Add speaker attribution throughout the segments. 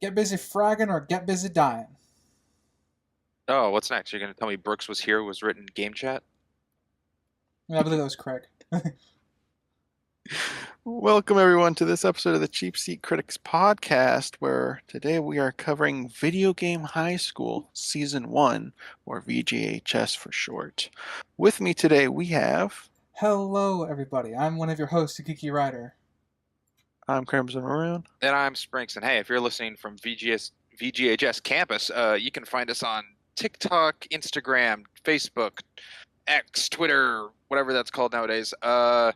Speaker 1: Get busy fragging or get busy dying.
Speaker 2: Oh, what's next? You're gonna tell me Brooks was here was written in game chat?
Speaker 1: I believe that was Craig.
Speaker 3: Welcome, everyone, to this episode of the Cheap Seat Critics podcast, where today we are covering Video Game High School Season 1, or VGHS for short. With me today, we have...
Speaker 1: Hello, everybody. I'm one of your hosts, Geeky Rider.
Speaker 3: I'm Crimson Maroon.
Speaker 2: And I'm Sprinks. And hey, if you're listening from VGHS campus, you can find us on TikTok, Instagram, Facebook, X, Twitter, whatever that's called nowadays. I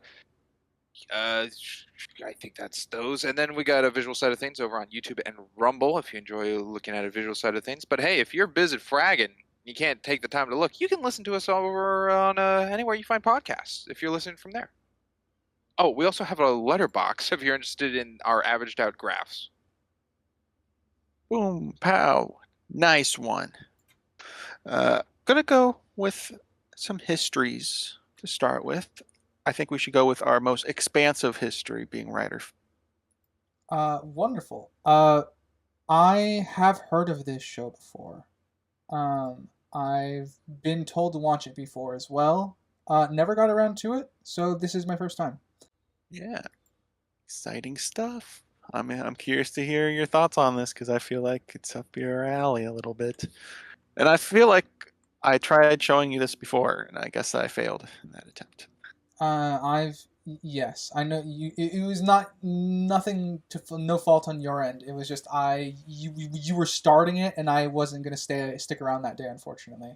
Speaker 2: think that's those. And then we got a visual side of things over on YouTube and Rumble if you enjoy looking at a visual side of things. But hey, if you're busy fragging, you can't take the time to look, you can listen to us over on anywhere you find podcasts if you're listening from there. Oh, we also have a letterbox if you're interested in our averaged out graphs.
Speaker 3: Boom, pow. Nice one. Gonna go with some histories to start with. I think we should go with our most expansive history, being writer.
Speaker 1: Wonderful. I have heard of this show before. I've been told to watch it before as well. Never got around to it, so this is my first time.
Speaker 3: Yeah, exciting stuff. I'm curious to hear your thoughts on this because I feel like it's up your alley a little bit. And I feel like I tried showing you this before, and I guess I failed in that attempt.
Speaker 1: Yes, I know you. It was nothing to no fault on your end. It was just you were starting it, and I wasn't gonna stick around that day, unfortunately.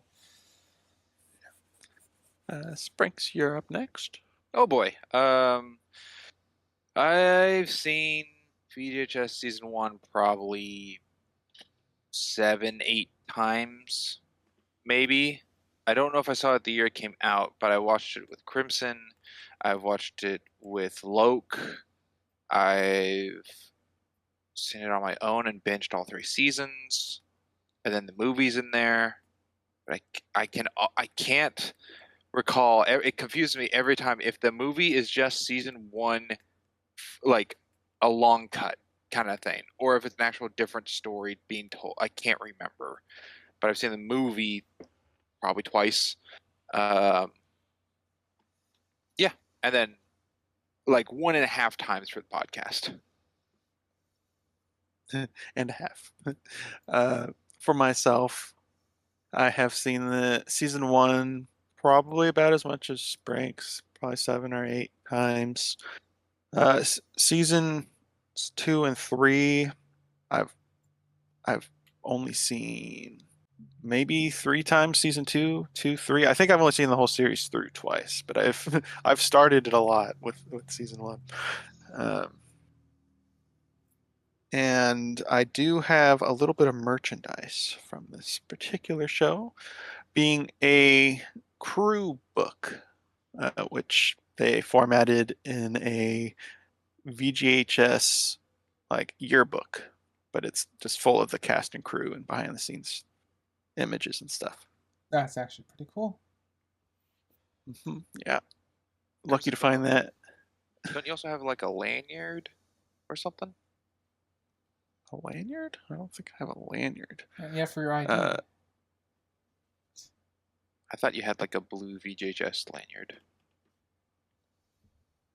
Speaker 3: Sprinks, you're up next.
Speaker 2: Oh boy. I've seen VHS season 1 probably 7, 8 times, maybe. I don't know if I saw it the year it came out, but I watched it with Crimson. I've watched it with Loke. I've seen it on my own and binged all 3 seasons, and then the movies in there. But I can't recall. It confuses me every time if the movie is just season 1, like a long cut kind of thing, or if it's an actual different story being told. I can't remember, but I've seen the movie probably twice. Yeah, and then like 1.5 times for the podcast.
Speaker 3: And a half. For myself, I have seen the season 1 probably about as much as Sprinks, probably 7 or 8 times. Season 2 and 3, I've only seen maybe 3 times. Season 2, 3. I think I've only seen the whole series through twice, but I've started it a lot with season 1. And I do have a little bit of merchandise from this particular show, being a crew book, which they formatted in a VGHS like yearbook, but it's just full of the cast and crew and behind the scenes images and stuff.
Speaker 1: That's actually pretty cool.
Speaker 3: Yeah, lucky to find that.
Speaker 2: Don't you also have like a lanyard or something?
Speaker 3: A lanyard? I don't think I have a lanyard.
Speaker 1: Yeah, for your ID.
Speaker 2: I thought you had like a blue VHS lanyard.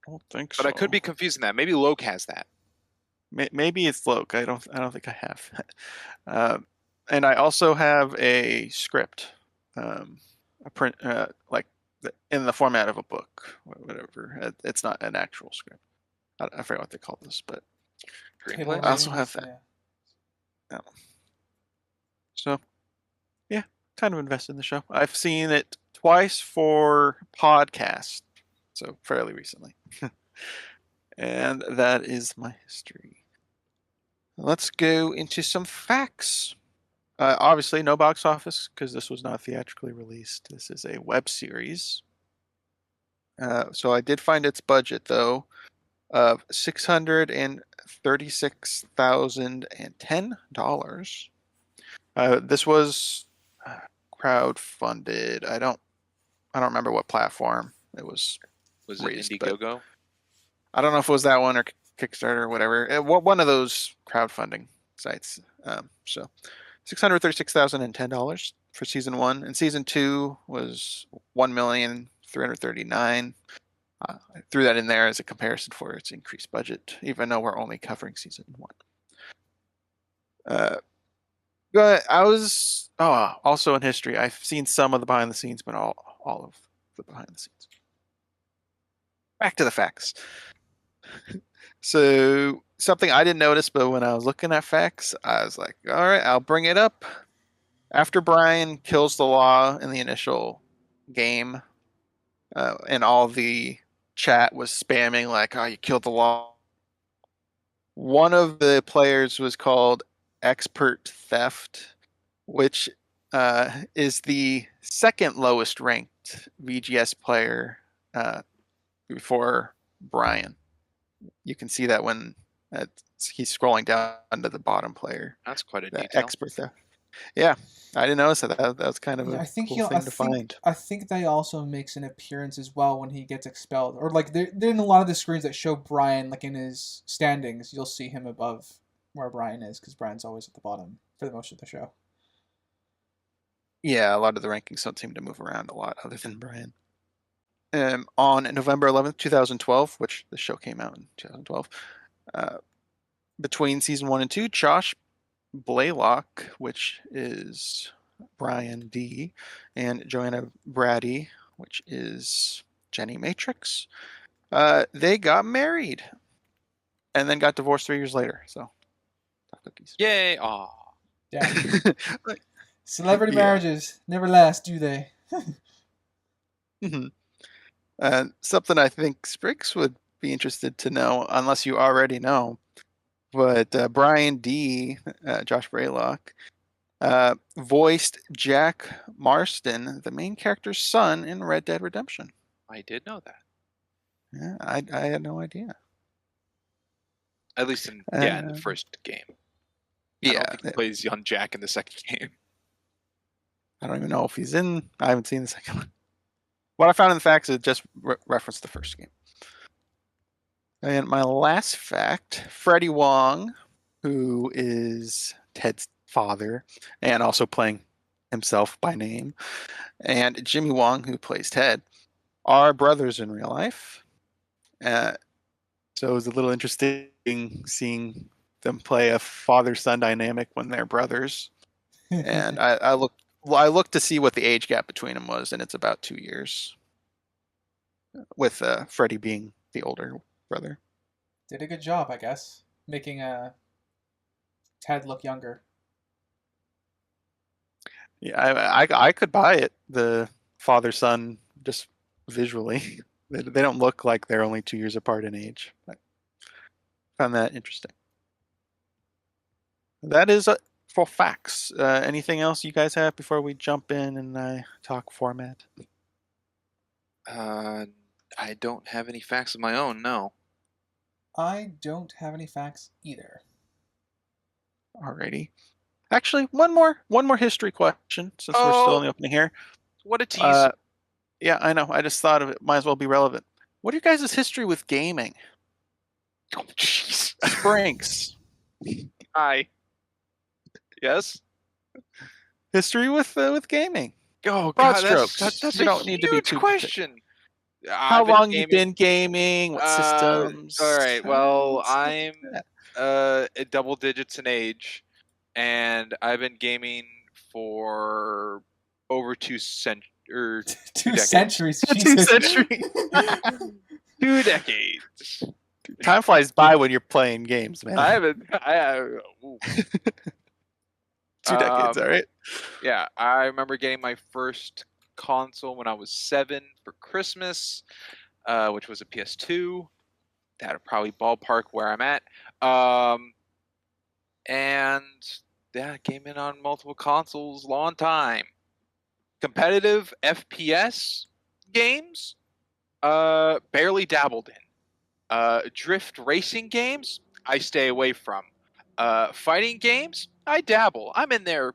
Speaker 3: I don't think
Speaker 2: so. But I could be confusing that. Maybe Loke has that.
Speaker 3: Maybe it's Loke. I don't think I have. And I also have a script, a print, like in the format of a book, whatever. It's not an actual script. I forget what they call this, but I also have that. Yeah. So, yeah, kind of invested in the show. I've seen it twice for podcast, so fairly recently. And that is my history. Let's go into some facts. Obviously, no box office because this was not theatrically released. This is a web series. So I did find its budget, though, of $636,010. This was crowdfunded. I don't remember what platform it was.
Speaker 2: Was it Indiegogo?
Speaker 3: I don't know if it was that one or Kickstarter or whatever. One of those crowdfunding sites. So $636,010 for season 1, and season 2 was 1,339,000. I threw that in there as a comparison for its increased budget, even though we're only covering season 1. But I was also in history. I've seen some of the behind the scenes, but all of the behind the scenes. Back to the facts. So something I didn't notice, but when I was looking at facts, I was like, all right, I'll bring it up. After Brian kills the law in the initial game, and all the chat was spamming like, "Oh, you killed the law." One of the players was called Expert Theft, which is the second lowest ranked VGS player before Brian. You can see that when he's scrolling down to the bottom player.
Speaker 2: That's quite a
Speaker 3: The
Speaker 2: detail.
Speaker 3: Expert Theft. Yeah, I didn't notice that. That was kind of
Speaker 1: Yeah,
Speaker 3: a
Speaker 1: I think
Speaker 3: cool thing to find.
Speaker 1: I think they also makes an appearance as well when he gets expelled, or like they're in a lot of the screens that show Brian like in his standings. You'll see him above where Brian is because Brian's always at the bottom for the most of the show.
Speaker 3: Yeah, a lot of the rankings don't seem to move around a lot, other than Brian. On November 11th, 2012, which the show came out in 2012, between season 1 and 2, Josh Blaylock, which is Brian D, and Joanna Brady, which is Jenny Matrix, they got married and then got divorced 3 years later. So, cookies.
Speaker 2: Yay! Aw.
Speaker 1: Yeah. Celebrity marriages never last, do they?
Speaker 3: Something I think Spriggs would be interested to know, unless you already know. But Brian D, Josh Braylock, voiced Jack Marston, the main character's son in Red Dead Redemption.
Speaker 2: I did know that.
Speaker 3: Yeah, I had no idea.
Speaker 2: At least in the first game. I don't think he plays young Jack in the second game.
Speaker 3: I don't even know if he's in. I haven't seen the second one. What I found in the facts is just referenced the first game. And my last fact, Freddie Wong, who is Ted's father and also playing himself by name, and Jimmy Wong, who plays Ted, are brothers in real life. So it was a little interesting seeing them play a father-son dynamic when they're brothers. And I looked to see what the age gap between them was, and it's about 2 years, with Freddie being the older brother.
Speaker 1: Did a good job, I guess, making Ted look younger.
Speaker 3: Yeah, I could buy it. The father-son, just visually, they don't look like they're only 2 years apart in age. I found that interesting. That is for facts. Anything else you guys have before we jump in and talk format?
Speaker 2: I don't have any facts of my own, no.
Speaker 1: I don't have any facts either.
Speaker 3: Alrighty. Actually, one more history question since we're still in the opening here.
Speaker 2: What a tease.
Speaker 3: Yeah, I know. I just thought of it. Might as well be relevant. What are you guys' history with gaming?
Speaker 2: Oh, jeez.
Speaker 3: Springs.
Speaker 2: Hi. Yes?
Speaker 3: History with gaming.
Speaker 2: Oh,
Speaker 3: Broad
Speaker 2: God,
Speaker 3: strokes.
Speaker 2: That's
Speaker 3: You
Speaker 2: a
Speaker 3: don't need to be
Speaker 2: huge
Speaker 3: too
Speaker 2: question.
Speaker 3: How long you been gaming? What systems?
Speaker 2: All right. Well, I'm double digits in age, and I've been gaming for over 2 decades.
Speaker 1: 2 centuries.
Speaker 3: 2 centuries.
Speaker 2: 2 decades.
Speaker 3: Time flies by when you're playing games, man.
Speaker 2: I have
Speaker 3: 2 decades, all right?
Speaker 2: Yeah, I remember getting my first console when I was 7 for Christmas, which was a PS2. That'd probably ballpark where I'm at. And yeah, gaming on multiple consoles, long time. Competitive FPS games, barely dabbled in. Drift racing games, I stay away from. Fighting games, I dabble. I'm in there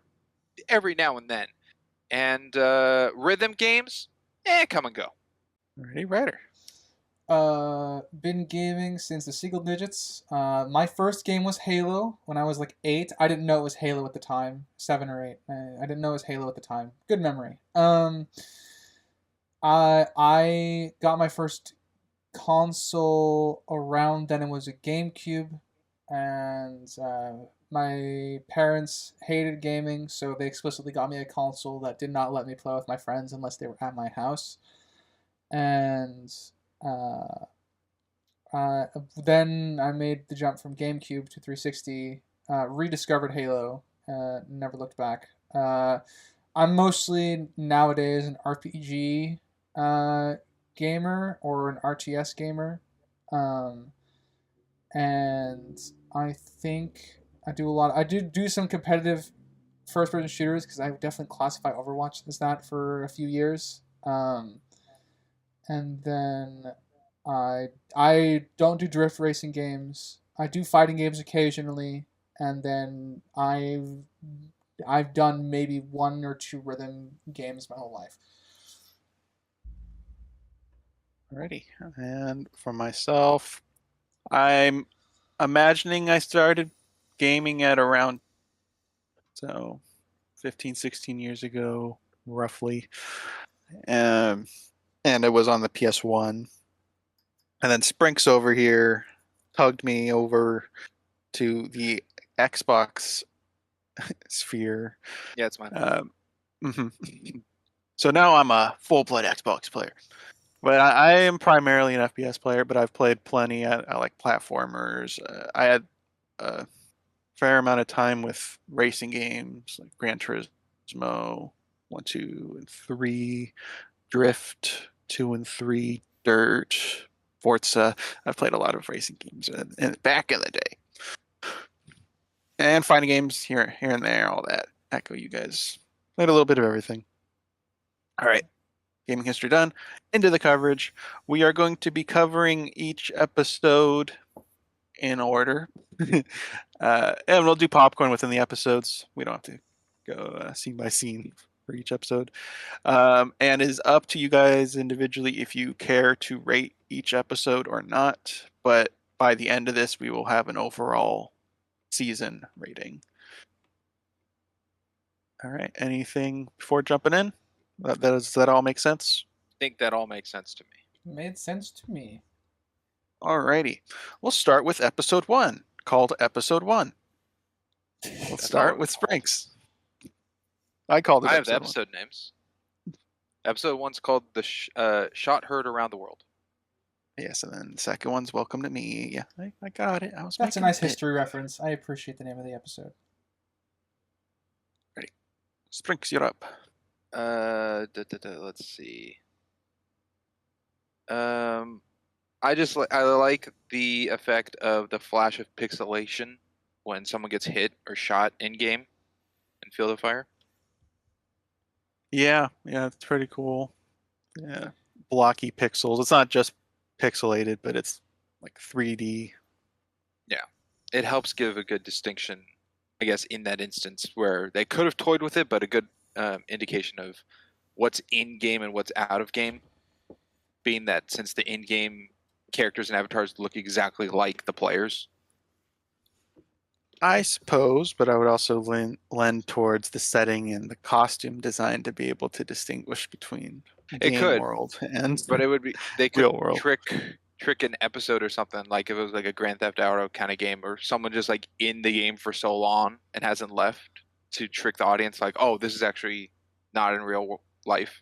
Speaker 2: every now and then. And rhythm games, come and go.
Speaker 3: Alrighty, Ryder.
Speaker 1: Been gaming since the single digits. My first game was Halo when I was like 8. I didn't know it was Halo at the time. 7 or 8. I didn't know it was Halo at the time. Good memory. I got my first console around then. It was a GameCube, and my parents hated gaming, so they explicitly got me a console that did not let me play with my friends unless they were at my house. And uh, uh, then I made the jump from GameCube to 360, rediscovered Halo, never looked back. I'm mostly nowadays an RPG gamer or an RTS gamer. Um, and I think I do a lot. I do some competitive first-person shooters because I would definitely classify Overwatch as that for a few years. And then I don't do drift racing games. I do fighting games occasionally, and then I've done maybe one or two rhythm games my whole life.
Speaker 3: Alrighty. And for myself, I'm imagining I started gaming at around 15, 16 years ago, roughly. And it was on the PS1. And then Sprinks over here tugged me over to the Xbox sphere.
Speaker 2: Yeah, it's mine.
Speaker 3: Mhm. So now I'm a full-blood Xbox player. But I am primarily an FPS player, but I've played plenty. I like platformers. I had a fair amount of time with racing games like Gran Turismo 1, 2, and 3, Drift 2 and 3, Dirt, Forza. I've played a lot of racing games back in the day, and fighting games here and there. All that. Echo, you guys played a little bit of everything. All right. Gaming history done. Into the coverage. We are going to be covering each episode in order. And we'll do popcorn within the episodes. We don't have to go scene by scene for each episode. And it is up to you guys individually if you care to rate each episode or not. But by the end of this, we will have an overall season rating. All right. Anything before jumping in? Does that all make sense?
Speaker 2: I think that all makes sense to me.
Speaker 1: Made sense to me.
Speaker 3: Alrighty. We'll start with episode 1, called episode 1. We'll start with Sprinks. I called it
Speaker 2: I have the
Speaker 3: episode
Speaker 2: episode names. Episode 1's called The Shot Heard Around the World.
Speaker 3: 1. Yes, and then the second one's Welcome to Me. Yeah, I got it.
Speaker 1: That's a nice history reference. I appreciate the name of the episode.
Speaker 3: Ready. Sprinks, you're up.
Speaker 2: Let's see. I like the effect of the flash of pixelation when someone gets hit or shot in game in Field of Fire.
Speaker 3: Yeah, it's pretty cool. Yeah, blocky pixels. It's not just pixelated, but it's like 3D.
Speaker 2: Yeah, it helps give a good distinction, I guess, in that instance where they could have toyed with it, but a good indication of what's in game and what's out of game. Being that since the in-game characters and avatars look exactly like the players.
Speaker 3: I suppose, but I would also lend towards the setting and the costume design to be able to distinguish between game world and
Speaker 2: but it would be they could
Speaker 3: real world.
Speaker 2: trick an episode or something, like if it was like a Grand Theft Auto kind of game or someone just like in the game for so long and hasn't left, to trick the audience like, oh, this is actually not in real life.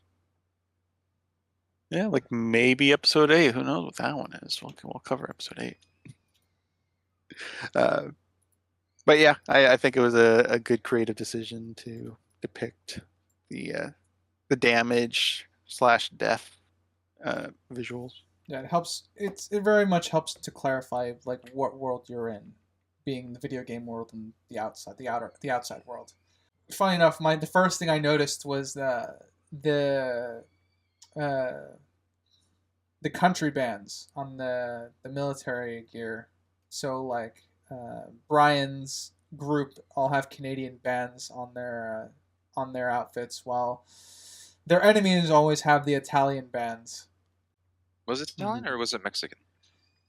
Speaker 3: Yeah, like maybe episode 8. Who knows what that one is? We'll cover episode 8. But yeah, I think it was a good creative decision to depict the damage / death visuals.
Speaker 1: Yeah, it helps. It very much helps to clarify like what world you're in, being the video game world and the outside world. Funny enough, the first thing I noticed was the country bands on the military gear. So like Brian's group all have Canadian bands on their outfits, while their enemies always have the Italian bands.
Speaker 2: Was it Italian or was it Mexican?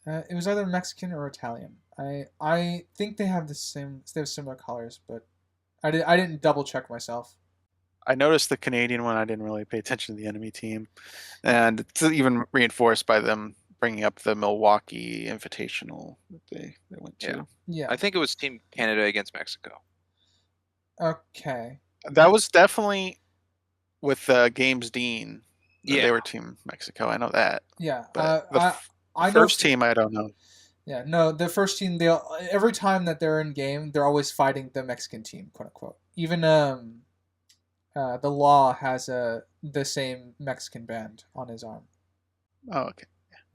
Speaker 1: It was either Mexican or Italian. I think they have they have similar colors, but I didn't double check myself.
Speaker 3: I noticed the Canadian one. I didn't really pay attention to the enemy team, and it's even reinforced by them bringing up the Milwaukee Invitational that they went
Speaker 2: Yeah.
Speaker 3: to.
Speaker 1: Yeah.
Speaker 2: I think it was Team Canada against Mexico.
Speaker 1: Okay.
Speaker 3: That was definitely with Games Dean.
Speaker 2: Yeah.
Speaker 3: They were Team Mexico. I know that.
Speaker 1: Yeah.
Speaker 3: But
Speaker 1: I know.
Speaker 3: first team, I don't know.
Speaker 1: Yeah. No, the first team. They every time that they're in game, they're always fighting the Mexican team, quote unquote. Even the Law has the same Mexican band on his arm.
Speaker 3: Oh, okay.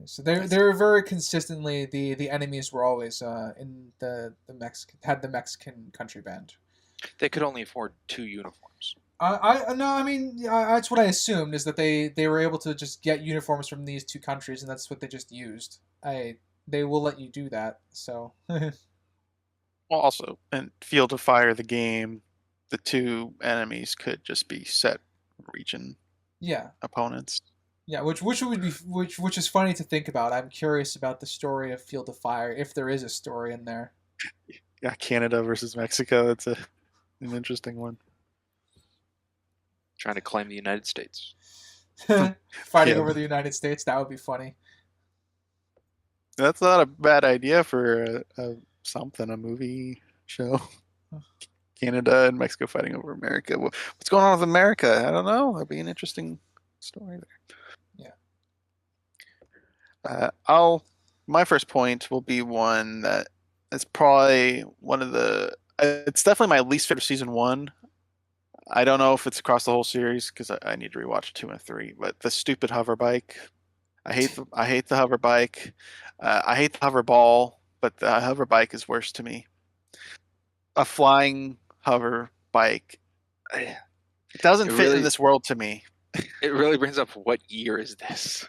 Speaker 1: So they're very consistently the enemies were always in the Mexican had the Mexican country band.
Speaker 2: They could only afford 2 uniforms.
Speaker 1: I no, I mean that's what I assumed is that they were able to just get uniforms from these two countries and that's what they just used. They will let you do that. So
Speaker 3: Well, also, in Field of Fire, the game, the two enemies could just be set region
Speaker 1: yeah,
Speaker 3: opponents.
Speaker 1: yeah, which would be which is funny to think about. I'm curious about the story of Field of Fire if there is a story in there.
Speaker 3: Yeah, Canada versus Mexico. That's an interesting one.
Speaker 2: Trying to claim the United States.
Speaker 1: Fighting
Speaker 3: Yeah.
Speaker 1: over the United States, that would be funny.
Speaker 3: That's not a bad idea for a movie show. Canada and Mexico fighting over America. What's going on with America? I don't know. That'd be an interesting story there.
Speaker 1: Yeah.
Speaker 3: My first point will be one that is probably one of the. It's definitely my least favorite season one. I don't know if it's across the whole series because I need to rewatch 2 and 3. But the stupid hover bike. I hate the hover bike. I hate the hover ball, but the hover bike is worse to me. A flying hover bike. It doesn't fit in this world to me.
Speaker 2: It really brings up what year is this?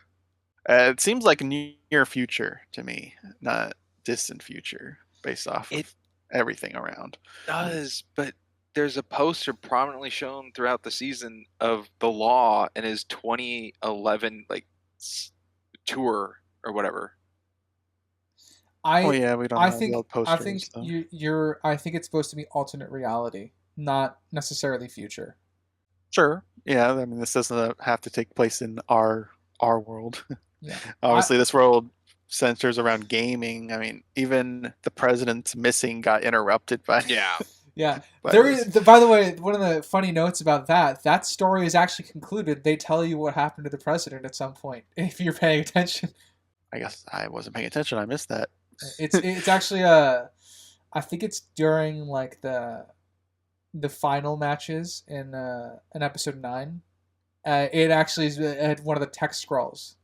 Speaker 3: It seems like near future to me, not distant future, based off of everything around.
Speaker 2: It does, but there's a poster prominently shown throughout the season of the Law and his 2011 tour or whatever.
Speaker 3: We don't have the old posters.
Speaker 1: I think it's supposed to be alternate reality, not necessarily future.
Speaker 3: Sure. Yeah, I mean this doesn't have to take place in our world.
Speaker 1: Yeah.
Speaker 3: Obviously this world centers around gaming. I mean, even the president's missing got interrupted by
Speaker 1: Yeah. By the way, one of the funny notes about that story is actually concluded. They tell you what happened to the president at some point if you're paying attention.
Speaker 3: I guess I wasn't paying attention. I missed that.
Speaker 1: It's actually I think it's during like the final matches in episode 9. It actually is at one of the text scrolls.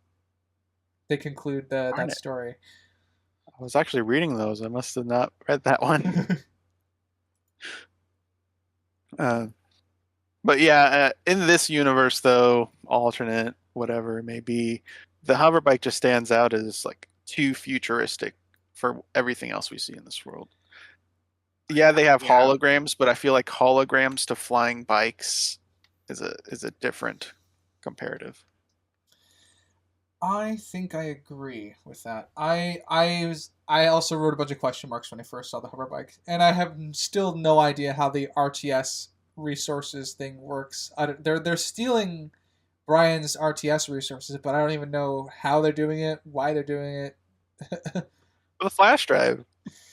Speaker 1: They conclude that story.
Speaker 3: I was actually reading those. I must have not read that one. But yeah, in this universe, though, alternate, whatever it may be, the hover bike just stands out as like too futuristic for everything else we see in this world. Yeah, they have holograms, but I feel like holograms to flying bikes is a different comparative.
Speaker 1: I think I agree with that. I also wrote a bunch of question marks when I first saw the hover bike, and I have still no idea how the RTS resources thing works. They're stealing Brian's RTS resources, but I don't even know how they're doing it, why they're doing it.
Speaker 3: With a flash drive,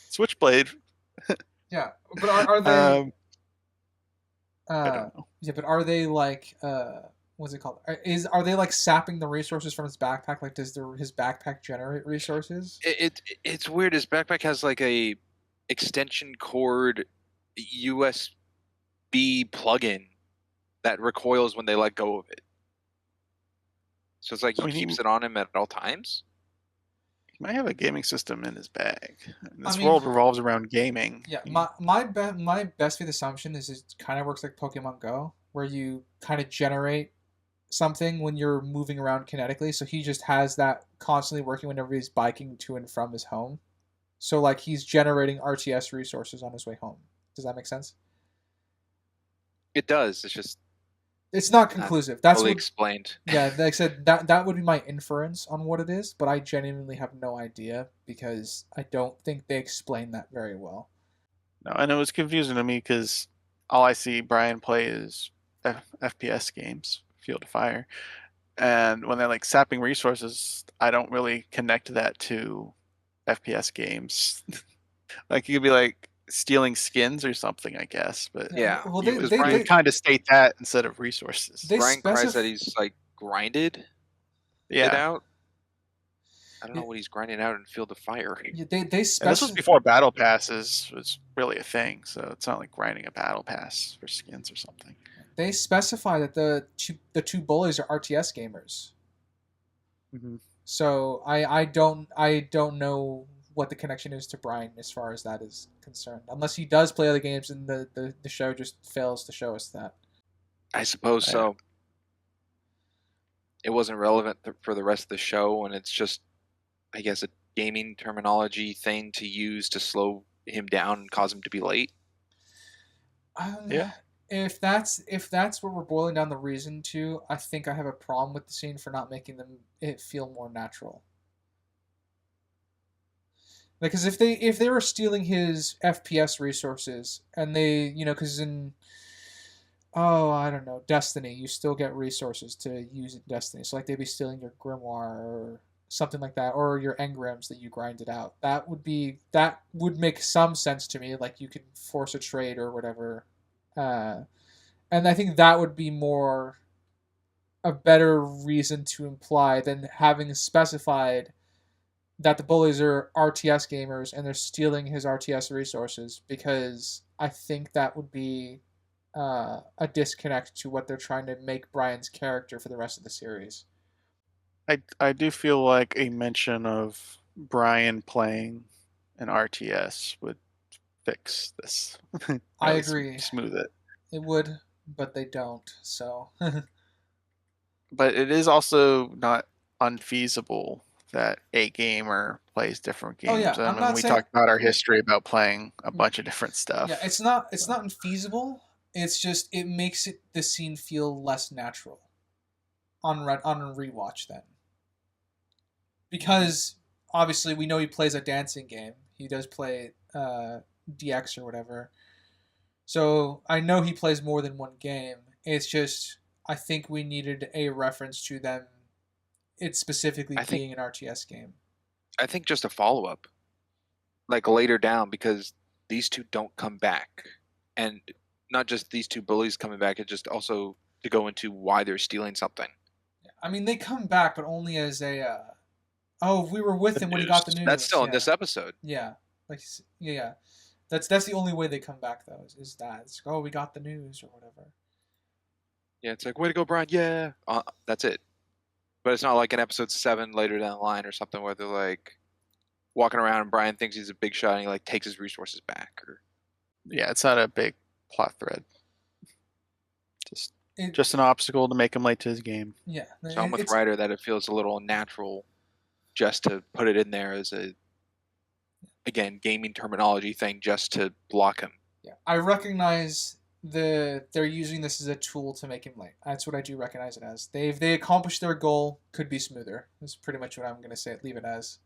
Speaker 3: Switchblade.
Speaker 1: Yeah, but are they?
Speaker 3: I don't know.
Speaker 1: Yeah, but are they like? What's it called? Are they like sapping the resources from his backpack? Like, does his backpack generate resources?
Speaker 2: It's weird. His backpack has like a extension cord USB plug-in that recoils when they let go of it. So it's like he keeps it on him at all times.
Speaker 3: He might have a gaming system in his bag. This world revolves around gaming.
Speaker 1: Yeah, my best faith assumption is it kind of works like Pokemon Go, where you kind of generate something when you're moving around kinetically. So he just has that constantly working whenever he's biking to and from his home. So like he's generating RTS resources on his way home. Does that make sense?
Speaker 2: It does. It's just
Speaker 1: It's not conclusive. That's
Speaker 2: fully
Speaker 1: what.
Speaker 2: explained.
Speaker 1: Yeah, like I said, that would be my inference on what it is, but I genuinely have no idea because I don't think they explain that very well.
Speaker 3: No, and it was confusing to me because all I see Brian play is FPS games, Field of Fire, and when they're like sapping resources, I don't really connect that to FPS games. Like you could be like stealing skins or something, I guess, but
Speaker 2: Yeah,
Speaker 1: Well,
Speaker 3: you
Speaker 1: they
Speaker 3: would,
Speaker 2: because
Speaker 1: they
Speaker 3: you would
Speaker 1: they,
Speaker 3: kind of state that instead of resources.
Speaker 1: they
Speaker 2: Brian cries that
Speaker 1: specify.
Speaker 2: he's like grinded it
Speaker 3: Yeah,
Speaker 2: out. I don't know what he's grinding out in Field of Fire.
Speaker 1: They
Speaker 3: and this was
Speaker 1: specify.
Speaker 3: before battle passes was really a thing, so it's not like grinding a battle pass for skins or something.
Speaker 1: They specify that the two bullies are RTS gamers.
Speaker 3: Mm-hmm.
Speaker 1: So I don't know what the connection is to Brian as far as that is concerned. Unless he does play other games and the show just fails to show us that.
Speaker 2: I suppose so. It wasn't relevant for the rest of the show, and it's just, I guess, a gaming terminology thing to use to slow him down and cause him to be late.
Speaker 3: Yeah.
Speaker 1: If that's what we're boiling down the reason to, I think I have a problem with the scene for not making it feel more natural. Because if they were stealing his FPS resources and they because in I don't know, Destiny, you still get resources to use in Destiny. So like they'd be stealing your grimoire or something like that, or your engrams that you grinded out. That would make some sense to me. Like you could force a trade or whatever, and I think that would be more a better reason to imply than having specified that the bullies are RTS gamers and they're stealing his RTS resources, because I think that would be a disconnect to what they're trying to make Brian's character for the rest of the series.
Speaker 3: I do feel like a mention of Brian playing an RTS would fix this.
Speaker 1: I
Speaker 3: Really
Speaker 1: agree.
Speaker 3: Smooth it.
Speaker 1: It would, but they don't. So
Speaker 3: But it is also not unfeasible that a gamer plays different
Speaker 1: Oh,
Speaker 3: games.
Speaker 1: yeah,
Speaker 3: I
Speaker 1: I'm
Speaker 3: mean,
Speaker 1: not
Speaker 3: we
Speaker 1: saying.
Speaker 3: talked about our history about playing a bunch of different
Speaker 1: Yeah,
Speaker 3: stuff.
Speaker 1: it's not infeasible. It's just it makes the scene feel less natural on a rewatch then, because obviously we know he plays a dancing game. He does play DX or whatever. So I know he plays more than one game. It's just I think we needed a reference to them. It specifically
Speaker 2: I think
Speaker 1: being an RTS game.
Speaker 2: I think just a follow up, like later down, because these two don't come back, and not just these two bullies coming back. It just also to go into why they're stealing something.
Speaker 1: I mean, they come back, but only as a. Oh, we were with
Speaker 3: The
Speaker 1: him when he got the
Speaker 3: news.
Speaker 1: news.
Speaker 2: That's still in
Speaker 1: Yeah.
Speaker 2: this episode.
Speaker 1: Yeah, like yeah. That's the only way they come back though. Is that it's we got the news or whatever.
Speaker 2: Yeah, it's like, way to go, Brian. Yeah, that's it. But it's not like in episode 7 later down the line or something where they're like walking around and Brian thinks he's a big shot and he like takes his resources back. Or
Speaker 3: Yeah, it's not a big plot thread. Just an obstacle to make him late to his game.
Speaker 1: Yeah,
Speaker 2: so I'm with Ryder that it feels a little unnatural just to put it in there as a, again, gaming terminology thing just to block him.
Speaker 1: Yeah, I recognize they're using this as a tool to make him late. That's what I do recognize it as. They accomplished their goal. Could be smoother. That's pretty much what I'm gonna say. Leave it as.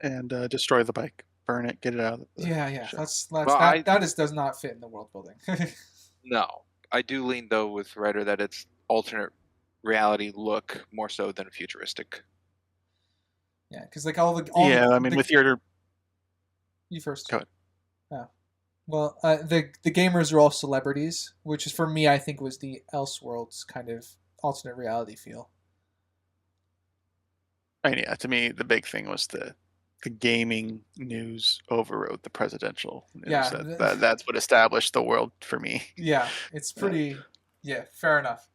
Speaker 3: And destroy the bike, burn it, get it out of the
Speaker 1: Yeah.
Speaker 3: show.
Speaker 1: That does not fit in the world building.
Speaker 2: No, I do lean though with Ryder that it's alternate reality look more so than futuristic.
Speaker 1: Yeah, because like all
Speaker 3: I mean, with your
Speaker 1: you first.
Speaker 3: Go ahead.
Speaker 1: Oh. Well, the gamers are all celebrities, which is for me, I think, was the Elseworlds kind of alternate reality feel.
Speaker 3: I mean, yeah, to me, the big thing was the gaming news overrode the presidential news.
Speaker 1: Yeah,
Speaker 3: that's what established the world for me.
Speaker 1: Yeah, it's pretty. Yeah, fair enough.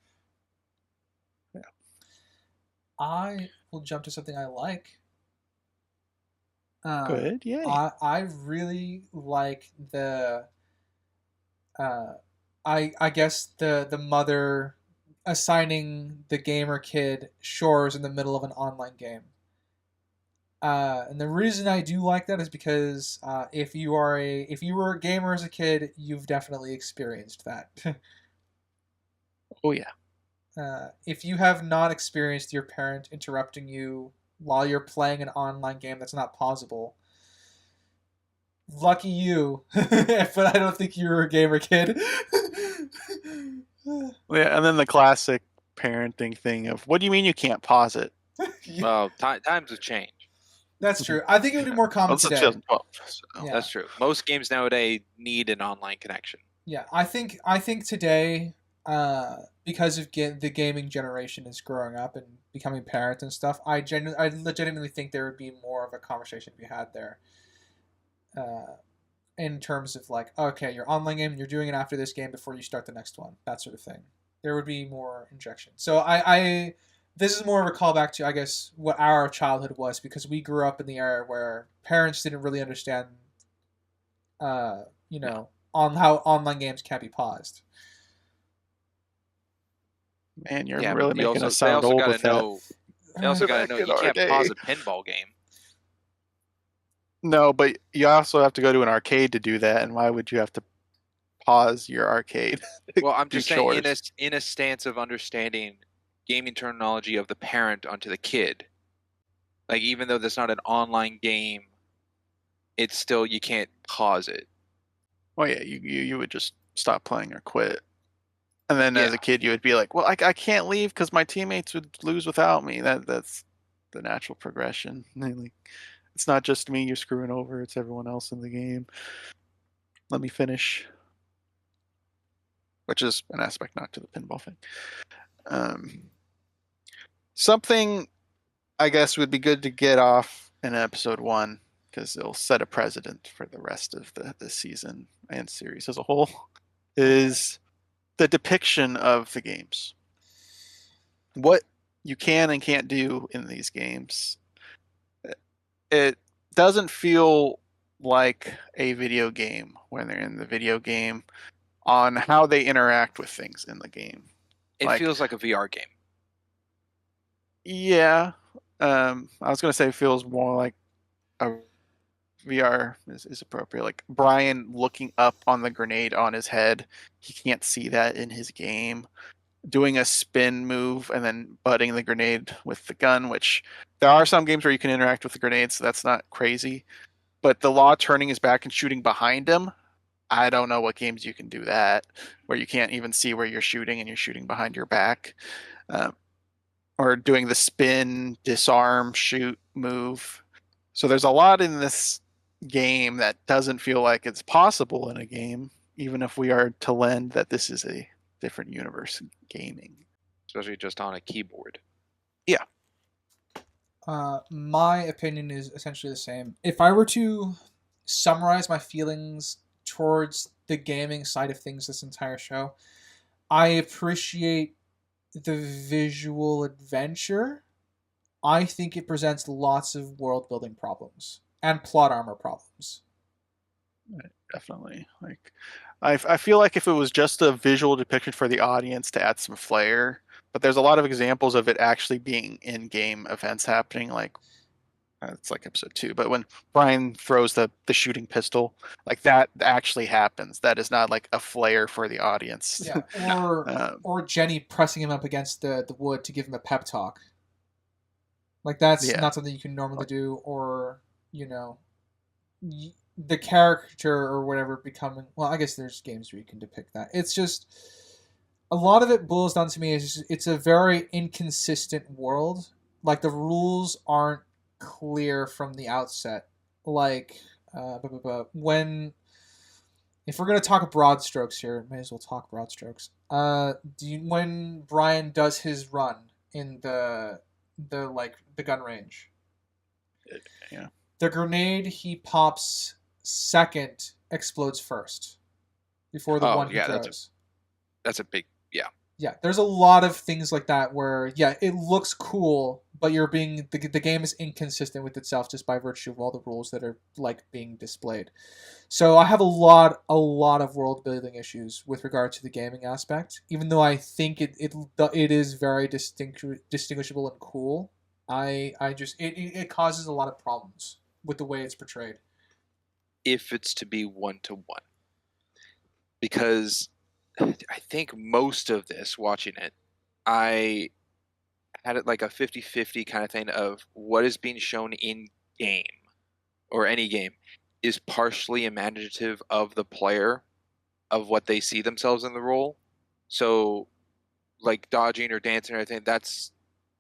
Speaker 3: Yeah.
Speaker 1: I will jump to something I like.
Speaker 3: Good, yeah.
Speaker 1: I really like the. I guess the mother assigning the gamer kid chores in the middle of an online game. And the reason I do like that is because if you were a gamer as a kid, you've definitely experienced that.
Speaker 3: Oh yeah.
Speaker 1: If you have not experienced your parent interrupting you while you're playing an online game that's not pausable, lucky you. But I don't think you were a gamer kid.
Speaker 3: Yeah, and then the classic parenting thing of, what do you mean you can't pause it?
Speaker 2: Well, times have changed.
Speaker 1: That's true. I think it would be more
Speaker 3: Well,
Speaker 1: common
Speaker 3: it's
Speaker 1: today.
Speaker 3: 2012. So.
Speaker 1: Yeah.
Speaker 2: That's true. Most games nowadays need an online connection.
Speaker 1: Yeah, I think today, because of the gaming generation is growing up and becoming parents and stuff, I legitimately think there would be more of a conversation to be had there. In terms of like, okay, your online game, you're doing it after this game before you start the next one, that sort of thing. There would be more injection. So this is more of a callback to, I guess, what our childhood was, because we grew up in the era where parents didn't really understand, on how online games can't be paused.
Speaker 3: Man, you're
Speaker 2: Yeah,
Speaker 3: really
Speaker 2: but
Speaker 3: making us
Speaker 2: they
Speaker 3: sound
Speaker 2: also
Speaker 3: old
Speaker 2: gotta
Speaker 3: with that.
Speaker 2: know. They also got to know
Speaker 3: Back in
Speaker 2: you
Speaker 3: our
Speaker 2: can't
Speaker 3: day.
Speaker 2: pause a pinball game.
Speaker 3: No, but you also have to go to an arcade to do that, and why would you have to pause your arcade?
Speaker 2: Well, I'm
Speaker 3: do
Speaker 2: just saying
Speaker 3: chores?
Speaker 2: in a stance of understanding gaming terminology of the parent onto the kid. Like even though that's not an online game, it's still you can't pause it.
Speaker 3: Well, yeah, you would just stop playing or quit. And then as
Speaker 2: Yeah.
Speaker 3: a kid, you would be like, well, I can't leave because my teammates would lose without me. That's the natural progression. Like, it's not just me you're screwing over, it's everyone else in the game. Let me finish. Which is an aspect not to the pinball thing. Something I guess would be good to get off in episode 1, because it'll set a precedent for the rest of the season and series as a whole, is the depiction of the games. What you can and can't do in these games. It doesn't feel like a video game when they're in the video game on how they interact with things in the game.
Speaker 2: It
Speaker 3: Like,
Speaker 2: feels like a VR game.
Speaker 3: yeah, I was gonna say it feels more like a VR is appropriate. Like Brian looking up on the grenade on his head, he can't see that in his game. Doing a spin move and then butting the grenade with the gun, which there are some games where you can interact with the grenades, so that's not crazy. But the law turning his back and shooting behind him, I don't know what games you can do that, where you can't even see where you're shooting and you're shooting behind your back. Or doing the spin, disarm, shoot, move. So there's a lot in this game that doesn't feel like it's possible in a game, even if we are to lend that this is a different universe in gaming.
Speaker 2: Especially just on a keyboard.
Speaker 3: Yeah.
Speaker 1: My opinion is essentially the same. If I were to summarize my feelings towards the gaming side of things this entire show, I appreciate the visual adventure. I think it presents lots of world building problems and plot armor problems.
Speaker 3: Definitely. Like, I feel like if it was just a visual depiction for the audience to add some flair, but there's a lot of examples of it actually being in-game events happening. Like, it's like episode 2, but when Brian throws the shooting pistol, like that actually happens. That is not like a flair for the audience.
Speaker 1: Yeah, or Jenny pressing him up against the wood to give him a pep talk. Like that's
Speaker 3: Yeah.
Speaker 1: not something you can normally do, or the character or whatever becoming. Well, I guess there's games where you can depict that. It's just a lot of it boils down to me is it's a very inconsistent world. Like the rules aren't clear from the outset. Like when if we're gonna talk broad strokes here, may as well talk broad strokes. When Brian does his run in the gun range,
Speaker 3: Yeah.
Speaker 1: the grenade he pops second explodes first before the one he throws.
Speaker 2: That's a big
Speaker 1: Yeah, there's a lot of things like that where it looks cool, but the game is inconsistent with itself just by virtue of all the rules that are like being displayed. So I have a lot of world building issues with regard to the gaming aspect, even though I think it is very distinguishable and cool. I just it causes a lot of problems with the way it's portrayed.
Speaker 2: if it's to be 1-to-1. Because I think most of this, watching it, I had it like a 50-50 kind of thing of what is being shown in game or any game is partially imaginative of the player of what they see themselves in the role. So like dodging or dancing or anything, that's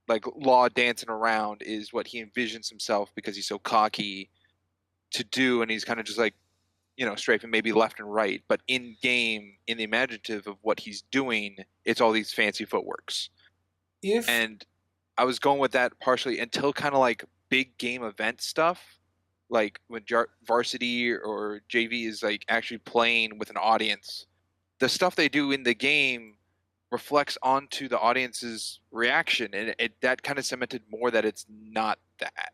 Speaker 2: like Law dancing around is what he envisions himself because he's so cocky to do, and he's kind of just like, strafing maybe left and right. But in game, in the imaginative of what he's doing, it's all these fancy footworks.
Speaker 1: If
Speaker 2: And I was going with that partially until kind of like big game event stuff, like when varsity or JV is like actually playing with an audience. The stuff they do in the game reflects onto the audience's reaction, and that kind of cemented more that it's not that.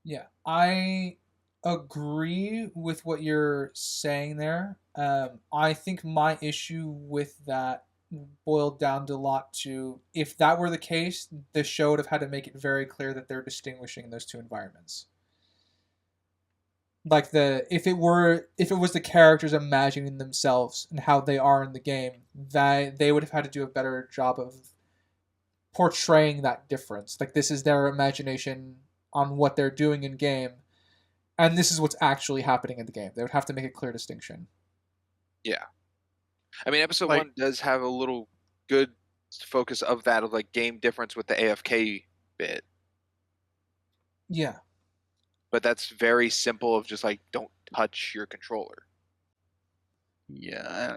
Speaker 1: Yeah, I agree with what you're saying there. I think my issue with that boiled down to a lot to if that were the case, the show would have had to make it very clear that they're distinguishing those two environments. Like if it was the characters imagining themselves and how they are in the game, that they would have had to do a better job of portraying that difference. Like this is their imagination on what they're doing in game, and this is what's actually happening in the game. They would have to make a clear distinction.
Speaker 2: Yeah. I mean, episode
Speaker 3: Like-
Speaker 2: 1 does have a little good focus of that, of like game difference with the AFK bit,
Speaker 1: Yeah.
Speaker 2: but that's very simple of just like don't touch your controller.
Speaker 3: Yeah.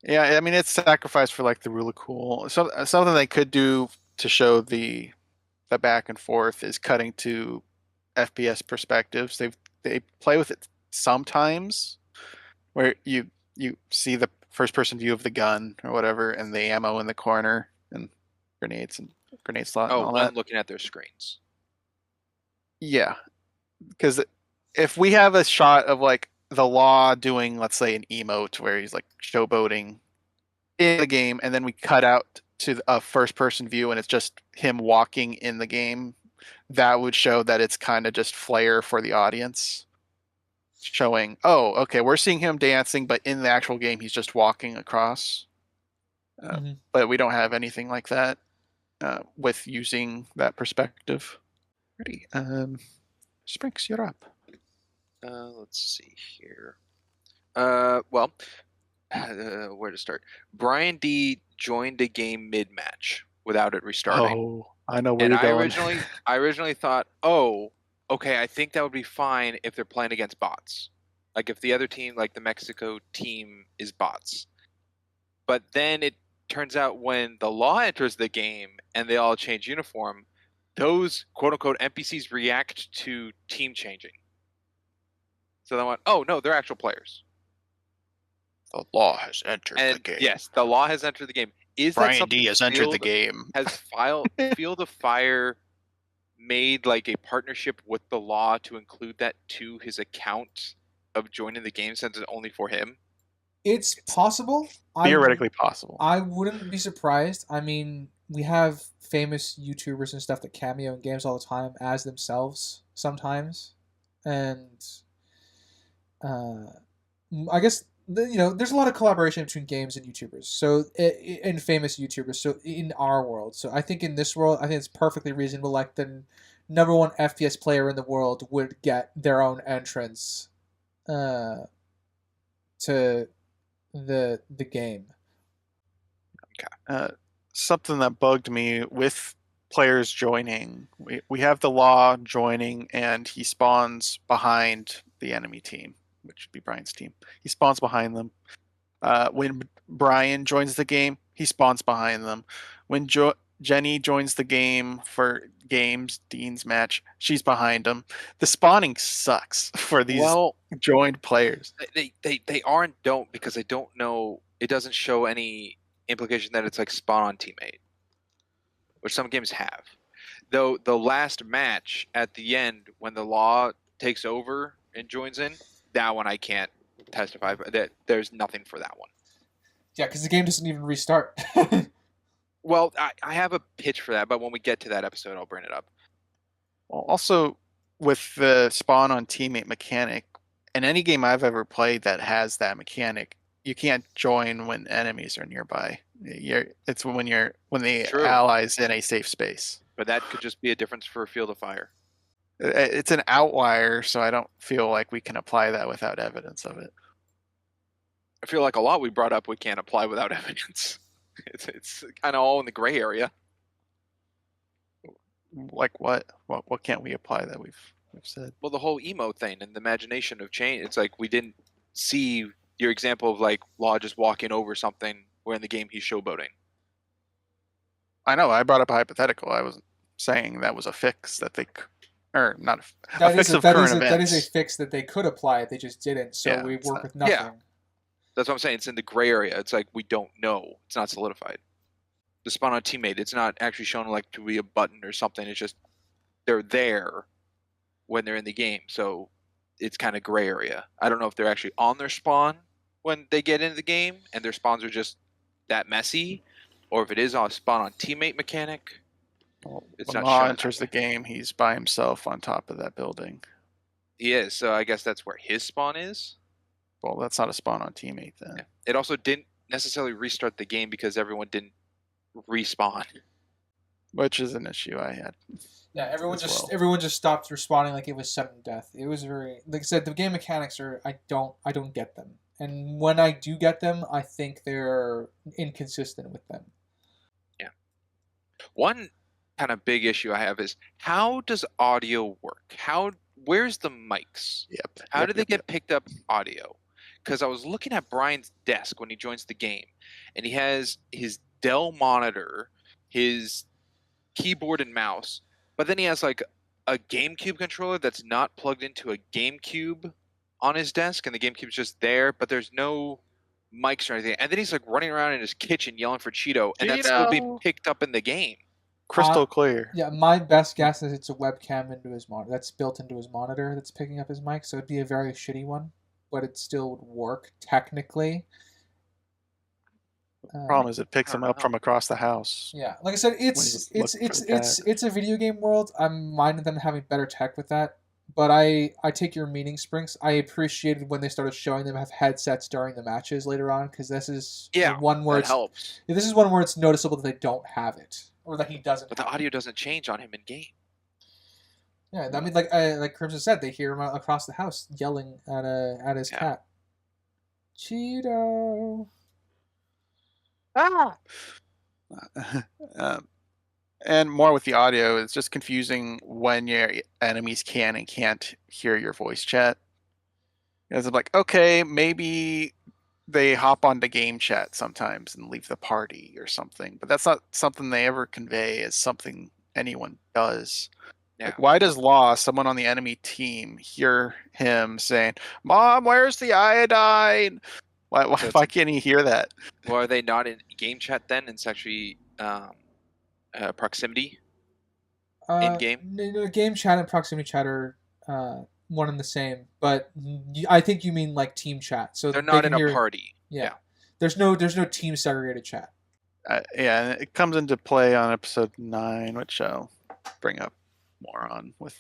Speaker 3: Yeah, I mean it's sacrifice for like the really cool. So something they could do to show the back and forth is cutting to FPS perspectives. They play with it sometimes, where you see the first person view of the gun or whatever, and the ammo in the corner, and grenades and grenade slot and
Speaker 2: Oh,
Speaker 3: all
Speaker 2: when
Speaker 3: that.
Speaker 2: looking at their screens.
Speaker 3: Yeah, because if we have a shot of like the Law doing, let's say, an emote where he's like showboating in the game, and then we cut out to a first person view and it's just him walking in the game, that would show that it's kind of just flair for the audience. Showing, oh, okay, we're seeing him dancing, but in the actual game, he's just walking across.
Speaker 1: Mhm.
Speaker 3: But we don't have anything like that with using that perspective. Ready. Sprinks, you're up.
Speaker 2: Let's see here. Well, where to start? Brian D joined a game mid-match without it restarting.
Speaker 3: Oh, I know where
Speaker 2: And
Speaker 3: you're
Speaker 2: I
Speaker 3: going.
Speaker 2: originally thought, oh, okay, I think that would be fine if they're playing against bots. Like if the other team, like the Mexico team, is bots. But then it turns out when the Law enters the game and they all change uniform, those quote unquote NPCs react to team changing. So then I went, oh no, they're actual players.
Speaker 3: The Law has entered
Speaker 2: And
Speaker 3: the game.
Speaker 2: yes, the Law has entered the game. Is that
Speaker 3: Brian
Speaker 2: something
Speaker 3: D has entered the
Speaker 2: Field
Speaker 3: game.
Speaker 2: has Field of Fire made like a partnership with the Law to include that to his account of joining the game since it's only for him?
Speaker 1: It's possible.
Speaker 3: Theoretically possible.
Speaker 1: I wouldn't be surprised. I mean, we have famous YouTubers and stuff that cameo in games all the time as themselves sometimes, and I guess there's a lot of collaboration between games and YouTubers. So and famous YouTubers. So in our world, so I think in this world, I think it's perfectly reasonable. Like the number one FPS player in the world would get their own entrance to the game.
Speaker 3: Something that bugged me with players joining, we have the Law joining, and he spawns behind the enemy team, which would be Brian's team. He spawns behind them. When Brian joins the game, he spawns behind them. When Jenny joins the game for Dean's match, she's behind him. The spawning sucks for these joined players.
Speaker 2: They are and don't, because I don't know. It doesn't show any implication that it's like spawn on teammate, which some games have. Though the last match at the end when the Law takes over and joins in, that one I can't testify, but that there's nothing for that one.
Speaker 1: Yeah, because the game doesn't even restart.
Speaker 2: Well, I have a pitch for that, but when we get to that episode, I'll bring it up.
Speaker 3: Well, also with the spawn on teammate mechanic, in any game I've ever played that has that mechanic, you can't join when enemies are nearby. It's when the
Speaker 2: True.
Speaker 3: allies in a safe space.
Speaker 2: But that could just be a difference for Field of Fire.
Speaker 3: It's an outlier, so I don't feel like we can apply that without evidence of it.
Speaker 2: I feel like a lot we brought up we can't apply without evidence. It's kind of all in the gray area.
Speaker 3: Like what? What can't we apply that we've said?
Speaker 2: Well, the whole emo thing and the imagination of change. It's like we didn't see your example of like Law just walking over something where in the game he's showboating.
Speaker 3: I know. I brought up a hypothetical. I wasn't saying that was a fix that they, or not a
Speaker 1: That
Speaker 3: fix
Speaker 1: is
Speaker 3: of current
Speaker 1: that
Speaker 3: events.
Speaker 1: is a fix that they could apply. They just didn't. So
Speaker 3: Yeah,
Speaker 1: we
Speaker 3: it's
Speaker 1: work
Speaker 3: not-
Speaker 1: with nothing.
Speaker 2: Yeah. That's what I'm saying. It's in the gray area. It's like we don't know. It's not solidified. The spawn on teammate, it's not actually shown like to be a button or something. It's just they're there when they're in the game. So it's kind of gray area. I don't know if they're actually on their spawn when they get into the game and their spawns are just that messy, or if it is on a spawn on teammate mechanic. It's
Speaker 3: when
Speaker 2: not
Speaker 3: Law
Speaker 2: shown
Speaker 3: enters
Speaker 2: that
Speaker 3: the
Speaker 2: way.
Speaker 3: game, he's by himself on top of that building.
Speaker 2: He is. So I guess that's where his spawn is.
Speaker 3: Well, that's not a spawn on teammate then.
Speaker 2: Yeah. It also didn't necessarily restart the game because everyone didn't respawn.
Speaker 3: Which is an issue I had.
Speaker 1: Yeah,
Speaker 3: as well.
Speaker 1: everyone just stopped responding like it was sudden death. It was very, like I said, the game mechanics are I don't get them, and when I do get them, I think they're inconsistent with them.
Speaker 2: One kind of big issue I have is how does audio work? Where's the mics?
Speaker 3: Yep.
Speaker 2: How
Speaker 3: yep,
Speaker 2: do they
Speaker 3: yep,
Speaker 2: get
Speaker 3: yep.
Speaker 2: picked up audio? Because I was looking at Brian's desk when he joins the game, and he has his Dell monitor, his keyboard and mouse, but then he has like a GameCube controller that's not plugged into a GameCube on his desk, and the GameCube's just there, but there's no mics or anything. And then he's like running around in his kitchen yelling for Cheeto, and that's still being
Speaker 3: Cheeto!
Speaker 2: picked up in the game.
Speaker 3: Crystal clear.
Speaker 1: Yeah, my best guess is it's a webcam into his monitor that's built into his monitor that's picking up his mic, so it'd be a very shitty one, but it still would work technically.
Speaker 3: Problem is, it picks
Speaker 2: I
Speaker 3: him
Speaker 2: don't
Speaker 3: up
Speaker 2: know.
Speaker 3: from across the house.
Speaker 1: Yeah, like I said,
Speaker 3: he's looking for the
Speaker 1: it's a video game world. I'm minding them having better tech with that, but I take your meaning, Sprinks. I appreciated when they started showing them have headsets during the matches later on, because this is the one where
Speaker 2: that
Speaker 1: it's
Speaker 2: helps.
Speaker 1: this is one where it's noticeable that they don't have it or that he doesn't.
Speaker 2: But the
Speaker 1: have it.
Speaker 2: audio doesn't change on him in game.
Speaker 1: Yeah, I mean, like Crimson said, they hear him across the house yelling at his
Speaker 2: Yeah.
Speaker 1: cat. Cheeto.
Speaker 2: Ah!
Speaker 3: And more with the audio, it's just confusing when your enemies can and can't hear your voice chat. Because I'm like, okay, maybe they hop onto game chat sometimes and leave the party or something, but that's not something they ever convey as something anyone does.
Speaker 2: Yeah.
Speaker 3: Like, why does Law, someone on the enemy team, hear him saying, "Mom, where's the iodine"? Why can't he hear that?
Speaker 2: Well, are they not in game chat then? It's actually proximity in game.
Speaker 1: No, game chat and proximity chat are one and the same, but I think you mean like team chat. So
Speaker 2: They're
Speaker 1: they
Speaker 2: not
Speaker 1: can
Speaker 2: in a
Speaker 1: hear-
Speaker 2: party.
Speaker 1: Yeah. There's no team segregated chat.
Speaker 3: Yeah, and it comes into play on episode 9, which I'll bring up more on with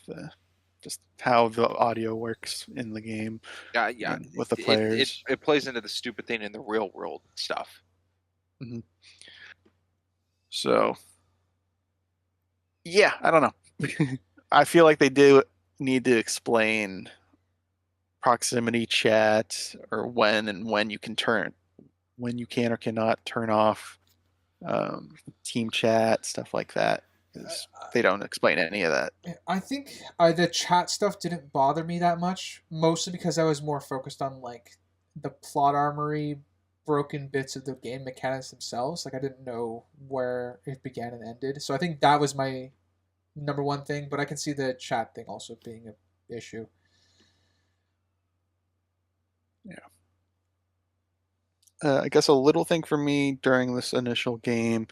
Speaker 3: just how the audio works in the game.
Speaker 2: Yeah.
Speaker 3: and with the players.
Speaker 2: It plays into the stupid thing in the real world stuff.
Speaker 3: So, yeah, I don't know. I feel like they do need to explain proximity chat, or when you can or cannot turn off team chat, stuff like that. 'Cause they don't explain any of that.
Speaker 1: I think the chat stuff didn't bother me that much, mostly because I was more focused on like the plot armory, broken bits of the game mechanics themselves. Like I didn't know where it began and ended, so I think that was my number one thing. But I can see the chat thing also being an issue.
Speaker 3: I guess a little thing for me during this initial game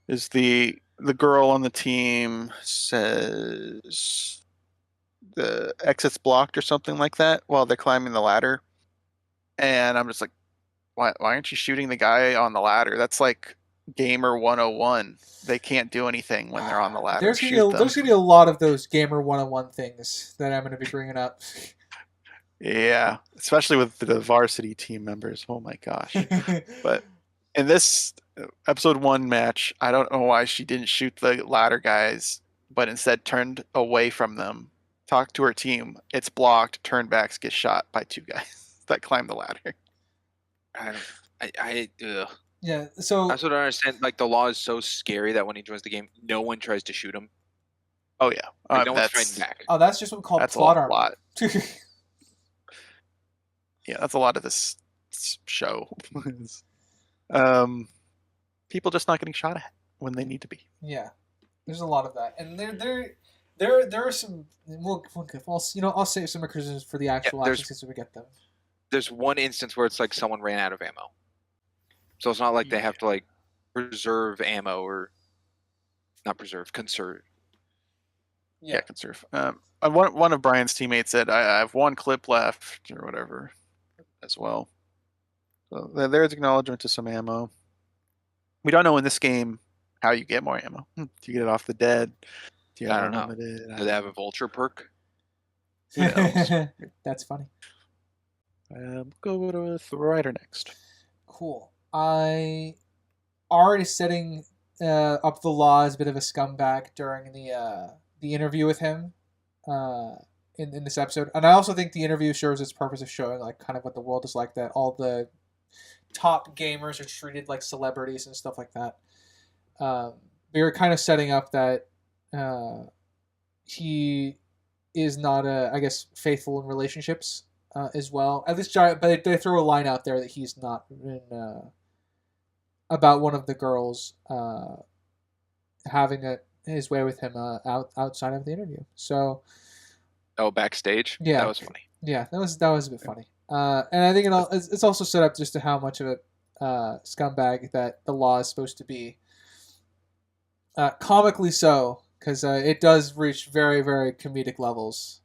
Speaker 3: is the girl on the team says the exit's blocked or something like that while they're climbing the ladder, and I'm just like, why aren't you shooting the guy on the ladder? That's like gamer 101. They can't do anything when they're on the ladder.
Speaker 1: There's gonna be a lot of those gamer 101 things that I'm gonna be bringing up.
Speaker 3: Yeah, especially with the varsity team members. Oh my gosh. But in this episode 1 match, I don't know why she didn't shoot the ladder guys, but instead turned away from them, talked to her team. It's blocked, turn backs, get shot by 2 guys that climb the ladder.
Speaker 2: I don't. Ugh.
Speaker 1: Yeah. So
Speaker 2: I also don't understand. Like the law is so scary that when he joins the game, no one tries to shoot him.
Speaker 3: Oh yeah,
Speaker 2: Like no one's fighting back.
Speaker 1: oh, that's just what we call
Speaker 3: that's a
Speaker 1: plot armor.
Speaker 3: lot. Yeah, that's a lot of this show. People just not getting shot at when they need to be.
Speaker 1: Yeah, there's a lot of that, and there are some. I'll save some criticisms for the actual actions since we get them.
Speaker 2: There's one instance where it's like someone ran out of ammo, so it's not like they have to like preserve ammo or not preserve, conserve.
Speaker 3: Yeah, conserve. One of Brian's teammates said, "I have 1 clip left," or whatever, as well. So there's acknowledgement to some ammo. We don't know in this game how you get more ammo. Do you get it off the dead? Do you
Speaker 2: I don't know.
Speaker 3: unlimited?
Speaker 2: Do they have a vulture perk?
Speaker 3: Who knows?
Speaker 1: That's funny.
Speaker 3: We'll go with the writer next.
Speaker 1: Cool. I already setting up the law as a bit of a scumbag during the interview with him in this episode, and I also think the interview serves its purpose of showing like kind of what the world is like, that all the top gamers are treated like celebrities and stuff like that. We were kind of setting up that he is not I guess faithful in relationships as well. At least, but they throw a line out there that he's not in, about one of the girls having his way with him outside of the interview. So,
Speaker 2: backstage.
Speaker 1: Yeah,
Speaker 2: that was funny.
Speaker 1: Yeah, that was a bit funny. And I think it's also set up just to how much of a scumbag that the law is supposed to be. Comically so, because it does reach very, very comedic levels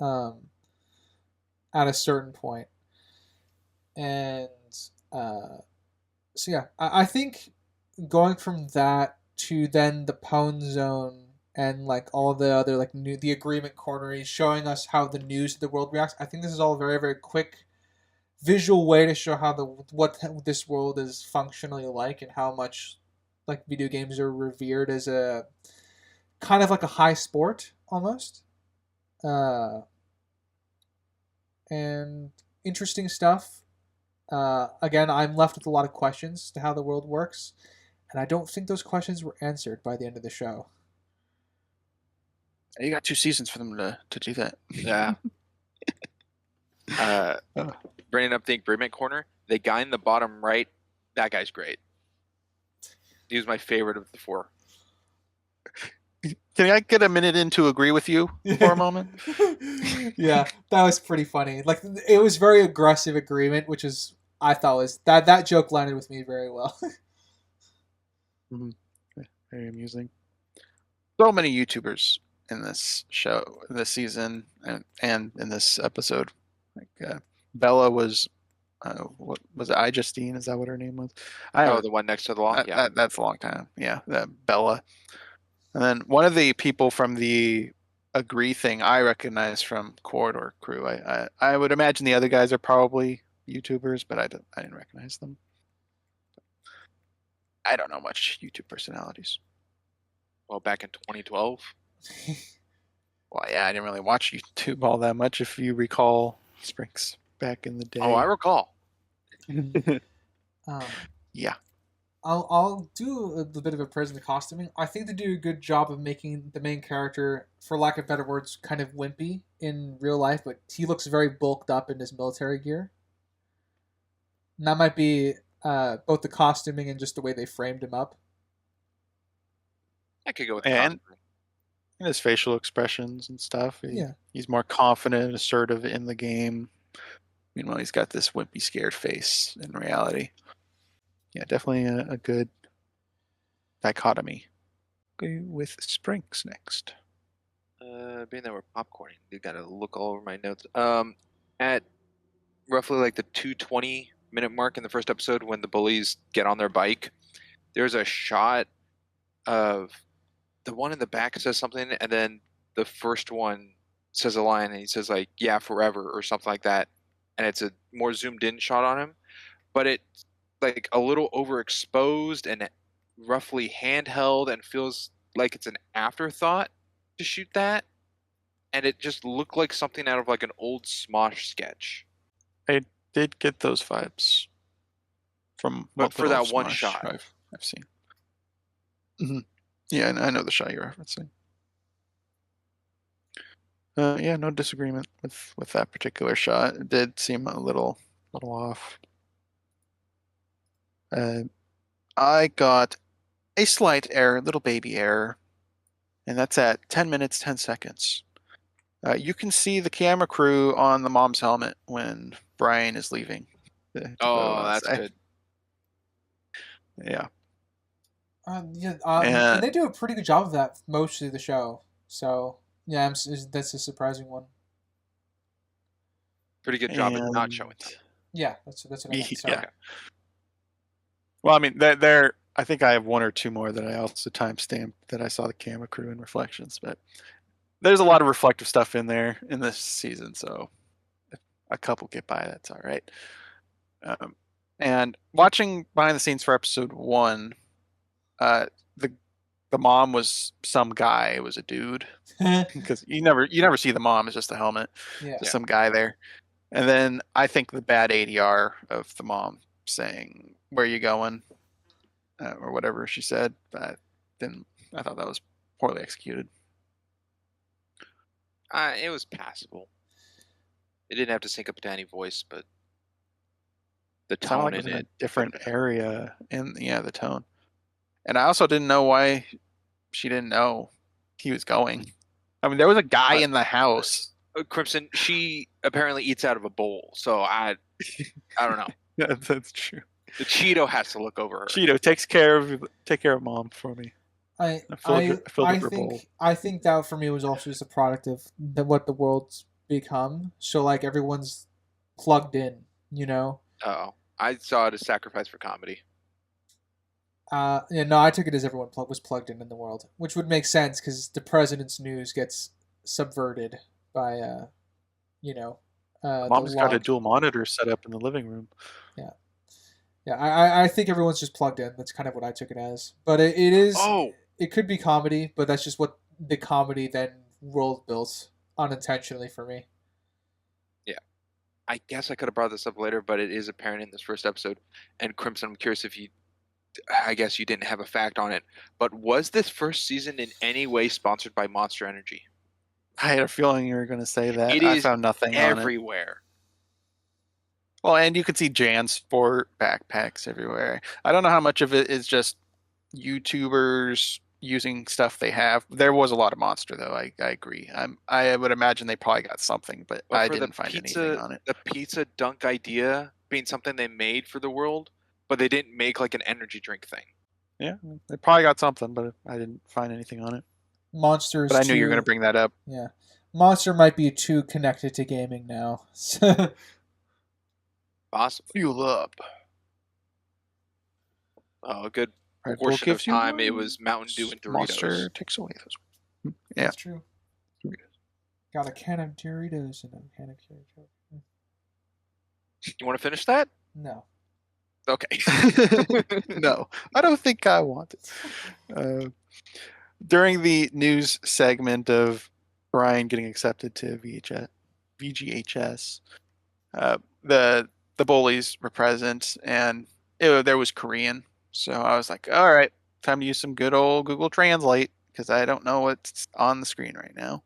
Speaker 1: at a certain point. And so yeah, I think going from that to then the Pwn Zone and like all the other like the agreement corner, he's showing us how the news of the world reacts. I think this is all very, very quick visual way to show how what this world is functionally like, and how much like video games are revered as a kind of like a high sport almost. And interesting stuff. Again, I'm left with a lot of questions to how the world works, and I don't think those questions were answered by the end of the show.
Speaker 3: You got 2 seasons for them to do that.
Speaker 2: Yeah. Bringing up the agreement corner, the guy in the bottom right, that guy's great. He was my favorite of the 4.
Speaker 3: Can I get a minute in to agree with you for a moment?
Speaker 1: Yeah, that was pretty funny. Like, it was very aggressive agreement, which is, I thought was that joke landed with me very well.
Speaker 3: Mm-hmm. Very amusing. So many YouTubers in this show, this season, and in this episode. Like Bella was, what was it? Justine? Is that what her name was?
Speaker 2: The one next to the law. Yeah,
Speaker 3: that's a long time. Yeah, Bella. And then one of the people from the Agree thing I recognize from Corridor Crew. I would imagine the other guys are probably YouTubers, but I didn't recognize them. I don't know much YouTube personalities.
Speaker 2: Well, back in 2012.
Speaker 3: Well, yeah, I didn't really watch YouTube all that much, if you recall, Sprinks, back in the day.
Speaker 2: Oh, I recall.
Speaker 3: Yeah.
Speaker 1: I'll do a bit of a praise in the costuming. I think they do a good job of making the main character, for lack of better words, kind of wimpy in real life, but he looks very bulked up in his military gear. And that might be both the costuming and just the way they framed him up.
Speaker 2: I could go with
Speaker 3: and his facial expressions and stuff.
Speaker 1: Yeah.
Speaker 3: He's more confident and assertive in the game. Meanwhile, he's got this wimpy, scared face in reality. Yeah, definitely a good dichotomy. Okay, with Sprinks next.
Speaker 2: Being that we're popcorning, you gotta look all over my notes. At roughly like the 2:20-minute mark in the first episode, when the bullies get on their bike, there's a shot of the one in the back says something, and then the first one says a line and he says like, "Yeah, forever" or something like that, and it's a more zoomed in shot on him, but it's like a little overexposed and roughly handheld and feels like it's an afterthought to shoot that, and it just looked like something out of like an old Smosh sketch.
Speaker 3: I did get those vibes from
Speaker 2: But
Speaker 3: what
Speaker 2: for
Speaker 3: little
Speaker 2: that one
Speaker 3: Smosh
Speaker 2: shot.
Speaker 3: I've seen. Yeah, I know the shot you're referencing. Yeah, no disagreement with that particular shot. It did seem a little off. I got a slight error, little baby error, and that's at 10 minutes 10 seconds. You can see the camera crew on the mom's helmet when Brian is leaving. To go
Speaker 2: That's
Speaker 3: outside.
Speaker 2: good.
Speaker 3: Yeah.
Speaker 1: Yeah,
Speaker 3: And-
Speaker 1: and they do a pretty good job of that most of the show. So yeah, that's a surprising one.
Speaker 2: Pretty good job at not
Speaker 3: and-
Speaker 2: showing them.
Speaker 1: Yeah, that's what I meant. Sorry.
Speaker 3: Yeah. Well, I mean, there. I think I have one or two more that I also timestamped that I saw the camera crew and reflections, but there's a lot of reflective stuff in there in this season, so if a couple get by, that's all right. And watching behind the scenes for episode 1, the mom was some guy. It was a dude because you never see the mom. It's just a helmet.
Speaker 1: Yeah.
Speaker 3: Just some guy there. And then I think the bad ADR of the mom saying, "Where you going?" Or whatever she said. I thought that was poorly executed.
Speaker 2: It was passable. It didn't have to sync up to any voice, but the
Speaker 3: It sounded
Speaker 2: tone
Speaker 3: like it was
Speaker 2: in
Speaker 3: in a
Speaker 2: it.
Speaker 3: different area, and yeah, the tone. And I also didn't know why she didn't know he was going. I mean, there was a guy in the house.
Speaker 2: Crimson, she apparently eats out of a bowl, so I don't know.
Speaker 3: Yeah, that's true.
Speaker 2: The Cheeto has to look over her.
Speaker 3: Cheeto take care of mom for me.
Speaker 1: I
Speaker 3: filled up her bowl.
Speaker 1: think that for me was also just a product of what the world's become. So like everyone's plugged in, you know.
Speaker 2: Oh, I saw it as sacrifice for comedy.
Speaker 1: Yeah, no, I took it as everyone was plugged in the world, which would make sense because the president's news gets subverted by,
Speaker 3: Mom's got a dual monitor set up in the living room.
Speaker 1: Yeah, I think everyone's just plugged in. That's kind of what I took it as. But it is.
Speaker 2: Oh,
Speaker 1: It could be comedy, but that's just what the comedy then world built unintentionally for me.
Speaker 2: I guess I could have brought this up later, but it is apparent in this first episode. And Crimson, I'm curious if I guess you didn't have a fact on it, but was this first season in any way sponsored by Monster Energy?
Speaker 3: I had a feeling you were going to say that.
Speaker 2: I
Speaker 3: found nothing on it.
Speaker 2: Everywhere.
Speaker 3: Well, and you can see JanSport backpacks everywhere. I don't know how much of it is just YouTubers using stuff they have. There was a lot of Monster, though. I agree. I would imagine they probably got something, but I didn't find anything on it.
Speaker 2: The pizza dunk idea being something they made for the world, but they didn't make like an energy drink thing.
Speaker 3: Yeah, they probably got something, but I didn't find anything on it.
Speaker 1: Monsters.
Speaker 3: But I knew you were going to bring that up.
Speaker 1: Yeah, Monster might be too connected to gaming now.
Speaker 2: Possibly.
Speaker 3: Fuel up.
Speaker 2: Oh, a good
Speaker 3: Red Bull
Speaker 2: portion of
Speaker 3: gives you
Speaker 2: time it
Speaker 3: one.
Speaker 2: was Mountain Dew and Doritos.
Speaker 3: Monster takes away those. Yeah.
Speaker 1: That's true. Got a can of Doritos and a can of ketchup.
Speaker 2: You want to finish that?
Speaker 1: No.
Speaker 2: Okay.
Speaker 3: No, I don't think I want it. During the news segment of Brian getting accepted to VGHS, the bullies were present, and there was Korean. So I was like, all right, time to use some good old Google Translate because I don't know what's on the screen right now.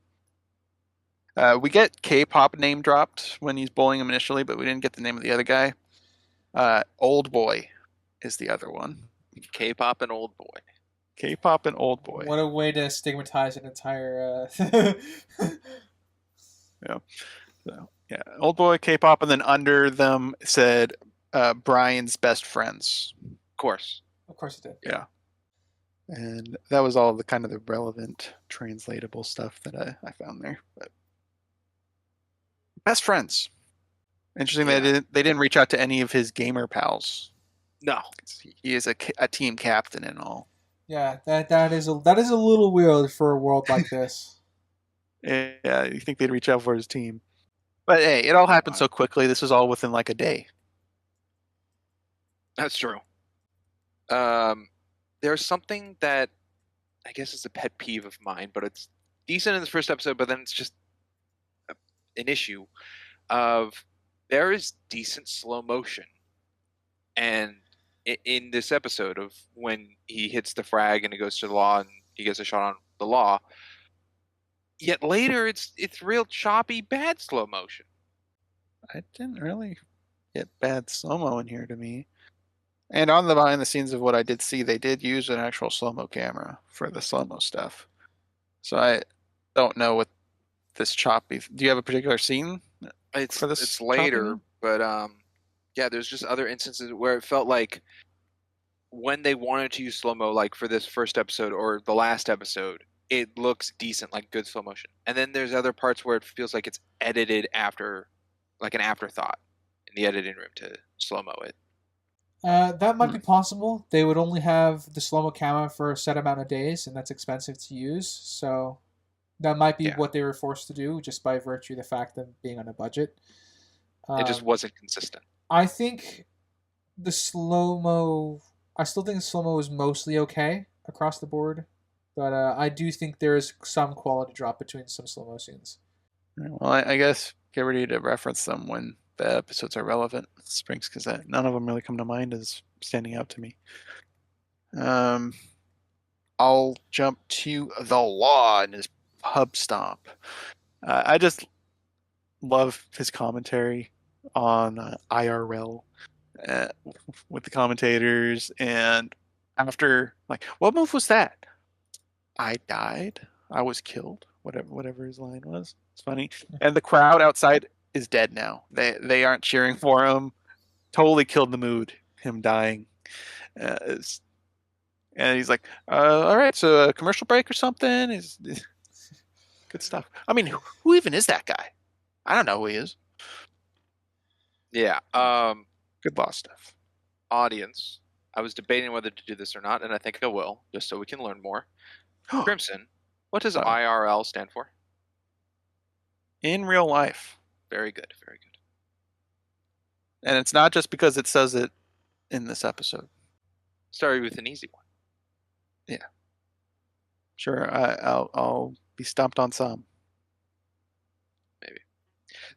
Speaker 3: We get K-pop name dropped when he's bullying him initially, but we didn't get the name of the other guy. Old Boy is the other one.
Speaker 2: K-pop and Old Boy.
Speaker 3: K-pop and Old Boy.
Speaker 1: What a way to stigmatize an entire.
Speaker 3: Yeah. So, yeah, Old Boy, K-pop, and then under them said Brian's best friends.
Speaker 2: Of course.
Speaker 1: Of course it did.
Speaker 3: Yeah. And that was all the kind of the relevant translatable stuff that I found there. But best friends. Interesting that they didn't reach out to any of his gamer pals.
Speaker 2: No.
Speaker 3: He is a team captain and all.
Speaker 1: Yeah, that is a little weird for a world like this.
Speaker 3: Yeah, you think they'd reach out for his team. But hey, it all happened so quickly. This was all within like a day.
Speaker 2: That's true. There's something that I guess is a pet peeve of mine, but it's decent in the first episode, but then it's just an issue of there is decent slow motion. And in this episode of when he hits the frag and it goes to the law and he gets a shot on the law, yet later it's real choppy, bad slow motion.
Speaker 3: I didn't really get bad slow-mo in here to me. And on the behind the scenes of what I did see, they did use an actual slow-mo camera for the slow-mo stuff. So I don't know what this choppy. Do you have a particular scene
Speaker 2: It's
Speaker 3: for this?
Speaker 2: it's later,
Speaker 3: chopping?
Speaker 2: but yeah, there's just other instances where it felt like when they wanted to use slow-mo, like for this first episode or the last episode, it looks decent, like good slow motion. And then there's other parts where it feels like it's edited after, like an afterthought in the editing room to slow-mo it.
Speaker 1: That might be possible. They would only have the slow-mo camera for a set amount of days, and that's expensive to use. So that might be
Speaker 2: Yeah.
Speaker 1: what they were forced to do just by virtue of the fact of being on a budget.
Speaker 2: It just wasn't consistent.
Speaker 1: I think the slow-mo... I still think the slow-mo is mostly okay across the board. But I do think there is some quality drop between some slow-mo scenes.
Speaker 3: Well, I guess get ready to reference them when the episodes are relevant, Springs, because none of them really come to mind as standing out to me. I'll jump to the law and his pub stomp. I just love his commentary on IRL with the commentators, and after, like, what move was that? I died. I was killed. Whatever his line was. It's funny. And the crowd outside is dead now. They aren't cheering for him. Totally killed the mood. Him dying. And he's like, all right, so a commercial break or something is good stuff. I mean, who even is that guy? I don't know who he is.
Speaker 2: Yeah.
Speaker 3: Good law stuff.
Speaker 2: Audience, I was debating whether to do this or not, and I think I will, just so we can learn more. Crimson, what does IRL stand for?
Speaker 3: In real life.
Speaker 2: Very good, very good.
Speaker 3: And it's not just because it says it in this episode.
Speaker 2: Started with an easy one.
Speaker 3: Yeah. Sure, I'll be stomped on some.
Speaker 2: Maybe.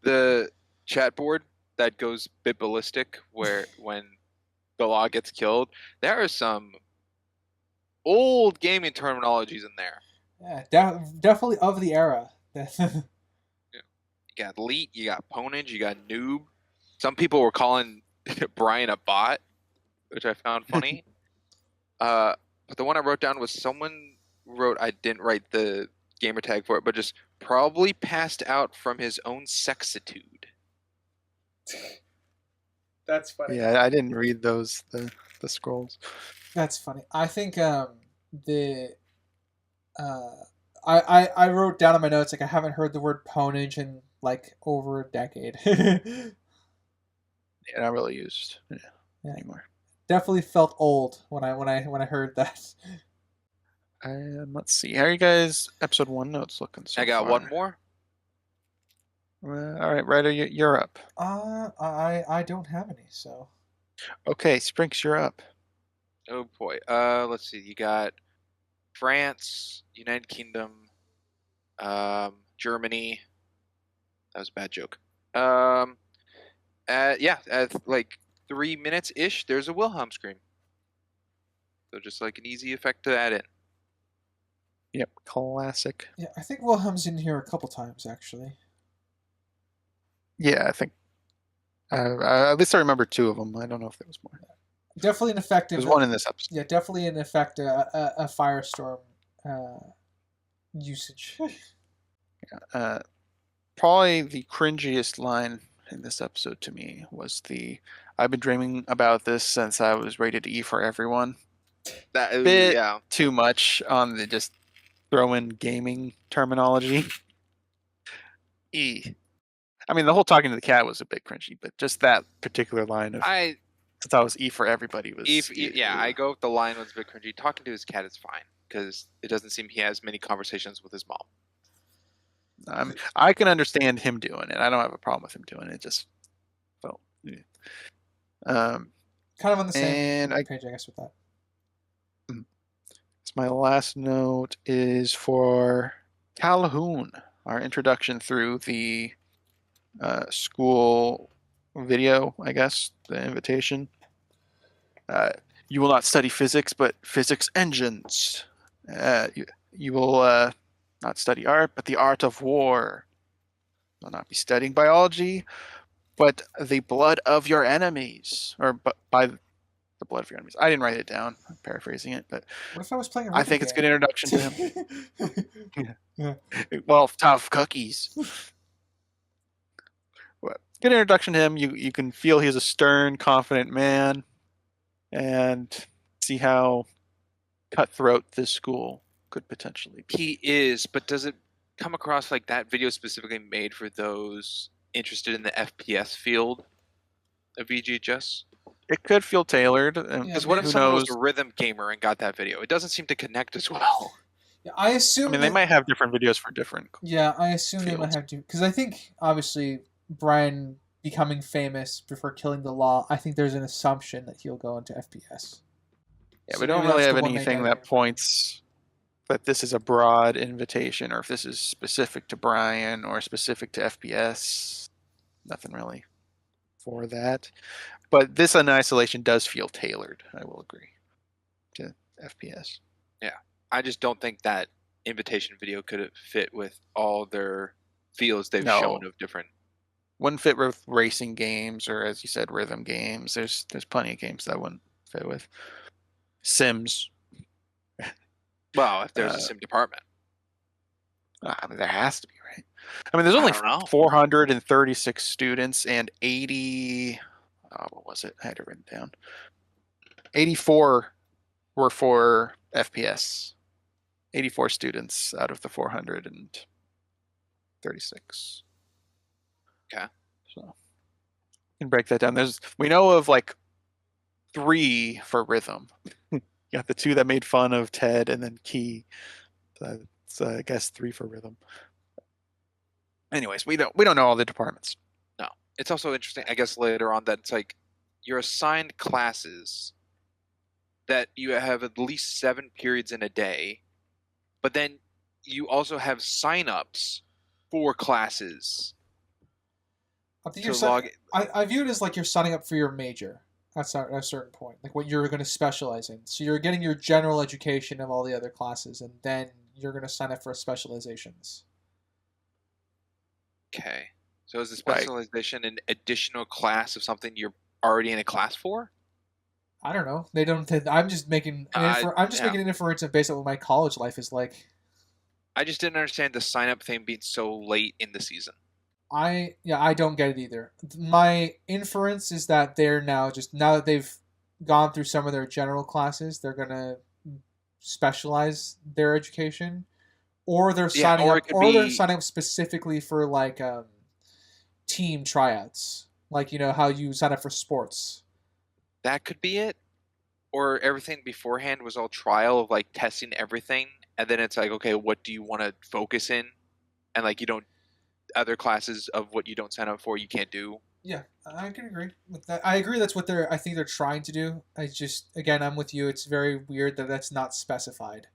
Speaker 2: The chat board that goes a bit ballistic where when the law gets killed, there are some old gaming terminologies in there.
Speaker 1: Yeah, definitely of the era.
Speaker 2: You got leet, you got ponage, you got noob. Some people were calling Brian a bot, which I found funny. But the one I wrote down was someone wrote, I didn't write the gamer tag for it, but just probably passed out from his own sexitude.
Speaker 1: That's funny.
Speaker 3: Yeah, I didn't read those the scrolls.
Speaker 1: That's funny. I think I wrote down in my notes, like, I haven't heard the word ponage in like over a decade.
Speaker 3: Yeah, not really used anymore.
Speaker 1: Definitely felt old when I heard that.
Speaker 3: Let's see. How are you guys episode 1 notes looking so
Speaker 2: I got
Speaker 3: far?
Speaker 2: one more.
Speaker 3: All right, Ryder, you're up.
Speaker 1: I don't have any, so.
Speaker 3: Okay, Sprinks, you're up.
Speaker 2: Oh boy. Let's see. You got France, United Kingdom, Germany. That was a bad joke. Yeah, at like 3 minutes ish, there's a Wilhelm scream. So just like an easy effect to add in.
Speaker 3: Yep, classic.
Speaker 1: Yeah, I think Wilhelm's in here a couple times, actually.
Speaker 3: Yeah, I think. At least I remember 2 of them. I don't know if there was more.
Speaker 1: Definitely an effective.
Speaker 3: There's one in this episode.
Speaker 1: Yeah, definitely an effect. A firestorm usage.
Speaker 3: Probably the cringiest line in this episode to me was I've been dreaming about this since I was rated E for everyone.
Speaker 2: That
Speaker 3: Bit
Speaker 2: yeah.
Speaker 3: too much on the just throw in gaming terminology. E. I mean, the whole talking to the cat was a bit cringy, but just that particular line of since I was E for everybody was.
Speaker 2: Yeah, I go with the line was a bit cringy. Talking to his cat is fine because it doesn't seem he has many conversations with his mom.
Speaker 3: I can understand him doing it. I don't have a problem with him doing it. Just felt. Um,
Speaker 1: Kind of on the same
Speaker 3: and I
Speaker 1: page, I guess, with that.
Speaker 3: my last note is for Calhoun, our introduction through the school video, I guess, the invitation. You will not study physics, but physics engines. You will not study art, but the art of war. You will not be studying biology, but the blood of your enemies, or by the blood of your enemies. I didn't write it down. I'm paraphrasing it, but
Speaker 1: What if I was playing a
Speaker 3: I
Speaker 1: rhythm
Speaker 3: think it's a good introduction to him.
Speaker 1: game? Yeah.
Speaker 3: Well, tough cookies. Well, good introduction to him. You can feel he's a stern, confident man, and see how cutthroat this school could potentially be.
Speaker 2: He is, but does it come across like that video specifically made for those interested in the FPS field of VGHS?
Speaker 3: It could feel tailored.
Speaker 2: Because what if
Speaker 3: who
Speaker 2: someone was
Speaker 3: knows?
Speaker 2: a rhythm gamer and got that video? It doesn't seem to connect as well.
Speaker 1: Yeah, I
Speaker 3: I
Speaker 1: assume
Speaker 3: mean, they
Speaker 1: that-
Speaker 3: might have different videos for different.
Speaker 1: Yeah, I assume they might
Speaker 3: fields.
Speaker 1: have to, because I think obviously Brian becoming famous before killing the law. I think there's an assumption that he'll go into FPS.
Speaker 3: Yeah,
Speaker 1: So
Speaker 3: we don't
Speaker 1: maybe
Speaker 3: really
Speaker 1: that's
Speaker 3: have
Speaker 1: the one they
Speaker 3: anything
Speaker 1: gotta
Speaker 3: that
Speaker 1: do.
Speaker 3: points that this is a broad invitation or if this is specific to Brian or specific to FPS. Nothing really for that. But this in isolation does feel tailored, I will agree, to FPS.
Speaker 2: Yeah, I just don't think that invitation video could fit with all their fields they've
Speaker 3: No.
Speaker 2: shown of different.
Speaker 3: Wouldn't fit with racing games or, as you said, rhythm games. There's plenty of games that wouldn't fit with. Sims.
Speaker 2: Well, if there's a sim department.
Speaker 3: I mean, there has to be, right? I mean, there's only
Speaker 2: I don't know.
Speaker 3: 436 students and 80. What was it? I had it written down. 84 were for FPS. 84 students out of the 436.
Speaker 2: Okay.
Speaker 3: So you can break that down. We know of like 3 for rhythm. You got the 2 that made fun of Ted and then Key. That's I guess 3 for rhythm. Anyways, we don't know all the departments.
Speaker 2: No. It's also interesting, I guess, later on that it's like you're assigned classes that you have at least 7 periods in a day, but then you also have signups for classes.
Speaker 1: I think
Speaker 2: to
Speaker 1: you're
Speaker 2: log.
Speaker 1: I view it as like you're signing up for your major at a certain point, like what you're going to specialize in. So you're getting your general education of all the other classes, and then you're going to sign up for specializations.
Speaker 2: Okay. So is the
Speaker 3: Right.
Speaker 2: specialization an additional class of something you're already in a class for?
Speaker 1: I don't know. They don't. I'm just making. I'm just
Speaker 2: yeah.
Speaker 1: making an inference based on what my college life is like.
Speaker 2: I just didn't understand the sign up thing being so late in the season.
Speaker 1: I don't get it either. My inference is that they're now that they've gone through some of their general classes, they're gonna specialize their education, or they're signing
Speaker 2: or
Speaker 1: up,
Speaker 2: it could
Speaker 1: or they're
Speaker 2: be-
Speaker 1: signing up specifically for like team tryouts, like how you sign up for sports.
Speaker 2: That could be it. Or everything beforehand was all trial of like testing everything, and then it's like, okay, what do you want to focus in? And like you don't other classes of what you don't sign up for, you can't do.
Speaker 1: Yeah, I can agree with that. I agree that's what I think they're trying to do. I just, again, I'm with you. It's very weird that that's not specified.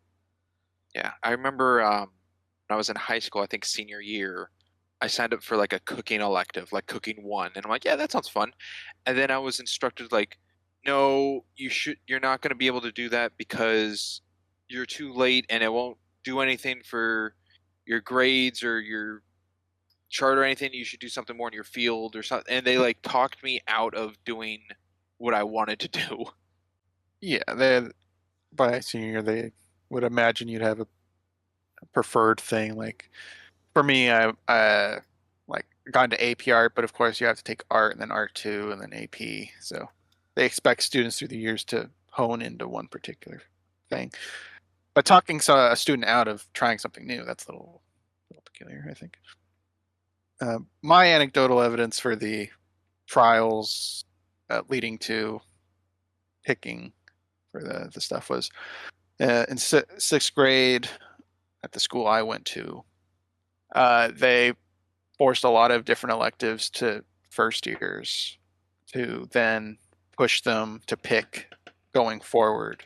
Speaker 2: Yeah, I remember when I was in high school, I think senior year, I signed up for like a cooking elective, like cooking 1, and I'm like, yeah, that sounds fun. And then I was instructed like, no, you're not going to be able to do that because you're too late, and it won't do anything for your grades or your chart or anything. You should do something more in your field or something. And they like talked me out of doing what I wanted to do.
Speaker 3: Yeah, by senior year, they would imagine you'd have a preferred thing. Like for me, I like got into AP art, but of course you have to take art and then art 2 and then AP. So they expect students through the years to hone into one particular thing. But talking a student out of trying something new, that's a little peculiar, I think. My anecdotal evidence for the trials leading to picking for the stuff was in 6th grade at the school I went to. They forced a lot of different electives to first years to then push them to pick going forward.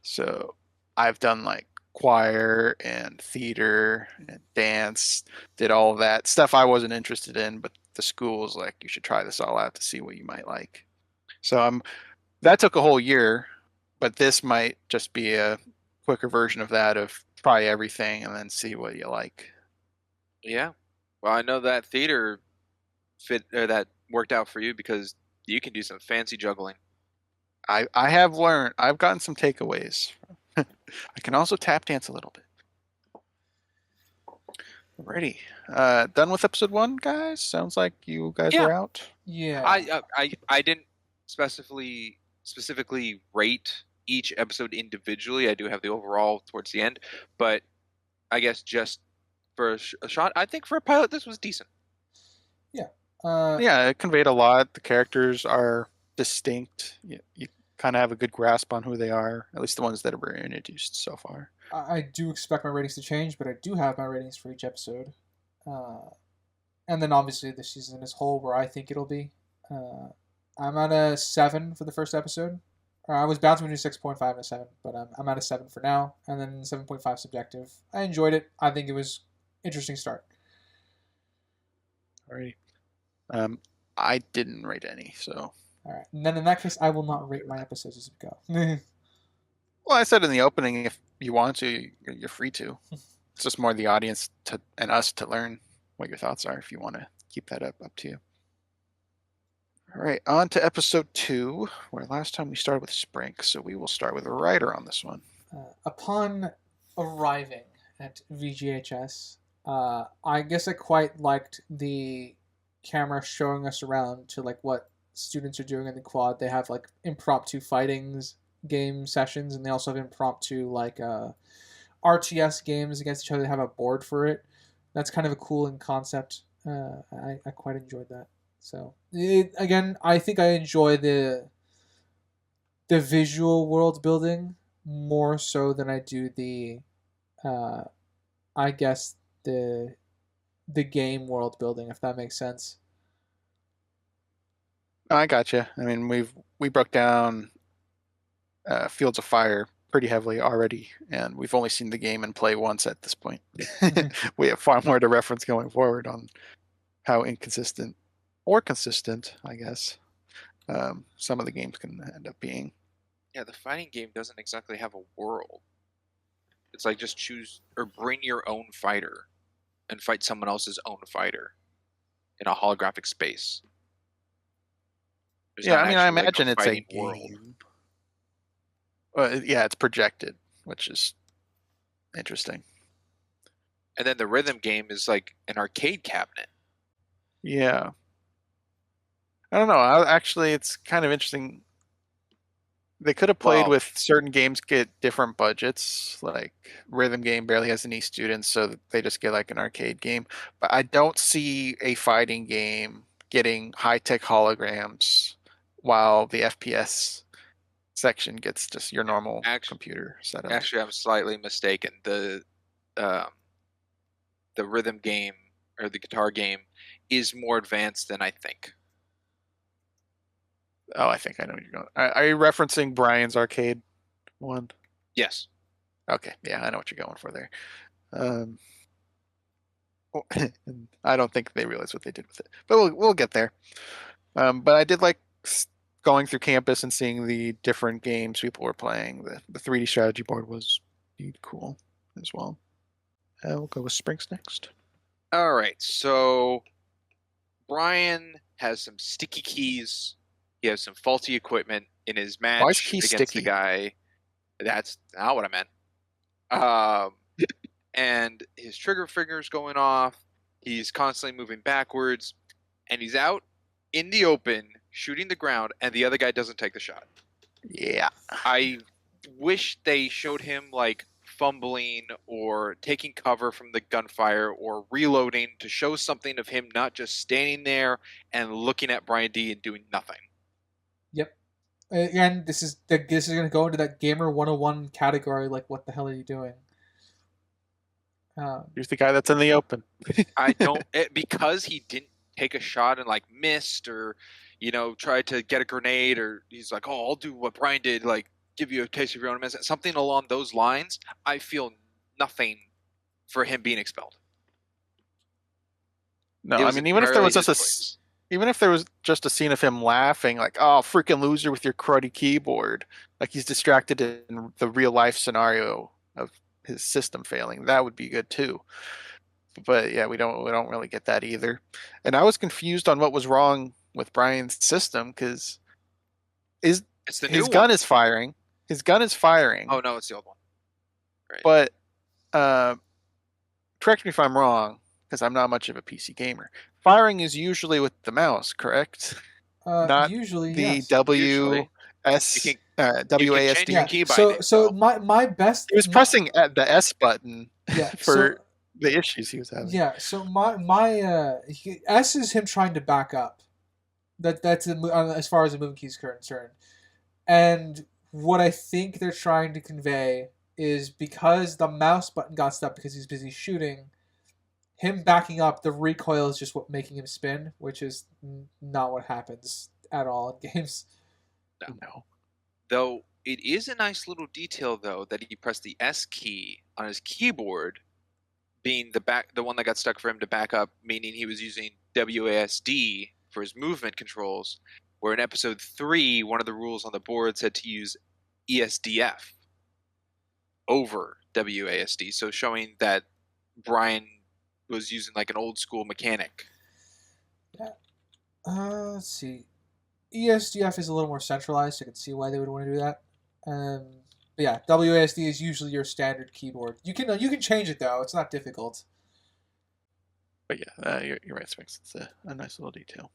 Speaker 3: So I've done like choir and theater and dance, did all of that stuff I wasn't interested in, but the school was like, you should try this all out to see what you might like. So that took a whole year, but this might just be a quicker version of that, of try everything and then see what you like.
Speaker 2: Yeah. Well, I know that theater that worked out for you because you can do some fancy juggling.
Speaker 3: I have learned, I've gotten some takeaways. I can also tap dance a little bit. Alrighty. Done with episode 1, guys? Sounds like you guys
Speaker 2: Yeah.
Speaker 3: are out.
Speaker 1: Yeah.
Speaker 2: I didn't specifically rate each episode individually. I do have the overall towards the end, but I guess just for a shot, I think for a pilot this was decent.
Speaker 3: Yeah, it conveyed a lot. The characters are distinct. You kind of have a good grasp on who they are, at least the ones that were introduced so far.
Speaker 1: I do expect my ratings to change, but I do have my ratings for each episode. And then obviously the season as whole, where I think it'll be. I'm at a 7 for the first episode. I was bouncing between 6.5 and a 7, but I'm at a 7 for now, and then 7.5 subjective. I enjoyed it. I think it was interesting start.
Speaker 3: Alrighty. I didn't rate any, so.
Speaker 1: All right, and then in that case, I will not rate my episodes as we go.
Speaker 3: Well, I said in the opening, if you want to, you're free to. It's just more the audience and us to learn what your thoughts are. If you want to keep that up to you. All right, on to episode 2, where last time we started with Sprink, so we will start with a writer on this one.
Speaker 1: Upon arriving at VGHS, I guess I quite liked the camera showing us around to like what students are doing in the quad. They have like impromptu fightings game sessions, and they also have impromptu like RTS games against each other. They have a board for it. That's kind of a cool in concept. I quite enjoyed that. So again, I think I enjoy the visual world building more so than I do the I guess the game world building, if that makes sense.
Speaker 3: I gotcha. I mean, we broke down Fields of Fire pretty heavily already, and we've only seen the game and play once at this point. We have far more to reference going forward on how inconsistent or consistent, I guess, some of the games can end up being.
Speaker 2: Yeah, the fighting game doesn't exactly have a world. It's like just choose or bring your own fighter and fight someone else's own fighter in a holographic space. There's
Speaker 3: Yeah,
Speaker 2: not
Speaker 3: I mean, I
Speaker 2: actually, like,
Speaker 3: imagine it's a
Speaker 2: fighting
Speaker 3: game. Yeah, it's projected, which is interesting.
Speaker 2: And then the rhythm game is like an arcade cabinet.
Speaker 3: Yeah. I don't know. Actually, it's kind of interesting. They could have played with certain games get different budgets. Like Rhythm Game barely has any students, so they just get like an arcade game. But I don't see a fighting game getting high-tech holograms while the FPS section gets just your normal computer setup.
Speaker 2: Actually, I'm slightly mistaken. The rhythm game or the guitar game is more advanced than I think.
Speaker 3: Oh, I think I know where you're going. Are you referencing Brian's arcade one?
Speaker 2: Yes.
Speaker 3: Okay, yeah, I know what you're going for there. I don't think they realized what they did with it, but we'll get there. But I did like going through campus and seeing the different games people were playing. The 3D strategy board was indeed cool as well. We'll go with Sprinks next.
Speaker 2: All right, so Brian has some sticky keys. He has some faulty equipment in his match against
Speaker 3: sticky?
Speaker 2: the guy. That's not what I meant. And his trigger finger's going off. He's constantly moving backwards, and he's out in the open shooting the ground, and the other guy doesn't take the shot.
Speaker 3: Yeah.
Speaker 2: I wish they showed him like fumbling or taking cover from the gunfire or reloading to show something of him not just standing there and looking at Brian D and doing nothing.
Speaker 1: Yep. And this is going to go into that Gamer 101 category, like what the hell are you doing?
Speaker 3: Here's the guy that's in the open.
Speaker 2: I don't because he didn't take a shot and like missed or tried to get a grenade or he's like, oh, I'll do what Brian did, like give you a taste of your own medicine, something along those lines. I feel nothing for him being expelled.
Speaker 3: No, I mean even if there was just a scene of him laughing, like, oh, freaking loser with your cruddy keyboard, like he's distracted in the real life scenario of his system failing, that would be good too. But yeah, we don't really get that either. And I was confused on what was wrong with Brian's system because
Speaker 2: it's the
Speaker 3: his
Speaker 2: new
Speaker 3: gun
Speaker 2: one.
Speaker 3: is firing. His gun is firing.
Speaker 2: Oh no, it's the old one. Right.
Speaker 3: But correct me if I'm wrong, because I'm not much of a PC gamer. Firing is usually with the mouse, correct? Not
Speaker 1: usually,
Speaker 3: the
Speaker 1: yes.
Speaker 2: Usually.
Speaker 3: WASD.
Speaker 2: Yeah. Key
Speaker 1: So my best.
Speaker 3: He was pressing at the S button for the issues he was having.
Speaker 1: Yeah. So S is him trying to back up. That's as far as the movement key is concerned. And what I think they're trying to convey is because the mouse button got stuck because he's busy shooting, him backing up, the recoil is just what making him spin, which is not what happens at all in games.
Speaker 3: No.
Speaker 2: Though it is a nice little detail, though, that he pressed the S key on his keyboard, being the one that got stuck for him to back up, meaning he was using WASD for his movement controls, where in episode 3, one of the rules on the board said to use ESDF over WASD, so showing that Brian was using like an old school mechanic.
Speaker 1: Yeah. Let's see. ESDF is a little more centralized, so I can see why they would want to do that. But yeah, WASD is usually your standard keyboard. You can change it though; it's not difficult.
Speaker 3: But yeah, you're right, Sphinx. It's a nice little detail.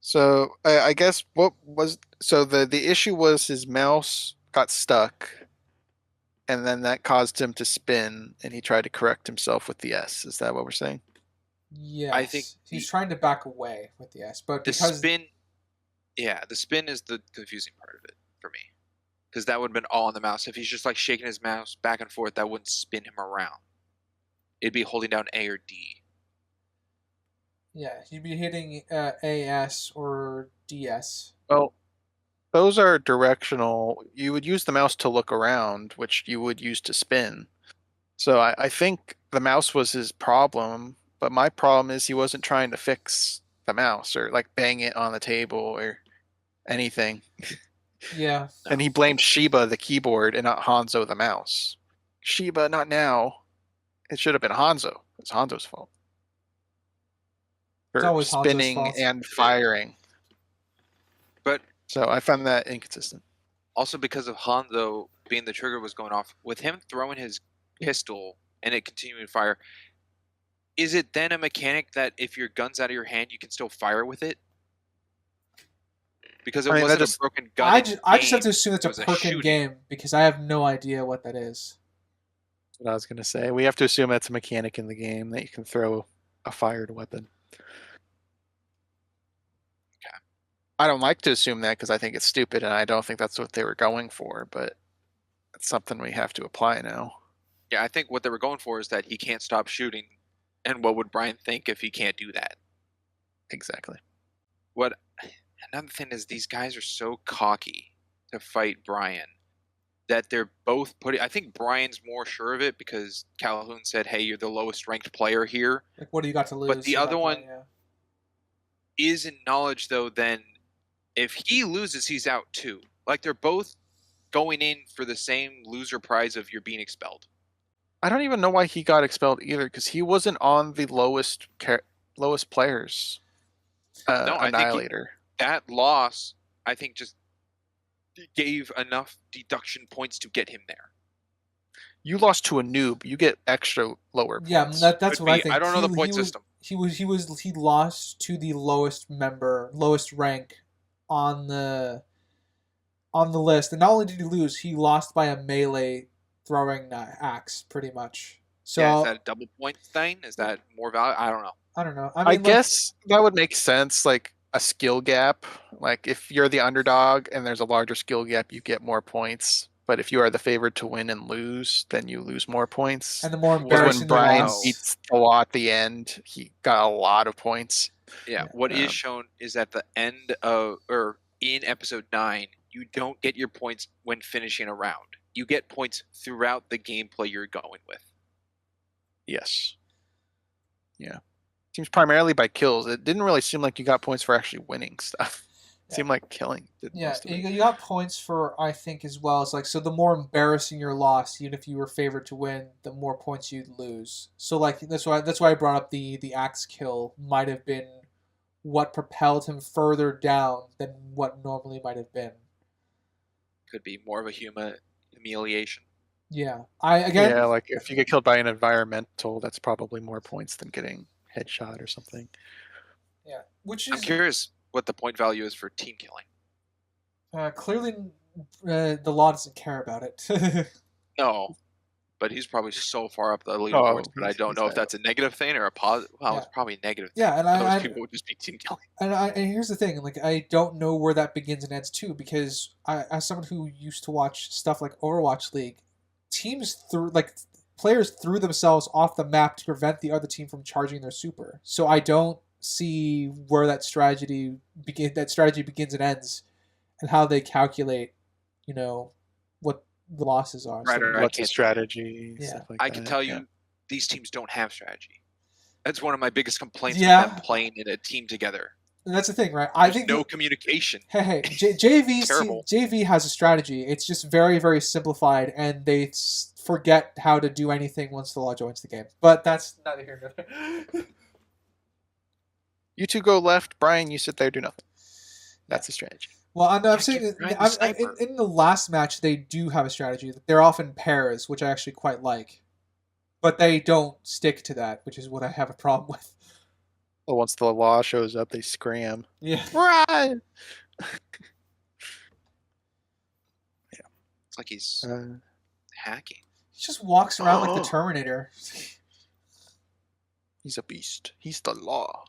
Speaker 3: So I guess the issue was his mouse got stuck, and then that caused him to spin, and he tried to correct himself with the S. Is that what we're saying?
Speaker 1: Yes.
Speaker 2: I think
Speaker 1: he's trying to back away with the S, but
Speaker 2: the spin is the confusing part of it for me, because that would have been all on the mouse. If he's just like shaking his mouse back and forth, that wouldn't spin him around. It'd be holding down A or D.
Speaker 1: Yeah, you'd be hitting AS or DS.
Speaker 3: Well, those are directional. You would use the mouse to look around, which you would use to spin. So I think the mouse was his problem, but my problem is he wasn't trying to fix the mouse or like bang it on the table or anything.
Speaker 1: Yeah.
Speaker 3: And he blamed Shiba, the keyboard, and not Hanzo, the mouse. Shiba, not now. It should have been Hanzo. It's Hanzo's fault. For spinning
Speaker 1: fault.
Speaker 3: And firing.
Speaker 2: But
Speaker 3: so I found that inconsistent.
Speaker 2: Also because of Hanzo being the trigger was going off, with him throwing his pistol and it continuing to fire, is it then a mechanic that if your gun's out of your hand, you can still fire with it? Because it wasn't a broken gun.
Speaker 1: I just have to assume it's a perk in game because I have no idea what that is.
Speaker 3: That's what I was going to say. We have to assume that's a mechanic in the game that you can throw a fired weapon.
Speaker 2: Okay.
Speaker 3: I don't like to assume that because I think it's stupid and I don't think that's what they were going for, but it's something we have to apply now.
Speaker 2: Yeah, I think what they were going for is that he can't stop shooting. And what would Brian think if he can't do that?
Speaker 3: Exactly.
Speaker 2: Another thing is these guys are so cocky to fight Brian that they're both I think Brian's more sure of it because Calhoun said, hey, you're the lowest ranked player here.
Speaker 1: Like, what do you got to lose?
Speaker 2: But the other one is in knowledge, though, then if he loses, he's out too. Like, they're both going in for the same loser prize of you're being expelled.
Speaker 3: I don't even know why he got expelled either because he wasn't on the lowest players annihilator.
Speaker 2: That loss, I think, just gave enough deduction points to get him there.
Speaker 3: You lost to a noob. You get extra lower points.
Speaker 1: Yeah, that's what I think.
Speaker 2: I don't know the point system.
Speaker 1: He lost to the lowest rank on the list, and not only did he lose, he lost by a melee throwing axe, pretty much. So
Speaker 2: yeah, is that a double point thing? Is that more value? I don't know.
Speaker 1: I don't know.
Speaker 3: I guess that would make sense, like a skill gap. Like if you're the underdog and there's a larger skill gap, you get more points. but if you are the favorite to win and lose, then you lose more points.
Speaker 1: And the more
Speaker 2: What
Speaker 3: Because
Speaker 1: embarrassing
Speaker 3: when
Speaker 1: the
Speaker 3: Brian
Speaker 1: loss.
Speaker 3: beats the law at the end, he got a lot of points.
Speaker 2: Yeah,
Speaker 1: Yeah.
Speaker 2: what is shown is at the end of, or in episode 9, you don't get your points when finishing a round. You get points throughout the gameplay you're going with.
Speaker 3: Yes. Yeah. Seems primarily by kills. It didn't really seem like you got points for actually winning stuff. It seemed like killing did
Speaker 1: Yeah,
Speaker 3: most of it.
Speaker 1: you got points for, I think, as well. It's like, so the more embarrassing your loss, even if you were favored to win, the more points you'd lose. So like that's why I brought up the axe kill might have been what propelled him further down than what normally might have been.
Speaker 2: Could be more of a humiliation.
Speaker 1: Yeah,
Speaker 3: Yeah, like if you get killed by an environmental, that's probably more points than getting headshot or something.
Speaker 1: Yeah, which
Speaker 2: I'm
Speaker 1: is
Speaker 2: curious what the point value is for team killing.
Speaker 1: clearly the law doesn't care about it.
Speaker 2: No, but he's probably so far up the
Speaker 3: Oh,
Speaker 2: leaderboards. But I don't
Speaker 3: he's
Speaker 2: know if
Speaker 3: high
Speaker 2: that's a negative thing or a positive. Well,
Speaker 1: Yeah.
Speaker 2: it's probably a negative.
Speaker 1: Yeah, and
Speaker 2: those people would just be team killing.
Speaker 1: And here's the thing, like I don't know where that begins and ends too, because as someone who used to watch stuff like Overwatch League, players threw themselves off the map to prevent the other team from charging their super. So I don't see where that strategy begins and ends, and how they calculate, what the losses are.
Speaker 2: Right,
Speaker 1: So,
Speaker 2: right.
Speaker 3: What's a strategy?
Speaker 1: Yeah.
Speaker 3: Stuff like
Speaker 2: I
Speaker 3: that.
Speaker 2: can tell you,
Speaker 3: yeah.
Speaker 2: these teams don't have strategy. That's one of my biggest complaints
Speaker 1: Yeah.
Speaker 2: with them playing in a team together.
Speaker 1: And that's the thing, right? I
Speaker 2: There's
Speaker 1: think
Speaker 2: no communication.
Speaker 1: Hey, JV's
Speaker 2: Terrible.
Speaker 1: JV has a strategy. It's just very, very simplified, and they forget how to do anything once the law joins the game. But that's neither here nor there.
Speaker 3: You two go left. Brian, you sit there, do nothing. That's the strategy.
Speaker 1: Well, I'm
Speaker 2: Yeah,
Speaker 1: saying
Speaker 2: give Brian the sniper.
Speaker 1: in the last match they do have a strategy. They're often pairs, which I actually quite like, but they don't stick to that, which is what I have a problem with.
Speaker 3: Well, once the law shows up, they scram.
Speaker 1: Yeah.
Speaker 3: Run!
Speaker 2: It's like he's hacking.
Speaker 1: He just walks around like the Terminator.
Speaker 3: He's a beast. He's the law.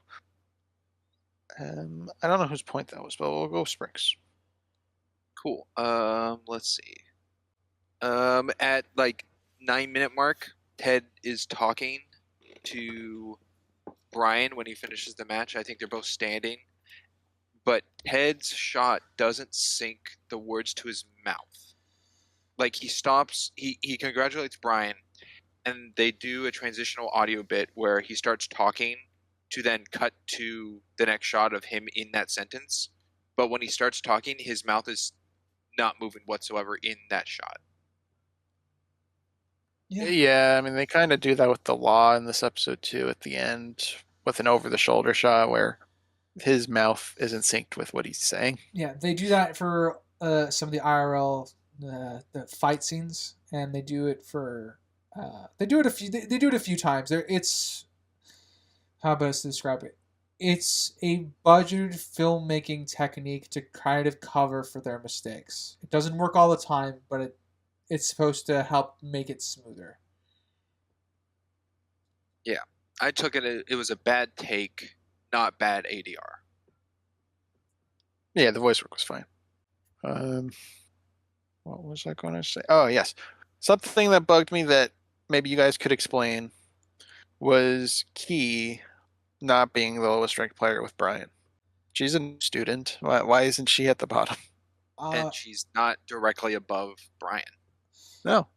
Speaker 3: I don't know whose point that was, but we'll go Springs.
Speaker 2: Cool. Let's see. At like 9-minute mark, Ted is talking to Brian when he finishes the match. I think they're both standing, but Ted's shot doesn't sync the words to his mouth. Like he stops, he congratulates Brian, and they do a transitional audio bit where he starts talking to then cut to the next shot of him in that sentence. But when he starts talking, his mouth is not moving whatsoever in that shot.
Speaker 3: Yeah, I mean, they kind of do that with the law in this episode too at the end with an over-the-shoulder shot where his mouth isn't synced with what he's saying.
Speaker 1: Yeah, they do that for some of the IRL the fight scenes, and they do it for they do it a few times. It's how best to describe it. It's a budgeted filmmaking technique to kind of cover for their mistakes. It doesn't work all the time, but it's supposed to help make it smoother.
Speaker 2: Yeah, I took it was a bad take, not bad ADR.
Speaker 3: Yeah, the voice work was fine. What was I going to say? Oh, yes. Something that bugged me that maybe you guys could explain was Key not being the lowest ranked player with Brian. She's a student. Why isn't she at the bottom?
Speaker 2: And she's not directly above Brian.
Speaker 3: No.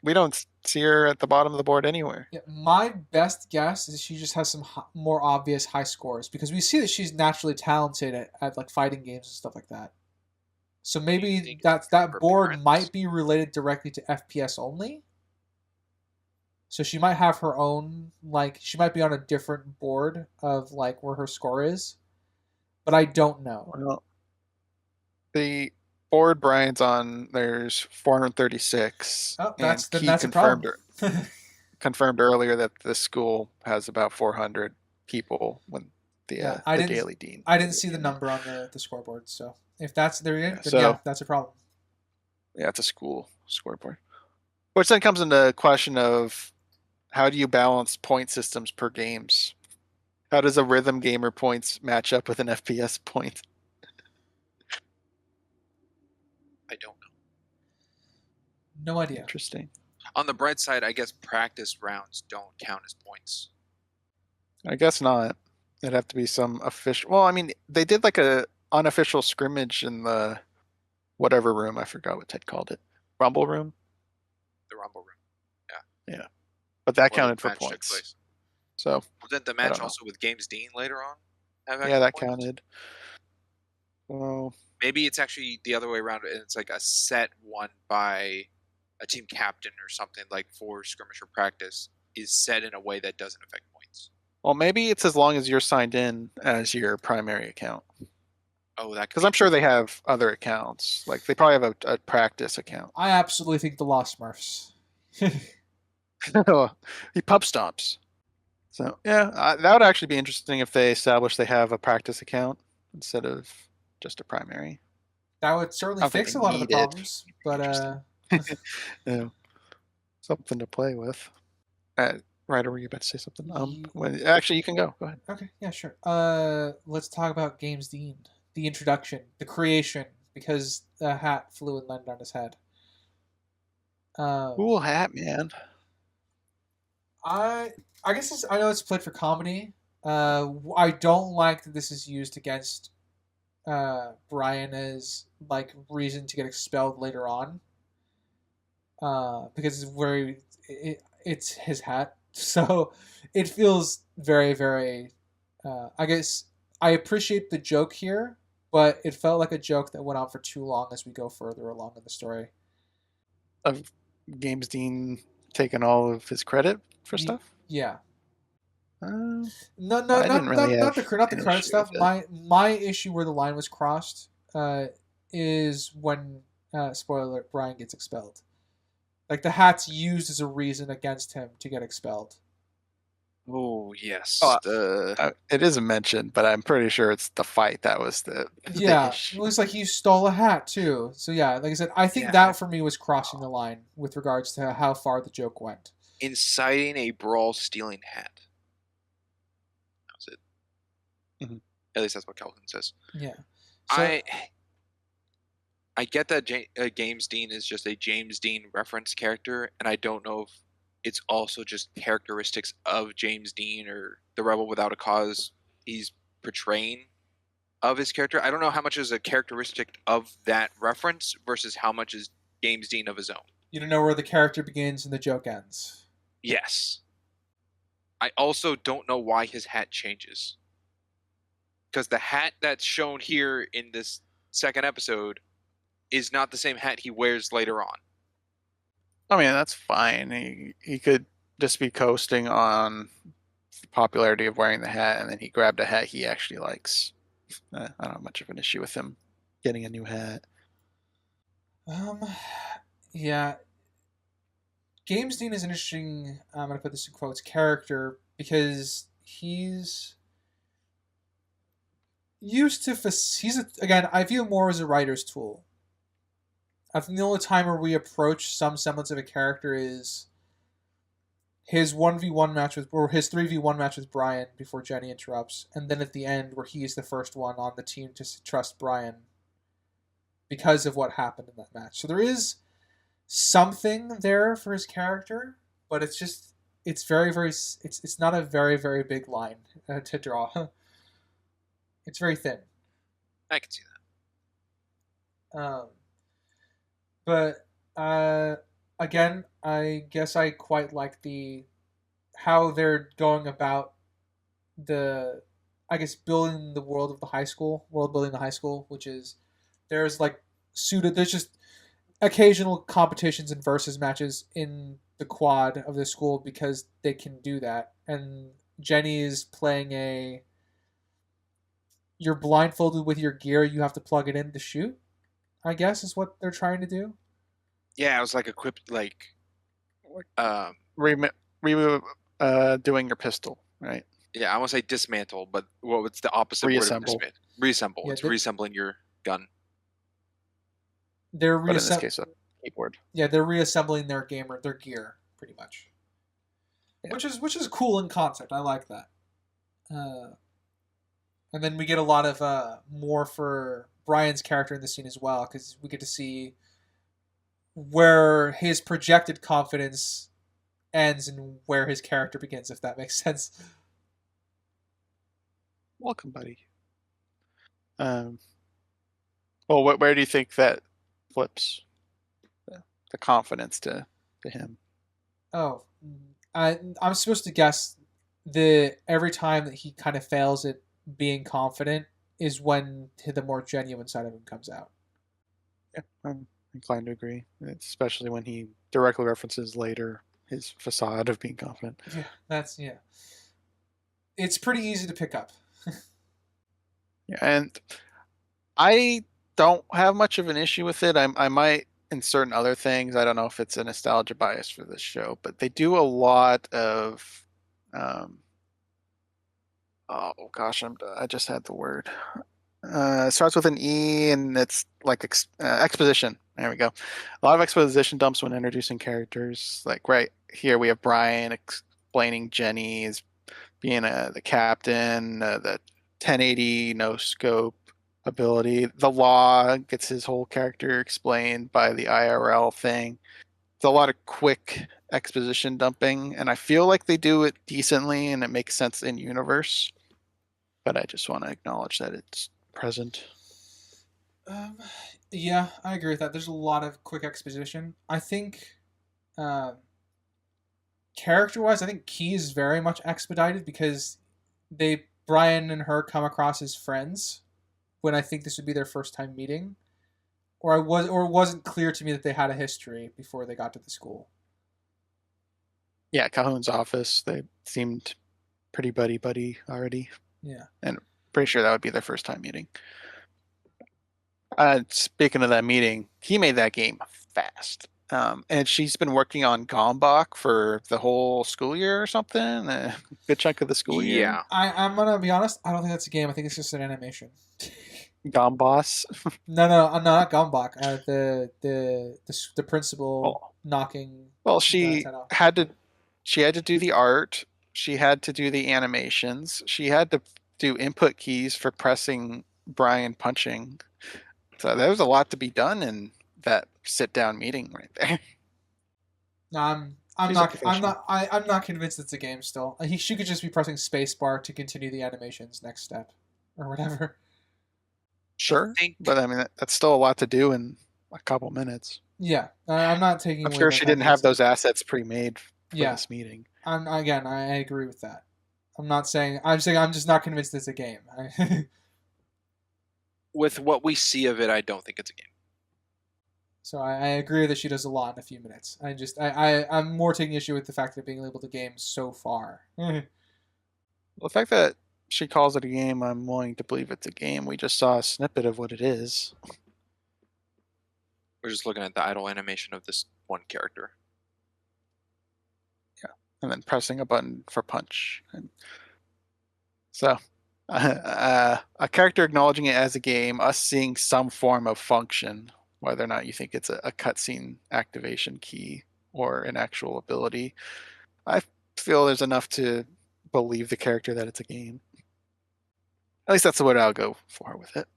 Speaker 3: We don't see her at the bottom of the board anywhere.
Speaker 1: Yeah, my best guess is she just has some more obvious high scores, because we see that she's naturally talented at like fighting games and stuff like that. So maybe that board might be related directly to FPS only. So she might have her own, like, she might be on a different board of like where her score is, but I don't know.
Speaker 3: Well, the board Brian's on, there's 436.
Speaker 1: Oh,
Speaker 3: that's
Speaker 1: a problem.
Speaker 3: Confirmed earlier that the school has about 400 people when the Daily Dean.
Speaker 1: I didn't see the number on the scoreboard, so if that's there, that's a problem.
Speaker 3: Yeah, it's a school scoreboard. Which then comes into question of how do you balance point systems per games? How does a rhythm gamer points match up with an FPS point?
Speaker 2: I don't know.
Speaker 1: No idea.
Speaker 3: Interesting.
Speaker 2: On the bright side, I guess practice rounds don't count as points.
Speaker 3: I guess not. It'd have to be some official. Well, I mean, they did like a unofficial scrimmage in the whatever room. I forgot what Ted called it. Rumble room.
Speaker 2: The Rumble room.
Speaker 3: Yeah, but that
Speaker 2: where the
Speaker 3: counted for
Speaker 2: match took
Speaker 3: points.
Speaker 2: place.
Speaker 3: So
Speaker 2: Wasn't the
Speaker 3: I
Speaker 2: match
Speaker 3: don't know.
Speaker 2: also with James Dean later on? Have
Speaker 3: Yeah,
Speaker 2: extra
Speaker 3: that
Speaker 2: points?
Speaker 3: counted. Well,
Speaker 2: Maybe it's actually the other way around, and it's like a set won by a team captain or something, like for skirmish or practice is set in a way that doesn't affect points.
Speaker 3: well, maybe it's as long as you're signed in as your primary account.
Speaker 2: Oh, that could
Speaker 3: Because
Speaker 2: be
Speaker 3: I'm sure they have other accounts. Like they probably have a practice account.
Speaker 1: I absolutely think the Lost Smurfs.
Speaker 3: He pub stomps. So yeah, that would actually be interesting if they establish they have a practice account instead of just a primary.
Speaker 1: That would certainly
Speaker 3: I don't think
Speaker 1: fix
Speaker 3: they
Speaker 1: a lot of the
Speaker 3: need it.
Speaker 1: problems. But
Speaker 3: Interesting. Yeah, something to play with. Ryder, were you about to say something? Actually, you can go. Go ahead.
Speaker 1: okay, yeah, sure. Let's talk about James Dean, the introduction, the creation, because the hat flew and landed on his head.
Speaker 3: Cool hat, man.
Speaker 1: I guess I know it's played for comedy. I don't like that this is used against Brian as like reason to get expelled later on. Because it's his hat, so it feels very very. I guess I appreciate the joke here, but it felt like a joke that went on for too long as we go further along in the story.
Speaker 3: Of James Dean taking all of his credit for stuff.
Speaker 1: Yeah.
Speaker 3: Uh,
Speaker 1: No,
Speaker 3: I didn't really
Speaker 1: not
Speaker 3: have
Speaker 1: the
Speaker 3: an
Speaker 1: credit
Speaker 3: issue
Speaker 1: stuff.
Speaker 3: with it.
Speaker 1: My issue where the line was crossed is when spoiler alert, Brian gets expelled. Like the hat's used as a reason against him to get expelled.
Speaker 2: Oh yes.
Speaker 3: Oh, it isn't mentioned, but I'm pretty sure it's the fight that was the
Speaker 1: Yeah, it
Speaker 3: issue.
Speaker 1: looks like he stole a hat too. So yeah, like I said, I think
Speaker 2: Yeah,
Speaker 1: that for me was crossing the line with regards to how far the joke went.
Speaker 2: Inciting a brawl, stealing hat. That was it.
Speaker 3: Mhm.
Speaker 2: At least that's what Calhoun says.
Speaker 1: Yeah. So,
Speaker 2: I get that James Dean is just a James Dean reference character, and I don't know if it's also just characteristics of James Dean or the Rebel Without a Cause he's portraying of his character. I don't know how much is a characteristic of that reference versus how much is James Dean of his own.
Speaker 1: you don't know where the character begins and the joke ends.
Speaker 2: Yes. I also don't know why his hat changes. Because the hat that's shown here in this second episode is not the same hat he wears later on.
Speaker 3: I mean, that's fine. He could just be coasting on the popularity of wearing the hat, and then he grabbed a hat he actually likes. I don't have much of an issue with him getting a new hat.
Speaker 1: Yeah. James Dean is an interesting, I'm going to put this in quotes, character because he's used to, again, I view him more as a writer's tool. I think the only time where we approach some semblance of a character is his 1v1 match with, or his 3v1 match with Brian before Jenny interrupts, and then at the end where he's the first one on the team to trust Brian because of what happened in that match. So there is something there for his character, but it's just it's very very it's not a very very big line to draw. It's very thin.
Speaker 2: I can see that.
Speaker 1: But again, I guess I quite like the how they're going about the I guess building the world of the high school, world building the high school, which is there's like there's just occasional competitions and versus matches in the quad of the school because they can do that. And Jenny is playing a you're blindfolded with your gear, you have to plug it in to shoot, I guess is what they're trying to do.
Speaker 2: Yeah, it was like equipped
Speaker 3: Doing your pistol, right?
Speaker 2: yeah, I want to say dismantle, but what's the opposite
Speaker 3: Reassemble.
Speaker 2: word of dismantle? Reassemble.
Speaker 1: Yeah,
Speaker 2: It's reassembling your gun.
Speaker 1: They're
Speaker 3: But in this case, a keyboard.
Speaker 1: Yeah, they're reassembling their gear pretty much,
Speaker 3: Yeah.
Speaker 1: which is cool in concept. I like that. And then we get a lot of more for Brian's character in the scene as well because we get to see where his projected confidence ends and where his character begins, if that makes sense.
Speaker 3: Welcome, buddy. Um, well, where do you think that flips the confidence to him?
Speaker 1: Oh, I'm supposed to guess the every time that he kind of fails at being confident is when the more genuine side of him comes out.
Speaker 3: Yeah, I'm inclined to agree, especially when he directly references later his facade of being confident.
Speaker 1: Yeah, yeah. It's pretty easy to pick up.
Speaker 3: Yeah, and I don't have much of an issue with it. I might in certain other things. I don't know if it's a nostalgia bias for this show, but they do a lot of. Um, oh gosh, I just had the word. It starts with an E and it's like exposition. There we go. A lot of exposition dumps when introducing characters. Like right here, we have Brian explaining Jenny as being the captain, the 1080 no scope ability. The law gets his whole character explained by the IRL thing. It's a lot of quick exposition dumping, and I feel like they do it decently and it makes sense in universe. But I just want to acknowledge that it's present.
Speaker 1: Um, yeah, I agree with that. There's a lot of quick exposition. I think, um, character-wise, I think Key is very much expedited because Brian and her come across as friends when I think this would be their first time meeting, or it wasn't clear to me that they had a history before they got to the school.
Speaker 3: Yeah, Calhoun's office, they seemed pretty buddy buddy already,
Speaker 1: Yeah.
Speaker 3: and pretty sure that would be their first time meeting. Speaking of that meeting, he made that game fast. And she's been working on Gombach for the whole school year or something, a good chunk of the school year.
Speaker 2: Yeah.
Speaker 1: I'm gonna be honest. I don't think that's a game. I think it's just an animation.
Speaker 3: Gomboss.
Speaker 1: No, not Gumbach. The principal
Speaker 3: Well,
Speaker 1: knocking
Speaker 3: well,
Speaker 1: the head off.
Speaker 3: she had to do the art. She had to do the animations. She had to do input keys for pressing Brian punching. So there was a lot to be done in that sit down meeting right there.
Speaker 1: No,
Speaker 3: She's a professional.
Speaker 1: I'm not convinced it's a game still. She could just be pressing spacebar to continue the animations next step, or whatever.
Speaker 3: Sure,
Speaker 2: think
Speaker 3: but I mean that's still a lot to do in a couple minutes.
Speaker 1: Yeah, I'm not taking
Speaker 3: I'm
Speaker 1: away
Speaker 3: sure
Speaker 1: the
Speaker 3: she
Speaker 1: fact
Speaker 3: didn't
Speaker 1: that it's
Speaker 3: have those assets pre-made for
Speaker 1: yeah.
Speaker 3: this meeting.
Speaker 1: I agree with that. I'm not saying I'm saying I'm just not convinced it's a game.
Speaker 2: with what we see of it, I don't think it's a game.
Speaker 1: So I agree that she does a lot in a few minutes. I'm more taking issue with the fact that being able to game so far.
Speaker 3: Well, the fact that she calls it a game, I'm willing to believe it's a game. We just saw a snippet of what it is.
Speaker 2: We're just looking at the idle animation of this one character.
Speaker 3: Yeah, and then pressing a button for punch. And so, a character acknowledging it as a game, us seeing some form of function, whether or not you think it's a cutscene activation key or an actual ability. I feel there's enough to believe the character that it's a game. At least that's what I'll go for with it.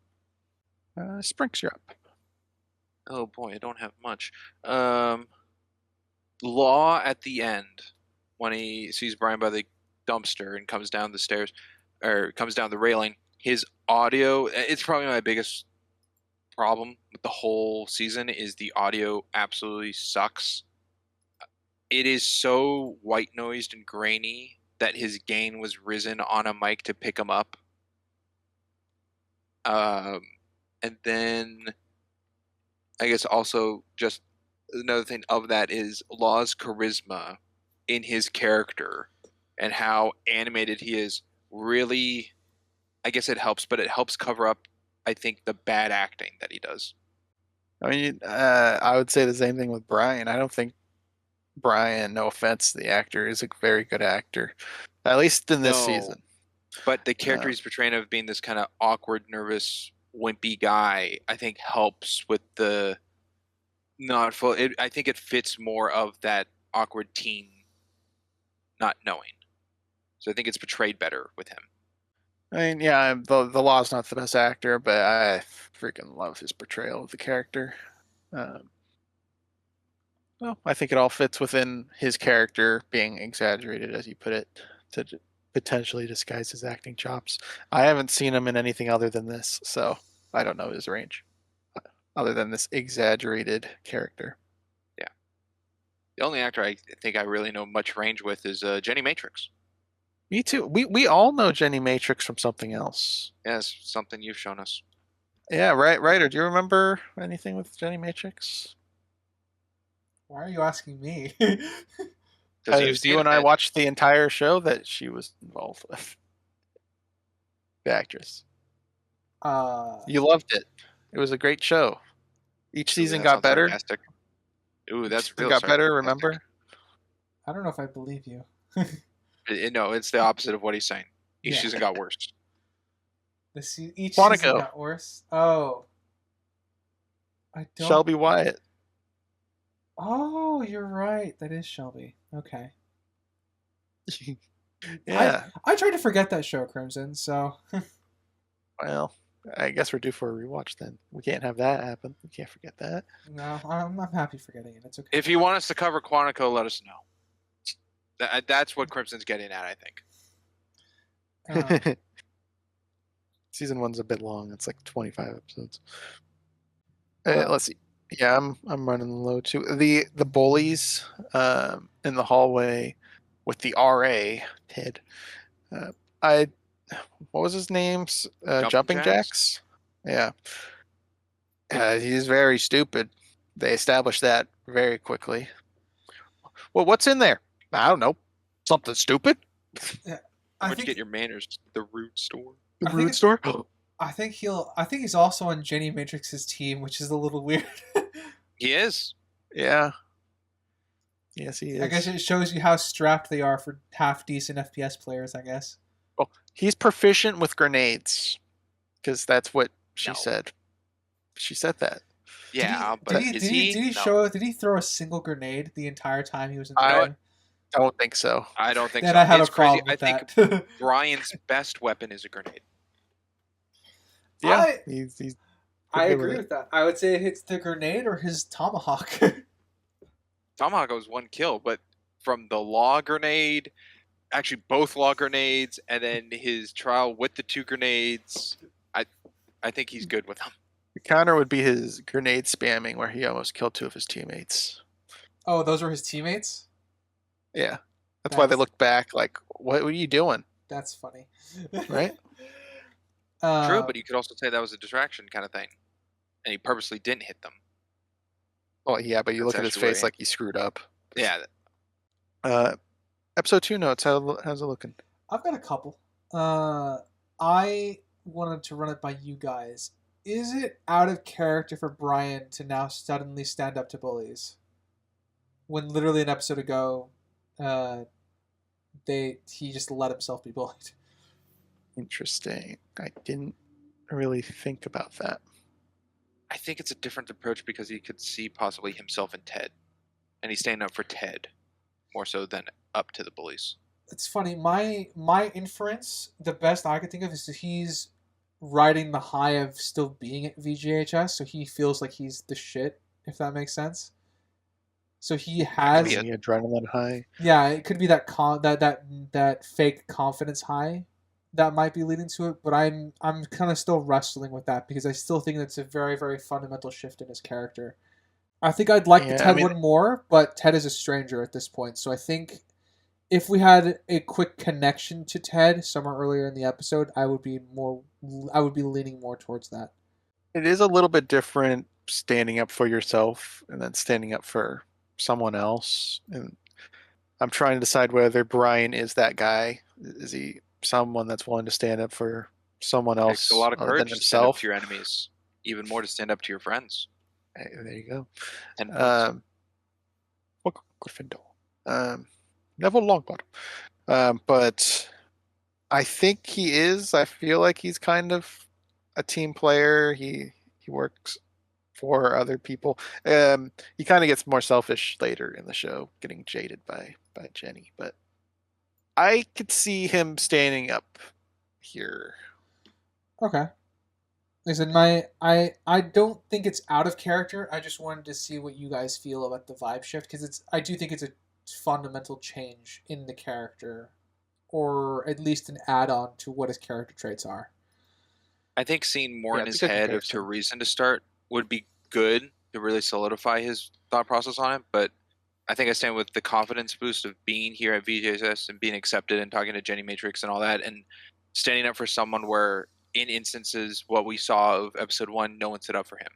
Speaker 3: Sprinks, you're up.
Speaker 2: Oh boy, I don't have much. Law at the end, when he sees Brian by the dumpster and comes down the stairs, or comes down the railing, his audio, it's probably my biggest problem with the whole season, is the audio absolutely sucks. It is so white noised and grainy that his gain was risen on a mic to pick him up. And then I guess also just another thing of that is Law's charisma in his character and how animated he is. Really, I guess it helps, but it helps cover up, I think, the bad acting that he does.
Speaker 3: I mean, I would say the same thing with Brian. I don't think Brian, no offense, the actor is a very good actor, at least in this
Speaker 2: No.
Speaker 3: season.
Speaker 2: But the character he's portraying of being this kind of awkward, nervous, wimpy guy, I think helps with the not full. I think it fits more of that awkward teen not knowing. So I think it's portrayed better with him.
Speaker 3: I mean, yeah, the Law's not the best actor, but I freaking love his portrayal of the character. Well, I think it all fits within his character being exaggerated, as you put it, to potentially disguise his acting chops. I haven't seen him in anything other than this, so I don't know his range, other than this exaggerated character.
Speaker 2: Yeah. The only actor I think I really know much range with is Jenny Matrix.
Speaker 3: Me too. We all know Jenny Matrix from something else.
Speaker 2: Yes, something you've shown us.
Speaker 3: Yeah, right, Ryder. Do you remember anything with Jenny Matrix?
Speaker 1: Why are you asking me?
Speaker 2: Because you've
Speaker 3: You
Speaker 2: seen
Speaker 3: and I
Speaker 2: it.
Speaker 3: watched the entire show that she was involved with. The actress. You loved it. It was a great show. Each
Speaker 2: Ooh,
Speaker 3: season
Speaker 2: that
Speaker 3: got
Speaker 2: sounds
Speaker 3: better.
Speaker 2: sarcastic. Ooh,
Speaker 3: Each
Speaker 2: that's
Speaker 3: season
Speaker 2: real
Speaker 3: got better.
Speaker 2: sarcastic.
Speaker 3: Remember?
Speaker 1: I don't know if I believe you.
Speaker 2: No, it's the opposite of what he's saying. Each
Speaker 1: Yeah.
Speaker 2: season got worse.
Speaker 1: Each
Speaker 3: Quantico.
Speaker 1: season got worse. Oh, I don't.
Speaker 3: Shelby Wyatt.
Speaker 1: Oh, you're right. That is Shelby. Okay.
Speaker 3: Yeah.
Speaker 1: I tried to forget that show, Crimson. So
Speaker 3: Well, I guess we're due for a rewatch then. We can't have that happen. We can't forget that.
Speaker 1: no, I'm happy forgetting it. It's okay.
Speaker 2: If you want us to cover Quantico, let us know. That's what Crimson's getting at, I think.
Speaker 3: Season 1's a bit long. It's like 25 episodes.
Speaker 1: Wow.
Speaker 3: Let's see. Yeah, I'm running low too. The bullies in the hallway with the RA Ted. I what was his name? Jumping Jacks. Yeah. He's very stupid. They established that very quickly. Well, what's in there? I don't know. Something stupid.
Speaker 2: Where'd you get your manners? The Rude Store.
Speaker 3: The Rude Store.
Speaker 1: I think he's also on Jenny Matrix's team, which is a little weird.
Speaker 2: He is.
Speaker 3: Yeah. Yes, he is.
Speaker 1: I guess it shows you how strapped they are for half decent FPS players, I guess.
Speaker 3: Well, he's proficient with grenades because that's what she said. She said that.
Speaker 2: Yeah,
Speaker 1: did he throw a single grenade the entire time he was in the game?
Speaker 3: I don't think so.
Speaker 2: I don't think
Speaker 1: then
Speaker 2: so.
Speaker 1: I have a problem with
Speaker 2: I
Speaker 1: that.
Speaker 2: think Brian's best weapon is a grenade.
Speaker 3: Yeah,
Speaker 1: I agree with that. I would say it's the grenade or his tomahawk.
Speaker 2: Tomahawk was one kill, but from the law grenade, actually both law grenades, and then his trial with the two grenades, I think he's good with them.
Speaker 3: The counter would be his grenade spamming, where he almost killed 2 of his teammates.
Speaker 1: Oh, those were his teammates?
Speaker 3: Yeah, that's why they looked back like, "What are you doing?"
Speaker 1: That's funny,
Speaker 3: right?
Speaker 2: True, but you could also say that was a distraction kind of thing, and he purposely didn't hit them.
Speaker 3: Well, yeah, but you look at his face like he screwed up.
Speaker 2: Yeah.
Speaker 3: Episode 2 notes. How's it looking?
Speaker 1: I've got a couple. I wanted to run it by you guys. Is it out of character for Brian to now suddenly stand up to bullies? When literally an episode ago, he just let himself be bullied.
Speaker 3: Interesting. I didn't really think about that.
Speaker 2: I think it's a different approach because he could see possibly himself in Ted, and he's standing up for Ted more so than up to the bullies.
Speaker 1: It's funny. My inference, the best I could think of, is that he's riding the high of still being at VGHS, so he feels like he's the shit, if that makes sense. So he has
Speaker 3: the adrenaline high.
Speaker 1: Yeah, it could be that fake confidence high that might be leading to it, but I'm kind of still wrestling with that because I still think that's a very, very fundamental shift in his character. I think I'd like the Ted one more, but Ted is a stranger at this point, so I think if we had a quick connection to Ted somewhere earlier in the episode, I would be leaning more towards that.
Speaker 3: It is a little bit different standing up for yourself and then standing up for someone else, and I'm trying to decide whether Brian is that guy. Is he someone that's willing to stand up for someone else? It takes
Speaker 2: a lot of courage
Speaker 3: than
Speaker 2: to stand up
Speaker 3: himself.
Speaker 2: to your enemies, even more to stand up to your friends.
Speaker 3: Hey, there you go.
Speaker 2: And
Speaker 3: Neville Longbottom. But I think he is. I feel like he's kind of a team player. He works for other people. He kind of gets more selfish later in the show, getting jaded by Jenny. But I could see him standing up here.
Speaker 1: Okay. Listen, I don't think it's out of character. I just wanted to see what you guys feel about the vibe shift because I do think it's a fundamental change in the character, or at least an add-on to what his character traits are.
Speaker 2: I think seeing more
Speaker 3: Yeah,
Speaker 2: in
Speaker 3: it's a
Speaker 2: his
Speaker 3: good
Speaker 2: head to
Speaker 3: comparison.
Speaker 2: reason to start would be good to really solidify his thought process on it. But I think I stand with the confidence boost of being here at VJSS and being accepted and talking to Jenny Matrix and all that, and standing up for someone where, in instances, what we saw of episode 1, no one stood up for him.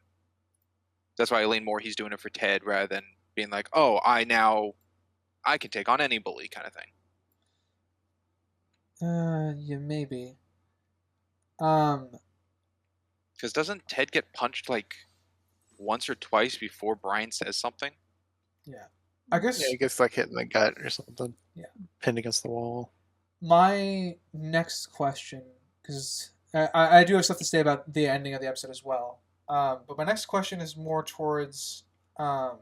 Speaker 2: That's why I lean more he's doing it for Ted rather than being like, oh, I can take on any bully kind of thing.
Speaker 1: Yeah, maybe. Um,
Speaker 2: Because doesn't Ted get punched like once or twice before Brian says something?
Speaker 1: yeah. I guess
Speaker 3: Yeah, he gets like hit in the gut or something.
Speaker 1: Yeah.
Speaker 3: Pinned against the wall.
Speaker 1: my next question, because I do have stuff to say about the ending of the episode as well. But my next question is more towards, I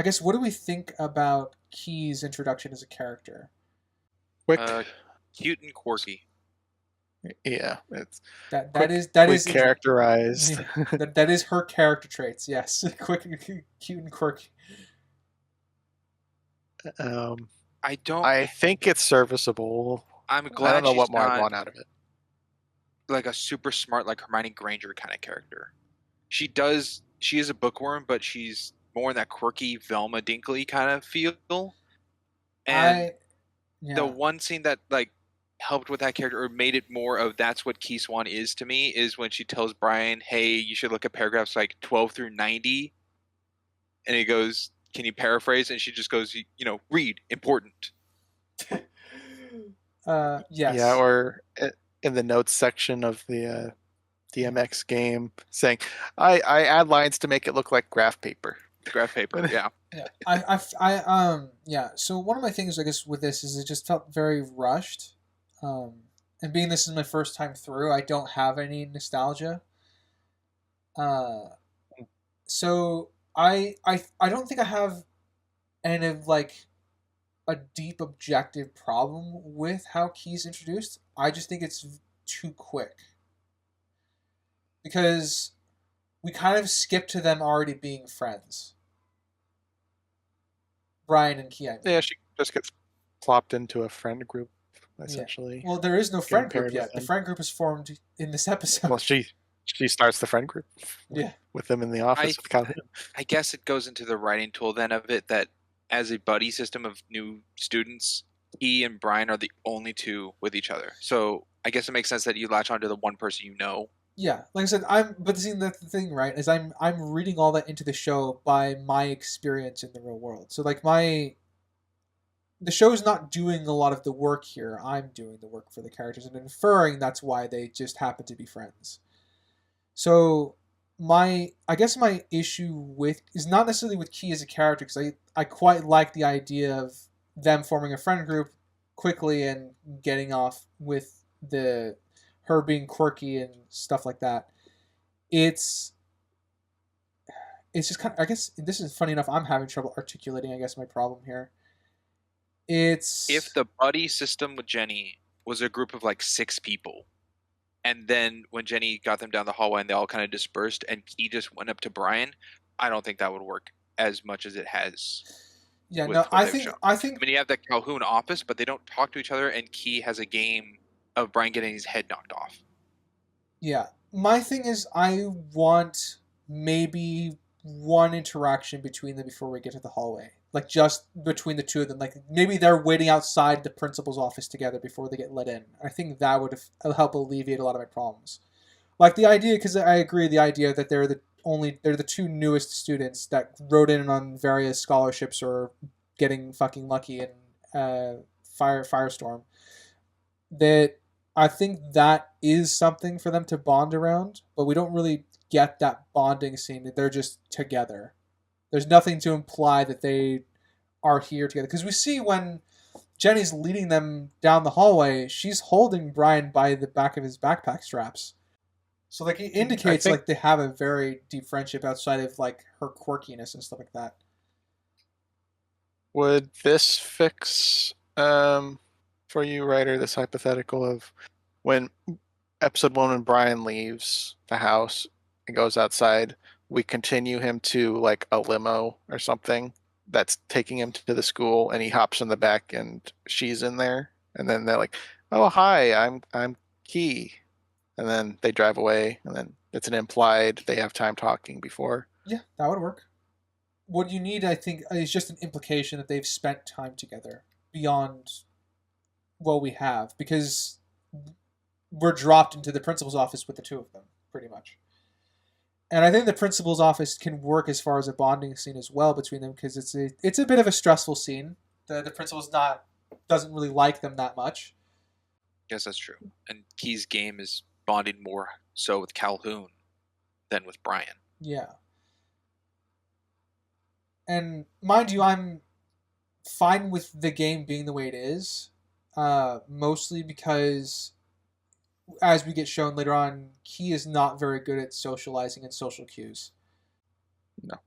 Speaker 1: guess, what do we think about Key's introduction as a character?
Speaker 3: Quick.
Speaker 2: Cute and quirky.
Speaker 3: Yeah, it's
Speaker 1: That
Speaker 3: quick,
Speaker 1: is
Speaker 3: quick characterized.
Speaker 1: that is her character traits. Yes, quick, cute, and quirky.
Speaker 3: I think it's serviceable.
Speaker 2: I'm
Speaker 3: I
Speaker 2: glad
Speaker 3: don't know
Speaker 2: she's
Speaker 3: what more I
Speaker 2: not
Speaker 3: want out of it.
Speaker 2: like a super smart, like Hermione Granger kind of character. She is a bookworm, but she's more in that quirky Velma Dinkley kind of feel. And the one scene that like helped with that character or made it more of that's what Key Swan is to me is when she tells Brian, hey, you should look at paragraphs like 12 through 90. And he goes, can you paraphrase? And she just goes, read, important.
Speaker 1: Yes.
Speaker 3: Yeah, or in the notes section of the DMX game saying, I add lines to make it look like graph paper.
Speaker 2: Graph paper, yeah.
Speaker 1: Yeah. So one of my things, I guess, with this is it just felt very rushed. And being this is my first time through, I don't have any nostalgia. So I don't think I have any of like a deep objective problem with how Key's introduced. I just think it's too quick because we kind of skip to them already being friends. Brian and Key, I mean.
Speaker 3: Yeah, she just gets plopped into a friend group, essentially.
Speaker 1: Yeah. Well, there is no
Speaker 3: Getting
Speaker 1: friend group
Speaker 3: paired
Speaker 1: yet.
Speaker 3: with
Speaker 1: The
Speaker 3: him.
Speaker 1: friend group is formed in this episode.
Speaker 3: Well, she starts the friend group with them in the office with Calhoun.
Speaker 2: I guess it goes into the writing tool then of it that as a buddy system of new students, he and Brian are the only two with each other. So I guess it makes sense that you latch onto the one person you know.
Speaker 1: Yeah, like I said, but see, that's the thing, right? Is I'm reading all that into the show by my experience in the real world. So like the show's not doing a lot of the work here. I'm doing the work for the characters and inferring that's why they just happen to be friends. So I guess my issue with is not necessarily with Key as a character because I quite like the idea of them forming a friend group quickly and getting off with the her being quirky and stuff like that. It's just kind of, I guess this is funny enough. I'm having trouble articulating. I guess my problem here. It's
Speaker 2: if the buddy system with Jenny was a group of like 6 people, and then when Jenny got them down the hallway and they all kind of dispersed, and Key just went up to Brian, I don't think that would work as much as it has.
Speaker 1: Yeah, no, I think
Speaker 2: I mean, you have the Calhoun office, but they don't talk to each other, and Key has a game of Brian getting his head knocked off.
Speaker 1: Yeah, my thing is I want maybe one interaction between them before we get to the hallway. Like just between the two of them. Like maybe they're waiting outside the principal's office together before they get let in. I think that would help alleviate a lot of my problems. Like the idea, because I agree, the idea that they're the two newest students that wrote in on various scholarships or getting fucking lucky in Firestorm. That I think that is something for them to bond around, but we don't really get that bonding scene. That they're just together. There's nothing to imply that they are here together because we see when Jenny's leading them down the hallway, she's holding Brian by the back of his backpack straps. So like it indicates like they have a very deep friendship outside of like her quirkiness and stuff like that.
Speaker 3: Would this fix for you, writer, this hypothetical of when episode 1 when Brian leaves the house and goes outside, we continue him to like a limo or something that's taking him to the school, and he hops in the back and she's in there, and then they're like, "Oh, hi, I'm Key," and then they drive away, and then it's an implied they have time talking before.
Speaker 1: Yeah, that would work. What you need, I think, is just an implication that they've spent time together beyond what we have, because we're dropped into the principal's office with the two of them, pretty much. And I think the principal's office can work as far as a bonding scene as well between them, because it's a bit of a stressful scene. The principal's not doesn't really like them that much.
Speaker 2: Yes, that's true. And Key's game is bonding more so with Calhoun than with Brian.
Speaker 1: Yeah. And mind you, I'm fine with the game being the way it is, mostly because, as we get shown later on, Key is not very good at socializing and social cues.
Speaker 3: No.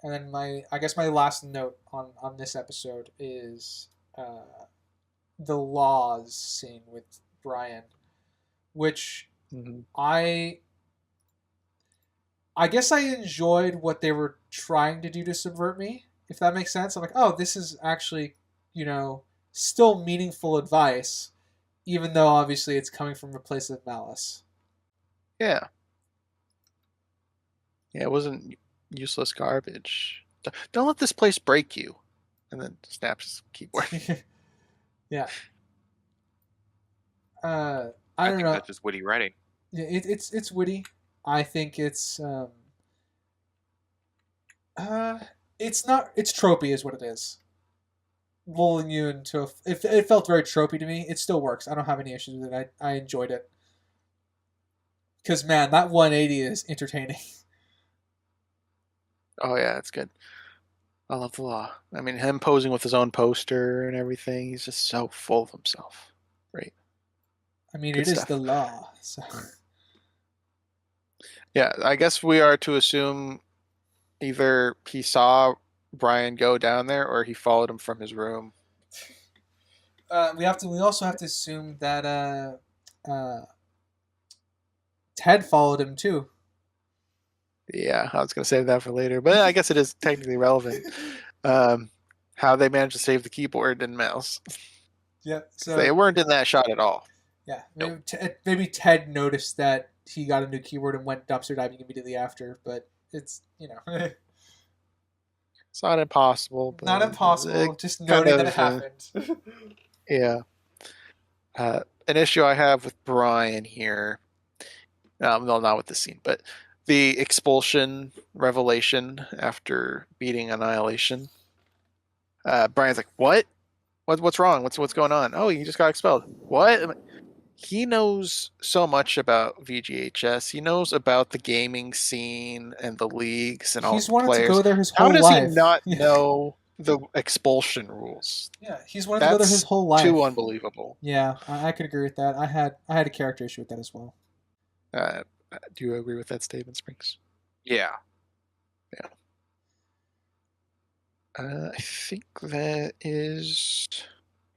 Speaker 1: And then I guess my last note on this episode is the laws scene with Brian, which I guess I enjoyed what they were trying to do to subvert me, if that makes sense. I'm like, oh, this is actually, still meaningful advice, even though obviously it's coming from a place of malice.
Speaker 3: Yeah. Yeah, it wasn't useless garbage. Don't let this place break you. And then snaps his keyboard.
Speaker 1: Yeah. I
Speaker 2: I
Speaker 1: don't
Speaker 2: think
Speaker 1: know.
Speaker 2: that's just witty writing.
Speaker 1: It's witty. I think it's tropey is what it is. Lulling you into it felt very tropey to me. It still works. I don't have any issues with it. I enjoyed it. Because man, that 180 is entertaining.
Speaker 3: Oh yeah, it's good. I love the law. I mean, him posing with his own poster and everything. He's just so full of himself. Great.
Speaker 1: I mean,
Speaker 3: Good
Speaker 1: it is
Speaker 3: stuff.
Speaker 1: the law. So.
Speaker 3: Yeah, I guess we are to assume either he saw Brian go down there or he followed him from his room.
Speaker 1: We also have to assume that Ted followed him too.
Speaker 3: Yeah, I was going to save that for later, but I guess it is technically relevant. How they managed to save the keyboard and mouse.
Speaker 1: Yeah, so
Speaker 3: they weren't in that shot at all.
Speaker 1: Yeah, maybe Ted noticed that he got a new keyboard and went dumpster diving immediately after, but it's
Speaker 3: it's not impossible. But
Speaker 1: not impossible. Just noting that it happened.
Speaker 3: Yeah. An issue I have with Brian here. No, not with the scene, but the expulsion revelation after beating Annihilation. Brian's like, "What? What's wrong? What's going on? Oh, he just got expelled. What?" He knows so much about VGHS. He knows about the gaming scene and the leagues and all the players.
Speaker 1: He's wanted to go there his whole
Speaker 3: life.
Speaker 1: life.
Speaker 3: How does he not know the expulsion rules?
Speaker 1: Yeah, he's wanted to go there his whole life.
Speaker 3: Too unbelievable.
Speaker 1: Yeah, I could agree with that. I had a character issue with that as well.
Speaker 3: Do you agree with that statement, Springs?
Speaker 2: Yeah.
Speaker 3: Yeah. I think that is...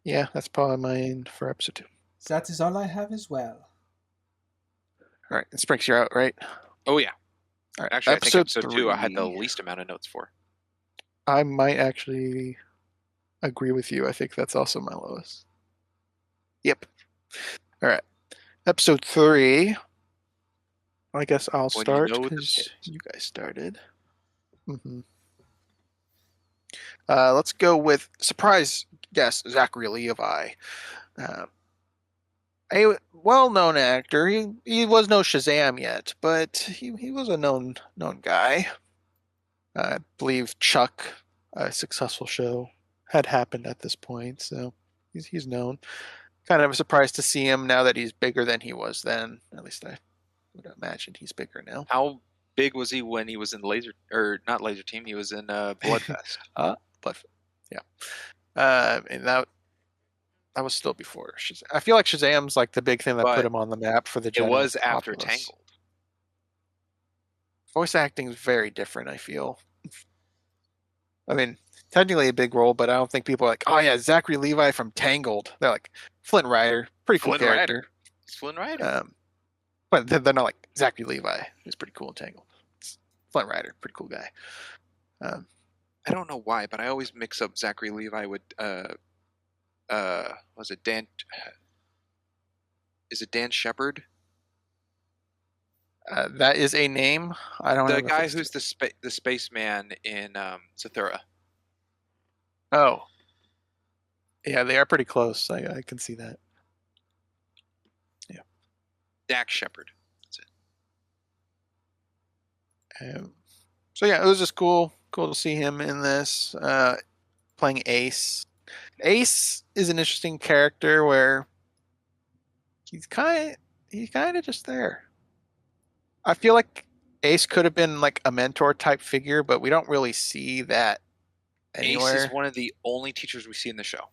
Speaker 3: Yeah, that's probably mine for episode 2.
Speaker 1: That is all I have as well.
Speaker 3: All right, and Springs, you're out, right?
Speaker 2: Oh, yeah.
Speaker 3: All right.
Speaker 2: Actually, I think episode 2 I had the least amount of notes for.
Speaker 3: I might actually agree with you. I think that's also my lowest. Yep. All right. Episode 3. I guess I'll start because you guys started. Let's go with surprise guest Zachary Levi. A well-known actor. He was no Shazam yet, but he was a known guy. I believe Chuck, a successful show, had happened at this point, so he's known. Kind of a surprise to see him now that he's bigger than he was then. At least I would imagine he's bigger now.
Speaker 2: How big was he when he was in not Laser Team? He was in Bloodfest.
Speaker 3: Yeah. And that was still before Shazam. I feel like Shazam's like the big thing that put him on the map for the.
Speaker 2: It was after Tangled.
Speaker 3: Voice acting is very different. I feel. I mean, technically a big role, but I don't think people are like, oh yeah, Zachary Levi from Tangled. They're like Flint Rider, pretty cool
Speaker 2: Flynn
Speaker 3: character.
Speaker 2: Rider. It's Flynn Rider.
Speaker 3: But they're not like Zachary Levi, who's pretty cool in Tangled. It's Flint Rider, pretty cool guy.
Speaker 2: I don't know why, but I always mix up Zachary Levi with was it Dan? Is it Dan Shepard?
Speaker 3: That is a name. I don't.
Speaker 2: The guy who's the spaceman in Zathura.
Speaker 3: Oh, yeah, they are pretty close. I can see that. Yeah,
Speaker 2: Dax Shepard. That's it.
Speaker 3: So yeah, it was just cool to see him in this, playing Ace. Ace is an interesting character where he's kind of just there. I feel like Ace could have been like a mentor type figure, but we don't really see that anywhere.
Speaker 2: Ace is one of the only teachers we see in the show,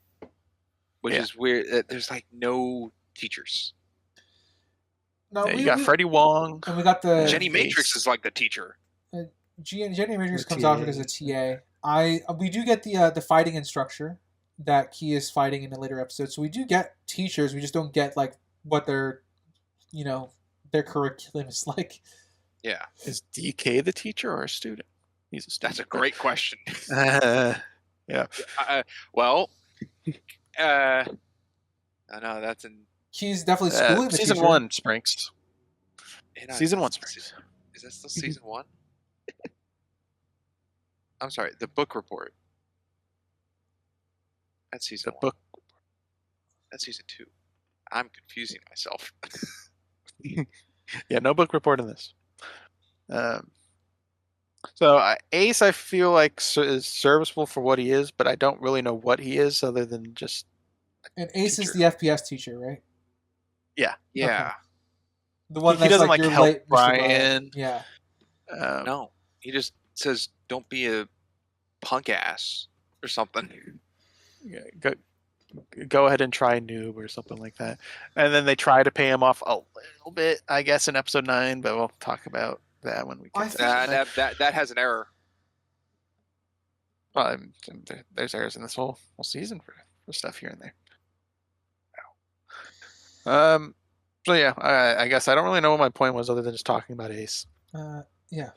Speaker 2: which is weird. There's like no teachers.
Speaker 1: No,
Speaker 3: you got Freddie Wong,
Speaker 1: and we got the
Speaker 2: Jenny Matrix is like the teacher.
Speaker 1: Jenny Matrix comes out as a TA. We do get the fighting instructor that Key is fighting in a later episode. So we do get teachers. We just don't get like what their curriculum is like.
Speaker 2: Yeah.
Speaker 3: Is DK the teacher or a student? He's a student.
Speaker 2: That's a great question.
Speaker 3: Yeah.
Speaker 2: Well, I know that's in.
Speaker 1: Key's definitely schooling the
Speaker 3: season
Speaker 1: teacher.
Speaker 3: 1, Sprinks. Season 1, Sprinks.
Speaker 2: Is that still season 1? I'm sorry, the book report. That's season 1. That's season 2. I'm confusing myself.
Speaker 3: Yeah, no book report in this. So Ace, I feel like is serviceable for what he is, but I don't really know what he is other than just.
Speaker 1: And Ace is the FPS teacher, right?
Speaker 3: Yeah.
Speaker 2: Yeah.
Speaker 1: Okay. The one
Speaker 3: he doesn't like help
Speaker 1: late,
Speaker 3: Brian.
Speaker 1: Yeah.
Speaker 2: No, he just says, "Don't be a punk ass" or something.
Speaker 3: Yeah, go ahead and try noob or something like that. And then they try to pay him off a little bit, I guess, in episode 9, but we'll talk about that when we get to
Speaker 2: that has an error.
Speaker 3: Well, there's errors in this whole season for stuff here and there. So yeah, I guess I don't really know what my point was other than just talking about Ace.
Speaker 1: Yeah.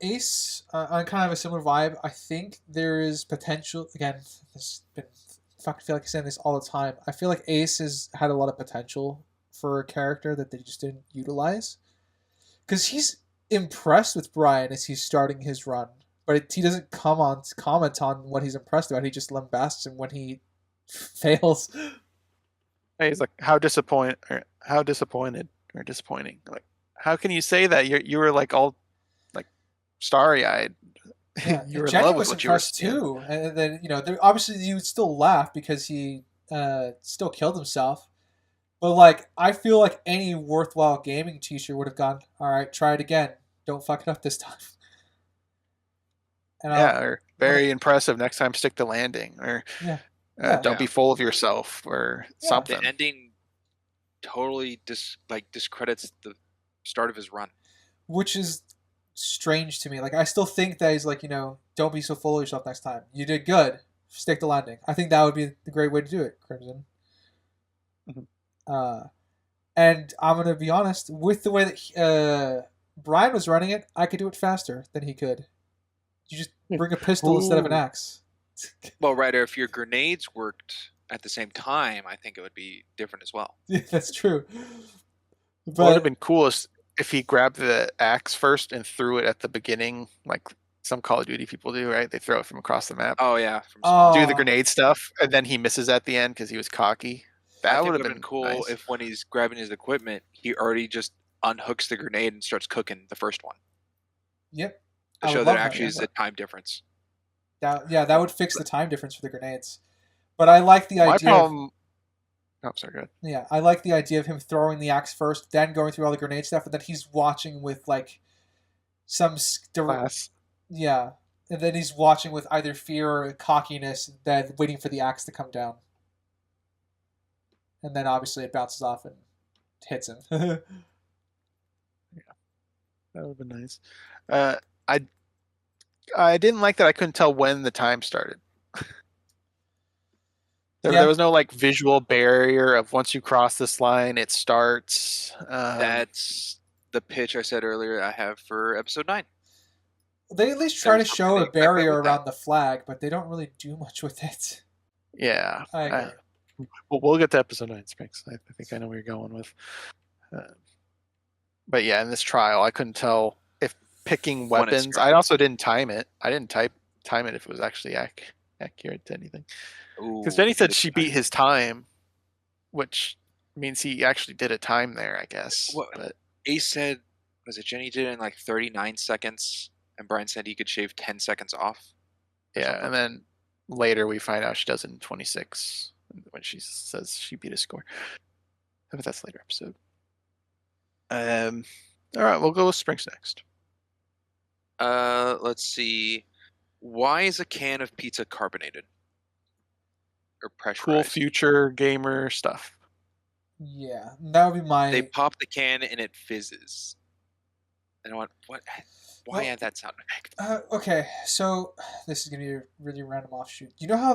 Speaker 1: Ace, on kind of a similar vibe. I think there is potential. Again, I feel like I'm saying this all the time. I feel like Ace has had a lot of potential for a character that they just didn't utilize. Because he's impressed with Brian as he's starting his run, but he doesn't comment on what he's impressed about. He just lambasts him when he fails.
Speaker 3: He's like, how disappointed or disappointing. Like, how can you say that? You were like all like starry eyed.
Speaker 1: Yeah,
Speaker 3: you were in
Speaker 1: Jenny
Speaker 3: love with
Speaker 1: was
Speaker 3: what you were
Speaker 1: impressed too, and then obviously you would still laugh because he still killed himself. But like, I feel like any worthwhile gaming teacher would have gone, all right, try it again. Don't fuck it up this time. And
Speaker 3: or very impressive. Next time, stick the landing, or don't be full of yourself, or something.
Speaker 2: The ending totally discredits the start of his run,
Speaker 1: which is strange to me. Like, I still think that he's like, don't be so full of yourself next time. You did good. Stick the landing. I think that would be the great way to do it, Crimson.
Speaker 3: Mm-hmm.
Speaker 1: And I'm going to be honest, with the way that Brian was running it, I could do it faster than he could. You just bring a pistol instead of an axe.
Speaker 2: Well, Ryder, if your grenades worked at the same time, I think it would be different as well.
Speaker 1: Yeah, that's true.
Speaker 3: What would have been coolest if he grabbed the axe first and threw it at the beginning, like some Call of Duty people do, right? They throw it from across the map.
Speaker 2: Oh, yeah.
Speaker 3: Do the grenade stuff, and then he misses at the end because he was cocky. That would have been
Speaker 2: cool
Speaker 3: nice.
Speaker 2: If when he's grabbing his equipment, he already just unhooks the grenade and starts cooking the first one.
Speaker 1: Yep.
Speaker 2: To show that actually is a time difference.
Speaker 1: That would fix the time difference for the grenades. But I like the idea.
Speaker 3: Oh, sorry, go ahead.
Speaker 1: Yeah, I like the idea of him throwing the axe first, then going through all the grenade stuff, and then he's watching with like some
Speaker 3: class.
Speaker 1: Yeah, and then he's watching with either fear or cockiness, then waiting for the axe to come down, and then obviously it bounces off and hits him.
Speaker 3: Yeah, that would have been nice. I didn't like that I couldn't tell when the time started.
Speaker 1: Yeah.
Speaker 3: There was no like visual barrier of once you cross this line, it starts.
Speaker 2: That's the pitch I said earlier I have for episode 9.
Speaker 1: They at least try to
Speaker 2: There's
Speaker 1: show a
Speaker 2: something they expect
Speaker 1: barrier
Speaker 2: with that.
Speaker 1: around the flag, but they don't really do much with it.
Speaker 3: Yeah.
Speaker 1: I agree.
Speaker 3: We'll get to episode 9, Spinks. I think I know where you're going with. But yeah, in this trial, I couldn't tell if picking
Speaker 2: When it's
Speaker 3: weapons. I also didn't time it. I didn't time it if it was actually accurate to anything. Because Jenny said she beat his time, which means he actually did a time there, I guess.
Speaker 2: What?
Speaker 3: But
Speaker 2: Ace said, was it Jenny did it in like 39 seconds, and Brian said he could shave 10 seconds off?
Speaker 3: yeah, and then later we find out she does it in 26 when she says she beat a score. But that's later episode. All right, we'll go with Sprinks next.
Speaker 2: Let's see. Why is a can of pizza carbonated? Or pressurized?
Speaker 3: Cool future gamer stuff.
Speaker 1: Yeah, that would be my.
Speaker 2: They pop the can and it fizzes. And I went, what? Why add that sound effect?
Speaker 1: Okay, so this is gonna be a really random offshoot. You know how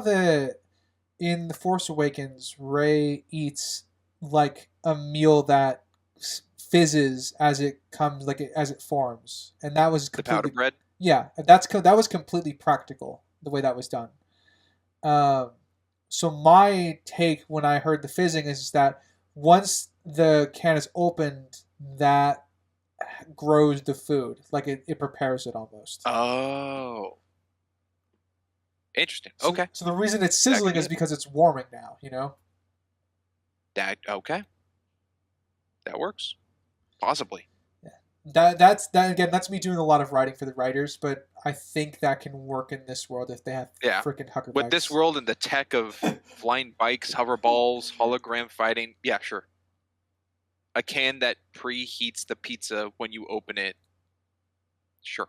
Speaker 1: in The Force Awakens, Rey eats like a meal that fizzes as it comes, like as it forms, and that was
Speaker 2: The powder
Speaker 1: completely
Speaker 2: bread?
Speaker 1: yeah. That was completely practical the way that was done. So my take when I heard the fizzing is that once the can is opened, that grows the food, like it prepares it almost.
Speaker 2: Oh. Interesting.
Speaker 1: So,
Speaker 2: Okay.
Speaker 1: So the reason it's sizzling
Speaker 2: be
Speaker 1: is
Speaker 2: it.
Speaker 1: because it's warming now, you know?
Speaker 2: Okay. That works. Possibly.
Speaker 1: That's again, that's me doing a lot of writing for the writers, but I think that can work in this world if they have freaking Hucker
Speaker 2: With this world and the tech of flying bikes, hover balls, hologram fighting, yeah, sure. A can that preheats the pizza when you open it, sure.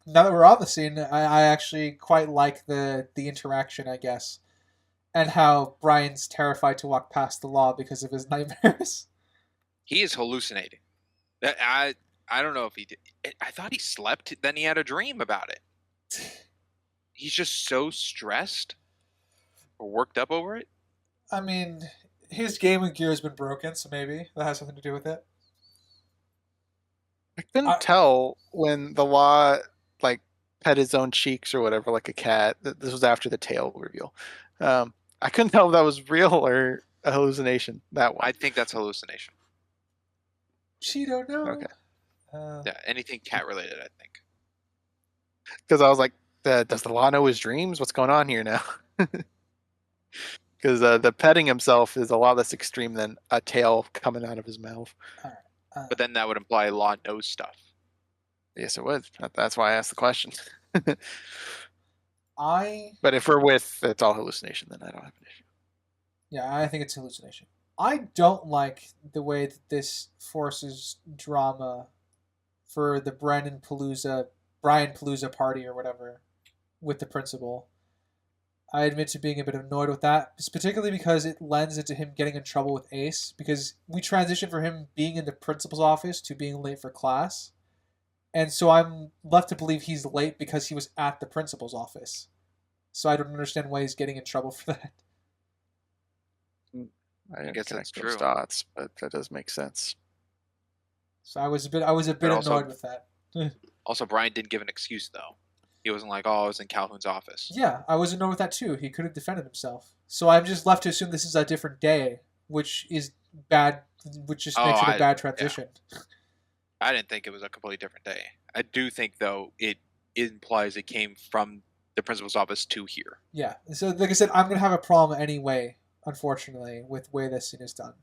Speaker 1: Now that we're on the scene, I actually quite like the interaction, I guess, and how Brian's terrified to walk past the law because of his nightmares.
Speaker 2: He is hallucinating. I don't know if he did. I thought he slept, then he had a dream about it. He's just so stressed or worked up over it.
Speaker 1: I mean, his gaming gear has been broken, so maybe that has something to do with it.
Speaker 3: I couldn't tell when the law like pet his own cheeks or whatever, like a cat. This was after the tail reveal. I couldn't tell if that was real or a hallucination. That one.
Speaker 2: I think that's hallucination.
Speaker 1: She don't know.
Speaker 3: Okay.
Speaker 2: Yeah, anything cat related, I think.
Speaker 3: Because I was like, does the law know his dreams? What's going on here now? Because the petting himself is a lot less extreme than a tail coming out of his mouth.
Speaker 2: But then that would imply law knows stuff.
Speaker 3: Yes, it would. That's why I asked the question. But
Speaker 1: I
Speaker 3: if we're with it's all hallucination, then I don't have an issue.
Speaker 1: Yeah, I think it's hallucination. I don't like the way that this forces drama for the Brian Palooza party or whatever with the principal. I admit to being a bit annoyed with that, particularly because it lends into him getting in trouble with Ace, because we transition from him being in the principal's office to being late for class. And so I'm left to believe he's late because he was at the principal's office. So I don't understand why he's getting in trouble for that.
Speaker 3: I didn't
Speaker 2: guess that's
Speaker 3: connect those
Speaker 2: true.
Speaker 3: dots, but that does make sense.
Speaker 1: So I was a bit annoyed with that.
Speaker 2: Also, Brian didn't give an excuse, though. He wasn't like, oh, I was in Calhoun's office.
Speaker 1: Yeah, I was annoyed with that too. He could have defended himself. So I'm just left to assume this is a different day, which is bad, which just makes it a bad transition.
Speaker 2: Yeah. I didn't think it was a completely different day. I do think, though, it implies it came from the principal's office to here.
Speaker 1: Yeah. So, like I said, I'm gonna have a problem anyway. Unfortunately, with the way this scene is done.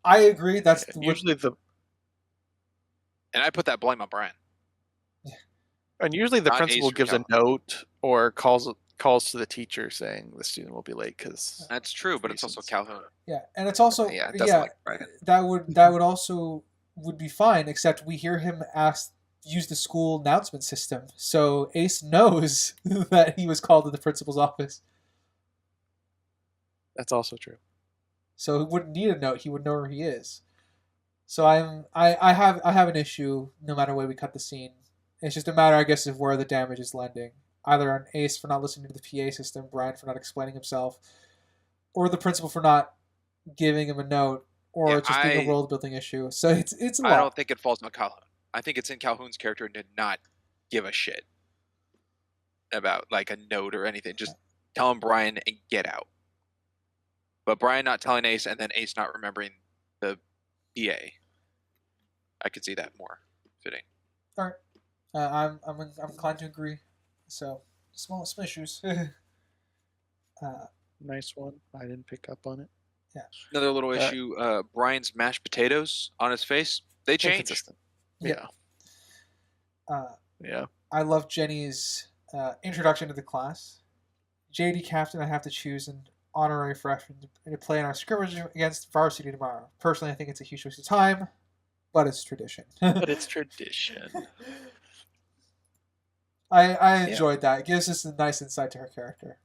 Speaker 1: I agree. That's
Speaker 3: usually
Speaker 2: and I put that blame on Brian.
Speaker 3: Usually the
Speaker 2: Not
Speaker 3: principal
Speaker 2: Ace or
Speaker 3: gives a
Speaker 2: Calhoun.
Speaker 3: note or calls to the teacher saying the student will be late because
Speaker 2: That's true, but it's also Calhoun.
Speaker 1: Yeah, and it's also
Speaker 3: it doesn't like Brian.
Speaker 1: that would also would be fine, except we hear him use the school announcement system, so Ace knows that he was called to the principal's office.
Speaker 3: That's also true.
Speaker 1: So he wouldn't need a note; he would know where he is. So I have an issue no matter way we cut the scene. It's just a matter, I guess, of where the damage is landing. either on Ace for not listening to the PA system, Brian for not explaining himself, or the principal for not giving him a note, or
Speaker 2: Yeah,
Speaker 1: it's just being a world building issue. So it's a lot.
Speaker 2: I don't think it falls on Calhoun. I think it's in Calhoun's character to not give a shit about like a note or anything. Just tell him Brian and get out. But Brian not telling Ace and then Ace not remembering the PA. I could see that more fitting.
Speaker 1: All right, I'm inclined to agree. So small issues.
Speaker 3: Nice one. I didn't pick up on it.
Speaker 1: Yeah.
Speaker 2: Another little issue. Brian's mashed potatoes on his face. They change.
Speaker 3: Inconsistent. Yeah. Yeah.
Speaker 1: I love Jenny's introduction to the class. JD captain, I have to choose an honorary freshman to play in our scrimmage against varsity tomorrow. Personally, I think it's a huge waste of time, but it's tradition.
Speaker 3: But it's tradition.
Speaker 1: I enjoyed that. It gives us a nice insight to her character.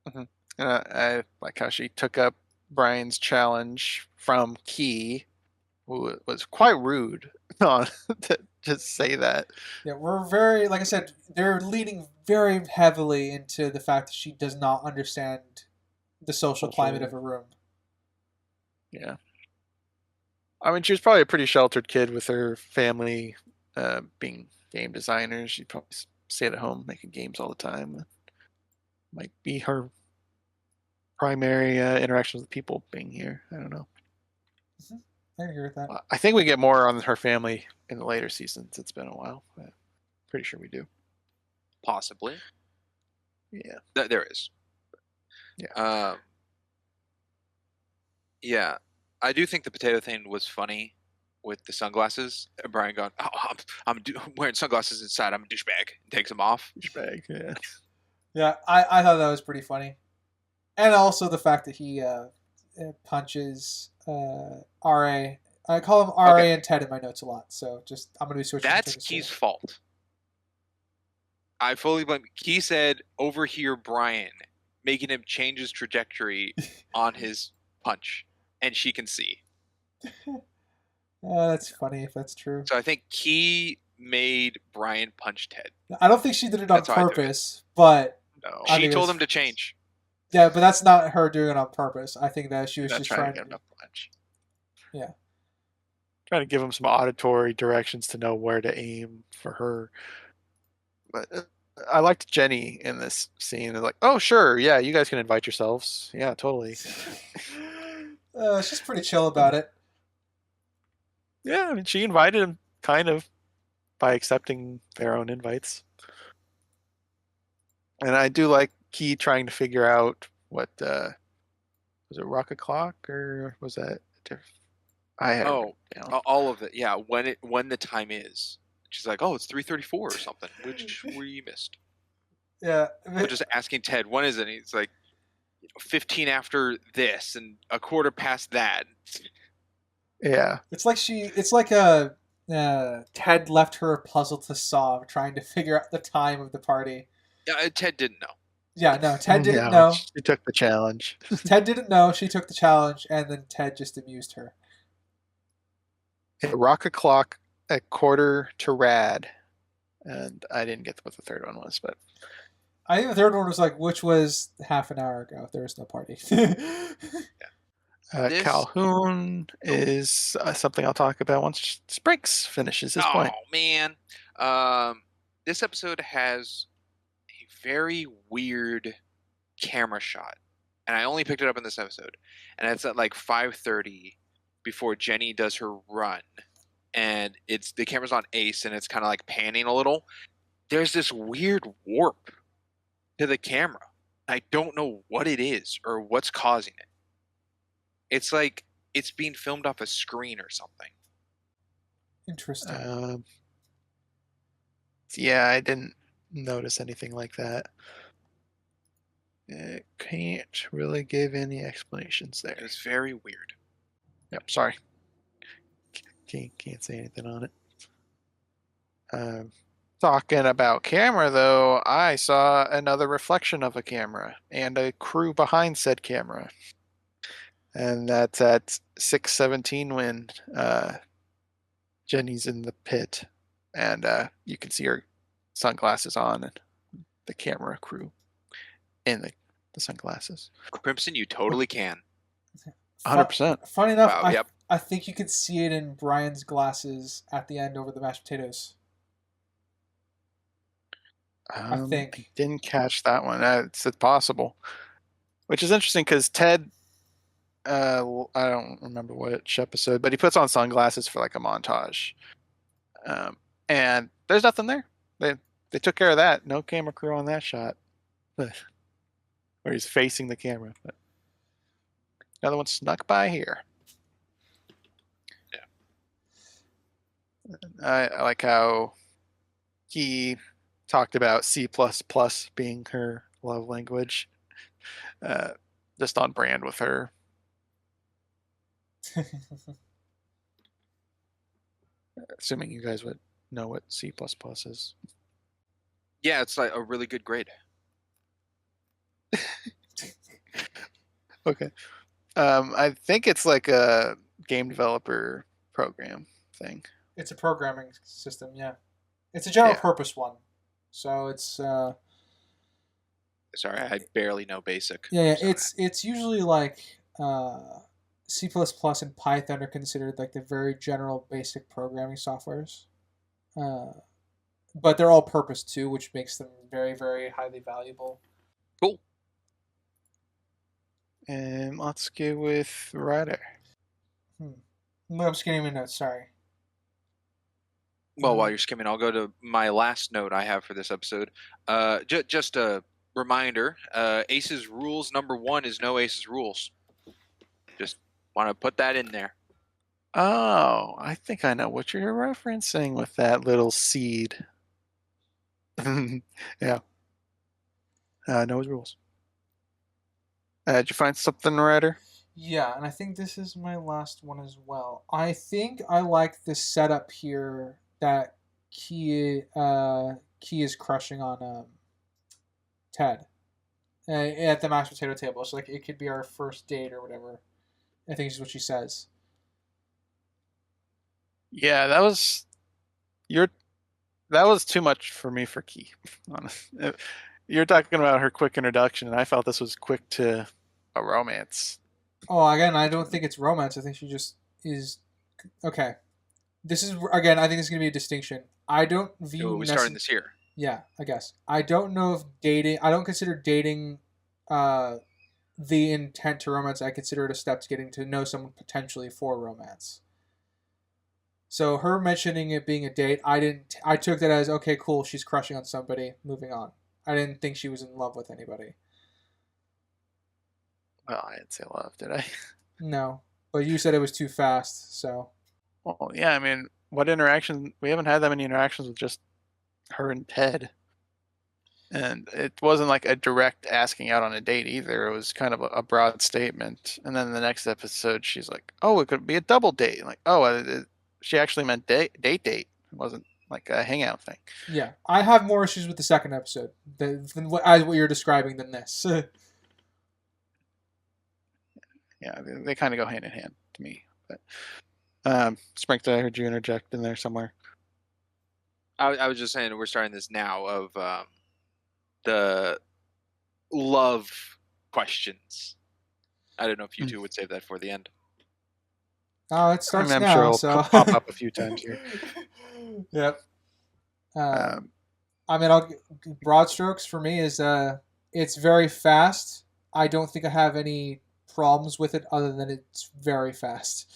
Speaker 3: Mm-hmm. I like how she took up Brian's challenge from Key, who was quite rude to just say that.
Speaker 1: Yeah, we're very, like I said, they're leaning very heavily into the fact that she does not understand the social climate of a room.
Speaker 3: Yeah. I mean, she was probably a pretty sheltered kid with her family being game designers. She'd probably stayed at home making games all the time. Might be her primary interaction with people being here. I don't know.
Speaker 1: I agree with that.
Speaker 3: I think we get more on her family in the later seasons. It's been a while. But pretty sure we do.
Speaker 2: Possibly.
Speaker 3: Yeah.
Speaker 2: There is.
Speaker 3: Yeah.
Speaker 2: Yeah. I do think the potato thing was funny with the sunglasses. And Brian going, "Oh, I'm wearing sunglasses inside. I'm a douchebag." And takes them off.
Speaker 3: Douchebag. Yeah.
Speaker 1: Yeah, I thought that was pretty funny, and also the fact that he punches RA. I call him RA and Ted in my notes a lot, so just I'm gonna be switching.
Speaker 2: That's Key's fault. I fully blame. Key said, "Overhear Brian," making him change his trajectory on his punch, and she can see.
Speaker 1: That's funny if that's true.
Speaker 2: So I think Key made Brian punch Ted.
Speaker 1: I don't think she did it on purpose, but
Speaker 3: no.
Speaker 2: She told him to change.
Speaker 1: Yeah, but that's not her doing it on purpose. I think that she was just trying
Speaker 3: to get him to punch.
Speaker 1: Yeah.
Speaker 3: Trying to give him some auditory directions to know where to aim for her. But I liked Jenny in this scene. They're like, "Oh, sure, yeah, you guys can invite yourselves. Yeah, totally."
Speaker 1: She's pretty chill about it.
Speaker 3: Yeah, I mean, she invited him kind of by accepting their own invites. And I do like Key trying to figure out what was it rocket clock or was that different? I had
Speaker 2: all of it. Yeah, when the time is. She's like, "Oh, it's 3:34 or something," which we missed.
Speaker 1: Yeah.
Speaker 2: So just asking Ted, when is it? And he's like, 15 after this and a quarter past that.
Speaker 3: Yeah.
Speaker 1: It's like Ted left her a puzzle to solve, trying to figure out the time of the party.
Speaker 2: Yeah, Ted didn't know.
Speaker 1: Yeah, no, Ted didn't know.
Speaker 3: She took the challenge.
Speaker 1: Ted didn't know. She took the challenge, and then Ted just amused her.
Speaker 3: Rocket clock at quarter to rad. And I didn't get what the third one was, but
Speaker 1: I think the third one was which was half an hour ago. There was no party.
Speaker 3: Calhoun is something I'll talk about once Spriggs finishes his point.
Speaker 2: Oh, man. This episode has a very weird camera shot. And I only picked it up in this episode. And it's at 5:30 before Jenny does her run. And the camera's on Ace and it's kind of panning a little. There's this weird warp to the camera. I don't know what it is or what's causing it. It's like it's being filmed off a screen or something.
Speaker 1: Interesting.
Speaker 3: Yeah, I didn't notice anything like that. Can't really give any explanations there.
Speaker 2: It's very weird.
Speaker 3: Yep, sorry. Can't say anything on it. Talking about camera, though, I saw another reflection of a camera and a crew behind said camera. And that's at 6:17 when Jenny's in the pit. And you can see her sunglasses on and the camera crew in the sunglasses.
Speaker 2: Crimson, you totally can.
Speaker 3: 100%.
Speaker 1: Funny enough,
Speaker 2: Wow, yep.
Speaker 1: I think you could see it in Brian's glasses at the end over the mashed potatoes. I think.
Speaker 3: Didn't catch that one. It's possible. Which is interesting because Ted, I don't remember which episode, but he puts on sunglasses for like a montage. And there's nothing there. They took care of that. No camera crew on that shot. Where he's facing the camera. But another one snuck by here.
Speaker 2: Yeah.
Speaker 3: I like how he talked about C++ being her love language. Just on brand with her. Assuming you guys would know what C++ is.
Speaker 2: Yeah, it's like a really good grade.
Speaker 3: Okay. I think it's like a game developer program thing.
Speaker 1: It's a programming system, yeah. It's a general
Speaker 3: Yeah.
Speaker 1: purpose one. So it's
Speaker 2: Sorry, I barely know basic.
Speaker 1: yeah,
Speaker 2: so-
Speaker 1: it's usually like C++ and Python are considered like the very general basic programming softwares. But they're all purpose too, which makes them very, very highly valuable.
Speaker 2: Cool.
Speaker 3: And let's go with Ryder.
Speaker 1: No, I'm skimming my notes, sorry.
Speaker 2: Well, while you're skimming, I'll go to my last note I have for this episode. Just a reminder, Aces Rules #1 is no Aces Rules. Just want to put that in there.
Speaker 3: Oh, I think I know what you're referencing with that little seed. Yeah. Knows rules. Did you find something, Ryder?
Speaker 1: Yeah, and I think this is my last one as well. I think I like the setup here that Key is crushing on Ted at the mashed potato table. So like it could be our first date or whatever. I think is what she says.
Speaker 3: Yeah, that was too much for me for Key. Honestly. You're talking about her quick introduction, and I felt this was quick to a romance.
Speaker 1: Oh, again, I don't think it's romance. I think she just is. Okay, this is again. I think this is gonna be a distinction. I don't view.
Speaker 2: We starting this here.
Speaker 1: Yeah, I guess. I don't know if dating. I don't consider dating the intent to romance. I consider it a step to getting to know someone potentially for romance. So her mentioning it being a date, I didn't. I took that as okay, cool. She's crushing on somebody. Moving on. I didn't think she was in love with anybody.
Speaker 3: Well, I didn't say love, did I?
Speaker 1: No, but you said it was too fast. So
Speaker 3: Well, yeah, I mean, what interaction? We haven't had that many interactions with just her and Ted. And it wasn't like a direct asking out on a date either. It was kind of a broad statement. And then the next episode, she's like, oh, it could be a double date. Like, oh, she actually meant date. It wasn't like a hangout thing.
Speaker 1: yeah, I have more issues with the second episode than what you're describing than this.
Speaker 3: Yeah, they kind of go hand in hand to me. But Sprinkler, I heard you interject in there somewhere.
Speaker 2: I was just saying we're starting this now of the love questions. I don't know if you two would save that for the end.
Speaker 1: Oh, it starts
Speaker 3: I'm
Speaker 1: now.
Speaker 3: sure it'll
Speaker 1: So
Speaker 3: pop up a few times here.
Speaker 1: Yep. I mean, broad strokes for me is it's very fast. I don't think I have any problems with it other than it's very fast.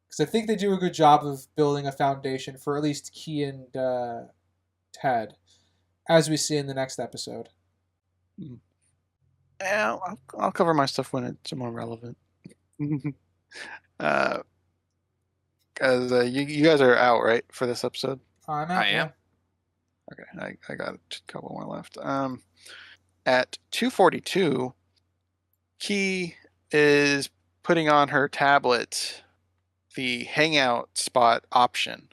Speaker 1: Because I think they do a good job of building a foundation for at least Key and Ted, as we see in the next episode.
Speaker 3: Yeah, I'll cover my stuff when it's more relevant. Because you guys are out, right, for this episode?
Speaker 1: I'm out,
Speaker 2: I am.
Speaker 3: Okay, I got a couple more left. At 2:42, Key is putting on her tablet the Hangout spot option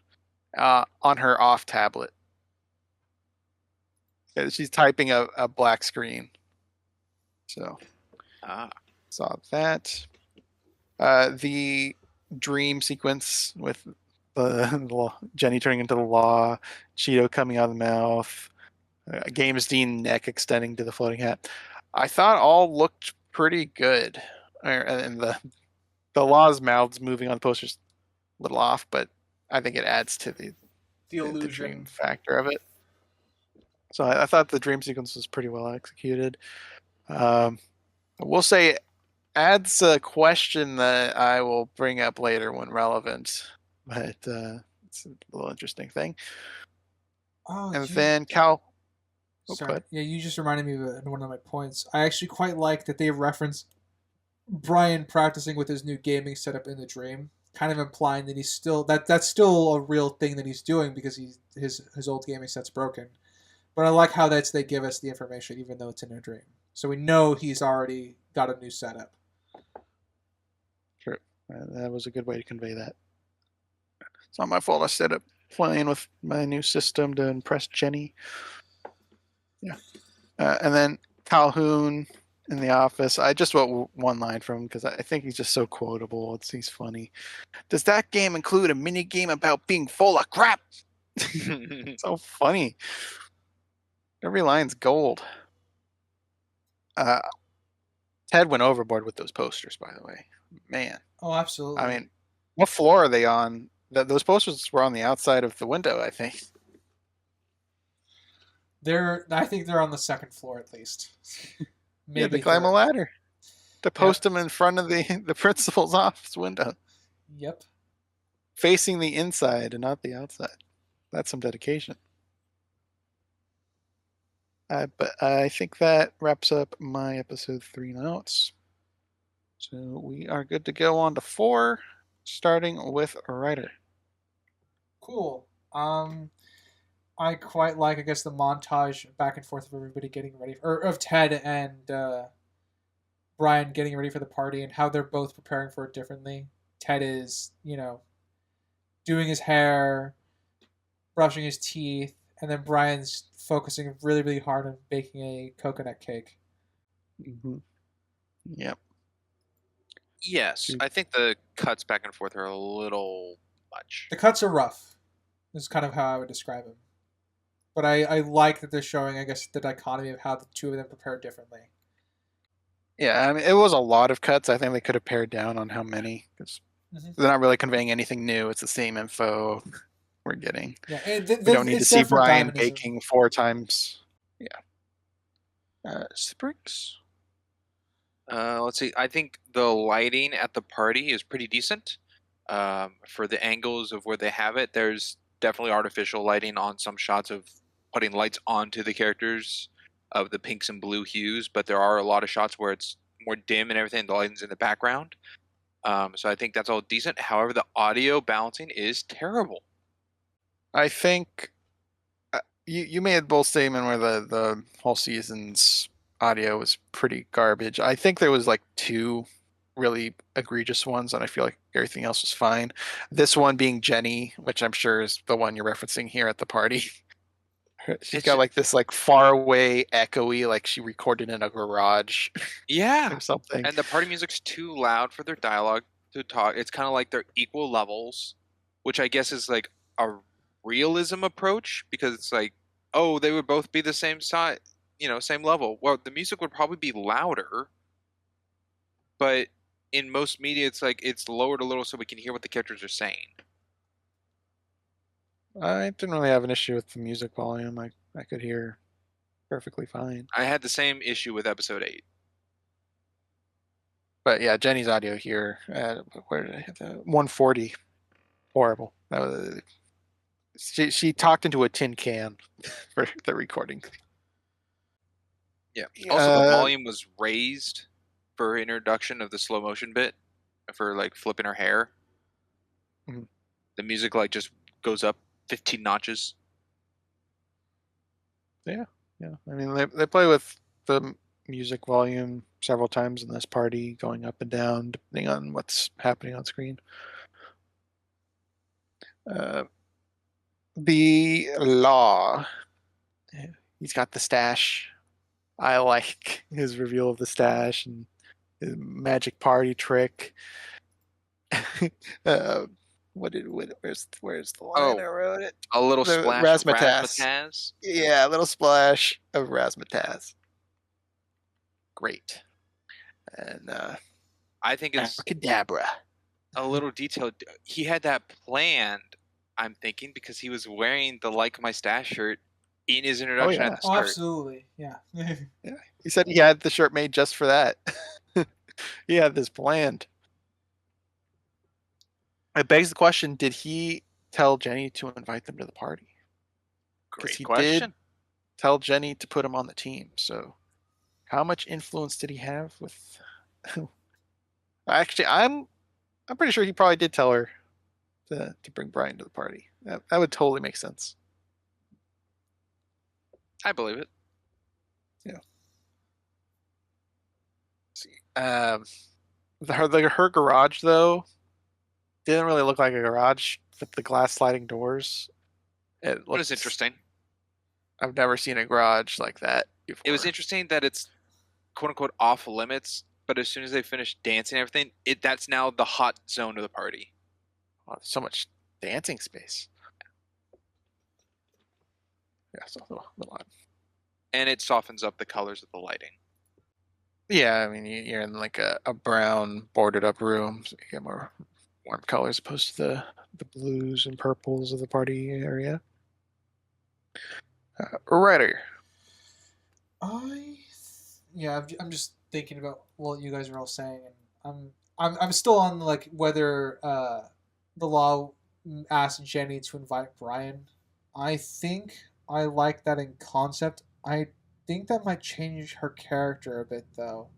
Speaker 3: on her off tablet. She's typing a black screen. So, saw that. The dream sequence with Jenny turning into the law, Cheeto coming out of the mouth, Games Dean neck extending to the floating hat. I thought all looked pretty good, and the law's mouths moving on the posters a little off, but I think it adds to the
Speaker 1: illusion.
Speaker 3: dream factor of it. So I thought the dream sequence was pretty well executed. I will say, adds a question that I will bring up later when relevant, but it's a little interesting thing.
Speaker 1: Oh,
Speaker 3: And then Cal.
Speaker 1: Sorry. Yeah, you just reminded me of one of my points. I actually quite like that they reference Brian practicing with his new gaming setup in the dream, kind of implying that he's still that's still a real thing that he's doing because his old gaming set's broken. But I like how they give us the information even though it's in a dream, so we know he's already got a new setup.
Speaker 3: Sure, that was a good way to convey that. It's not my fault. I set up playing with my new system to impress Jenny. Yeah, and then Calhoun in the office. I just wrote one line from him because I think he's just so quotable. He's funny. Does that game include a mini game about being full of crap? So funny. Every line's gold. Ted went overboard with those posters, by the way. Man.
Speaker 1: Oh, absolutely.
Speaker 3: I mean, what floor are they on? Those posters were on the outside of the window, I think.
Speaker 1: I think they're on the second floor at least.
Speaker 3: Maybe yeah, they climb a ladder to post them in front of the principal's office window.
Speaker 1: Yep.
Speaker 3: Facing the inside and not the outside. That's some dedication. But I think that wraps up my episode 3 notes. So we are good to go on to 4, starting with a writer.
Speaker 1: Cool. I quite like, I guess, the montage back and forth of everybody getting ready, or of Ted and Brian getting ready for the party and how they're both preparing for it differently. Ted is, doing his hair, brushing his teeth, and then Brian's focusing really, really hard on baking a coconut cake.
Speaker 3: Mm-hmm. Yep.
Speaker 2: Yes, I think the cuts back and forth are a little much.
Speaker 1: The cuts are rough. This is kind of how I would describe them. But I like that they're showing, I guess, the dichotomy of how the two of them prepare differently.
Speaker 3: Yeah, I mean, it was a lot of cuts. I think they could have pared down on how many, because they're not really conveying anything new. It's the same info we're getting.
Speaker 1: Yeah,
Speaker 3: we don't need to see Brian baking 4 times. Yeah. Springs?
Speaker 2: Let's see. I think the lighting at the party is pretty decent. For the angles of where they have it, there's definitely artificial lighting on some shots of putting lights onto the characters of the pinks and blue hues, but there are a lot of shots where it's more dim and everything, the lighting's in the background. So I think that's all decent. However, the audio balancing is terrible.
Speaker 3: I think you made a bold statement where the whole season's audio was pretty garbage. I think there was like 2 really egregious ones, and I feel like everything else was fine. This one being Jenny, which I'm sure is the one you're referencing here at the party. She's got like this like far away echoey, like she recorded in a garage.
Speaker 2: Yeah.
Speaker 3: Or something.
Speaker 2: And the party music's too loud for their dialogue to talk. It's kind of like they're equal levels, which I guess is like a realism approach, because it's like, oh, they would both be the same size, same level. Well, the music would probably be louder, but in most media, it's like it's lowered a little so we can hear what the characters are saying.
Speaker 3: I didn't really have an issue with the music volume. I could hear perfectly fine.
Speaker 2: I had the same issue with episode 8.
Speaker 3: But yeah, Jenny's audio here, where did I hit that? 140. Horrible. That was, she talked into a tin can for the recording.
Speaker 2: Yeah. Also, the volume was raised for introduction of the slow motion bit for like flipping her hair.
Speaker 3: Mm-hmm.
Speaker 2: The music like just goes up 15 notches.
Speaker 3: Yeah. I mean, they play with the music volume several times in this party, going up and down depending on what's happening on screen. The law. He's got the stash. I like his reveal of the stash and his magic party trick. Where's the line?
Speaker 2: Oh,
Speaker 3: I wrote it.
Speaker 2: a little
Speaker 3: The
Speaker 2: splash of
Speaker 3: razzmatazz.
Speaker 2: razzmatazz.
Speaker 3: Yeah, a little splash of razzmatazz. Great. And
Speaker 2: I think it's
Speaker 3: abracadabra.
Speaker 2: a little detailed. He had that planned, I'm thinking, because he was wearing the Like My Stash shirt in his introduction
Speaker 3: yeah.
Speaker 2: at the
Speaker 1: Oh,
Speaker 2: start.
Speaker 1: absolutely. Yeah.
Speaker 3: Yeah. He said he had the shirt made just for that. He had this planned. It begs the question, did he tell Jenny to invite them to the party? Because
Speaker 2: Great
Speaker 3: he
Speaker 2: question.
Speaker 3: did tell Jenny to put him on the team. So how much influence did he have with Actually, I'm pretty sure he probably did tell her to bring Brian to the party. That would totally make sense.
Speaker 2: I believe it.
Speaker 3: Yeah. Let's see, her garage though didn't really look like a garage with the glass sliding doors. It
Speaker 2: But it's
Speaker 3: looks
Speaker 2: interesting.
Speaker 3: I've never seen a garage like that before.
Speaker 2: It was interesting that it's quote unquote off limits, but as soon as they finish dancing and everything, that's now the hot zone of the party.
Speaker 3: Oh, there's so much dancing space. Yeah, so a lot.
Speaker 2: And it softens up the colors of the lighting.
Speaker 3: Yeah, I mean you're in like a brown boarded up room, so you get more warm colors opposed to the blues and purples of the party area. Writer.
Speaker 1: I'm just thinking about what you guys are all saying, and I'm still on like whether the law asked Jenny to invite Brian. I think I like that in concept. I think that might change her character a bit, though.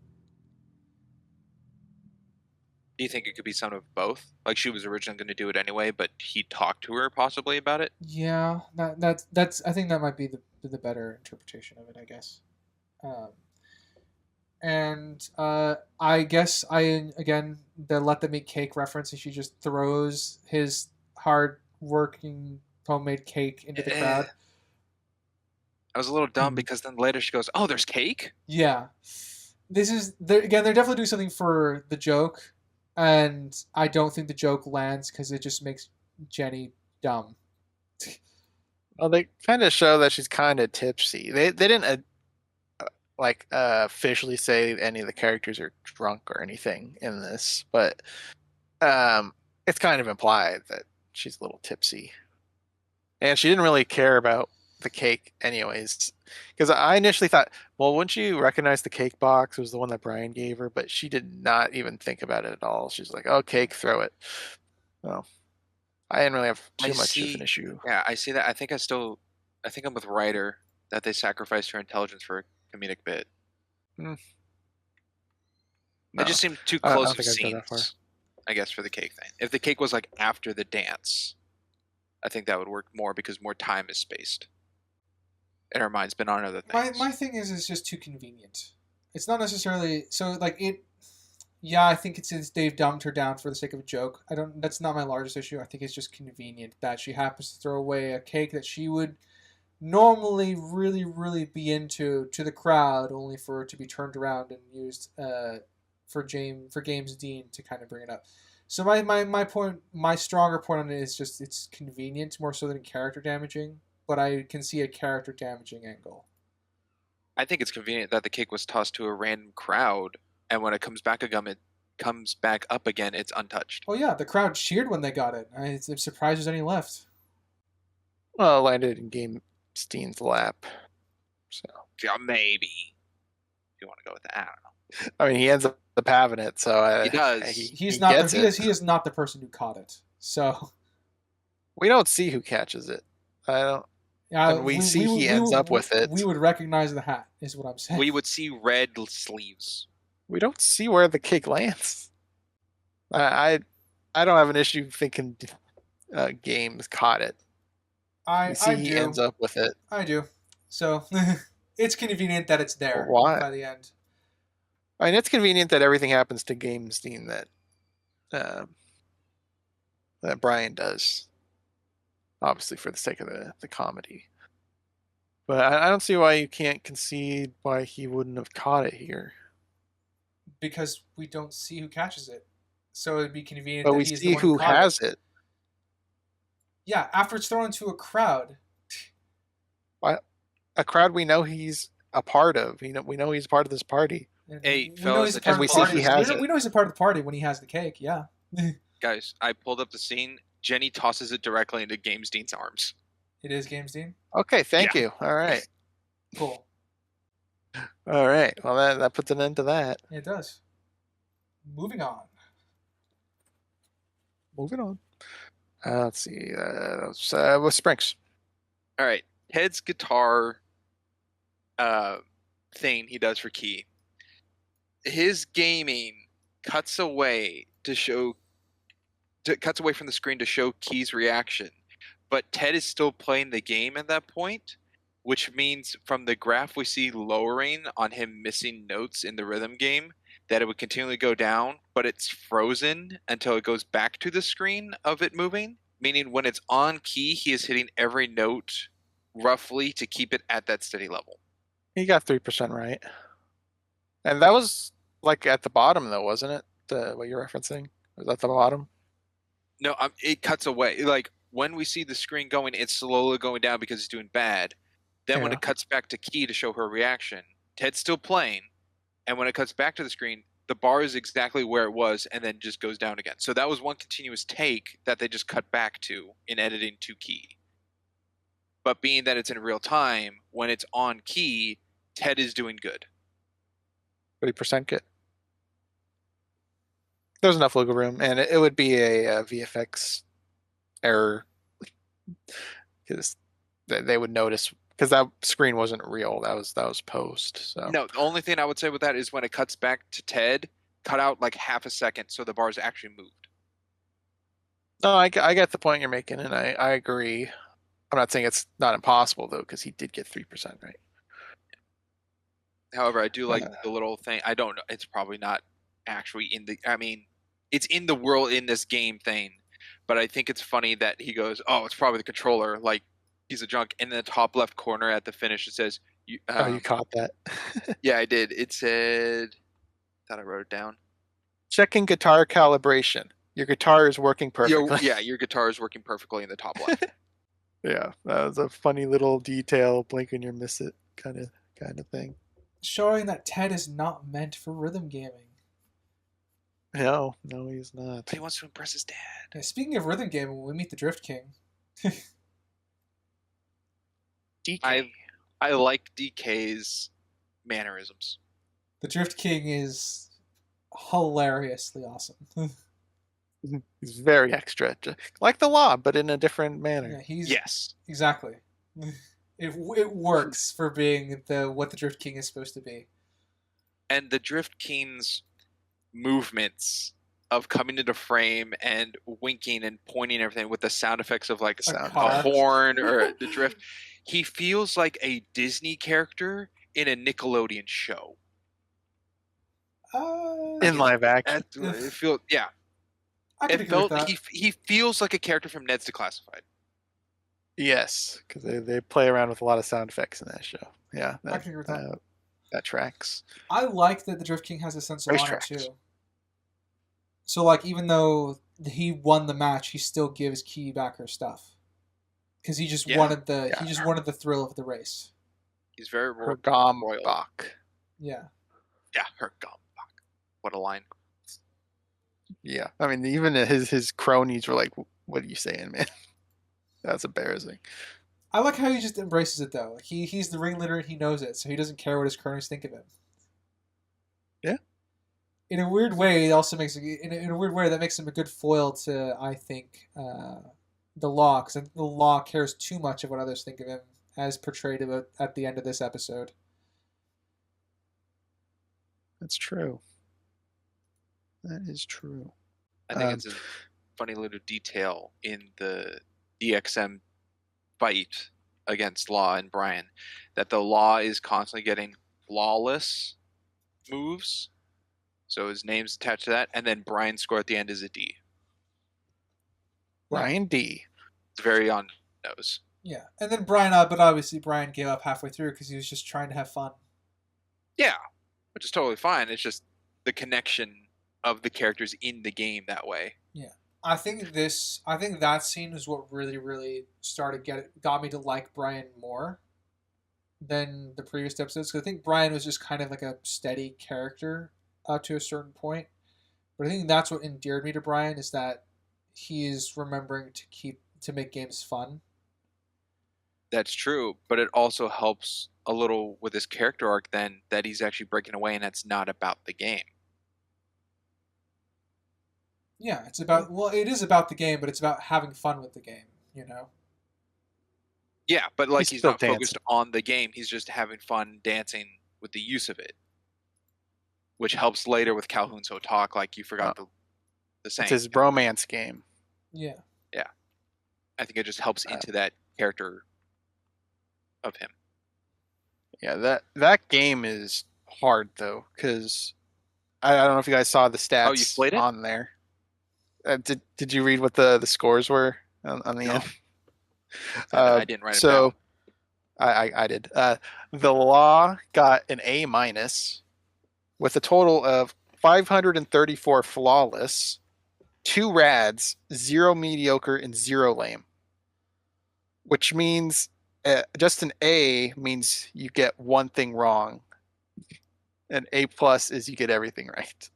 Speaker 2: Do you think it could be some of both? Like she was originally going to do it anyway, but he talked to her possibly about it?
Speaker 1: Yeah, that's. I think that might be the better interpretation of it. I guess. Um, and I guess I again the let them eat cake reference, and she just throws his hard working homemade cake into the crowd.
Speaker 2: I was a little dumb
Speaker 3: Mhm.
Speaker 2: because then later she goes, "Oh, there's cake."
Speaker 1: Yeah, this is again they're definitely doing something for the joke, and I don't think the joke lands because it just makes Jenny dumb.
Speaker 3: Well, they kind of show that she's kind of tipsy. They didn't officially say any of the characters are drunk or anything in this, but it's kind of implied that she's a little tipsy, and she didn't really care about the cake anyways. Because I initially thought, well, wouldn't you recognize the cake box? It was the one that Brian gave her, but she did not even think about it at all. She's like, "Oh, cake, throw it." Oh, I didn't really have
Speaker 2: I
Speaker 3: too much of an
Speaker 2: see.
Speaker 3: issue.
Speaker 2: Yeah, I see that. I think I'm with Ryder that they sacrificed her intelligence for a comedic bit.
Speaker 3: Hmm.
Speaker 2: It
Speaker 3: No,
Speaker 2: just seemed too
Speaker 3: I
Speaker 2: close
Speaker 3: don't
Speaker 2: of
Speaker 3: think I'd go that far.
Speaker 2: scenes, I guess, for the cake thing. If the cake was like after the dance, I think that would work more because more time is spaced. And her mind's been on other things.
Speaker 1: My thing is it's just too convenient. It's not necessarily so like it. Yeah, I think it's they've dumbed her down for the sake of a joke. I don't. That's not my largest issue. I think it's just convenient that she happens to throw away a cake that she would normally really be into to the crowd, only for it to be turned around and used for James Dean to kind of bring it up. So my point, my stronger point on it is just it's convenient more so than character damaging. But I can see a character damaging angle.
Speaker 2: I think it's convenient that the cake was tossed to a random crowd, and when it comes back up again, it's untouched.
Speaker 1: Oh yeah, the crowd cheered when they got it. I'm surprised there's any left.
Speaker 3: Well, it landed in Game Steen's lap. So
Speaker 2: Yeah, maybe. If you want to go with that, I don't know.
Speaker 3: I mean, he ends up having it, so
Speaker 2: He does.
Speaker 1: He's
Speaker 3: he
Speaker 1: not
Speaker 3: gets it.
Speaker 1: he is not the person who caught it. So
Speaker 3: We don't see who catches it. I don't. And we see he ends up with it.
Speaker 1: We would recognize the hat, is what I'm saying.
Speaker 2: We would see red sleeves.
Speaker 3: We don't see where the cake lands. I don't have an issue thinking Games caught it. We see he
Speaker 1: do.
Speaker 3: ends up with it.
Speaker 1: I do. So it's convenient that it's there
Speaker 3: Why?
Speaker 1: by the end.
Speaker 3: I mean, it's convenient that everything happens to Game Steen that Brian does, obviously for the sake of the comedy. But I don't see why you can't concede why he wouldn't have caught it here.
Speaker 1: Because we don't see who catches it. So it'd be convenient
Speaker 3: But
Speaker 1: that
Speaker 3: we
Speaker 1: he's
Speaker 3: see
Speaker 1: the one
Speaker 3: who
Speaker 1: caught
Speaker 3: has it.
Speaker 1: Yeah, after it's thrown into a crowd.
Speaker 3: A crowd we know he's a part of. We know he's part of this party.
Speaker 1: And
Speaker 2: Hey,
Speaker 1: we know he's
Speaker 2: fellas,
Speaker 1: a
Speaker 2: I
Speaker 1: part
Speaker 3: And
Speaker 1: of
Speaker 3: we
Speaker 1: the
Speaker 3: see
Speaker 1: party.
Speaker 3: he has it.
Speaker 1: We know he's a part of the party when he has the cake. Yeah.
Speaker 2: guys, I pulled up the scene. Jenny tosses it directly into James Dean's arms.
Speaker 1: It is James Dean.
Speaker 3: Okay, thank
Speaker 2: Yeah.
Speaker 3: you. All right.
Speaker 1: Cool.
Speaker 3: All right. Well, that puts an end to that.
Speaker 1: It does. Moving on.
Speaker 3: Moving on. Let's see. With Sprinks.
Speaker 2: All right, Ted's guitar thing he does for Key. His gaming cuts away from the screen to show Key's reaction, but Ted is still playing the game at that point, which means from the graph we see lowering on him missing notes in the rhythm game that it would continually go down, but it's frozen until it goes back to the screen of it moving, meaning when it's on key, he is hitting every note roughly to keep it at that steady level.
Speaker 3: He got 3% right. And that was like at the bottom, though, wasn't it? What you're referencing? Was that the bottom?
Speaker 2: No, it cuts away. Like when we see the screen going, it's slowly going down because it's doing bad. Then when
Speaker 3: Yeah.
Speaker 2: it cuts back to Key to show her reaction, Ted's still playing. And when it cuts back to the screen, the bar is exactly where it was and then just goes down again. So that was one continuous take that they just cut back to in editing to Key. But being that it's in real time, when it's on Key, Ted is doing good.
Speaker 3: 30% good. There's enough wiggle room, and it would be a VFX error because they would notice because that screen wasn't real. That was post. So
Speaker 2: No, the only thing I would say with that is when it cuts back to Ted, cut out like half a second so the bar's actually moved.
Speaker 3: No, I get the point you're making, and I agree. I'm not saying it's not impossible though, because he did get 3% right.
Speaker 2: However, I do like the little thing. I don't know. It's probably not actually in the. I mean, it's in the world in this game thing, but I think it's funny that he goes, "Oh, it's probably the controller." Like piece of junk. In the top left corner at the finish, it says,
Speaker 3: You caught that.
Speaker 2: Yeah, I did. It said, thought I wrote it down.
Speaker 3: Checking guitar calibration. Your guitar is working perfectly.
Speaker 2: Your guitar is working perfectly in the top left.
Speaker 3: Yeah, that was a funny little detail, blink and you miss it kind of thing.
Speaker 1: Showing that Ted is not meant for rhythm gaming.
Speaker 3: No, he's not.
Speaker 2: But he wants to impress his dad.
Speaker 1: Yeah, speaking of rhythm gaming, we meet the Drift King.
Speaker 3: DK.
Speaker 2: I like DK's mannerisms.
Speaker 1: The Drift King is hilariously awesome.
Speaker 3: He's very extra, like the Law, but in a different manner.
Speaker 1: Yeah, he's
Speaker 2: Yes.
Speaker 1: exactly. It works for being what the Drift King is supposed to be.
Speaker 2: And the Drift King's movements of coming into frame and winking and pointing and everything with the sound effects of like
Speaker 3: Sound
Speaker 1: car.
Speaker 2: a horn or the drift. He feels like a Disney character in a Nickelodeon show.
Speaker 3: In live action.
Speaker 2: It feels, yeah.
Speaker 1: I can
Speaker 2: It
Speaker 1: agree with
Speaker 2: felt
Speaker 1: that.
Speaker 2: he feels like a character from Ned's Declassified.
Speaker 3: Yes, because they play around with a lot of sound effects in that show. Yeah,
Speaker 1: I can agree with that.
Speaker 3: That tracks.
Speaker 1: I like that the Drift King has a sense of honor
Speaker 3: Racetracks.
Speaker 1: too. So like, even though he won the match, he still gives Key back her stuff because he just wanted the thrill of the race.
Speaker 2: He's very royal.
Speaker 3: Hergombach.
Speaker 1: Yeah.
Speaker 2: Yeah, Hergombach. What a line.
Speaker 3: Yeah, I mean, even his cronies were like, "What are you saying, man?" That's embarrassing.
Speaker 1: I like how he just embraces it though. He's the ringleader and he knows it, so he doesn't care what his cronies think of him.
Speaker 3: Yeah.
Speaker 1: In a weird way, it also makes in a weird way that makes him a good foil to, I think, the Law, because the Law cares too much of what others think of him, as portrayed at the end of this episode.
Speaker 3: That's true. That is true.
Speaker 2: I think it's a funny little detail in the DXM fight against Law and Brian that the Law is constantly getting flawless moves. So his name's attached to that, and then Brian's score at the end is a D.
Speaker 3: Ryan D.
Speaker 2: It's very on nose.
Speaker 1: Yeah, and then Brian, but obviously Brian gave up halfway through because he was just trying to have fun.
Speaker 2: Yeah, which is totally fine. It's just the connection of the characters in the game that way.
Speaker 1: Yeah. I think that scene is what really got me to like Brian more than the previous episodes. Because I think Brian was just kind of like a steady character to a certain point. But I think that's what endeared me to Brian is that he is remembering to make games fun.
Speaker 2: That's true, but it also helps a little with his character arc then that he's actually breaking away and it's not about the game.
Speaker 1: Yeah, it's about it is about the game, but it's about having fun with the game. You know.
Speaker 2: Yeah, but like he's
Speaker 3: still
Speaker 2: not
Speaker 3: dancing.
Speaker 2: focused on the game. He's just having fun dancing with the use of it, which helps later with Calhoun So Talk. Like you forgot the saying.
Speaker 3: It's his bromance game.
Speaker 1: Yeah.
Speaker 2: Yeah, I think it just helps into that character of him.
Speaker 3: Yeah, that game is hard though, because I don't know if you guys saw the stats
Speaker 2: you played it?
Speaker 3: on there. Did you read what the scores were on the
Speaker 2: No.
Speaker 3: end?
Speaker 2: I didn't write it
Speaker 3: so
Speaker 2: down.
Speaker 3: I did. The Law got an A minus with a total of 534 flawless, 2 rads, 0 mediocre, and 0 lame. Which means just an A means you get one thing wrong. An A plus is you get everything right.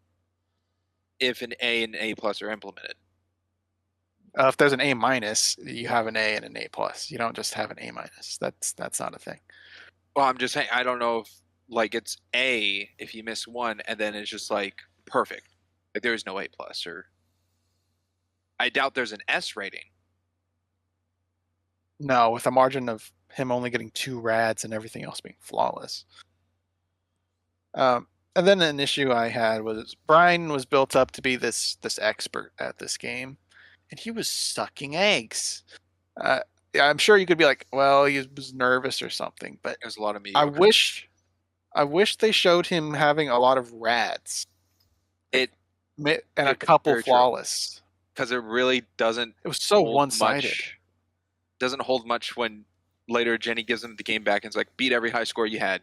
Speaker 2: If an A and A plus are implemented.
Speaker 3: If there's an A minus, you have an A and an A plus. You don't just have an A minus. That's not a thing.
Speaker 2: Well, I'm just saying I don't know if like it's A if you miss one and then it's just like perfect. Like there is no A plus or I doubt there's an S rating.
Speaker 3: No, with a margin of him only getting 2 rads and everything else being flawless. And then an issue I had was Brian was built up to be this expert at this game, and he was sucking eggs. I'm sure you could be like, well, he was nervous or something, but
Speaker 2: There's a lot of
Speaker 3: I
Speaker 2: mediocre.
Speaker 3: wish they showed him having a lot of rads. And a couple flawless.
Speaker 2: Because it really doesn't.
Speaker 3: It was so one-sided.
Speaker 2: Doesn't hold much when later Jenny gives him the game back and it's like, beat every high score you had.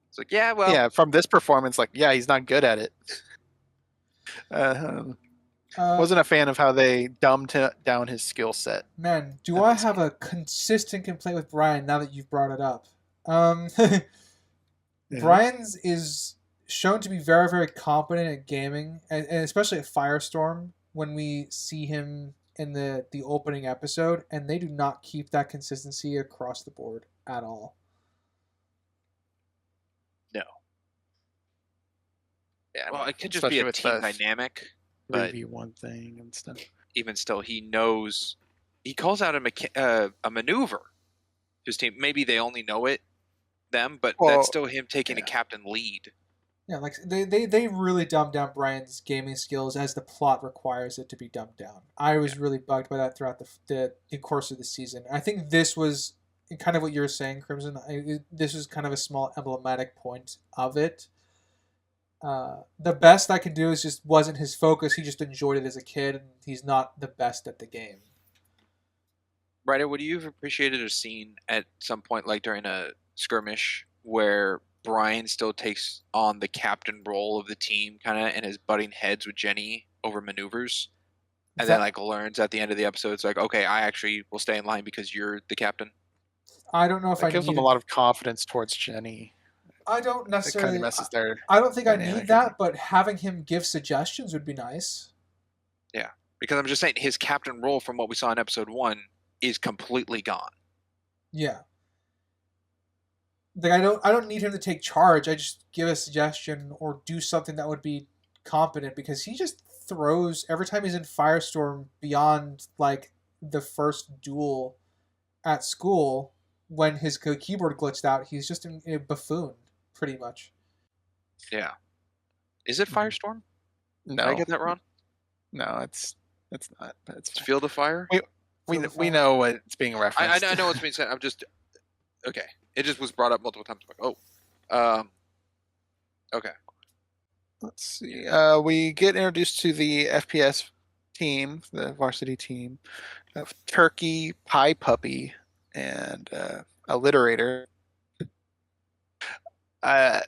Speaker 2: It's like, yeah, well.
Speaker 3: Yeah, from this performance, like, yeah, he's not good at it. Wasn't a fan of how they dumbed down his skill set.
Speaker 1: Man, do I have a consistent complaint with Brian now that you've brought it up? Brian's is shown to be very, very competent at gaming, and especially at Firestorm when we see him in the opening episode, and they do not keep that consistency across the board at all.
Speaker 2: No. Yeah, well, it could just be a team dynamic.
Speaker 3: 3v1 thing and stuff.
Speaker 2: Even still, he knows. He calls out a maneuver. His team. Maybe they only know it, but that's still him taking a captain lead.
Speaker 1: Yeah, like they really dumbed down Brian's gaming skills as the plot requires it to be dumbed down. I was really bugged by that throughout the course of the season. I think this was kind of what you were saying, Crimson. This was kind of a small emblematic point of it. The best I can do is just wasn't his focus. He just enjoyed it as a kid, and he's not the best at the game.
Speaker 2: Ryder, would you have appreciated a scene at some point, like during a skirmish, where Brian still takes on the captain role of the team, kind of, and is butting heads with Jenny over maneuvers, and then like learns at the end of the episode, it's like, okay, I actually will stay in line because you're the captain.
Speaker 1: I don't know if
Speaker 3: it gives him a lot of confidence towards Jenny.
Speaker 1: I don't necessarily.
Speaker 3: It kind of messes their
Speaker 1: I don't think I need that, but having him give suggestions would be nice.
Speaker 2: Yeah, because I'm just saying his captain role from what we saw in episode 1 is completely gone.
Speaker 1: Yeah. Like I don't need him to take charge. I just give a suggestion or do something that would be competent because he just throws every time he's in Firestorm beyond like the first duel at school when his keyboard glitched out. He's just a buffoon. Pretty much.
Speaker 2: Yeah. Is it Firestorm?
Speaker 3: No.
Speaker 2: Did I get that wrong?
Speaker 3: No, it's not.
Speaker 2: It's Field of Fire?
Speaker 3: We know what it's being referenced.
Speaker 2: I know what's being said. I'm just... Okay. It just was brought up multiple times. Like, okay.
Speaker 3: Let's see. We get introduced to the FPS team, the varsity team, of Turkey, Pie Puppy, and Alliterator. I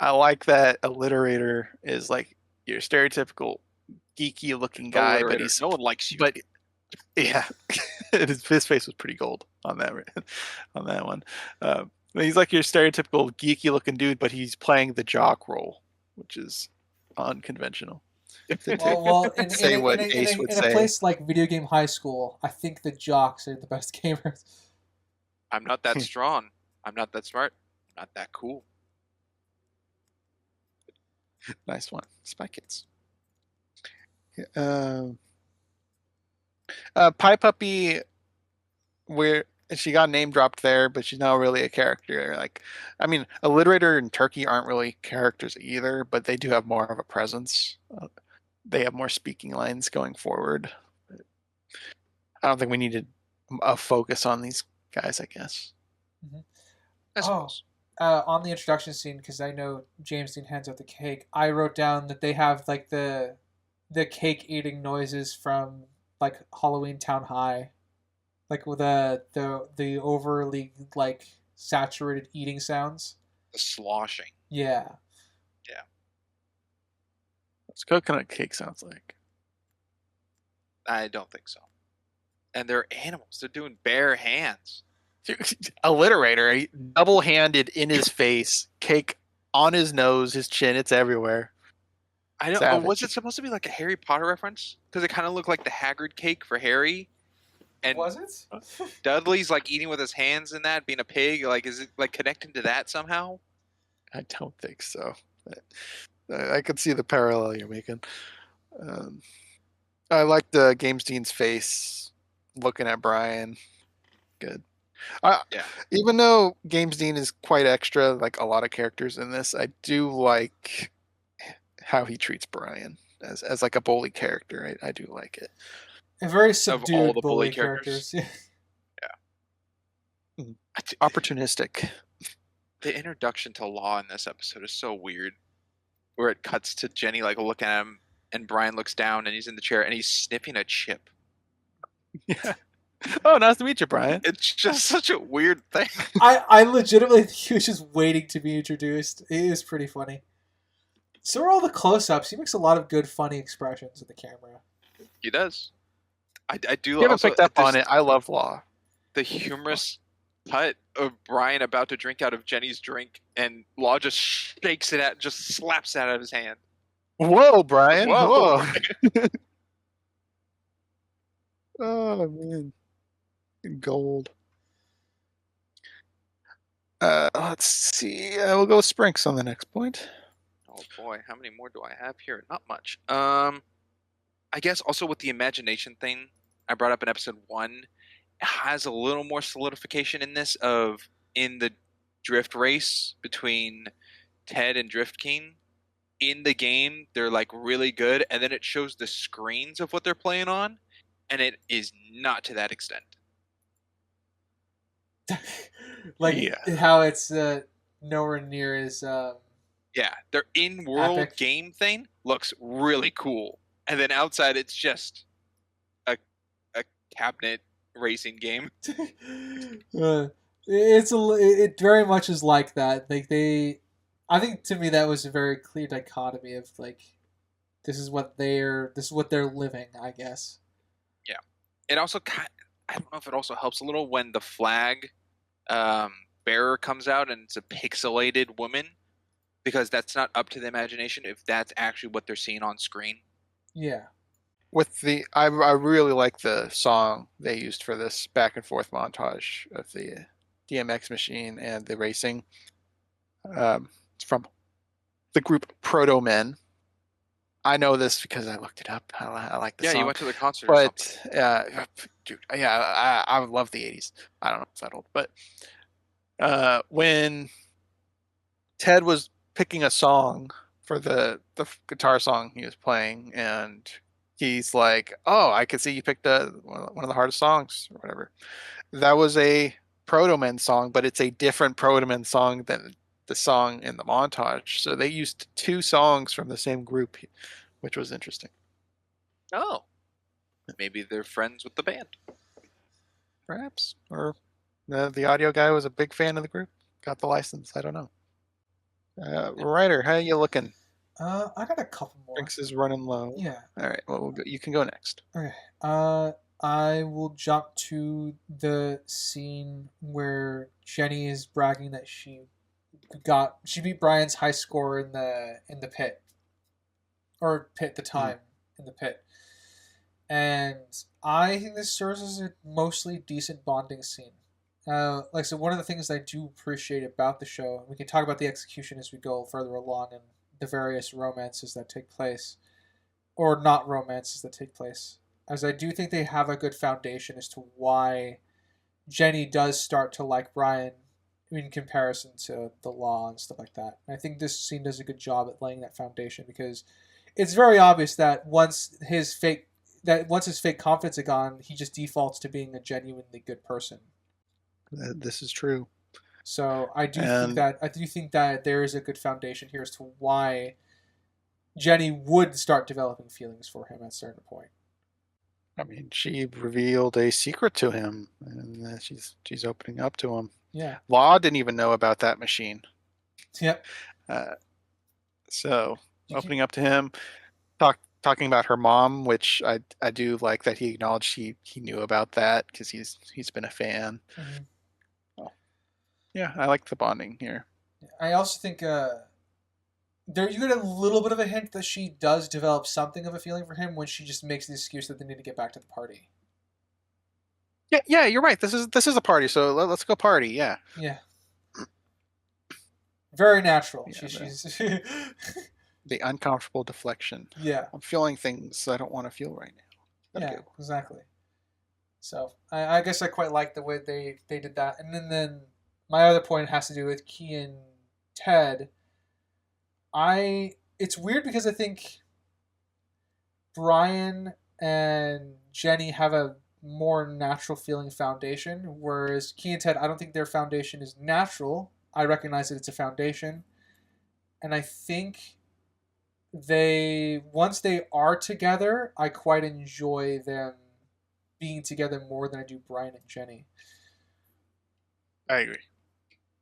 Speaker 3: like that Alliterator is like your stereotypical geeky looking guy, but he's
Speaker 2: no one likes you.
Speaker 3: but yeah, his face was pretty gold on that on that one. He's like your stereotypical geeky looking dude, but he's playing the jock role, which is unconventional.
Speaker 1: Well,
Speaker 3: Say what Ace would
Speaker 1: in a
Speaker 3: say.
Speaker 1: place like video game high school, I think the jocks are the best gamers.
Speaker 2: I'm not that strong. I'm not that smart. I'm not that cool.
Speaker 3: Nice one, Spy Kids. Pie Puppy, where she got name dropped there, but she's not really a character. Like, I mean, Alliterator and Turkey aren't really characters either, but they do have more of a presence. They have more speaking lines going forward. I don't think we needed a focus on these guys, I guess.
Speaker 1: Mm-hmm.
Speaker 2: I suppose.
Speaker 1: On the introduction scene, because I know James Dean hands out the cake, I wrote down that they have like the cake eating noises from like Halloween Town High, like with the overly like saturated eating sounds.
Speaker 2: The sloshing.
Speaker 1: Yeah.
Speaker 3: What's coconut cake sounds like?
Speaker 2: I don't think so. And they're animals. They're doing bare hands.
Speaker 3: Alliterator, double-handed in his face, cake on his nose, his chin, it's everywhere.
Speaker 2: I don't.
Speaker 3: Savage.
Speaker 2: Was it supposed to be like a Harry Potter reference? Because it kind of looked like the Hagrid cake for Harry. And
Speaker 1: Was it?
Speaker 2: Dudley's like eating with his hands and that, being a pig. Like, is it like connecting to that somehow?
Speaker 3: I don't think so. I can see the parallel you're making. I like the James Dean's face looking at Brian. Good.
Speaker 2: Yeah.
Speaker 3: Even though James Dean is quite extra, like a lot of characters in this, I do like how he treats Brian as like a bully character. I do like it.
Speaker 1: A very
Speaker 2: Of
Speaker 1: subdued
Speaker 2: all the
Speaker 1: bully
Speaker 2: bully characters.
Speaker 1: Yeah.
Speaker 3: Opportunistic.
Speaker 2: The introduction to Law in this episode is so weird. Where it cuts to Jenny like looking at him, and Brian looks down, and he's in the chair, and he's sniffing a chip.
Speaker 3: Yeah. Oh, nice to meet you, Brian.
Speaker 2: It's just such a weird thing.
Speaker 1: I legitimately think he was just waiting to be introduced. It is pretty funny. So are all the close-ups. He makes a lot of good, funny expressions with the camera.
Speaker 2: He does. I do.
Speaker 3: You haven't
Speaker 2: also,
Speaker 3: picked up on it. I love Law.
Speaker 2: The humorous cut of Brian about to drink out of Jenny's drink, and Law just shakes it out, just slaps it out of his hand.
Speaker 3: Whoa, Brian.
Speaker 2: Whoa.
Speaker 3: Oh, man. Gold. Let's see. We'll go with Sprinks on the next point.
Speaker 2: Oh boy, how many more do I have here? Not much. I guess also with the imagination thing I brought up in episode 1, it has a little more solidification in this in the drift race between Ted and Drift King. In the game, they're like really good, and then it shows the screens of what they're playing on, and it is not to that extent.
Speaker 1: Like how it's nowhere near as
Speaker 2: yeah, their in-world
Speaker 1: epic.
Speaker 2: game thing looks really cool, and then outside it's just a cabinet racing game.
Speaker 1: It very much is like that. Like I think to me that was a very clear dichotomy of like this is what they're living, I guess.
Speaker 2: Yeah, it also I don't know if it also helps a little when the flag bearer comes out and it's a pixelated woman, because that's not up to the imagination if that's actually what they're seeing on screen.
Speaker 1: Yeah.
Speaker 3: With I really like the song they used for this back and forth montage of the DMX machine and the racing. It's from the group Proto Men. I know this because I looked it up. I like the song.
Speaker 2: Yeah, you went to the concert.
Speaker 3: But dude, yeah, I would love the '80s. I don't know if it's that old, but when Ted was picking a song for the guitar song he was playing, and he's like, "Oh, I could see you picked one of the hardest songs or whatever." That was a Proto Men song, but it's a different Proto Men song than the song in the montage. So they used 2 songs from the same group, which was interesting.
Speaker 2: Oh, maybe they're friends with the band.
Speaker 3: Perhaps, or the audio guy was a big fan of the group, got the license. I don't know. Ryder, how you looking?
Speaker 1: I got a couple more.
Speaker 3: Drinks is running low.
Speaker 1: Yeah.
Speaker 3: All right. Well, you can go next.
Speaker 1: Okay. I will jump to the scene where Jenny is bragging that she beat Brian's high score in the pit, or pit the time in the pit, and I think this serves as a mostly decent bonding scene. Like I said, one of the things I do appreciate about the show, and we can talk about the execution as we go further along and the various romances that take place, or not romances that take place, as I do think they have a good foundation as to why Jenny does start to like Brian in comparison to the law and stuff like that. And I think this scene does a good job at laying that foundation because it's very obvious that once his fake confidence is gone, he just defaults to being a genuinely good person.
Speaker 3: This is true.
Speaker 1: So I do
Speaker 3: And
Speaker 1: think that there is a good foundation here as to why Jenny would start developing feelings for him at a certain point.
Speaker 3: I mean, she revealed a secret to him, and she's opening up to him.
Speaker 1: Yeah.
Speaker 3: Law didn't even know about that machine.
Speaker 1: Yep.
Speaker 3: So opening up to him, talking about her mom, which I do like that he acknowledged he knew about that because he's been a fan.
Speaker 1: Mm-hmm.
Speaker 3: Well, yeah, I like the bonding here.
Speaker 1: I also think there you get a little bit of a hint that she does develop something of a feeling for him when she just makes the excuse that they need to get back to the party.
Speaker 3: Yeah, you're right. This is a party, so let's go party. Yeah.
Speaker 1: Yeah. Very natural.
Speaker 3: Yeah,
Speaker 1: She's
Speaker 3: the uncomfortable deflection.
Speaker 1: Yeah.
Speaker 3: I'm feeling things I don't want to feel right now.
Speaker 1: Yeah, exactly. So I guess I quite like the way they did that. And then my other point has to do with Key and Ted. It's weird because I think Brian and Jenny have a more natural feeling foundation, whereas Key and Ted, I don't think their foundation is natural. I recognize that it's a foundation. And I think once they are together, I quite enjoy them being together more than I do Brian and Jenny.
Speaker 3: I agree.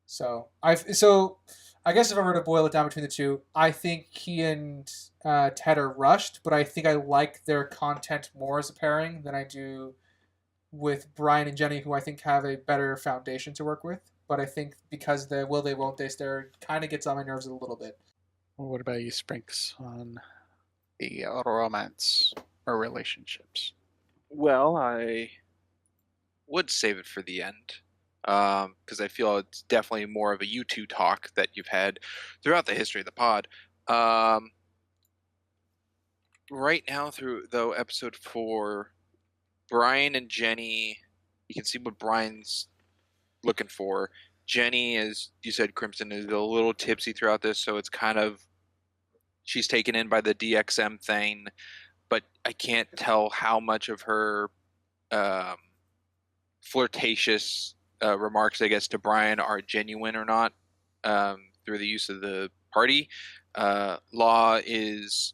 Speaker 1: So I guess if I were to boil it down between the two, I think Key and Ted are rushed, but I think I like their content more as a pairing than I do with Brian and Jenny, who I think have a better foundation to work with. But I think because the will they won't they stare kind of gets on my nerves a little bit.
Speaker 3: Well, what about you, Sprinks, on the romance or relationships?
Speaker 2: Well, I would save it for the end because I feel it's definitely more of a you two talk that you've had throughout the history of the pod. Right now, through though episode 4, Brian and Jenny, you can see what Brian's looking for. Jenny, as you said, Crimson is a little tipsy throughout this, so it's kind of she's taken in by the DXM thing, but I can't tell how much of her flirtatious remarks, I guess, to Brian are genuine or not through the use of the party. Law is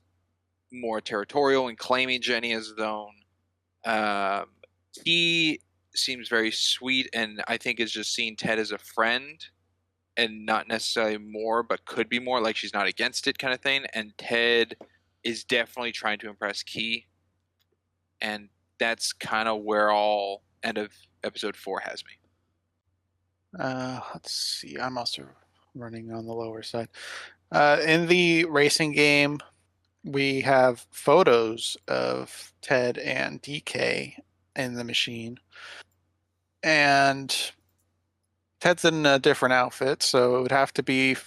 Speaker 2: more territorial and claiming Jenny as his own. He seems very sweet and I think is just seeing Ted as a friend and not necessarily more, but could be more, like she's not against it kind of thing. And Ted is definitely trying to impress Key. And that's kind of where all end of episode 4 has me.
Speaker 3: Let's see. I'm also running on the lower side. In the racing game, we have photos of Ted and DK in the machine. And Ted's in a different outfit, so it would have to be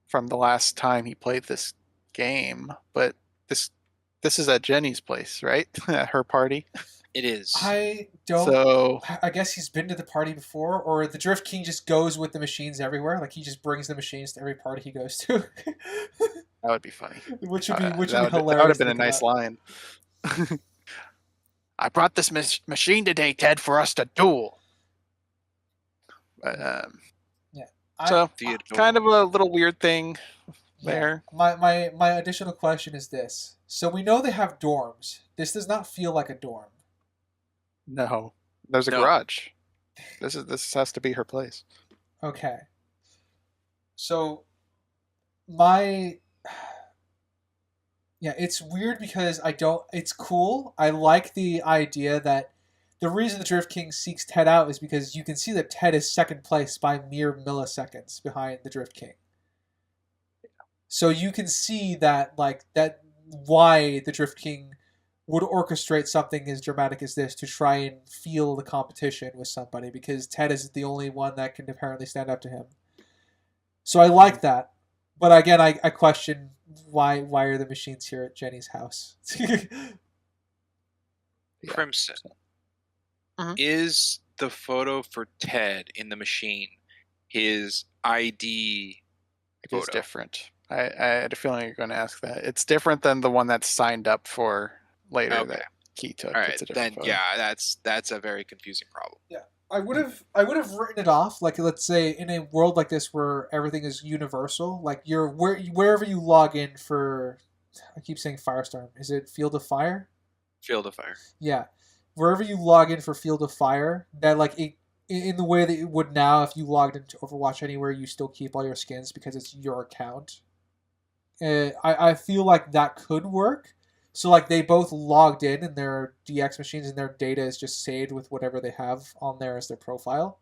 Speaker 3: from the last time he played this game. But this is at Jenny's place, right? At her party.
Speaker 2: It is.
Speaker 1: I guess he's been to the party before, or the Drift King just goes with the machines everywhere. Like he just brings the machines to every party he goes to.
Speaker 3: That would be funny.
Speaker 1: Which would be hilarious.
Speaker 3: That would have been a nice line. I brought this machine today, Ted, for us to duel. But, so kind of a little weird thing there.
Speaker 1: My additional question is this: so we know they have dorms. This does not feel like a dorm.
Speaker 3: No, there's a garage. This has to be her place.
Speaker 1: Okay. So my Yeah, it's weird because I don't. It's cool. I like the idea that the reason the Drift King seeks Ted out is because you can see that Ted is second place by mere milliseconds behind the Drift King. So you can see that, like, that why the Drift King would orchestrate something as dramatic as this to try and feel the competition with somebody, because Ted is the only one that can apparently stand up to him. So I like that. But again, I question why are the machines here at Jenny's house?
Speaker 2: Crimson.
Speaker 3: Mhm.
Speaker 2: Is the photo for Ted in the machine his ID
Speaker 3: It is
Speaker 2: photo?
Speaker 3: different. I had a feeling you're going to ask that. It's different than the one that's signed up for later
Speaker 2: Okay.
Speaker 3: that Key took.
Speaker 2: All right,
Speaker 3: It's a different
Speaker 2: then
Speaker 3: photo.
Speaker 2: yeah, that's a very confusing problem.
Speaker 1: I would have written it off, like, let's say in a world like this where everything is universal, like wherever you log in for, I keep saying Firestorm, is it Field of Fire?
Speaker 2: Field of Fire.
Speaker 1: Yeah, wherever you log in for Field of Fire, that, like, in the way that it would now, if you logged into Overwatch anywhere, you still keep all your skins because it's your account. I feel like that could work. So, like, they both logged in their DX machines, and their data is just saved with whatever they have on there as their profile.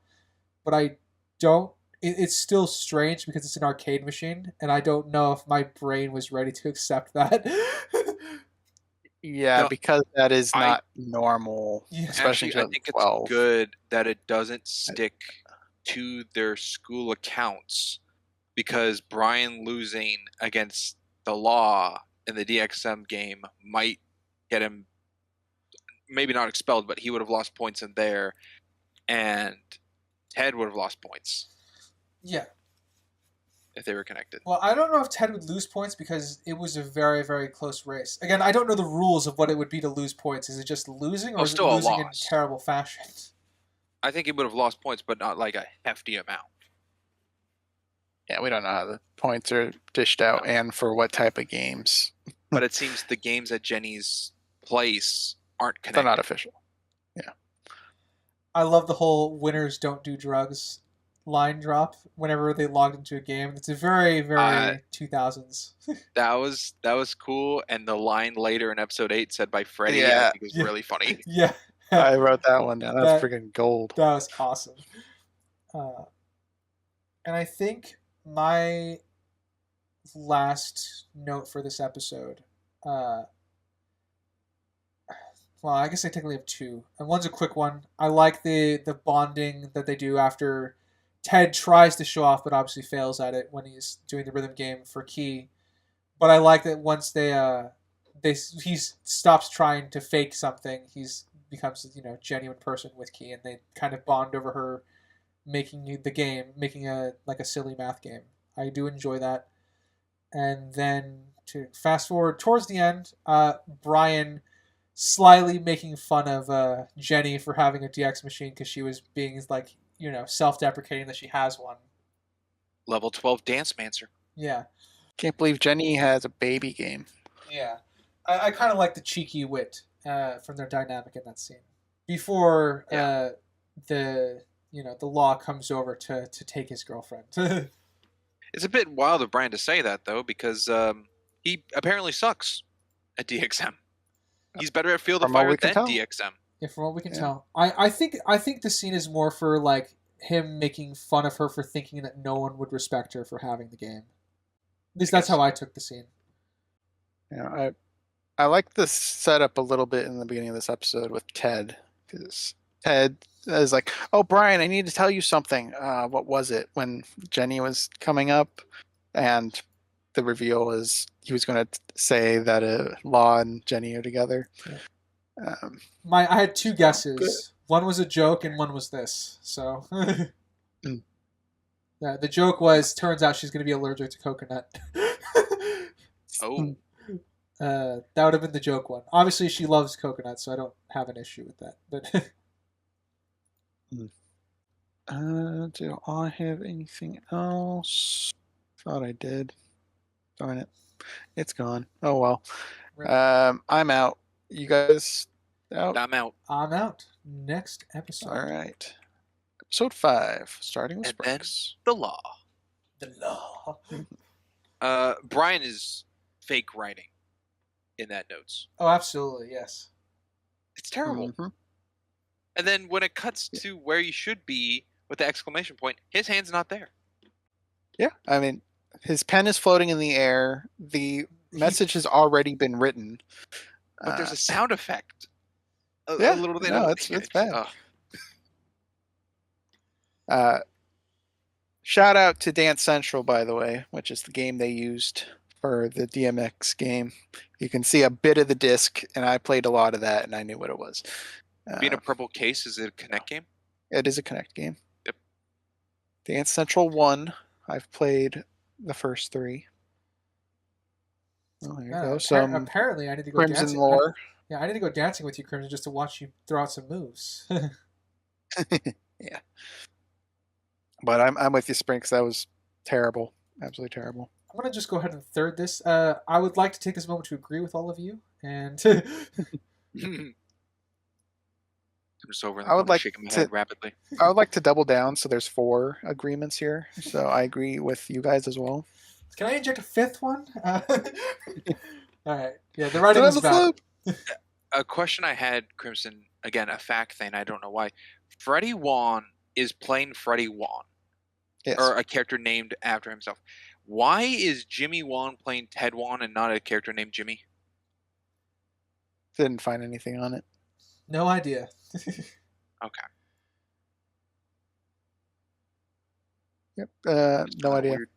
Speaker 1: But I don't. It's still strange because it's an arcade machine, and I don't know if my brain was ready to accept that.
Speaker 3: Yeah,
Speaker 2: No,
Speaker 3: because that is
Speaker 2: I-
Speaker 3: not normal,
Speaker 1: Yeah.
Speaker 3: especially
Speaker 2: Actually,
Speaker 3: in
Speaker 2: I think it's
Speaker 3: 2012.
Speaker 2: good that it doesn't stick to their school accounts, because Brian losing against the law in the DXM game might get him maybe not expelled, but he would have lost points in there, and Ted would have lost points
Speaker 1: Yeah.
Speaker 2: if they were connected.
Speaker 1: Well, I don't know if Ted would lose points because it was a very, very close race. Again, I don't know the rules of what it would be to lose points. Is it just losing, or
Speaker 2: Oh,
Speaker 1: is it
Speaker 2: still a
Speaker 1: losing in
Speaker 2: loss.
Speaker 1: terrible fashion?
Speaker 2: I think he would have lost points, but not like a hefty amount.
Speaker 3: Yeah, we don't know how the points are dished out and for what type of games.
Speaker 2: But it seems the games at Jenny's place aren't
Speaker 3: They're
Speaker 2: connected.
Speaker 3: not official.
Speaker 1: I love the whole "winners don't do drugs" line drop whenever they logged into a game. It's a very, very 2000s.
Speaker 2: That was cool, and the line later in episode 8 said by Freddie,
Speaker 3: Yeah.
Speaker 2: I think was really funny.
Speaker 1: Yeah,
Speaker 3: I wrote that one down. That's
Speaker 1: That-
Speaker 3: freaking gold.
Speaker 1: that was awesome. And I think my last note for this episode, well, I guess I technically have two, and one's a quick one. I like the bonding that they do after Ted tries to show off, but obviously fails at it when he's doing the rhythm game for Key. But I like that once he stops trying to fake something, he's becomes genuine person with Key, and they kind of bond over her making the game, making a silly math game. I do enjoy that. And then to fast forward towards the end, Brian slyly making fun of Jenny for having a DX machine because she was being self-deprecating that she has one.
Speaker 2: Level 12 Dance Mancer.
Speaker 1: Yeah.
Speaker 3: Can't believe Jenny has a baby game.
Speaker 1: Yeah. I kind of like the cheeky wit from their dynamic in that scene. Before the law comes over to take his girlfriend.
Speaker 2: It's a bit wild of Brian to say that, though, because he apparently sucks at DXM. He's better at Field of
Speaker 3: From what
Speaker 2: Fire
Speaker 3: we can
Speaker 2: than
Speaker 3: tell.
Speaker 2: DXM.
Speaker 1: Yeah, from what we can
Speaker 3: Yeah.
Speaker 1: tell. I think the scene is more for like him making fun of her for thinking that no one would respect her for having the game. At least that's how I took the scene.
Speaker 3: Yeah, I like the setup a little bit in the beginning of this episode with Ted, because Ted is like, "Oh, Brian, I need to tell you something." What was it when Jenny was coming up, and the reveal is he was going to say that Law and Jenny are together.
Speaker 1: Yeah. I had two guesses.
Speaker 3: Good.
Speaker 1: One was a joke, and one was this. So, yeah, the joke was turns out she's going to be allergic to coconut.
Speaker 2: Oh,
Speaker 1: That would have been the joke one. Obviously, she loves coconut, so I don't have an issue with that. But
Speaker 3: do I have anything else? Thought I did. Darn it. It's gone. Oh well. I'm out. You guys out?
Speaker 2: I'm out.
Speaker 1: I'm out. Next episode.
Speaker 3: All right. Episode 5, starting with
Speaker 2: And then
Speaker 3: Sparks.
Speaker 2: the law.
Speaker 1: The law.
Speaker 2: Brian is fake writing. in that notes.
Speaker 1: Oh, absolutely, yes.
Speaker 2: It's terrible.
Speaker 3: Mhm.
Speaker 2: And then when it cuts
Speaker 3: Yeah.
Speaker 2: to where you should be with the exclamation point, his hand's not there.
Speaker 3: Yeah, I mean, his pen is floating in the air. The message has already been written.
Speaker 2: But there's a sound effect. A
Speaker 3: Yeah,
Speaker 2: little bit.
Speaker 3: no, it's bad. Shout out to Dance Central, by the way, which is the game they used for the DMX game. You can see a bit of the disc, and I played a lot of that, and I knew what it was.
Speaker 2: Being a purple case, is it a Connect game?
Speaker 3: It is a Connect game.
Speaker 2: Yep.
Speaker 3: Dance Central 1, I've played the first 3. Oh, there you go. Some
Speaker 1: Apparently, I need to go
Speaker 3: Crimson
Speaker 1: dancing.
Speaker 3: lore.
Speaker 1: Yeah, I need to go dancing with you, Crimson, just to watch you throw out some moves.
Speaker 3: Yeah. But I'm with you, Spring, because that was terrible. Absolutely terrible.
Speaker 1: I'm going to just go ahead and third this. I would like to take this moment to agree with all of you. And
Speaker 2: I'm just over in the
Speaker 3: I would
Speaker 2: corner
Speaker 3: like
Speaker 2: shaking my
Speaker 3: to-
Speaker 2: head rapidly.
Speaker 3: I would like to double down, so there's 4 agreements here. So I agree with you guys as well.
Speaker 1: can I inject a 5th one? All right. Yeah, the writing is bad.
Speaker 2: A question I had, Crimson, again, a fact thing, I don't know why. Freddie Wan is playing Freddie Wan,
Speaker 3: Yes.
Speaker 2: or a character named after himself. Why is Jimmy Wan playing Ted Wan and not a character named Jimmy?
Speaker 3: Didn't find anything on it.
Speaker 1: No idea.
Speaker 2: Okay.
Speaker 3: Yep.
Speaker 2: It's
Speaker 3: No
Speaker 2: kinda
Speaker 3: idea.
Speaker 2: weird.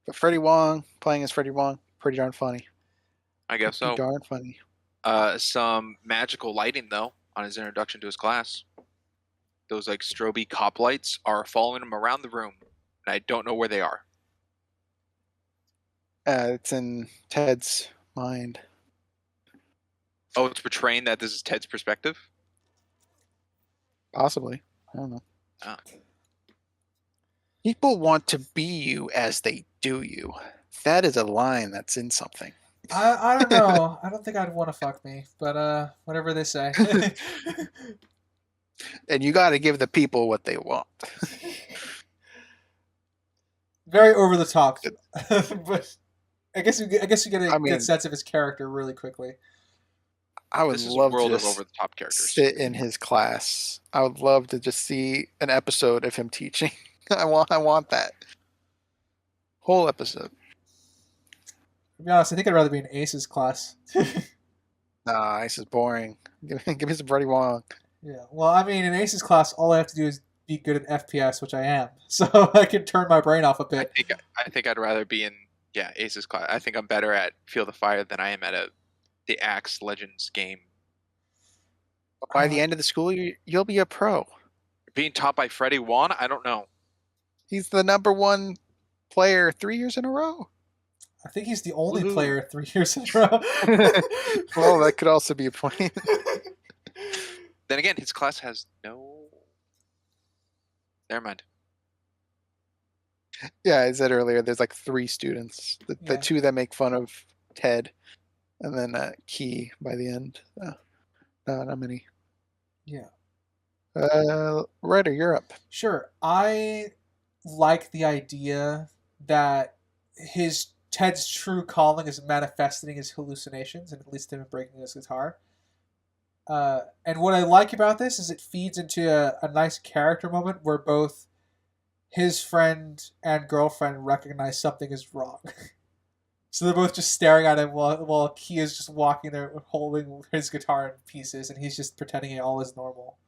Speaker 3: But Freddie Wong playing as Freddie Wong, pretty darn funny.
Speaker 2: I guess
Speaker 3: Pretty
Speaker 2: so.
Speaker 3: darn funny.
Speaker 2: Some magical lighting, though, on his introduction to his class. Those like strobe cop lights are following him around the room, and I don't know where they are.
Speaker 3: It's in Ted's mind.
Speaker 2: Oh, it's portraying that this is Ted's perspective?
Speaker 3: Possibly. I don't know.
Speaker 2: Ah.
Speaker 3: People want to be you as they do you. That is a line that's in something.
Speaker 1: I don't know. I don't think I'd want to fuck me, but whatever they say.
Speaker 3: And you got to give the people what they want.
Speaker 1: Very over the top, but I guess you get a
Speaker 3: I mean-
Speaker 1: good sense of his character really quickly.
Speaker 3: I would
Speaker 2: This is a
Speaker 3: love
Speaker 2: world
Speaker 3: to
Speaker 2: of
Speaker 3: just
Speaker 2: over the top characters.
Speaker 3: sit in his class. I would love to just see an episode of him teaching. I want that whole episode.
Speaker 1: To be honest, I think I'd rather be in Ace's class.
Speaker 3: Nah, this is boring. Give me some Freddie Wong.
Speaker 1: Yeah. Well, I mean, in Ace's class, all I have to do is be good at FPS, which I am. So I can turn my brain off a bit.
Speaker 2: I think I'd rather be in Ace's class. I think I'm better at Feel the Fire than I am at the Axe Legends game.
Speaker 3: But by the end of the school, you'll be a pro.
Speaker 2: Being taught by Freddie Wan, I don't know.
Speaker 3: He's the #1 player 3 years in a row.
Speaker 1: I think he's the only
Speaker 2: Woohoo.
Speaker 1: player 3 years in a row.
Speaker 3: Well, that could also be a point.
Speaker 2: Then again, his class has no. Never mind.
Speaker 3: Yeah, I said earlier, there's like 3 students. The
Speaker 1: Yeah.
Speaker 3: 2 that make fun of Ted, and then Key by the end. No, not many.
Speaker 1: Yeah.
Speaker 3: Ryder, you're up.
Speaker 1: Sure. I like the idea that Ted's true calling is manifesting his hallucinations, and at least him breaking his guitar. And what I like about this is it feeds into a nice character moment where both his friend and girlfriend recognize something is wrong. So they're both just staring at him while Key is just walking there holding his guitar in pieces, and he's just pretending it all is normal.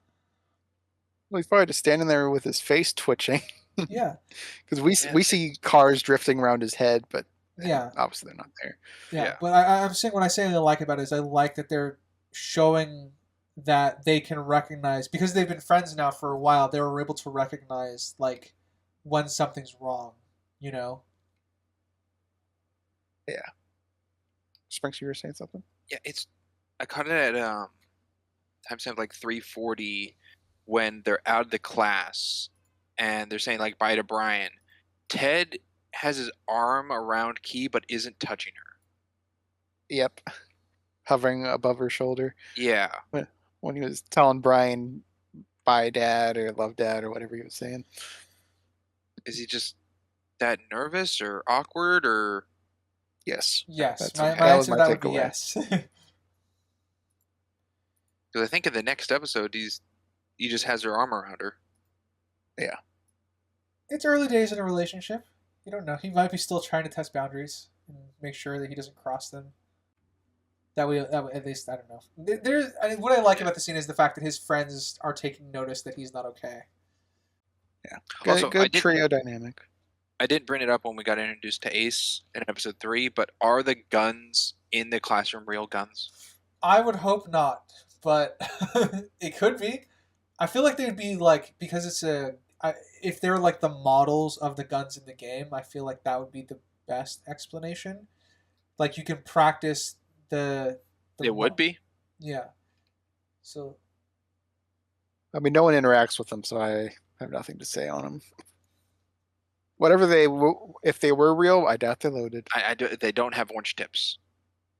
Speaker 3: Well, he's probably just standing there with his face twitching.
Speaker 1: Yeah.
Speaker 3: Because we see cars drifting around his head, but
Speaker 1: Yeah.
Speaker 3: obviously they're not there.
Speaker 1: Yeah. But I'm saying what I say I like about it is I like that they're showing that they can recognize, because they've been friends now for a while, they were able to recognize like when something's wrong, you know?
Speaker 3: Sprinks, you were saying something?
Speaker 2: Yeah, I caught it at timestamp like 3:40 when they're out of the class and they're saying like bye to Brian. Ted has his arm around Key but isn't touching her.
Speaker 3: Yep. Hovering above her shoulder.
Speaker 2: Yeah.
Speaker 3: When he was telling Brian, bye, Dad, or love, Dad, or whatever he was saying.
Speaker 2: Is he just that nervous or awkward or
Speaker 3: Yes.
Speaker 1: Yes,
Speaker 3: That's
Speaker 1: my
Speaker 3: that was
Speaker 1: answer to
Speaker 3: my
Speaker 1: that would be
Speaker 3: takeaway.
Speaker 1: yes.
Speaker 2: Because I think in the next episode, he just has her arm around her.
Speaker 3: Yeah.
Speaker 1: It's early days in a relationship. You don't know. He might be still trying to test boundaries and make sure that he doesn't cross them. That way, at least I don't know. What I like about the scene is the fact that his friends are taking notice that he's not okay.
Speaker 3: Yeah.
Speaker 2: Also,
Speaker 3: Good trio dynamic.
Speaker 2: I didn't bring it up when we got introduced to Ace in episode 3, but are the guns in the classroom real guns?
Speaker 1: I would hope not, but it could be. I feel like they'd be like, because it's if they're like the models of the guns in the game, I feel like that would be the best explanation. Like you can practice the
Speaker 2: It would be.
Speaker 1: Yeah. So
Speaker 3: I mean, no one interacts with them, so I have nothing to say on them. Whatever if they were real, I doubt they're loaded.
Speaker 2: They don't have orange tips,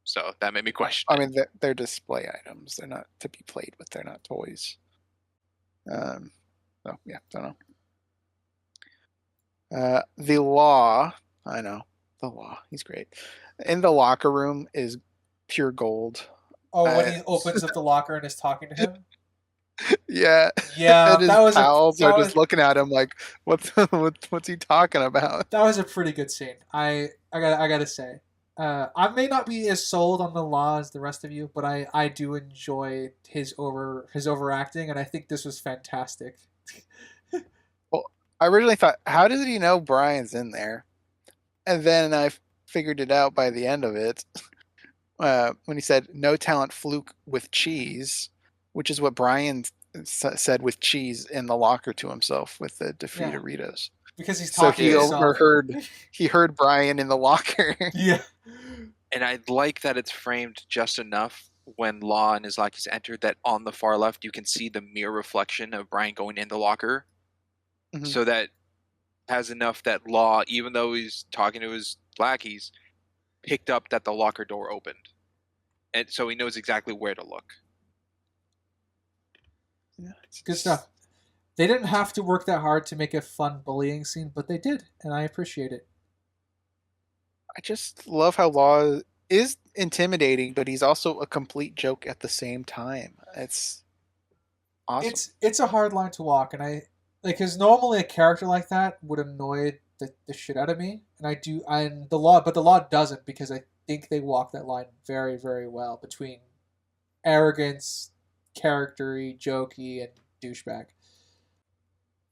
Speaker 2: so that made me question.
Speaker 3: I mean, they're display items. They're not to be played with. They're not toys. So yeah, don't know. The law, I know the law. He's great. In the locker room is pure gold.
Speaker 1: when he opens up the locker and is talking to him.
Speaker 3: Yeah,
Speaker 1: Yeah,
Speaker 3: and his pals are just looking at him like, what's he talking about?
Speaker 1: That was a pretty good scene. I gotta say, I may not be as sold on the law as the rest of you, but I do enjoy his overacting, and I think this was fantastic.
Speaker 3: Well, I originally thought, how did he know Brian's in there? And then I figured it out by the end of it. When he said no talent fluke with cheese, which is what Brian said with cheese in the locker to himself with the Defeateritos.
Speaker 1: Because he's
Speaker 3: So
Speaker 1: talking
Speaker 3: he
Speaker 1: to himself.
Speaker 3: he heard Brian in the locker.
Speaker 1: Yeah.
Speaker 2: And I like that it's framed just enough when Law and his lackeys enter that on the far left you can see the mirror reflection of Brian going in the locker.
Speaker 3: Mhm.
Speaker 2: So that has enough that Law, even though he's talking to his lackeys, picked up that the locker door opened. And so he knows exactly where to look.
Speaker 1: Yeah, it's good stuff. They didn't have to work that hard to make a fun bullying scene, but they did, and I appreciate it.
Speaker 3: I just love how Law is intimidating, but he's also a complete joke at the same time. It's awesome.
Speaker 1: It's a hard line to walk, and I like because normally a character like that would annoy the shit out of me, and the law doesn't because I think they walk that line very very well between arrogance, charactery, jokey, and douchebag.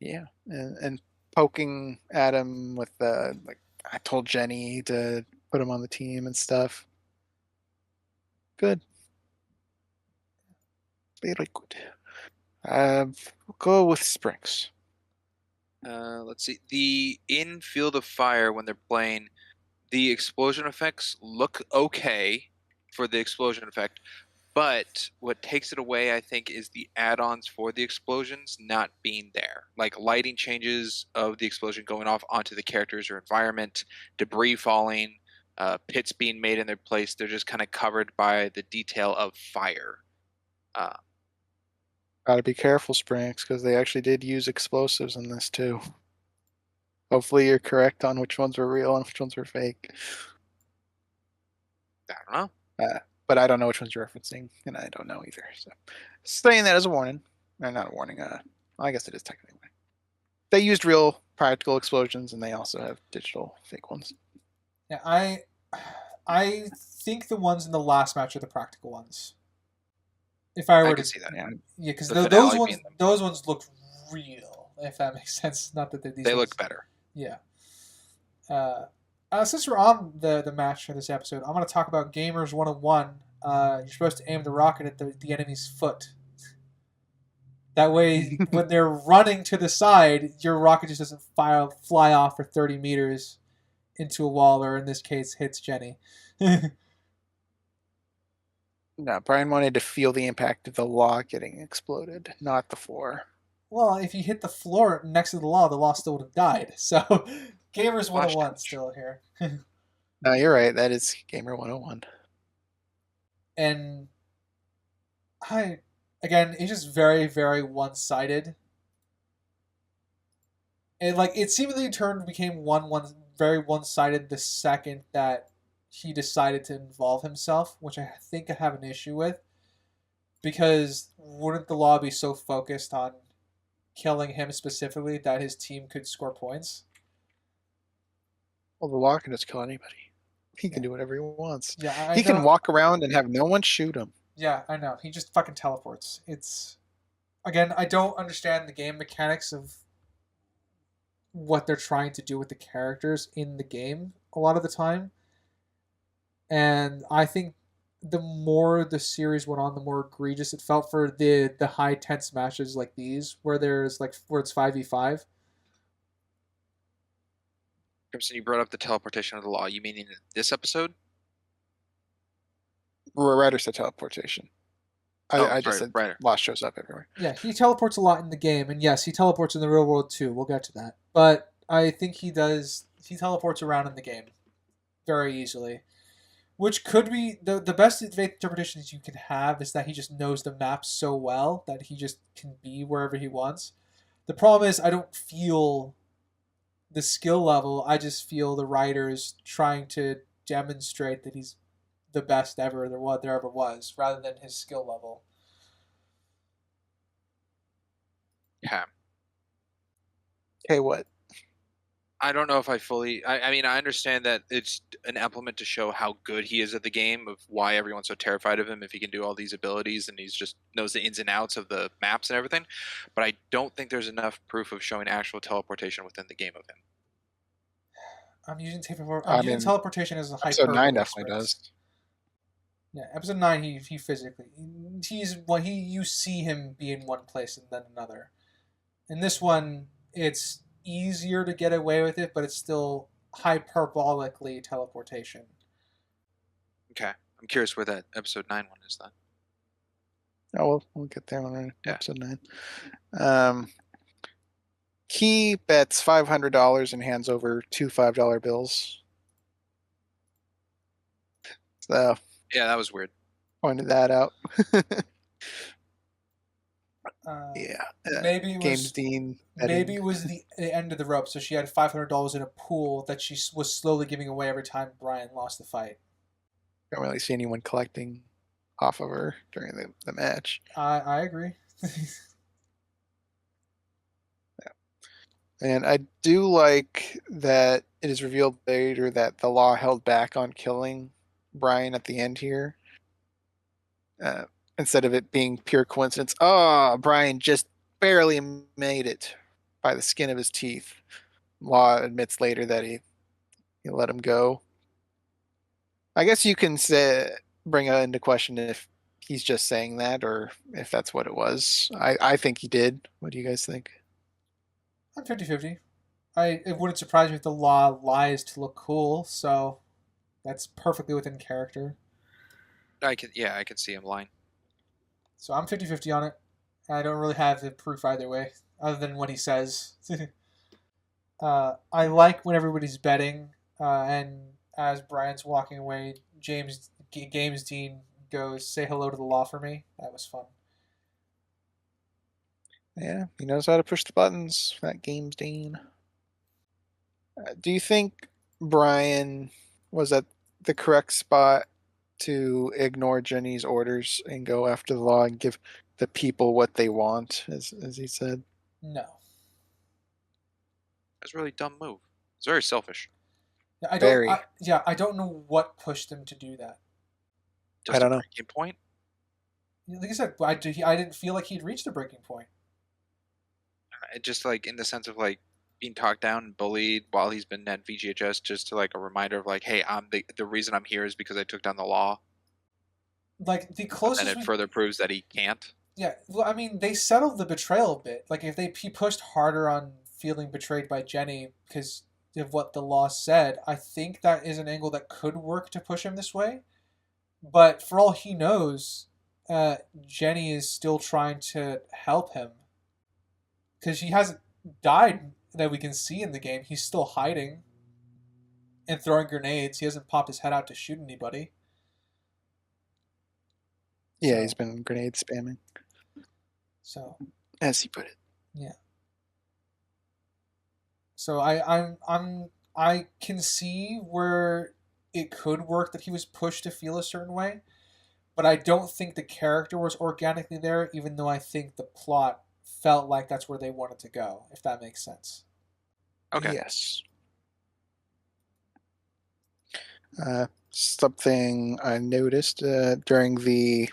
Speaker 3: Yeah, and poking at him with like I told Jenny to put him on the team and stuff. Good, very good. We'll go with Springs.
Speaker 2: Let's see. The in Field of Fire, when they're playing, the explosion effects look okay for the explosion effect, but what takes it away, I think, is the add-ons for the explosions not being there. Like lighting changes of the explosion going off onto the characters or environment, debris falling, pits being made in their place. They're just kind of covered by the detail of fire.
Speaker 3: Gotta be careful, Springs, because they actually did use explosives in this too. Hopefully you're correct on which ones were real and which ones were fake.
Speaker 2: I don't know.
Speaker 3: But I don't know which ones you're referencing, and I don't know either. So saying that as a warning. Or not a warning, I guess it is technically. They used real practical explosions and they also have digital fake ones.
Speaker 1: Yeah, I think the ones in the last match are the practical ones. If I were to
Speaker 2: see that.
Speaker 1: Yeah, because
Speaker 2: The
Speaker 1: those ones look real. If that makes sense. Not that
Speaker 2: they look better.
Speaker 1: Yeah. Since we're on the match for this episode, I'm going to talk about Gamers 101. You're supposed to aim the rocket at the enemy's foot. That way, when they're running to the side, your rocket just doesn't fly off for 30 meters into a wall, or in this case, hits Jenny.
Speaker 3: No, Brian wanted to feel the impact of the log getting exploded, not the floor.
Speaker 1: Well, if you hit the floor next to the law still would have died. So, Gamers 101 still here.
Speaker 3: No, you're right. That is Gamer 101.
Speaker 1: And again, it's just very, very one-sided. It seemingly became very one-sided the second that he decided to involve himself, which I think I have an issue with. Because wouldn't the law be so focused on killing him specifically that his team could score points?
Speaker 3: Well, the law can just kill anybody. He can
Speaker 1: Yeah.
Speaker 3: do whatever he wants.
Speaker 1: Yeah, I
Speaker 3: He can
Speaker 1: know.
Speaker 3: walk around and have no one shoot him.
Speaker 1: Yeah, I know. He just fucking teleports. It's again, I don't understand the game mechanics of what they're trying to do with the characters in the game a lot of the time. And I think the more the series went on, the more egregious it felt for the high tense matches like these, where there's like where it's 5v5.
Speaker 2: Crimson, you brought up the teleportation of the law. You mean in this episode?
Speaker 3: Ryder said teleportation. I just said
Speaker 2: Ryder.
Speaker 3: law shows up everywhere.
Speaker 1: Yeah, he teleports a lot in the game, and yes, he teleports in the real world too. We'll get to that. But I think he teleports around in the game very easily. Which could be the best interpretations you can have is that he just knows the map so well that he just can be wherever he wants. The problem is I don't feel the skill level. I just feel the writers trying to demonstrate that he's the best ever there ever was, rather than his skill level.
Speaker 2: Yeah.
Speaker 3: Okay, what?
Speaker 2: I don't know if I fully. I mean, I understand that it's an implement to show how good he is at the game, of why everyone's so terrified of him if he can do all these abilities and he's just knows the ins and outs of the maps and everything. But I don't think there's enough proof of showing actual teleportation within the game of him.
Speaker 1: I'm using teleportation as a hyperbole.
Speaker 3: Episode 9 definitely does.
Speaker 1: Yeah, episode 9, he physically you see him be in one place and then another. In this one, it's easier to get away with it, but it's still hyperbolically teleportation.
Speaker 2: Okay, I'm curious where that episode 9 one is then.
Speaker 3: Oh, we'll get there on
Speaker 2: Yeah.
Speaker 3: episode 9. He bets $500 and hands over 2 $5 bills. So
Speaker 2: Yeah, that was weird.
Speaker 3: pointed that out.
Speaker 1: Yeah,
Speaker 3: Yeah.
Speaker 1: maybe it
Speaker 3: Games
Speaker 1: was
Speaker 3: Dean.
Speaker 1: maybe it was the end of the rope, so she had $500 in a pool that she was slowly giving away every time Brian lost the fight.
Speaker 3: Don't really see anyone collecting off of her during the match.
Speaker 1: I agree.
Speaker 3: And I do like that it is revealed later that the law held back on killing Brian at the end here. Instead of it being pure coincidence. Oh, Brian just barely made it by the skin of his teeth. Law admits later that he let him go. I guess you can bring it into question if he's just saying that or if that's what it was. I think he did. What do you guys think?
Speaker 1: I'm 50-50. It wouldn't surprise me if the law lies to look cool, so that's perfectly within character.
Speaker 2: I can see him lying.
Speaker 1: So I'm 50-50 on it. I don't really have the proof either way, other than what he says. I like when everybody's betting, and as Brian's walking away, James Dean goes, "Say hello to the law for me." That was fun.
Speaker 3: Yeah, he knows how to push the buttons. That Games Dean. Do you think Brian was at the correct spot to ignore Jenny's orders and go after the law and give the people what they want, as he said?
Speaker 1: No.
Speaker 2: That's a really dumb move. It's very selfish.
Speaker 1: I don't know what pushed him to do that.
Speaker 2: Just
Speaker 3: I don't know.
Speaker 2: breaking point.
Speaker 1: Like I said, I didn't feel like he'd reached a breaking point.
Speaker 2: It just like in the sense of like being talked down and bullied while he's been at VGHS, just to like a reminder of like, hey, I'm the reason I'm here is because I took down the law.
Speaker 1: Like the closest.
Speaker 2: And it further proves that he can't.
Speaker 1: Yeah, well, I mean, they settled the betrayal bit. Like if he pushed harder on feeling betrayed by Jenny because of what the law said, I think that is an angle that could work to push him this way. But for all he knows, Jenny is still trying to help him because he hasn't died that we can see in the game. He's still hiding and throwing grenades. He hasn't popped his head out to shoot anybody.
Speaker 3: Yeah,
Speaker 1: So-
Speaker 3: he's been grenade spamming,
Speaker 1: So
Speaker 3: as he put it.
Speaker 1: yeah. So I can see where it could work that he was pushed to feel a certain way, but I don't think the character was organically there, even though I think the plot felt like that's where they wanted to go, if that makes sense.
Speaker 2: Okay.
Speaker 3: Yes. Something I noticed during the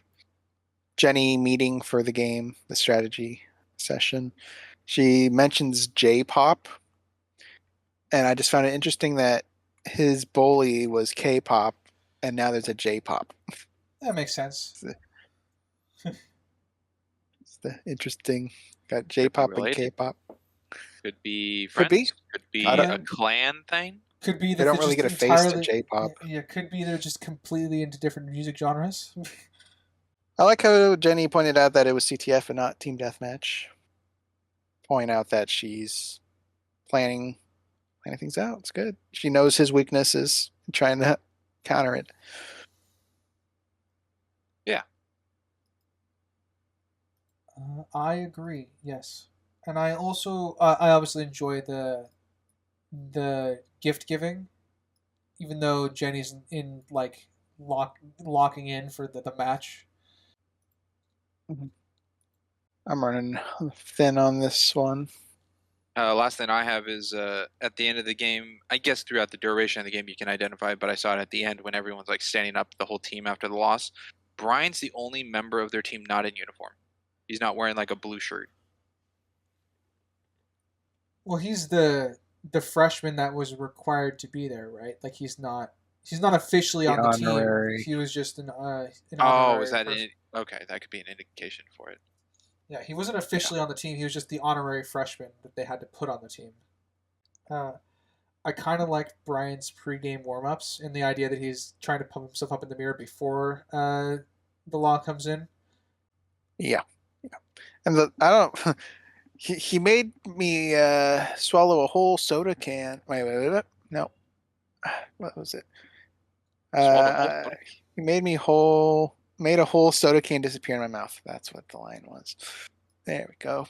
Speaker 3: Jenny meeting for the game, the strategy session, she mentions J-pop, and I just found it interesting that his bully was K-pop, and now there's a J-pop.
Speaker 1: That makes sense.
Speaker 3: It's the interesting. Got
Speaker 2: Could be
Speaker 3: J-pop and
Speaker 2: related.
Speaker 3: K-pop.
Speaker 2: Could be
Speaker 3: Could
Speaker 2: friends.
Speaker 3: be.
Speaker 2: Could be
Speaker 3: I don't-
Speaker 2: a clan thing.
Speaker 1: Could be that
Speaker 3: They don't
Speaker 1: they're
Speaker 3: really
Speaker 1: just
Speaker 3: get a face to
Speaker 1: entirely
Speaker 3: J-pop.
Speaker 1: yeah, could be they're just completely into different music genres.
Speaker 3: I like how Jenny pointed out that it was CTF and not Team Deathmatch. Point out that she's planning things out. It's good. She knows his weaknesses and trying to counter it.
Speaker 2: Yeah.
Speaker 1: I agree. Yes, and I also I obviously enjoy the gift giving, even though Jenny's in like locking in for the match.
Speaker 3: I'm running thin on this one.
Speaker 2: Last thing I have is at the end of the game. I guess throughout the duration of the game you can identify it, but I saw it at the end when everyone's like standing up, the whole team after the loss. Brian's the only member of their team not in uniform. He's not wearing like a blue shirt.
Speaker 1: Well, he's the freshman that was required to be there, right? Like he's not officially
Speaker 3: The
Speaker 1: on the team.
Speaker 3: honorary.
Speaker 1: He was just an
Speaker 2: Oh,
Speaker 1: honorary
Speaker 2: is that
Speaker 1: person.
Speaker 2: okay? That could be an indication for it.
Speaker 1: Yeah, he wasn't officially on the team. He was just the honorary freshman that they had to put on the team. I kind of like Brian's pregame warm-ups and the idea that he's trying to pump himself up in the mirror before the law comes in.
Speaker 3: Yeah. And I don't. He made me swallow a whole soda can. Wait. No. What was it?
Speaker 2: Swallow the whole thing.
Speaker 3: He made a whole soda can disappear in my mouth. That's what the line was. There we go.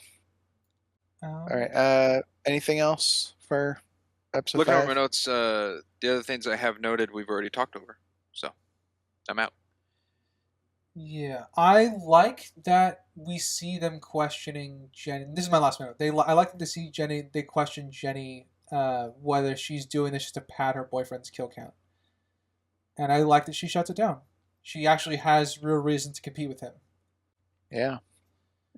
Speaker 3: All right. Anything else for episode
Speaker 2: Looking
Speaker 3: 5?
Speaker 2: over my notes, the other things I have noted we've already talked over. So I'm out.
Speaker 1: Yeah, I like that we see them questioning Jenny. This is my last note. I like to see Jenny. They question Jenny whether she's doing this just to pad her boyfriend's kill count, and I like that she shuts it down. She actually has real reason to compete with him.
Speaker 3: Yeah,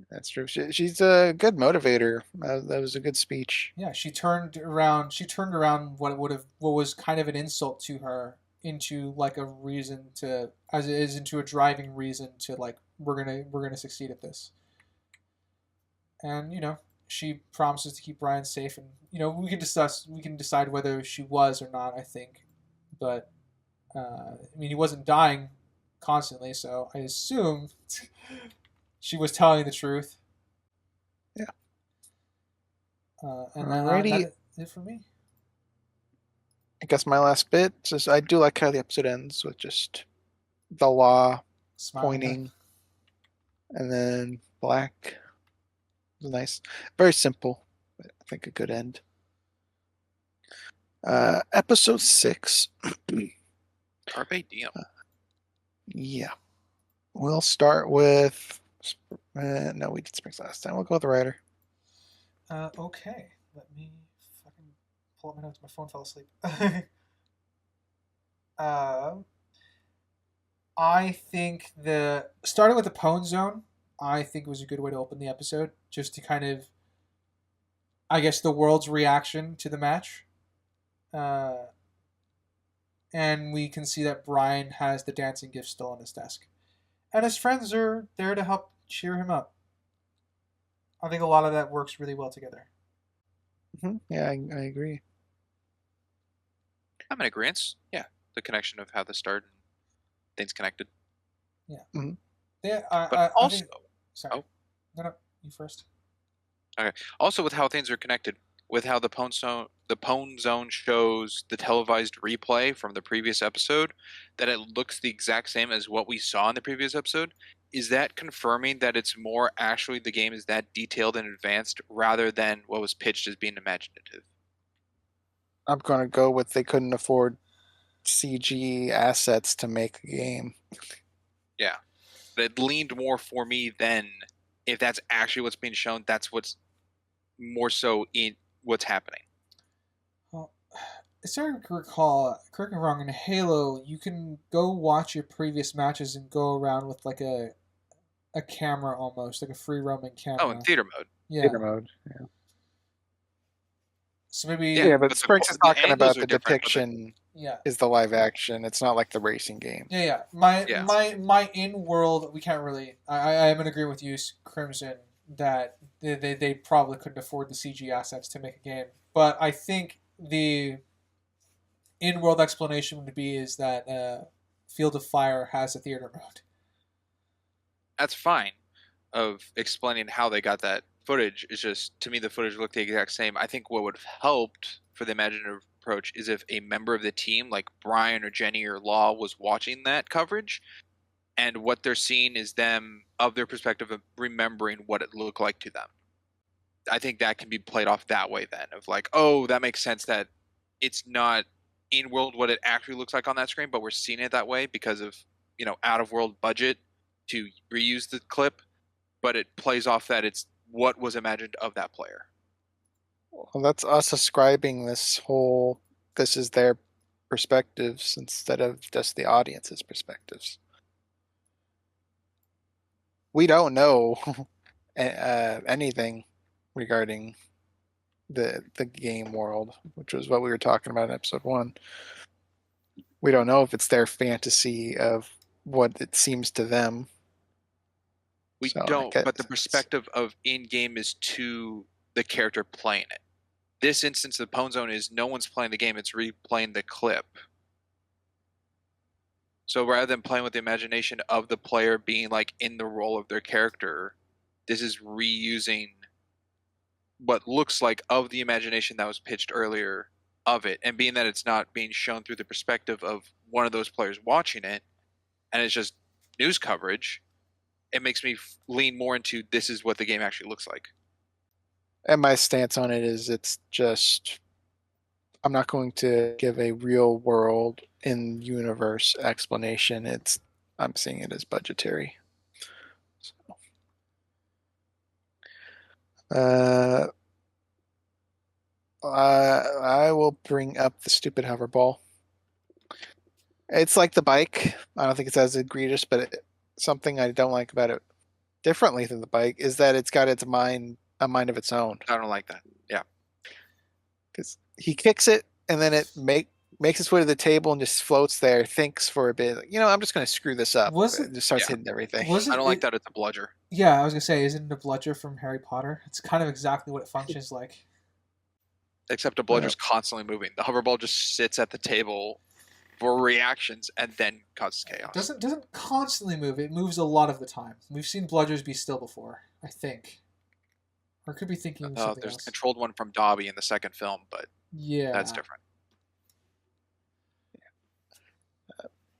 Speaker 3: that's true. She's a good motivator. That was a good speech.
Speaker 1: Yeah, she turned around. She turned around what was kind of an insult to her into like a reason to, as it is, into a driving reason to like we're gonna succeed at this. And she promises to keep Brian safe, and we can decide whether she was or not. I think, but I mean he wasn't dying constantly, so I assume she was telling the truth.
Speaker 3: Yeah.
Speaker 1: And
Speaker 3: Alrighty.
Speaker 1: that's it for me.
Speaker 3: I guess my last bit is I do like how the episode ends with just the law
Speaker 1: Smiling.
Speaker 3: pointing, and then black. It was nice, very simple, but I think a good end. Episode 6.
Speaker 2: Carpe diem.
Speaker 3: Yeah, we'll start with. No, we did Springs last time. We'll go with the writer.
Speaker 1: Okay, let me fucking pull up my notes. My phone fell asleep. I think starting with the Pwn Zone, I think was a good way to open the episode, just to kind of, I guess, the world's reaction to the match. And we can see that Brian has the dancing gift still on his desk. And his friends are there to help cheer him up. I think a lot of that works really well together.
Speaker 3: Yeah, I agree.
Speaker 2: I'm in agreement. Yeah, the connection of how this started and things connected.
Speaker 1: Yeah.
Speaker 3: Mm-hmm.
Speaker 1: Yeah.
Speaker 2: But also,
Speaker 1: sorry. No, you first.
Speaker 2: Okay. Also, with how things are connected, with how the Pwn Zone shows the televised replay from the previous episode, that it looks the exact same as what we saw in the previous episode. Is that confirming that it's more actually the game is that detailed and advanced rather than what was pitched as being imaginative?
Speaker 3: I'm gonna go with they couldn't afford
Speaker 4: CG assets to make a game.
Speaker 2: Yeah. It leaned more for me than if that's actually what's being shown, that's what's more so in what's happening.
Speaker 1: Well, as I recall, correct me if I'm wrong, in Halo, you can go watch your previous matches and go around with like a camera almost, like a free roaming camera.
Speaker 2: Oh, in theater mode.
Speaker 1: Yeah.
Speaker 4: Theater mode. Yeah.
Speaker 1: So maybe.
Speaker 4: Yeah, but
Speaker 2: but
Speaker 4: Springs is
Speaker 2: the
Speaker 4: talking
Speaker 2: angles
Speaker 4: about
Speaker 2: are
Speaker 4: the
Speaker 2: different, but
Speaker 4: depiction
Speaker 1: Yeah.
Speaker 4: is the live action. It's not like the racing game.
Speaker 1: Yeah.
Speaker 2: Yeah.
Speaker 1: My in world, we can't really. I am in agreement with you, Crimson, that they probably couldn't afford the CG assets to make a game. But I think the in world explanation would be is that Field of Fire has a theater mode.
Speaker 2: That's fine. Of explaining how they got that footage is just, to me, the footage looked the exact same. I think what would have helped for the imaginative approach is if a member of the team, like Brian or Jenny or Law, was watching that coverage, and what they're seeing is them, of their perspective, of remembering what it looked like to them. I think that can be played off that way then, of like, oh, that makes sense that it's not in world what it actually looks like on that screen, but we're seeing it that way because of, out of world budget to reuse the clip, but it plays off that it's what was imagined of that player.
Speaker 4: Well, that's us ascribing this is their perspectives instead of just the audience's perspectives. We don't know anything regarding the game world, which was what we were talking about in episode 1. We don't know if it's their fantasy of what it seems to them.
Speaker 2: We don't, but the perspective of in-game is to the character playing it. This instance of the Pwn Zone is no one's playing the game, it's replaying the clip. So rather than playing with the imagination of the player being like in the role of their character, this is reusing what looks like of the imagination that was pitched earlier of it. And being that it's not being shown through the perspective of one of those players watching it, and it's just news coverage, it makes me lean more into this is what the game actually looks like.
Speaker 4: And my stance on it is it's just, I'm not going to give a real world in universe explanation. I'm seeing it as budgetary. So, I will bring up the stupid hoverball. It's like the bike. I don't think it's as egregious, but something I don't like about it differently than the bike is that it's got a mind of its own.
Speaker 2: I don't like that. Yeah.
Speaker 4: Because he kicks it and then it makes its way to the table and just floats there, thinks for a bit. I'm just going to screw this up. It just starts hitting everything.
Speaker 2: I don't like that it's a bludger.
Speaker 1: Yeah, I was going to say, isn't it a bludger from Harry Potter? It's kind of exactly what it functions like.
Speaker 2: Except a bludger's constantly moving. The hoverball just sits at the table for reactions and then causes chaos.
Speaker 1: Doesn't constantly move. It moves a lot of the time. We've seen bludgers be still before, I think. Or could be thinking something
Speaker 2: there's
Speaker 1: else.
Speaker 2: a controlled one from Dobby in the second film, but
Speaker 1: yeah,
Speaker 2: that's different.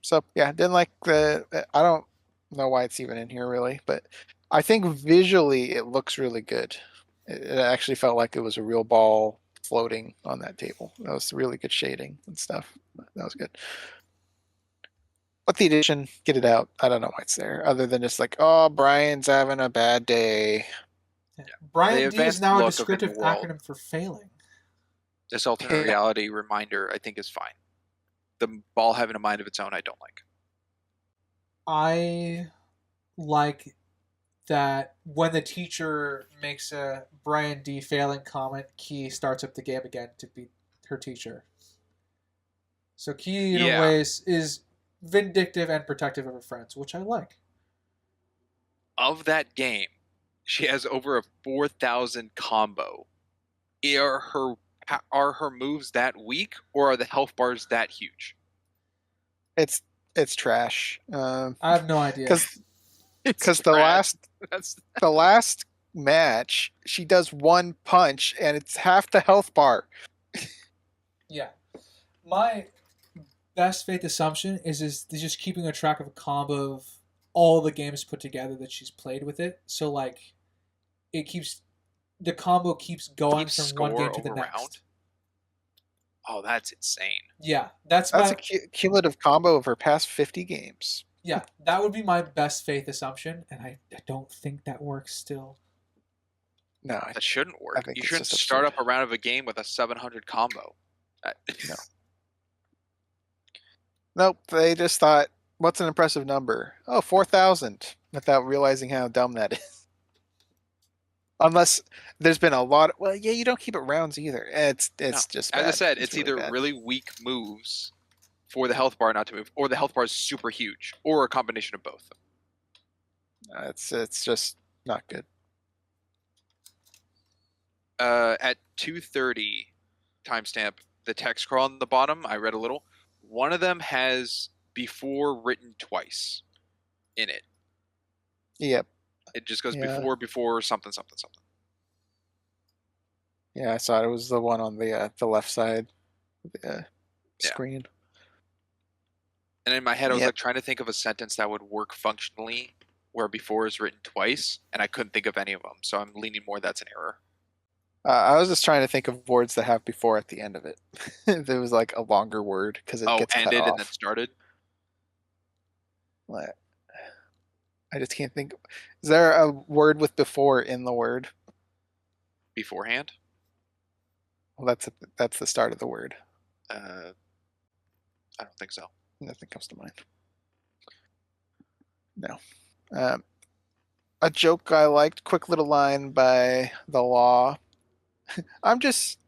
Speaker 4: So yeah, didn't like I don't know why it's even in here really, but I think visually it looks really good. It actually felt like it was a real ball floating on that table. That was really good shading and stuff. That was good. But the addition, get it out. I don't know why it's there, other than just like, oh, Brian's having a bad day.
Speaker 1: Yeah. Brian D is now a descriptive acronym for failing.
Speaker 2: This alternate reality reminder, I think, is fine. The ball having a mind of its own, I don't like.
Speaker 1: I like that when the teacher makes a Brian D failing comment, Key starts up the game again to beat her teacher. So Key, in a way, is vindictive and protective of her friends, which I like.
Speaker 2: Of that game, she has over a 4,000 combo. Are her moves that weak, or are the health bars that huge?
Speaker 4: It's trash.
Speaker 1: I have no idea.
Speaker 4: Because the last match, she does one punch and it's half the health bar.
Speaker 1: Yeah, my best faith assumption is just keeping a track of a combo of all the games put together that she's played with it. So like, the combo keeps going from one game to the next.
Speaker 2: Oh, that's insane.
Speaker 1: Yeah, that's
Speaker 4: That's
Speaker 1: my
Speaker 4: a cumulative combo of her past 50 games.
Speaker 1: yeah. That would be my best faith assumption, and I don't think that works still.
Speaker 4: No,
Speaker 2: That shouldn't work.
Speaker 4: think
Speaker 2: You
Speaker 4: it's
Speaker 2: shouldn't
Speaker 4: just
Speaker 2: start
Speaker 4: absurd.
Speaker 2: up a round of a game with a 700 combo.
Speaker 4: No. Nope. They just thought, what's an impressive number? Oh, 4,000, without realizing how dumb that is. Unless there's been a lot. Well, yeah, you don't keep it rounds either. It's
Speaker 2: No.
Speaker 4: just
Speaker 2: As I
Speaker 4: bad.
Speaker 2: said, it's
Speaker 4: really
Speaker 2: either
Speaker 4: bad.
Speaker 2: really weak moves for the health bar not to move, or the health bar is super huge, or a combination of both.
Speaker 4: It's just not good.
Speaker 2: At 2:30 timestamp, the text scroll on the bottom, I read a little. One of them has before written twice in it.
Speaker 4: Yep.
Speaker 2: It just goes
Speaker 4: Yeah.
Speaker 2: before something something something.
Speaker 4: Yeah, I saw it. It was the one on the left side of the
Speaker 2: Yeah.
Speaker 4: screen.
Speaker 2: And in my head, I was
Speaker 4: Yep.
Speaker 2: like trying to think of a sentence that would work functionally where before is written twice, and I couldn't think of any of them. So I'm leaning more that's an error.
Speaker 4: I was just trying to think of words that have before at the end of it. There was like a longer word because it gets cut
Speaker 2: ended
Speaker 4: off.
Speaker 2: and then started.
Speaker 4: What? I just can't think. Is there a word with before in the word?
Speaker 2: Beforehand.
Speaker 4: Well, that's the start of the word.
Speaker 2: I don't think so.
Speaker 4: Nothing comes to mind. No. A joke I liked, quick little line by the Law. I'm just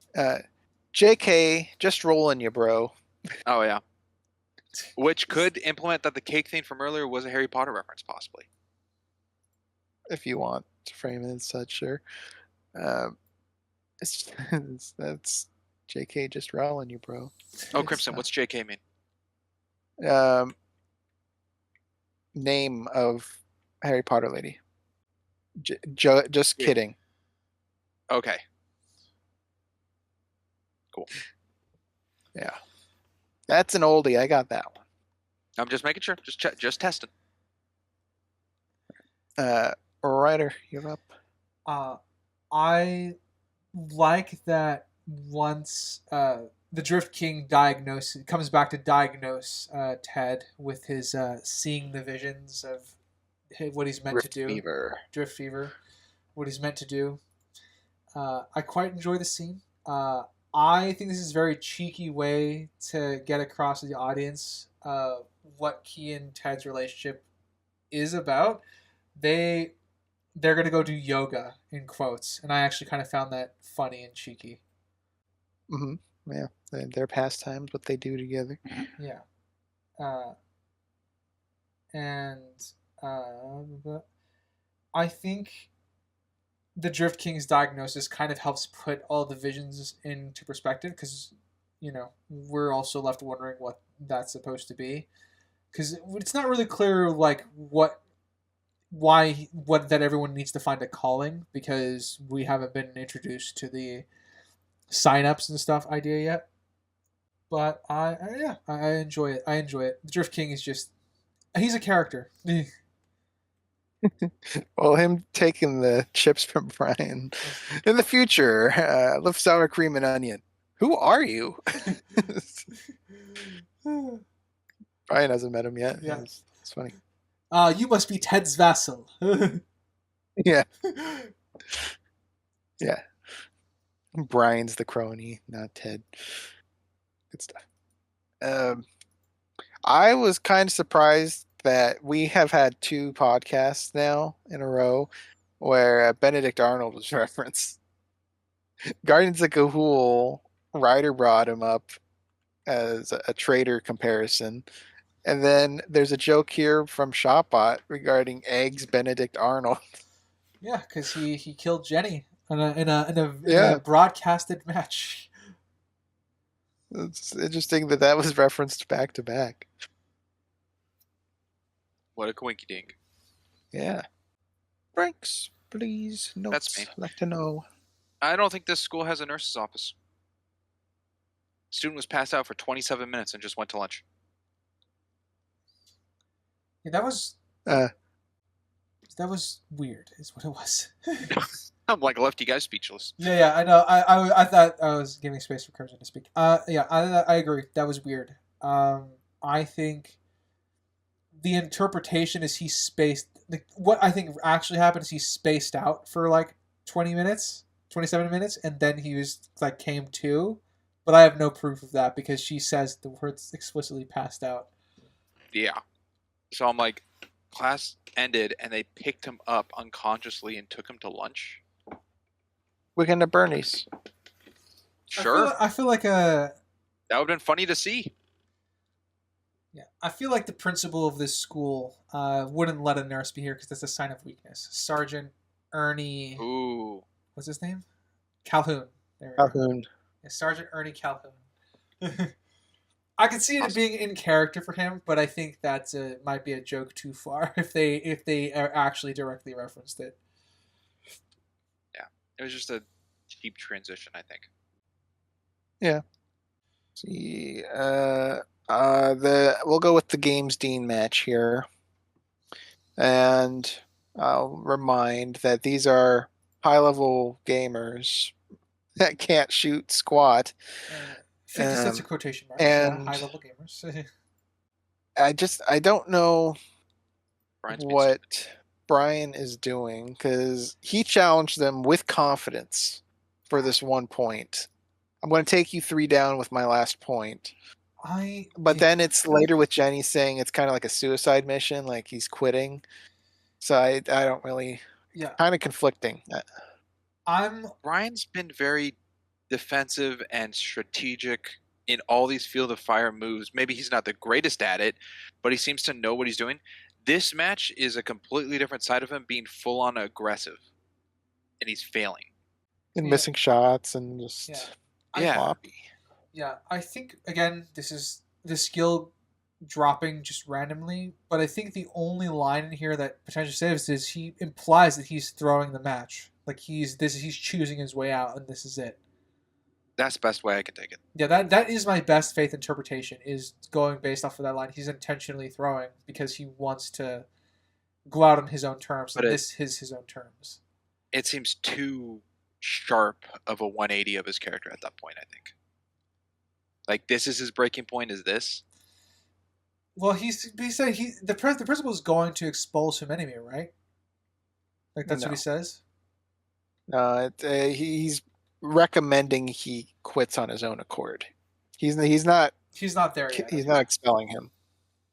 Speaker 4: JK, just rolling you, bro.
Speaker 2: Oh yeah. Which could implement that the cake thing from earlier was a Harry Potter reference, possibly.
Speaker 4: If you want to frame it as such, sure. That's JK, just rolling you, bro.
Speaker 2: Oh, Crimson, what's JK mean?
Speaker 4: Name of Harry Potter lady. Just
Speaker 2: Yeah.
Speaker 4: kidding.
Speaker 2: Okay. Cool.
Speaker 4: Yeah. That's an oldie. I got that one.
Speaker 2: I'm just making sure. Just testing.
Speaker 4: Ryder, you're up.
Speaker 1: I like that once the Drift King comes back to diagnose Ted with his seeing the visions of what he's meant to do. Drift fever. What he's meant to do. I quite enjoy the scene. I think this is a very cheeky way to get across to the audience what Key and Ted's relationship is about. They're going to go do yoga, in quotes, and I actually kind of found that funny and cheeky.
Speaker 4: Mm-hmm. Yeah, their pastimes, what they do together.
Speaker 1: Yeah. I think the Drift King's diagnosis kind of helps put all the visions into perspective because, we're also left wondering what that's supposed to be. Because it's not really clear, like, that everyone needs to find a calling because we haven't been introduced to the sign-ups and stuff idea yet. But I enjoy it. The Drift King is he's a character.
Speaker 4: Well, him taking the chips from Brian in the future, love sour cream and onion. Who are you? Brian hasn't met him yet.
Speaker 1: Yeah.
Speaker 4: It's funny.
Speaker 1: You must be Ted's vassal.
Speaker 4: Yeah. Yeah. Brian's the crony, not Ted. Good stuff. I was kind of surprised that we have had 2 podcasts now in a row where Benedict Arnold was referenced. Guardians of Ga'Hoole, Ryder brought him up as a traitor comparison. And then there's a joke here from Shopbot regarding Eggs Benedict Arnold.
Speaker 1: Yeah, because he killed Jenny in a broadcasted match.
Speaker 4: It's interesting that was referenced back to back.
Speaker 2: What a coinky dink.
Speaker 4: Yeah. Franks, please. Notes.
Speaker 2: That's me.
Speaker 4: I'd like to know.
Speaker 2: I don't think this school has a nurse's office. Student was passed out for 27 minutes and just went to lunch.
Speaker 1: Yeah, that was weird, is what it was.
Speaker 2: I'm like left you guys speechless.
Speaker 1: Yeah, I know. I thought I was giving space for Crimson to speak. Yeah, I agree. That was weird. I think the interpretation is he spaced. Like, what I think actually happened is he spaced out for like 20 minutes, 27 minutes, and then he was like came to. But I have no proof of that because she says the words explicitly passed out.
Speaker 2: Yeah. So I'm like, class ended and they picked him up unconsciously and took him to lunch.
Speaker 4: Weekend at Bernie's.
Speaker 2: Sure.
Speaker 1: I feel like a.
Speaker 2: That would have been funny to see.
Speaker 1: Yeah, I feel like the principal of this school wouldn't let a nurse be here because that's a sign of weakness. Sergeant Ernie.
Speaker 2: Ooh.
Speaker 1: What's his name? Calhoun. There we go.
Speaker 4: Calhoun.
Speaker 1: Yeah, Sergeant Ernie Calhoun. I could see it being in character for him, but I think that might be a joke too far if they actually directly referenced it.
Speaker 2: Yeah, it was just a cheap transition, I think.
Speaker 4: Yeah. See, we'll go with the Games Dean match here, and I'll remind that these are high-level gamers that can't shoot squat.
Speaker 1: 50 sets of quotation marks.
Speaker 4: and-
Speaker 1: Yeah, high level gamers.
Speaker 4: I don't know
Speaker 2: Brian's being
Speaker 4: what Brian is doing because he challenged them with confidence for this one point. I'm going to take you 3 down with my last point. But then it's later with Jenny saying it's kind of like a suicide mission, like he's quitting. So I don't really,
Speaker 1: yeah,
Speaker 4: kind of conflicting.
Speaker 2: Brian's been very defensive and strategic in all these field of fire moves. Maybe he's not the greatest at it, but he seems to know what he's doing. This match is a completely different side of him being full on aggressive, and he's failing.
Speaker 4: And
Speaker 1: Yeah.
Speaker 4: missing shots and just
Speaker 2: Yeah.
Speaker 4: floppy.
Speaker 1: Yeah, I think again this is the skill dropping just randomly, but I think the only line in here that potentially saves is he implies that he's throwing the match, like he's choosing his way out, and this is it.
Speaker 2: That's the best way I can take it.
Speaker 1: Yeah, that is my best faith interpretation, is going based off of that line. He's intentionally throwing because he wants to go out on his own terms, and this is his own terms.
Speaker 2: It seems too sharp of a 180 of his character at that point, I think. Like, this is his breaking point, is this?
Speaker 1: Well, he said the principal is going to expose him anyway, right? Like that's what he says.
Speaker 4: He's recommending he quits on his own accord. He's not
Speaker 1: there yet.
Speaker 4: He's not expelling him.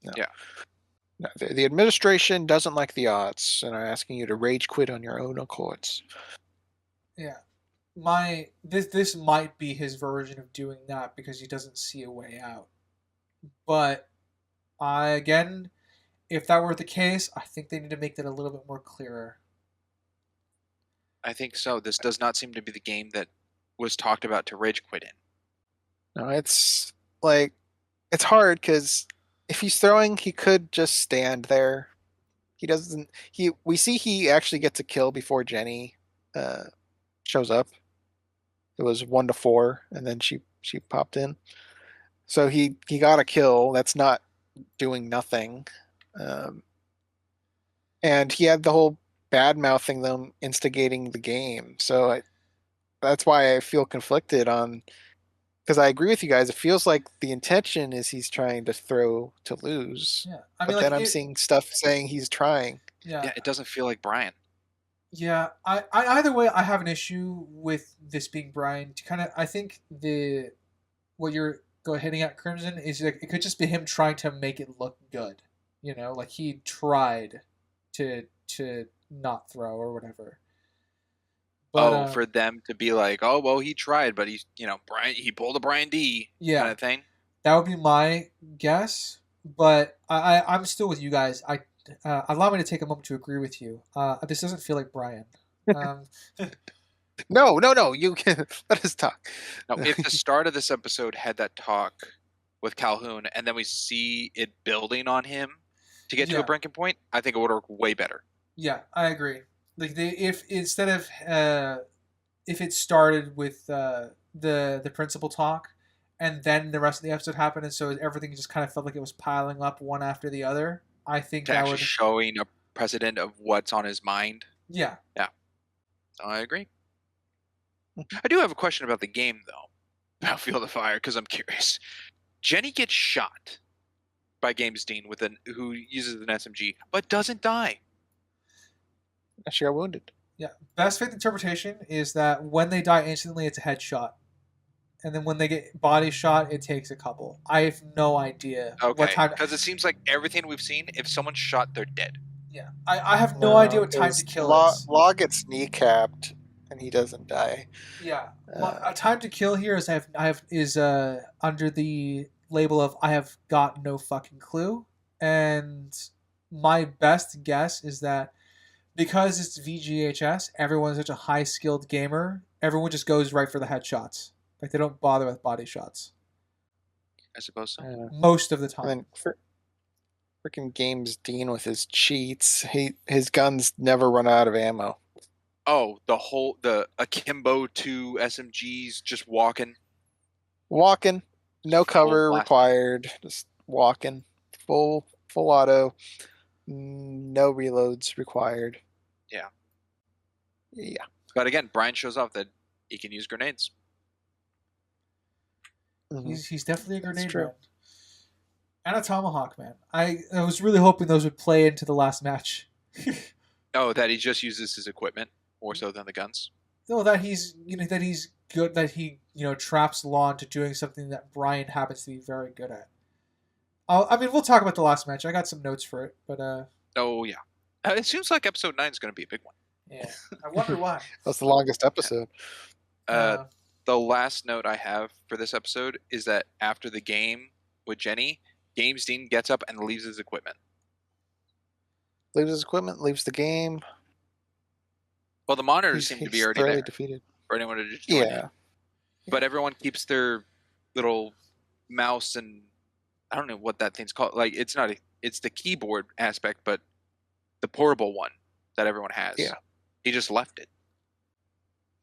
Speaker 4: No.
Speaker 2: Yeah.
Speaker 4: No, the administration doesn't like the odds and are asking you to rage quit on your own accords.
Speaker 1: Yeah. This might be his version of doing that because he doesn't see a way out. But again, if that were the case, I think they need to make that a little bit more clearer.
Speaker 2: I think so. This does not seem to be the game that was talked about to rage quit in.
Speaker 4: No, it's like it's hard because if he's throwing, he could just stand there. He doesn't. We see he actually gets a kill before Jenny shows up. It was 1-4, and then she popped in. So he got a kill. That's not doing nothing. And he had the whole bad mouthing them, instigating the game. So that's why I feel conflicted on. Because I agree with you guys. It feels like the intention is he's trying to throw to lose.
Speaker 1: Yeah,
Speaker 4: but then I'm seeing stuff saying he's trying.
Speaker 2: Yeah, it doesn't feel like Brian.
Speaker 1: Yeah, I either way, I have an issue with this being Brian. I think what you're hitting at, Crimson, is like it could just be him trying to make it look good. You know, like he tried to not throw or whatever. But,
Speaker 2: for them to be like, oh well, he tried, but he's Brian. He pulled a Brian D. kind of thing.
Speaker 1: That would be my guess. But I'm still with you guys. Allow me to take a moment to agree with you. This doesn't feel like Brian.
Speaker 4: No. You can let us talk.
Speaker 2: Now, if the start of this episode had that talk with Calhoun, and then we see it building on him to get to a breaking point, I think it would work way better.
Speaker 1: Yeah, I agree. Like if instead of if it started with the principal talk, and then the rest of the episode happened, and so everything just kind of felt like it was piling up one after the other. I think
Speaker 2: to
Speaker 1: that
Speaker 2: actually
Speaker 1: would
Speaker 2: showing a precedent of what's on his mind.
Speaker 1: Yeah.
Speaker 2: I agree. I do have a question about the game, though. About Field of Fire, because I'm curious. Jenny gets shot by James Dean who uses an SMG, but doesn't die.
Speaker 4: She got wounded.
Speaker 1: Yeah. Best faith interpretation is that when they die instantly, it's a headshot. And then when they get body shot, it takes a couple. I have no idea what
Speaker 2: Okay,
Speaker 1: time.
Speaker 2: because it seems like everything we've seen, if someone's shot, they're dead.
Speaker 1: Yeah, I have no idea what time to
Speaker 4: 'cause
Speaker 1: kill
Speaker 4: Law,
Speaker 1: is.
Speaker 4: Law gets kneecapped and he doesn't die.
Speaker 1: Yeah, a time to kill here is under the label of I have got no fucking clue, and my best guess is that because it's VGHS, everyone's such a high skilled gamer, everyone just goes right for the headshots. Like they don't bother with body shots
Speaker 2: I suppose so.
Speaker 1: most of the time.
Speaker 4: And then freaking James Dean with his cheats. His guns never run out of ammo.
Speaker 2: Oh, the akimbo 2 SMGs just walking.
Speaker 4: Walking, no cover
Speaker 2: blast.
Speaker 4: required. Just walking, full auto, no reloads required.
Speaker 2: Yeah.
Speaker 4: Yeah.
Speaker 2: But again, Brian shows off that he can use grenades.
Speaker 4: Mhm.
Speaker 1: He's definitely a
Speaker 4: That's
Speaker 1: grenade
Speaker 4: true.
Speaker 1: man. And a tomahawk man. I was really hoping those would play into the last match.
Speaker 2: Oh, that he just uses his equipment more so than the guns.
Speaker 1: No, that he's good, that he traps Law into doing something that Brian happens to be very good at. I mean, we'll talk about the last match. I got some notes for it, but
Speaker 2: Oh yeah, it seems like episode 9 is going to be a big one.
Speaker 1: yeah, I wonder why.
Speaker 4: That's the longest episode.
Speaker 2: The last note I have for this episode is that after the game with Jenny, James Dean gets up and leaves his equipment.
Speaker 4: Leaves his equipment, leaves the game.
Speaker 2: Well, the monitors seem to be already
Speaker 4: thoroughly
Speaker 2: there
Speaker 4: defeated.
Speaker 2: for anyone to just join in.
Speaker 4: Yeah.
Speaker 2: But everyone keeps their little mouse and I don't know what that thing's called. Like it's the keyboard aspect, but the portable one that everyone has.
Speaker 4: Yeah.
Speaker 2: He just left it.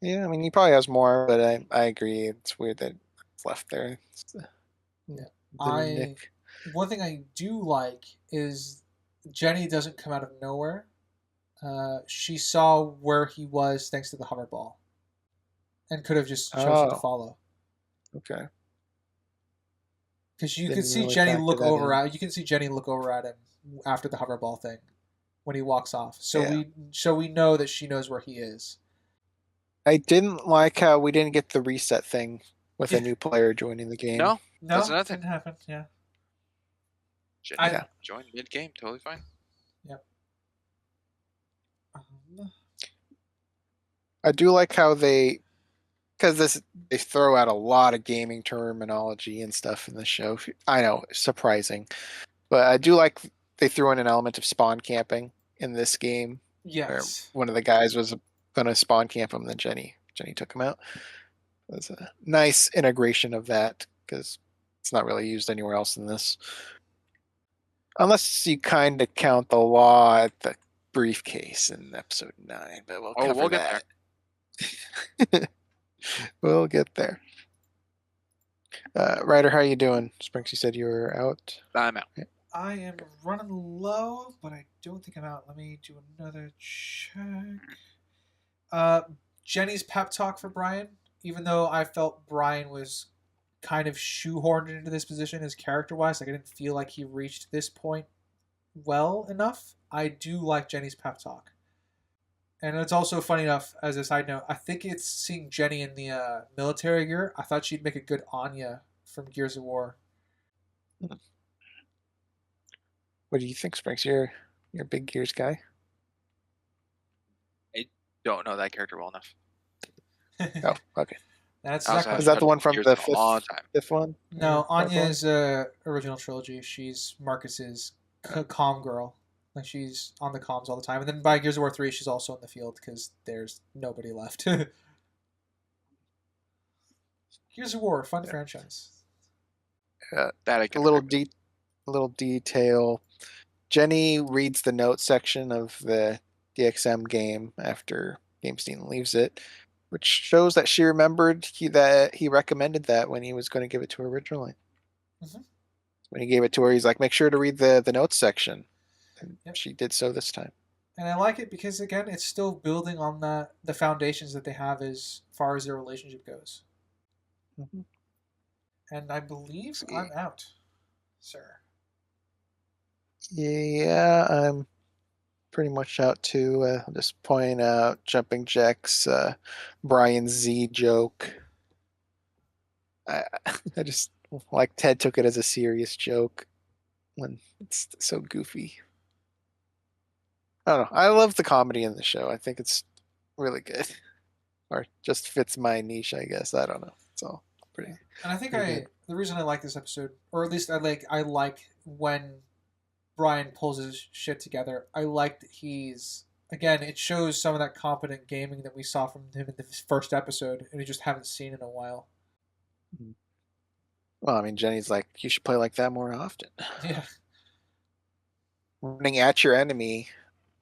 Speaker 4: Yeah, I mean, he probably has more, but I agree. It's weird that it's left there.
Speaker 1: One thing I do like is Jenny doesn't come out of nowhere. She saw where he was thanks to the hover ball, and could have just chosen to
Speaker 4: Oh.
Speaker 1: follow.
Speaker 4: Okay.
Speaker 1: Because you
Speaker 4: Didn't
Speaker 1: can see
Speaker 4: really
Speaker 1: Jenny
Speaker 4: factor
Speaker 1: look
Speaker 4: that
Speaker 1: over
Speaker 4: in.
Speaker 1: at you can see Jenny look over at him after the hover ball thing when he walks off. So
Speaker 4: Yeah.
Speaker 1: we know that she knows where he is.
Speaker 4: I didn't like how we didn't get the reset thing with a new player joining the game.
Speaker 2: No,
Speaker 1: No,
Speaker 2: That's nothing.
Speaker 1: didn't happen. Yeah.
Speaker 2: Jenny
Speaker 1: I-
Speaker 2: joined mid game, totally fine.
Speaker 4: I do like how they throw out a lot of gaming terminology and stuff in the show. I know, surprising, but I do like they threw in an element of spawn camping in this game.
Speaker 1: Yes.
Speaker 4: Where one of the guys was going to spawn camp him, then Jenny took him out. It was a nice integration of that because it's not really used anywhere else in this, unless you kind of count the law at the briefcase in episode 9. But we'll cover
Speaker 2: we'll get
Speaker 4: that. We'll get there. Ryder, how you doing? Sprinks, you said you were out.
Speaker 2: I'm out.
Speaker 1: I am running low, but I don't think I'm out. Let me do another check. Jenny's pep talk for Brian, even though I felt Brian was kind of shoehorned into this position as character-wise, like I didn't feel like he reached this point well enough. I do like Jenny's pep talk. And it's also funny enough, as a side note, I think it's seeing Jenny in the military gear. I thought she'd make a good Anya from Gears of War.
Speaker 4: What do you think, Sprinks? You're a big Gears guy.
Speaker 2: Don't know that character well enough.
Speaker 4: Oh, okay.
Speaker 1: That's
Speaker 2: I also
Speaker 1: exactly.
Speaker 2: haven't
Speaker 4: Is that the
Speaker 2: touched
Speaker 4: one from
Speaker 2: Gears
Speaker 4: the
Speaker 2: in a long time.
Speaker 4: fifth one?
Speaker 1: No,
Speaker 4: Or fourth
Speaker 1: Anya
Speaker 4: one?
Speaker 1: is original trilogy. She's Marcus's comm girl. Like she's on the comms all the time. And then by Gears of War 3, she's also in the field because there's nobody left. Gears of War, fun franchise.
Speaker 2: That I
Speaker 4: A
Speaker 2: can
Speaker 4: little
Speaker 2: agree with.
Speaker 4: a little detail. Jenny reads the note section of the DXM game after Gamestein leaves it, which shows that she remembered that he recommended that when he was going to give it to her originally.
Speaker 1: Mhm.
Speaker 4: When he gave it to her, he's like, "Make sure to read the notes section," and
Speaker 1: Yep.
Speaker 4: she did so this time.
Speaker 1: And I like it because again, it's still building on the foundations that they have as far as their relationship goes.
Speaker 4: Mhm.
Speaker 1: And I believe
Speaker 4: See.
Speaker 1: I'm out, sir.
Speaker 4: Yeah, I'm pretty much out too. I'll just point out Jumping Jack's Brian Z joke. I I just like Ted took it as a serious joke when it's so goofy. I don't know. I love the comedy in the show. I think it's really good, or just fits my niche, I guess. I don't know. It's all pretty.
Speaker 1: And I think
Speaker 4: Pretty good.
Speaker 1: the reason I like this episode, or at least I like when Brian pulls his shit together. I like that he's again. It shows some of that competent gaming that we saw from him in the first episode, and we just haven't seen in a while.
Speaker 4: Well, I mean, Jenny's like, you should play like that more often.
Speaker 1: Yeah,
Speaker 4: Running at your enemy.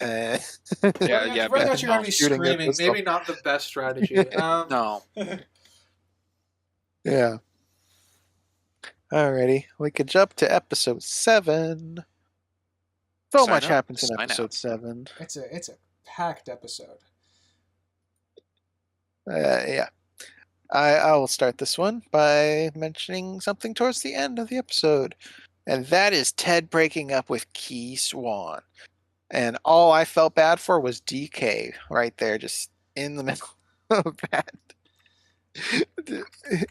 Speaker 2: Yeah, yeah,
Speaker 1: Running
Speaker 2: but
Speaker 1: out your enemy
Speaker 4: shooting a
Speaker 1: screaming,
Speaker 4: pistol.
Speaker 1: maybe not the best strategy.
Speaker 2: No.
Speaker 4: Yeah. Alrighty, we could jump to episode 7. So
Speaker 2: Sign
Speaker 4: much
Speaker 2: up,
Speaker 4: happens in
Speaker 2: sign
Speaker 4: episode
Speaker 2: out.
Speaker 4: 7.
Speaker 1: it's a packed episode.
Speaker 4: Yeah. I will start this one by mentioning something towards the end of the episode. And that is Ted breaking up with Key Swan. And all I felt bad for was DK right there, just in the middle of that.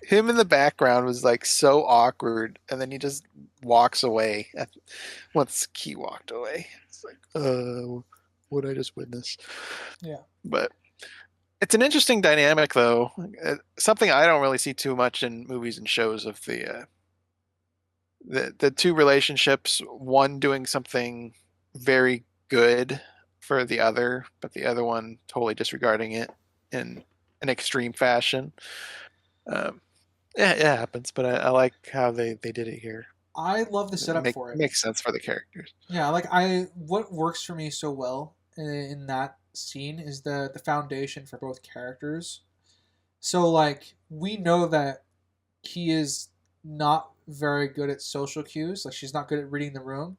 Speaker 4: Him in the background was like so awkward, and then he just walks away once Key walked away. It's like, what I just witnessed.
Speaker 1: Yeah.
Speaker 4: But it's an interesting dynamic, though. Something I don't really see too much in movies and shows of the two relationships. One doing something very good for the other, but the other one totally disregarding it in an extreme fashion. Yeah, it happens, but I like how they did it here.
Speaker 1: I love the setup for it.
Speaker 4: Makes sense for the characters.
Speaker 1: Yeah, what works for me so well in that scene is the foundation for both characters. So like we know that Key is not very good at social cues, like she's not good at reading the room,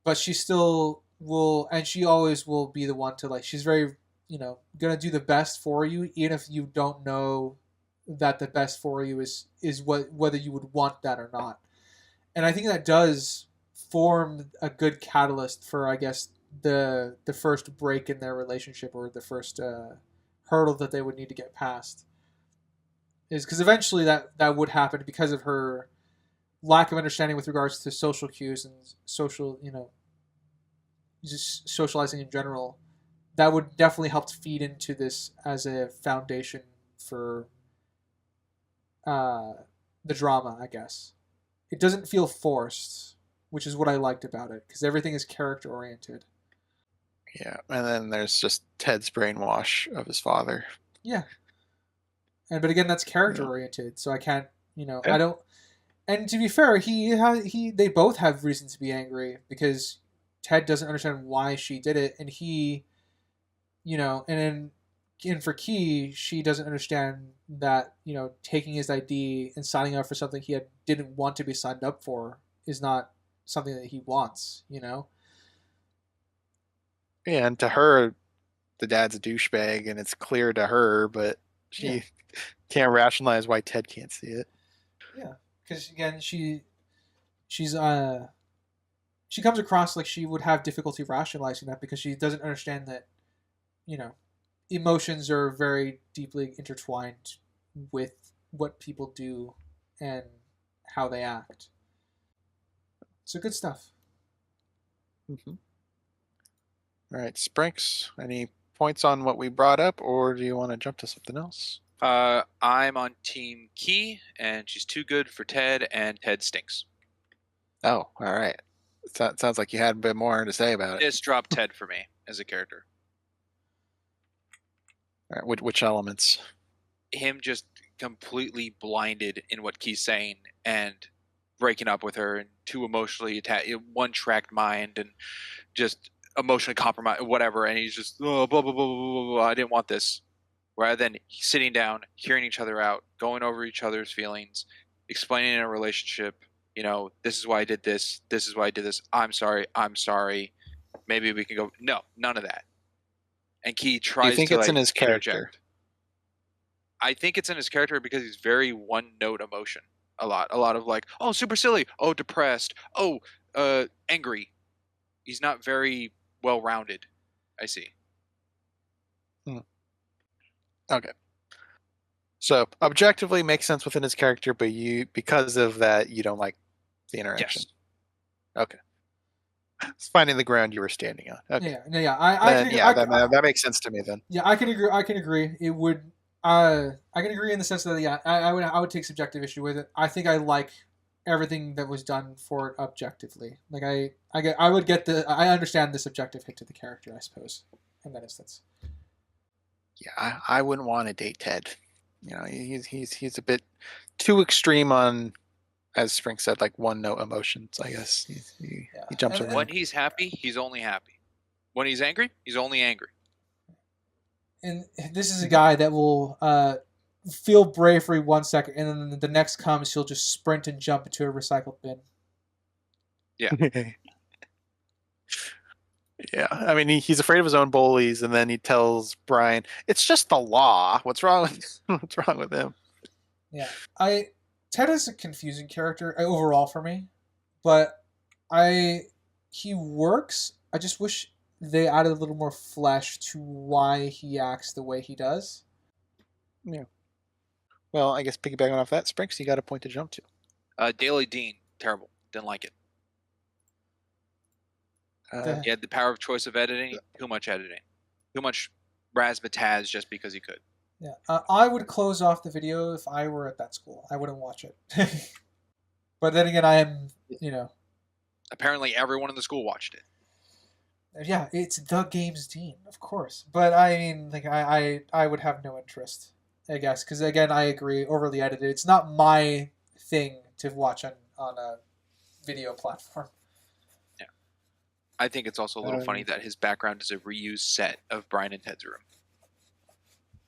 Speaker 1: but she still will, and she always will be the one to like she's very, going to do the best for you even if you don't know that the best for you is what whether you would want that or not. And I think that does form a good catalyst for, I guess, the first break in their relationship, or the first hurdle that they would need to get past. Is because eventually that would happen because of her lack of understanding with regards to social cues and social, just socializing in general. That would definitely help to feed into this as a foundation for the drama, I guess. It doesn't feel forced, which is what I liked about it, because everything is character oriented.
Speaker 4: Yeah, and then there's just Ted's brainwash of his father.
Speaker 1: Yeah, but again, that's character oriented, so I can't,
Speaker 4: Yeah.
Speaker 1: I don't. And to be fair, they both have reason to be angry because Ted doesn't understand why she did it, and he, and for Key, she doesn't understand that taking his ID and signing up for something didn't want to be signed up for is not something that he wants.
Speaker 4: Yeah, and to her, the dad's a douchebag, and it's clear to her, but she can't rationalize why Ted can't see it.
Speaker 1: Yeah, because again, she comes across like she would have difficulty rationalizing that because she doesn't understand that, emotions are very deeply intertwined with what people do and how they act. So good stuff.
Speaker 4: Mm-hmm. All right, Sprinks, any points on what we brought up, or do you want to jump to something else?
Speaker 2: I'm on Team Key, and she's too good for Ted, and Ted stinks.
Speaker 4: Oh, all right. Sounds like you had a bit more to say about it.
Speaker 2: Just drop Ted for me as a character.
Speaker 4: All right, which elements?
Speaker 2: Him just completely blinded in what Key's saying and breaking up with her, and too emotionally attached, one-tracked mind, and just emotionally compromised, whatever. And he's just blah, blah, blah, blah, blah, blah. I didn't want this. Rather than sitting down, hearing each other out, going over each other's feelings, explaining in a relationship, this is why I did this. This is why I did this. I'm sorry. maybe we can go. No, none of that. And Key
Speaker 4: Do
Speaker 2: tries
Speaker 4: you think
Speaker 2: to
Speaker 4: it's in his character?
Speaker 2: interject. I think it's in his character because he's very one-note emotion. A lot of like, oh, super silly, oh, depressed, oh, angry. He's not very well-rounded. I see.
Speaker 4: Okay. So objectively makes sense within his character, but because of that you don't like the interaction.
Speaker 2: Yes.
Speaker 4: Okay. It's finding the ground you were standing on. Okay.
Speaker 1: Yeah. I
Speaker 4: Then,
Speaker 1: can,
Speaker 4: yeah, that makes sense to me then.
Speaker 1: Yeah, I can agree. I can agree. It would. I can agree in the sense that I would take subjective issue with it. I think I like everything that was done for it objectively. Like I would get I understand the subjective hit to the character, I suppose, in that instance.
Speaker 4: Yeah, I wouldn't want to date Ted. You know, he's a bit too extreme on, as Spring said, like one note emotions. I guess he jumps around.
Speaker 2: When he's happy, he's only happy. When he's angry, he's only angry.
Speaker 1: And this is a guy that will feel brave for 1 second, and then the next comes, he'll just sprint and jump into a recycled bin.
Speaker 2: Yeah.
Speaker 4: Yeah, I mean he's afraid of his own bullies, and then he tells Brian, "It's just the law. What's wrong with him?"
Speaker 1: Yeah, Ted is a confusing character overall for me, but he works. I just wish they added a little more flesh to why he acts the way he does.
Speaker 4: Yeah. Well, I guess piggybacking off that, Sprinks, you got a point to jump to.
Speaker 2: Daily Dean, terrible. Didn't like it. He had the power of choice of editing. Too much editing. Too much razzmatazz just because he could.
Speaker 1: Yeah, I would close off the video if I were at that school. I wouldn't watch it. But then again, I am,
Speaker 2: Apparently, everyone in the school watched it.
Speaker 1: Yeah, it's the game's dean, of course. But I mean, like, I would have no interest, I guess, because again, I agree. Overly edited. It's not my thing to watch on a video platform.
Speaker 2: I think it's also a little funny that his background is a reused set of Brian and Ted's room.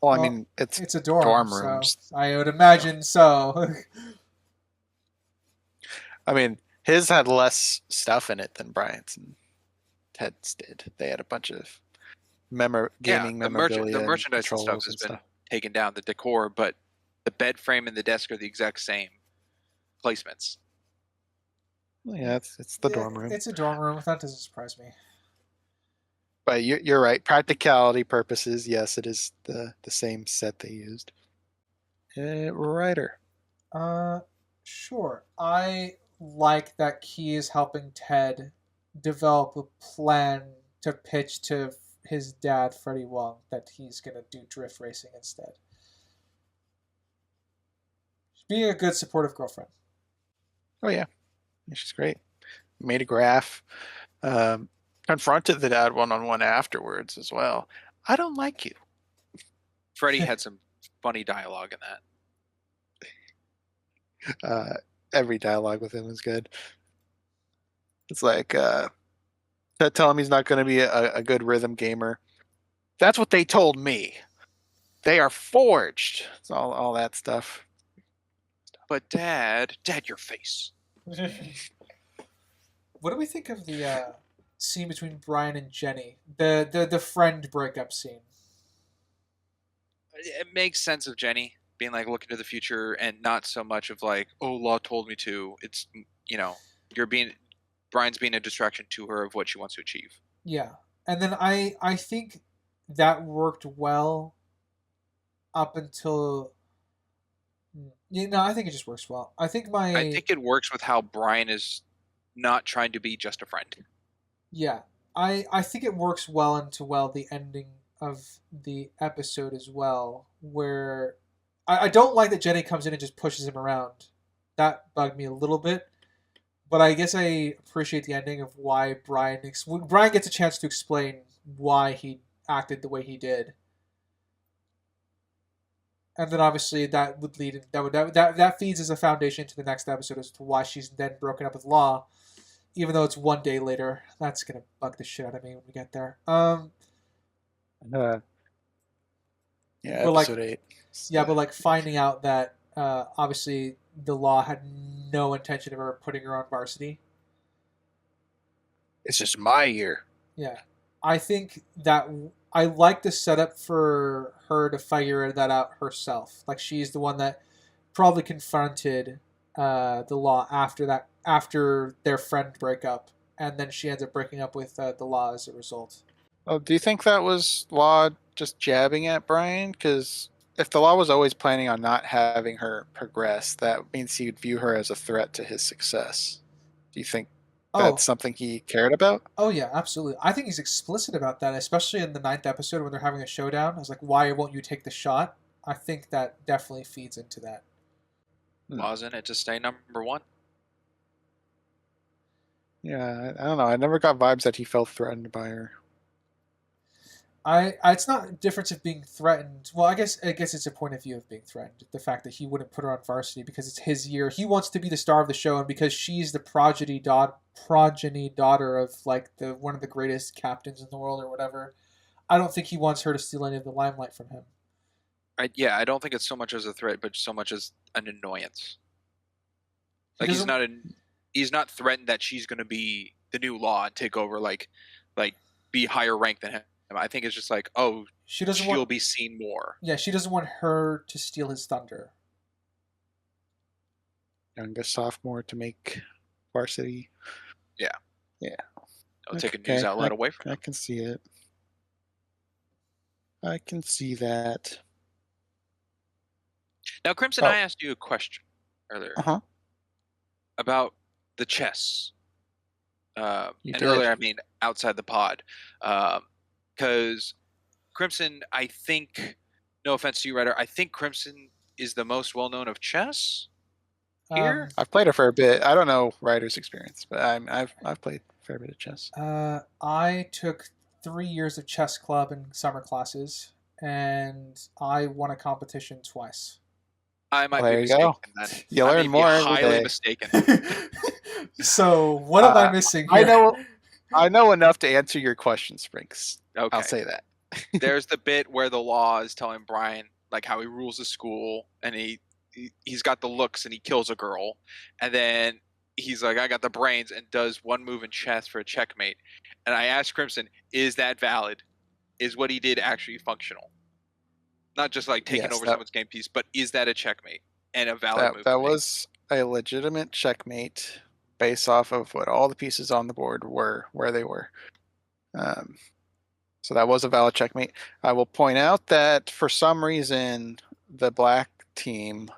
Speaker 4: Well, I mean,
Speaker 1: it's a dorm
Speaker 4: rooms.
Speaker 1: So I would imagine so.
Speaker 4: I mean, his had less stuff in it than Brian's and Ted's did. They had a bunch of gaming memorabilia.
Speaker 2: The merchandise and stuff has been taken down, the decor, but the bed frame and the desk are the exact same placements.
Speaker 4: Yeah, it's the dorm room.
Speaker 1: It's a dorm room. That doesn't surprise me.
Speaker 4: But you're right. Practicality purposes, yes, it is the same set they used. Writer.
Speaker 1: Sure. I like that Key is helping Ted develop a plan to pitch to his dad, Freddie Wong, that he's gonna do drift racing instead. Being a good supportive girlfriend.
Speaker 4: Oh yeah. She's great. Made a graph. Confronted the dad one-on-one afterwards as well. I don't like you.
Speaker 2: Freddie had some funny dialogue in
Speaker 4: that. Every dialogue with him is good. It's like, tell him he's not going to be a good rhythm gamer. That's what they told me. They are forged. It's all that stuff.
Speaker 2: But Dad, your face.
Speaker 1: What do we think of the scene between Brian and Jenny? The friend breakup scene.
Speaker 2: It makes sense of Jenny being like looking to the future and not so much of like, oh, law told me to. It's Brian's being a distraction to her of what she wants to achieve.
Speaker 1: Yeah. And then I think that worked well up until I think it just works well. I think
Speaker 2: it works with how Brian is not trying to be just a friend.
Speaker 1: Yeah. I think it works well into the ending of the episode as well, where I don't like that Jenny comes in and just pushes him around. That bugged me a little bit. But I guess I appreciate the ending of why Brian gets a chance to explain why he acted the way he did. And then obviously that would lead that feeds as a foundation to the next episode as to why she's then broken up with Law, even though it's 1 day later. That's gonna bug the shit out of me when we get there.
Speaker 4: Yeah, episode 8.
Speaker 1: Yeah, but like finding out that obviously the Law had no intention of her putting her on varsity.
Speaker 4: It's just my year.
Speaker 1: Yeah, I think that I like the setup for her to figure that out herself. Like she's the one that probably confronted the law after their friend breakup, and then she ends up breaking up with the law as a result.
Speaker 4: Oh, do you think that was Law just jabbing at Brian? Because if the Law was always planning on not having her progress, that means he would view her as a threat to his success. Do you think that's
Speaker 1: Oh,
Speaker 4: something he cared about?
Speaker 1: oh yeah, absolutely. I think he's explicit about that, especially in the ninth episode when they're having a showdown. I was like, "Why won't you take the shot?" I think that definitely feeds into that.
Speaker 2: Law's in it to stay number one.
Speaker 4: Yeah, I don't know. I never got vibes that he felt threatened by her.
Speaker 1: It's not a difference of being threatened. Well, I guess it's a point of view of being threatened. The fact that he wouldn't put her on varsity because it's his year. He wants to be the star of the show, and because she's the progeny daughter of like the one of the greatest captains in the world or whatever. I don't think he wants her to steal any of the limelight from him.
Speaker 2: I don't think it's so much as a threat, but so much as an annoyance.
Speaker 1: He
Speaker 2: Like he's
Speaker 1: doesn't-
Speaker 2: not threatened that she's going to be the new Law and take over, like be higher ranked than him. I think it's just like, oh,
Speaker 1: She doesn't
Speaker 2: she'll
Speaker 1: want.
Speaker 2: be seen more.
Speaker 1: Yeah, she doesn't want her to steal his thunder.
Speaker 4: Youngest sophomore to make varsity.
Speaker 2: It'll take a news
Speaker 4: Okay,
Speaker 2: outlet away from
Speaker 4: I
Speaker 2: him.
Speaker 4: can see it. I can see that.
Speaker 2: Now, Crimson,
Speaker 4: Oh.
Speaker 2: I asked you a question earlier
Speaker 4: Uh-huh.
Speaker 2: about the chess.
Speaker 4: You
Speaker 2: And
Speaker 4: did.
Speaker 2: earlier, I mean, outside the pod. Because Crimson, I think, no offense to you, writer, I think Crimson is the most well-known of chess here.
Speaker 4: I've played a fair bit. I don't know Ryder's experience, but I've played a fair bit of chess.
Speaker 1: I took 3 years of chess club and summer classes, and I won a competition twice.
Speaker 2: I might
Speaker 4: There
Speaker 2: be
Speaker 4: you go.
Speaker 2: mistaken then.
Speaker 4: You
Speaker 2: I may
Speaker 4: learn
Speaker 2: be
Speaker 4: more every
Speaker 2: highly
Speaker 4: day.
Speaker 2: mistaken.
Speaker 1: So what am I missing here?
Speaker 4: I know enough to answer your question, Sprinks.
Speaker 2: Okay.
Speaker 4: I'll say that.
Speaker 2: There's the bit where the Law is telling Brian like how he rules the school, and he's got the looks and he kills a girl, and then he's like, I got the brains, and does one move in chess for a checkmate. And I asked Crimson, is that valid? Is what he did actually functional? Not just like taking
Speaker 4: Yes,
Speaker 2: over
Speaker 4: that-
Speaker 2: someone's game piece, but is that a checkmate and a valid move?
Speaker 4: That
Speaker 2: to make?
Speaker 4: was a legitimate checkmate based off of what all the pieces on the board were, where they were. So that was a valid checkmate. I will point out that for some reason the black team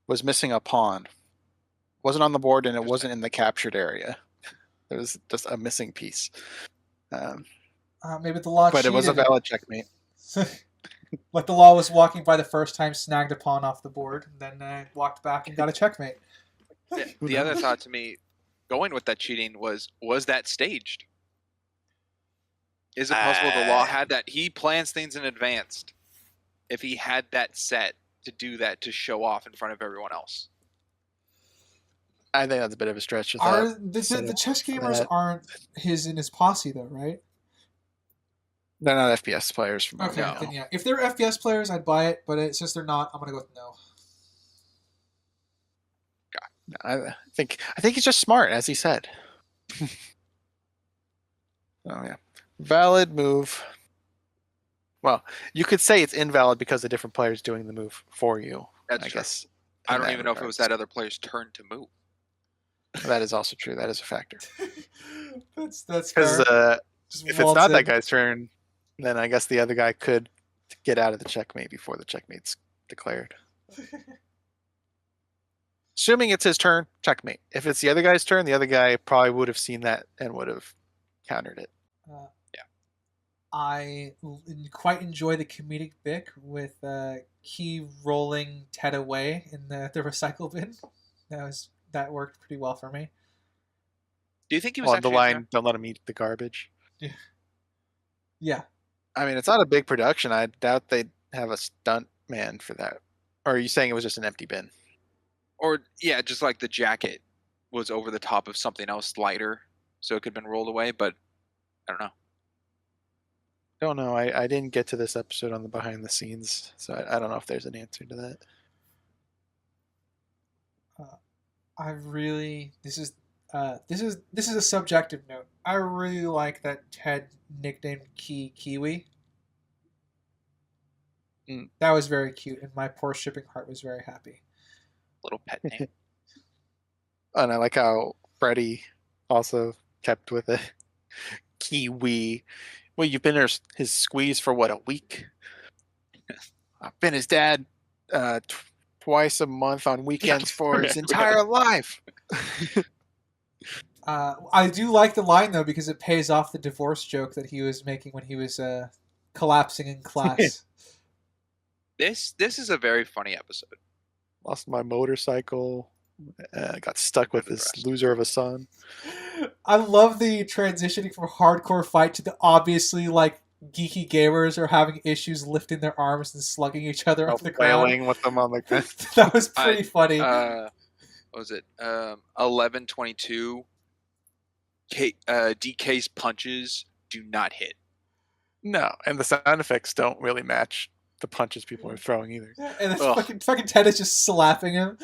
Speaker 4: was missing a pawn. Wasn't on the board and it wasn't in the captured area. There was just a missing piece.
Speaker 1: Maybe the law
Speaker 4: But it was a
Speaker 1: cheated.
Speaker 4: valid checkmate.
Speaker 1: Like the law was walking by the first time, snagged a pawn off the board, and then walked back and got a checkmate.
Speaker 2: The other thought to me, going with that cheating was that staged? Is it possible the Law had that? He plans things in advance. If he had that set to do that, to show off in front of everyone else.
Speaker 4: I think that's a bit of a stretch.
Speaker 1: Are the chess gamers aren't his in his posse though, right?
Speaker 4: They're not FPS players from
Speaker 1: Okay,
Speaker 2: No.
Speaker 1: then yeah. If they're FPS players, I'd buy it, but since they're not, I'm gonna go with no.
Speaker 4: I think he's just smart, as he said. Oh yeah, valid move. Well, you could say it's invalid because the different players doing the move for you.
Speaker 2: That's
Speaker 4: I
Speaker 2: true.
Speaker 4: guess.
Speaker 2: I
Speaker 4: in
Speaker 2: don't
Speaker 4: that
Speaker 2: even know if it was
Speaker 4: regards.
Speaker 2: that other player's turn to move.
Speaker 4: That is also true. That is a factor.
Speaker 1: That's
Speaker 4: Because
Speaker 1: fair. Just
Speaker 4: if it's
Speaker 1: waltz
Speaker 4: not that
Speaker 1: in.
Speaker 4: guy's turn, then I guess the other guy could get out of the checkmate before the checkmate's declared. Assuming it's his turn, checkmate. If it's the other guy's turn, the other guy probably would have seen that and would have countered it.
Speaker 1: I quite enjoy the comedic bit with Key rolling Ted away in the recycle bin. That worked pretty well for me.
Speaker 2: Do you think he was
Speaker 4: On the
Speaker 2: actually
Speaker 4: line, don't let him eat the garbage.
Speaker 1: Yeah.
Speaker 4: I mean, it's not a big production. I doubt they'd have a stunt man for that. Or are you saying it was just an empty bin?
Speaker 2: Or yeah, just like the jacket was over the top of something else lighter, so it could have been rolled away. But I don't know.
Speaker 4: Don't know. I didn't get to this episode on the behind the scenes, so I don't know if there's an answer to that.
Speaker 1: This is a subjective note. I really like that Ted nicknamed Key Kiwi. That was very cute, and my poor shipping heart was very happy.
Speaker 2: Little pet name.
Speaker 4: And I like how Freddy also kept with it. Kiwi. Well, you've been his squeeze for what, a week? I've been his dad twice a month on weekends for his entire life.
Speaker 1: I do like the line though because it pays off the divorce joke that he was making when he was collapsing in class.
Speaker 2: This is a very funny episode.
Speaker 4: Lost my motorcycle. Got stuck with this loser of a son.
Speaker 1: I love the transitioning from hardcore fight to the obviously like geeky gamers are having issues lifting their arms and slugging each other off the ground.
Speaker 4: Flailing with them on the ground.
Speaker 1: That was pretty funny.
Speaker 2: What was it? 11:22. DK's punches do not hit.
Speaker 4: No, and the sound effects don't really match the punches people are throwing either.
Speaker 1: And then fucking Ted is just slapping him.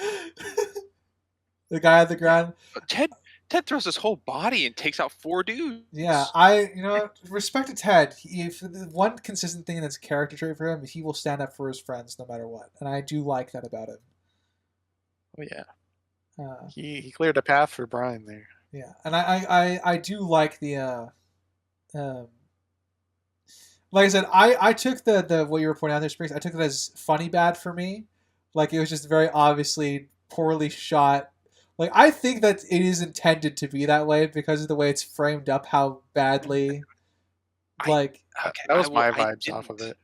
Speaker 1: The guy on the ground.
Speaker 2: But Ted throws his whole body and takes out 4 dudes.
Speaker 1: Yeah, respect to Ted. If the one consistent thing that's a character trait for him, he will stand up for his friends no matter what, and I do like that about him.
Speaker 4: Oh yeah, he cleared a path for Brian there.
Speaker 1: Yeah, and I do like the like I said, I took the what you were pointing out there, Springs. I took it as funny bad for me. Like it was just very obviously poorly shot. Like I think that it is intended to be that way because of the way it's framed up, how badly.
Speaker 2: Okay,
Speaker 4: that was my vibes off of it.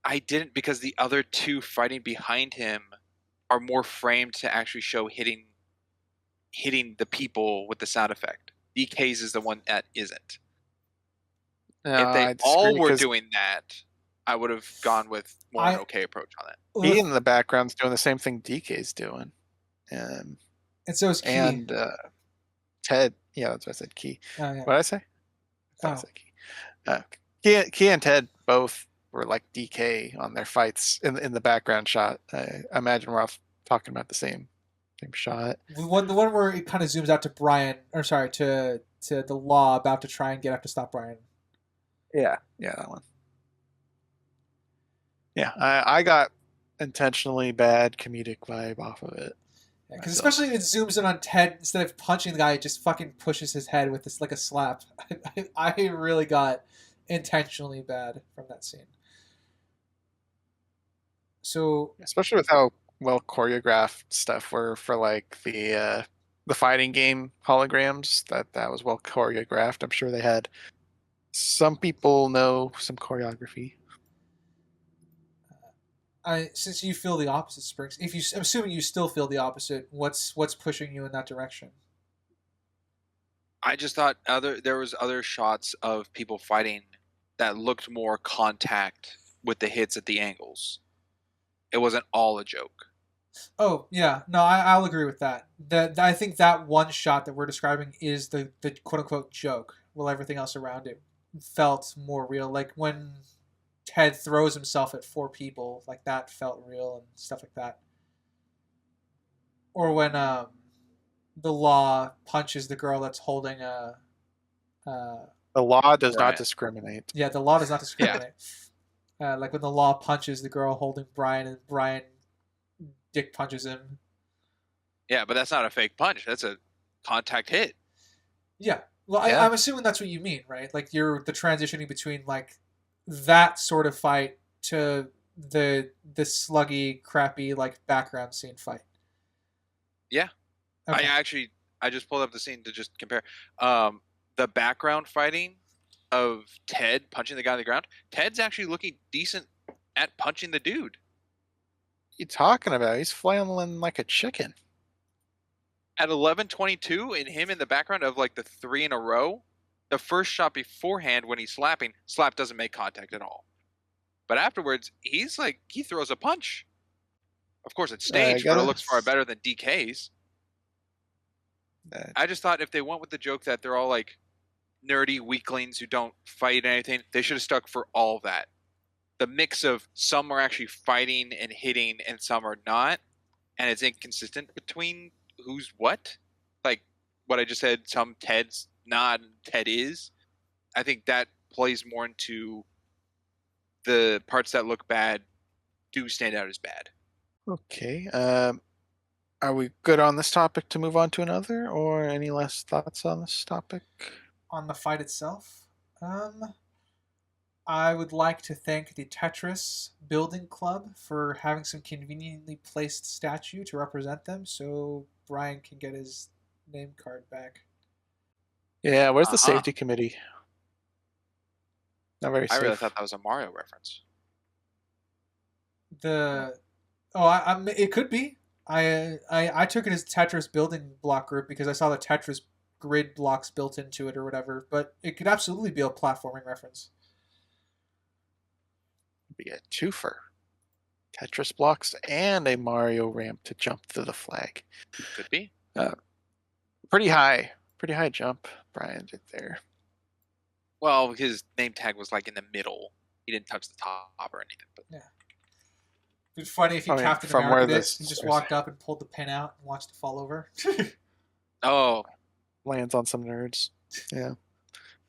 Speaker 2: I didn't because the other 2 fighting behind him are more framed to actually show hitting the people with the sound effect. DK's is the one that isn't. If they all were doing that, I would have gone with more an okay approach on it.
Speaker 4: He in the background's doing the same thing DK's doing.
Speaker 1: And so is Key.
Speaker 4: And Ted, yeah, that's what I said, Key.
Speaker 1: Oh, yeah.
Speaker 4: What did I say? I said Key. Key and Ted both were like DK on their fights in the background shot. I imagine we're all talking about the same shot.
Speaker 1: The one where it kind of zooms out to Brian, or sorry, to the Law about to try and get up to stop Brian.
Speaker 4: Yeah, that one. Yeah, I got intentionally bad comedic vibe off of it.
Speaker 1: Because especially it zooms in on Ted instead of punching the guy, it just fucking pushes his head with this like a slap. I really got intentionally bad from that scene. So
Speaker 4: especially with how well choreographed stuff were for like the fighting game holograms, that was well choreographed. I'm sure they had some people know some choreography.
Speaker 1: Since you feel the opposite, Springs, I'm assuming you still feel the opposite, what's pushing you in that direction?
Speaker 2: I just thought there was other shots of people fighting that looked more contact with the hits at the angles. It wasn't all a joke.
Speaker 1: Oh yeah, no, I'll agree with that. I think that one shot that we're describing is the quote unquote joke, while everything else around it felt more real. Like when Ted throws himself at 4 people, like that felt real and stuff like that. Or when the Law punches the girl that's holding a.
Speaker 4: The Law does not discriminate.
Speaker 1: Yeah, the Law does not discriminate. Yeah. Like when the Law punches the girl holding Brian, and Brian dick punches him.
Speaker 2: Yeah, but that's not a fake punch. That's a contact hit.
Speaker 1: Yeah. Well, I'm assuming that's what you mean, right? Like you're the transitioning between like that sort of fight to the sluggy, crappy like background scene fight.
Speaker 2: Yeah. Okay. I just pulled up the scene to just compare. The background fighting of Ted punching the guy on the ground. Ted's actually looking decent at punching the dude.
Speaker 4: What are you talking about? He's flailing like a chicken.
Speaker 2: At 11:22, and him in the background of like the 3 in a row. The first shot beforehand when he's slapping, slap doesn't make contact at all. But afterwards, he throws a punch. Of course, it's staged, but it looks far better than DK's. I just thought if they went with the joke that they're all like nerdy weaklings who don't fight anything, they should have stuck for all that. The mix of some are actually fighting and hitting and some are not, and it's inconsistent between who's what. Like, what I just said, some Ted's not, Ted is. I think that plays more into the parts that look bad do stand out as bad.
Speaker 4: Okay. Are we good on this topic to move on to another, or any last thoughts on this topic?
Speaker 1: On the fight itself, I would like to thank the Tetris Building Club for having some conveniently placed statue to represent them, so Brian can get his name card back.
Speaker 4: Yeah, where's the
Speaker 2: Uh-huh.
Speaker 4: safety committee? Not very
Speaker 2: I
Speaker 4: safe.
Speaker 2: really thought that was a Mario reference.
Speaker 1: It could be. I took it as Tetris Building Block Group because I saw the Tetris grid blocks built into it or whatever, but it could absolutely be a platforming reference.
Speaker 4: Be a twofer. Tetris blocks and a Mario ramp to jump to the flag.
Speaker 2: Could be.
Speaker 4: Pretty high jump Brian did there.
Speaker 2: Well, his name tag was like in the middle. He didn't touch the top or anything. But
Speaker 1: Yeah. It'd be funny if he
Speaker 4: I mean,
Speaker 1: Captain
Speaker 4: from
Speaker 1: America
Speaker 4: where
Speaker 1: this and
Speaker 4: this-
Speaker 1: just walked up and pulled the pin out and watched it fall over.
Speaker 2: oh,
Speaker 4: Lands on some nerds. Yeah.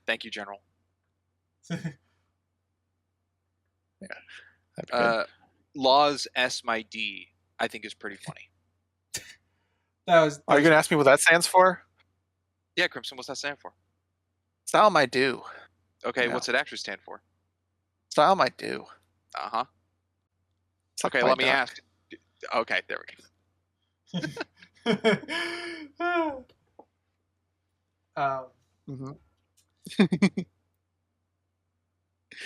Speaker 2: thank you, General.
Speaker 4: That'd be good.
Speaker 2: Laws S my D, I think is pretty funny.
Speaker 4: Are you gonna ask me what that stands for?
Speaker 2: Yeah, Crimson, what's that stand for?
Speaker 4: Style might do.
Speaker 2: Okay,
Speaker 4: Yeah.
Speaker 2: what's it actually stand for?
Speaker 4: Style might do.
Speaker 2: Uh-huh.
Speaker 4: Suck
Speaker 2: Okay,
Speaker 4: my
Speaker 2: let me
Speaker 4: duck.
Speaker 2: ask. Okay, there we go.
Speaker 4: Mhm.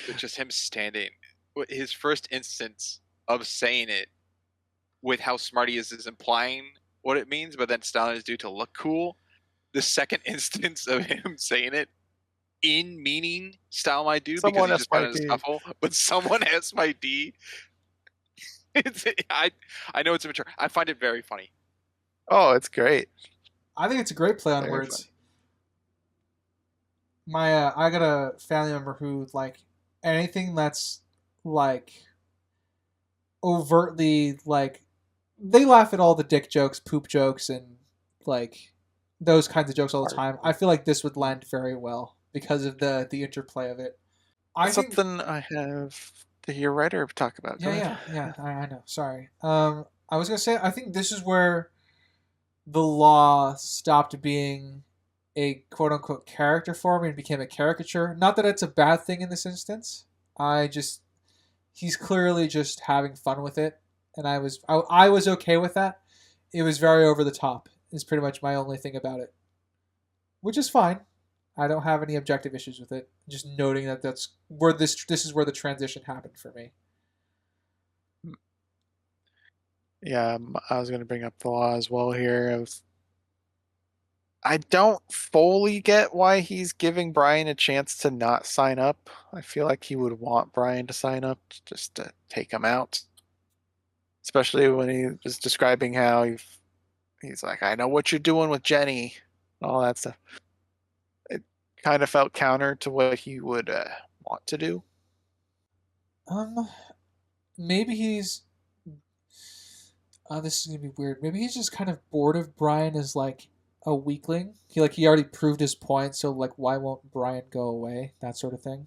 Speaker 2: It's just him standing. His first instance of saying it with how smart he is implying what it means, but then styling his dude to look cool. The second instance of him saying it in meaning style my dude
Speaker 4: Someone
Speaker 2: because he's just kind of
Speaker 4: SYD.
Speaker 2: scuffle, but someone has my D. I know it's immature. I find it very funny.
Speaker 4: Oh, it's great.
Speaker 1: I think it's a great play on
Speaker 4: Very
Speaker 1: words. I got a family member who like anything that's like overtly like they laugh at all the dick jokes, poop jokes, and like those kinds of jokes all the time. I feel like this would land very well because of the interplay of it.
Speaker 4: That's something I have to hear a writer talk about. Go ahead.
Speaker 1: Yeah. I know. Sorry. I was gonna say I think this is where the law stopped being a quote unquote character for me and became a caricature. Not that it's a bad thing in this instance. He's clearly just having fun with it, and I was okay with that. It was very over the top. Is pretty much my only thing about it, which is fine. I don't have any objective issues with it. Just noting that that's where this is where the transition happened for me.
Speaker 4: Yeah, I was going to bring up the law as well here. I don't fully get why he's giving Brian a chance to not sign up. I feel like he would want Brian to sign up just to take him out. Especially when he was describing how he's like, I know what you're doing with Jenny, and all that stuff. It kind of felt counter to what he would want to do.
Speaker 1: Maybe he's. This is gonna be weird. Maybe he's just kind of bored of Brian as like a weakling. He already proved his point, so like why won't Brian go away? That sort of thing.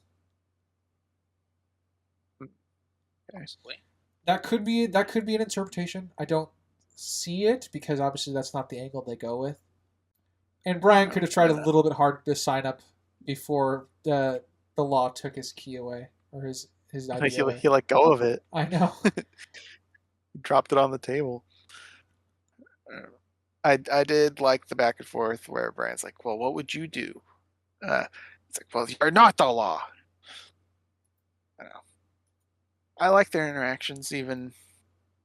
Speaker 2: Honestly.
Speaker 1: That could be an interpretation. I don't see it because obviously that's not the angle they go with. And Brian could have tried a little bit harder to sign up before the law took his key away or his idea away.
Speaker 4: He let go of it.
Speaker 1: I know.
Speaker 4: He dropped it on the table. I did like the back and forth where Brian's like, well, what would you do? It's like, well, you're not the law. I don't know. I like their interactions, even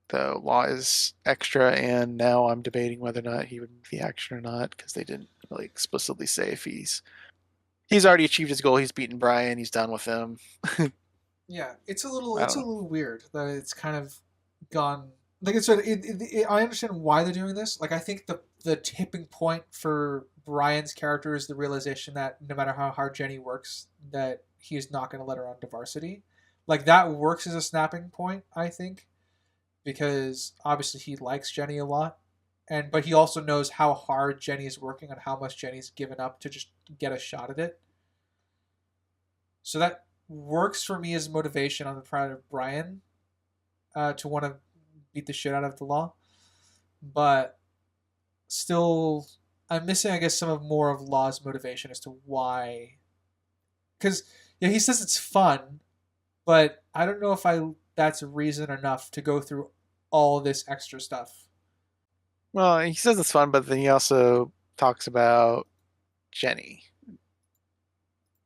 Speaker 4: though law is extra, and now I'm debating whether or not he would be action or not because they didn't really explicitly say if he's already achieved his goal. He's beaten Brian. He's done with him.
Speaker 1: Yeah, it's a
Speaker 4: I
Speaker 1: little
Speaker 4: don't know.
Speaker 1: weird that it's kind of gone. Like it's sort of, I understand why they're doing this. Like I think the tipping point for Brian's character is the realization that no matter how hard Jenny works, that he is not going to let her onto varsity. Like that works as a snapping point, I think, because obviously he likes Jenny a lot, but he also knows how hard Jenny is working and how much Jenny's given up to just get a shot at it. So that works for me as motivation on the part of Brian to want to beat the shit out of the law. But still, I'm missing, I guess, some of more of Law's motivation as to why. Because yeah, he says it's fun, but I don't know if that's reason enough to go through all this extra stuff.
Speaker 4: Well, he says it's fun, but then he also talks about Jenny.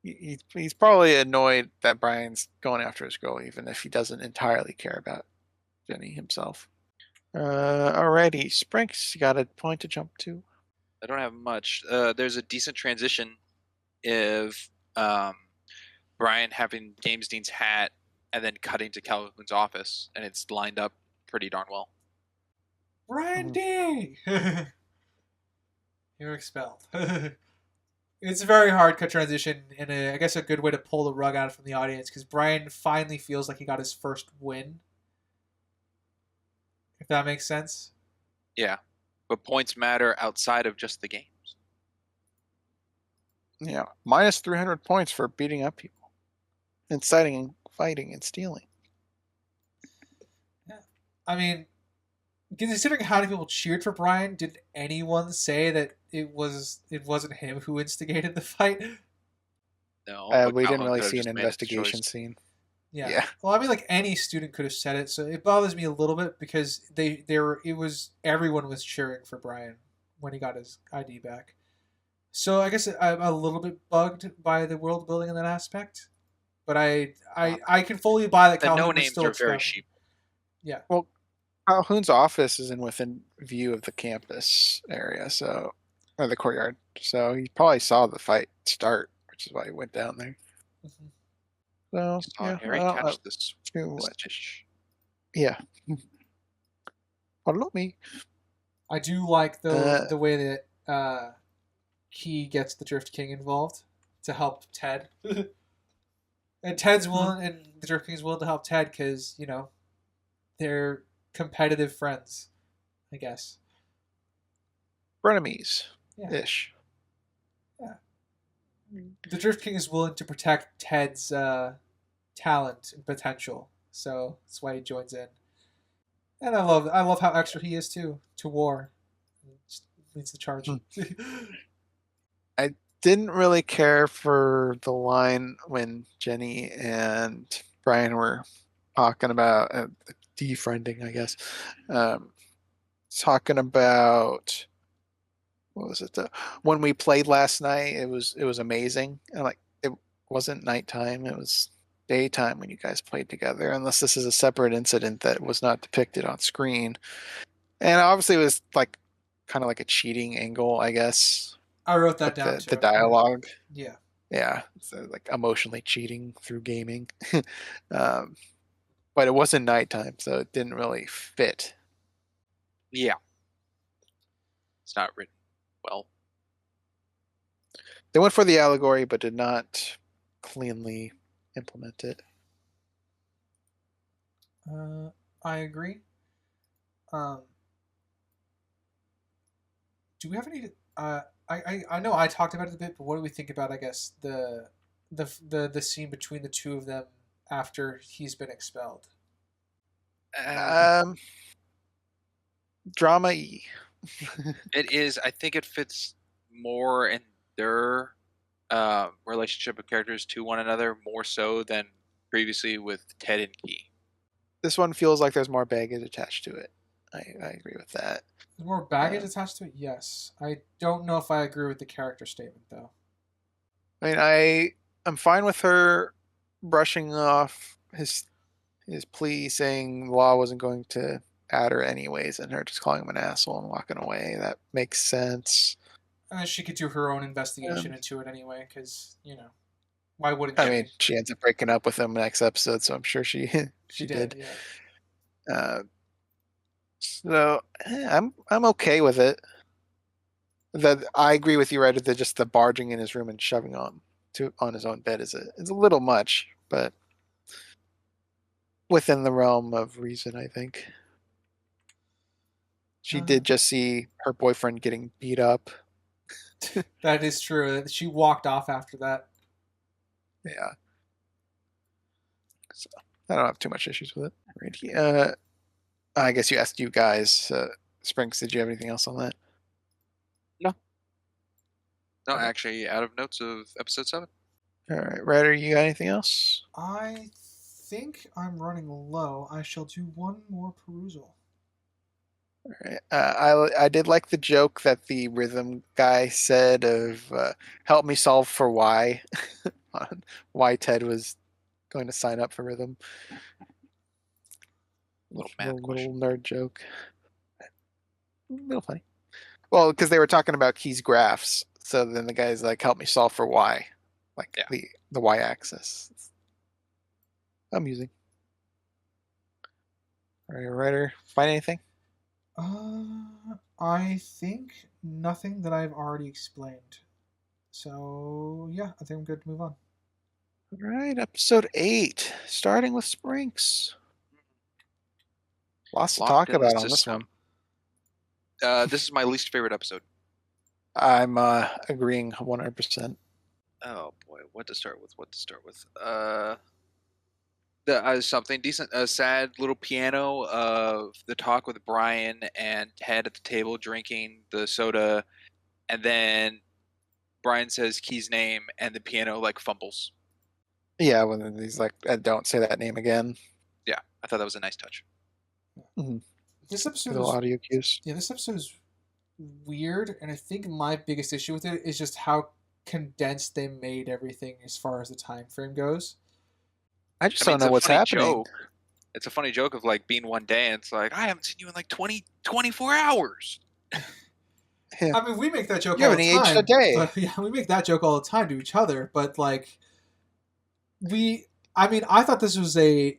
Speaker 4: He's probably annoyed that Brian's going after his girl, even if he doesn't entirely care about Jenny himself. Alrighty, Sprinks, you got a point to jump to?
Speaker 2: I don't have much. There's a decent transition of Brian having James Dean's hat and then cutting to Calhoun's office, and it's lined up pretty darn well.
Speaker 1: Brian D! You're expelled. It's a very hard cut transition, and I guess a good way to pull the rug out from the audience, because Brian finally feels like he got his first win. If that makes sense.
Speaker 2: Yeah, but points matter outside of just the games.
Speaker 4: Yeah, minus 300 points for beating up people, inciting, fighting, and stealing.
Speaker 1: Yeah. I mean, considering how many people cheered for Brian, did anyone say that it wasn't him who instigated the fight?
Speaker 2: No, but
Speaker 4: We didn't
Speaker 2: Calhoun
Speaker 4: really
Speaker 2: could've
Speaker 4: see an
Speaker 2: just made his
Speaker 4: investigation
Speaker 2: choice.
Speaker 4: scene.
Speaker 1: Yeah. Well, I mean, like any student could have said it, so it bothers me a little bit because everyone was cheering for Brian when he got his ID back. So I guess I'm a little bit bugged by the world building in that aspect, but I can fully buy that
Speaker 2: The
Speaker 1: Calhoun
Speaker 2: no
Speaker 1: was
Speaker 2: names
Speaker 1: still
Speaker 2: are very
Speaker 1: expelled.
Speaker 2: sheep.
Speaker 1: Yeah.
Speaker 4: Well, Calhoun's office is within view of the campus area, or the courtyard. So he probably saw the fight start, which is why he went down there.
Speaker 1: Mm-hmm.
Speaker 4: So
Speaker 2: Saw
Speaker 4: yeah,
Speaker 2: Harry
Speaker 4: I don't
Speaker 2: catch
Speaker 4: know
Speaker 2: this
Speaker 4: too much.
Speaker 2: fish.
Speaker 4: Yeah. Follow me.
Speaker 1: I do like the way that Key gets the Drift King involved to help Ted, and Ted's willing, and the Drift King's willing to help Ted because they're competitive friends, I guess.
Speaker 4: Frenemies
Speaker 1: Yeah.
Speaker 4: ish.
Speaker 1: Yeah. The Drift King is willing to protect Ted's talent and potential, so that's why he joins in. And I love how extra he is too to war. Just leads the charge.
Speaker 4: I didn't really care for the line when Jenny and Brian were talking about defriending, I guess. Talking about what was it? When we played last night, it was amazing. And like it wasn't nighttime; it was daytime when you guys played together. Unless this is a separate incident that was not depicted on screen. And obviously, it was like kind of like a cheating angle, I guess.
Speaker 1: I wrote that down too.
Speaker 4: The dialogue.
Speaker 1: Yeah.
Speaker 4: Yeah, so like emotionally cheating through gaming. But it wasn't nighttime, so it didn't really fit.
Speaker 2: Yeah. It's not written well.
Speaker 4: They went for the allegory, but did not cleanly implement it.
Speaker 1: I agree. Do we have any? I know I talked about it a bit, but what do we think about? I guess the scene between the two of them after he's been expelled.
Speaker 4: Drama-y.
Speaker 2: It is. I think it fits more in their relationship of characters to one another more so than previously with Ted and Key.
Speaker 4: This one feels like there's more baggage attached to it. I agree with that.
Speaker 1: There's more baggage attached to it. Yes, I don't know if I agree with the character statement though.
Speaker 4: I mean, I'm fine with her brushing off his plea, saying Law wasn't going to add her anyways, and her just calling him an asshole and walking away. That makes sense.
Speaker 1: She could do her own investigation into it anyway, because why wouldn't she?
Speaker 4: I mean, she ends up breaking up with him next episode, so I'm sure she did.
Speaker 1: Yeah.
Speaker 4: So I'm okay with it. That I agree with you, right? That just the barging in his room and shoving on his own bed is a little much, but within the realm of reason, I think. She did just see her boyfriend getting beat up.
Speaker 1: That is true. She walked off after that.
Speaker 4: Yeah. So I don't have too much issues with it. Alrighty. I guess you asked you guys. Sprinks, did you have anything else on that?
Speaker 2: No,
Speaker 4: Okay.
Speaker 2: actually, out of notes of episode 7.
Speaker 4: All right, Ryder, you got anything else?
Speaker 1: I think I'm running low. I shall do one more perusal.
Speaker 4: All right. I did like the joke that the rhythm guy said of "Help me solve for why," on why Ted was going to sign up for rhythm.
Speaker 2: Little math
Speaker 4: Little
Speaker 2: question.
Speaker 4: nerd joke. A little funny. Well, because they were talking about Key's graphs, so then the guy's like, "Help me solve for y," like
Speaker 2: Yeah.
Speaker 4: the y-axis. It's amusing. All right, Ryder, find anything?
Speaker 1: I think nothing that I've already explained. So yeah, I think I'm good to move on.
Speaker 4: All right, episode 8, starting with Sprinks. Lots to
Speaker 2: Locked
Speaker 4: talk
Speaker 2: in the
Speaker 4: about on this
Speaker 2: system.
Speaker 4: one.
Speaker 2: This is my least favorite episode.
Speaker 4: I'm agreeing 100%.
Speaker 2: Oh boy, what to start with? Something decent. A sad little piano of the talk with Brian and Ted at the table drinking the soda, and then Brian says Key's name, and the piano like fumbles.
Speaker 4: Yeah, when he's like, "Don't say that name again."
Speaker 2: Yeah, I thought that was a nice touch.
Speaker 1: This episode
Speaker 4: Little
Speaker 1: is
Speaker 4: audio cues.
Speaker 1: this episode is weird, and I think my biggest issue with it is just how condensed they made everything as far as the time frame goes.
Speaker 4: I just
Speaker 2: I mean,
Speaker 4: don't know what's happening.
Speaker 2: Joke. It's a funny joke of like being one day, and it's like I haven't seen you in like 24 hours.
Speaker 4: Yeah.
Speaker 1: I mean, we make that joke
Speaker 4: You
Speaker 1: all
Speaker 4: haven't
Speaker 1: the
Speaker 4: aged
Speaker 1: time.
Speaker 4: a day.
Speaker 1: But, yeah, we make that joke all the time to each other. But like, I thought this was a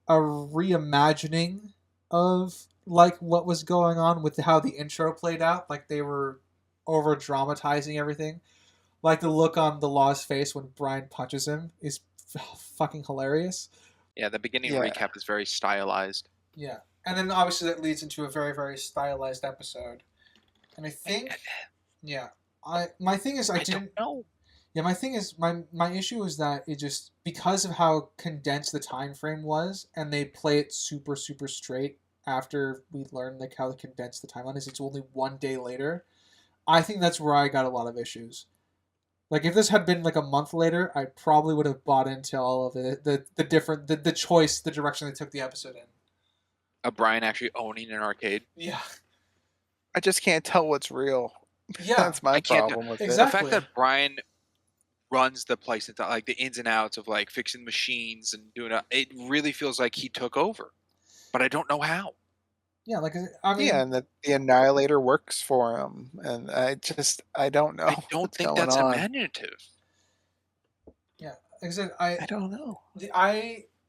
Speaker 1: reimagining of like what was going on with how the intro played out. Like they were over dramatizing everything. Like the look on the Law's face when Brian punches him is fucking hilarious.
Speaker 2: Yeah, the beginning
Speaker 4: Yeah.
Speaker 2: recap is very stylized.
Speaker 1: Yeah, and then obviously that leads into a very very stylized episode. And I think, yeah, my thing is I didn't
Speaker 2: don't know.
Speaker 1: Yeah, my thing is my issue is that it just because of how condensed the time frame was, and they play it super super straight after we learn like how condensed the timeline is. It's only one day later. I think that's where I got a lot of issues. Like if this had been like a month later, I probably would have bought into all of it. The different the choice, the direction they took the episode in.
Speaker 2: Brian actually owning an arcade.
Speaker 1: Yeah.
Speaker 4: I just can't tell what's real.
Speaker 1: Yeah.
Speaker 4: That's my
Speaker 2: I can't
Speaker 4: problem with
Speaker 1: exactly.
Speaker 2: The fact that Brian runs the place and like the ins and outs of like fixing machines and doing it really feels like he took over, but I don't know how.
Speaker 1: Yeah, like I mean,
Speaker 4: yeah, and that the Annihilator works for him, and I don't know.
Speaker 2: I don't
Speaker 4: what's
Speaker 2: think
Speaker 4: going
Speaker 2: that's
Speaker 4: on.
Speaker 2: imaginative.
Speaker 1: Yeah, like I said,
Speaker 4: I don't know.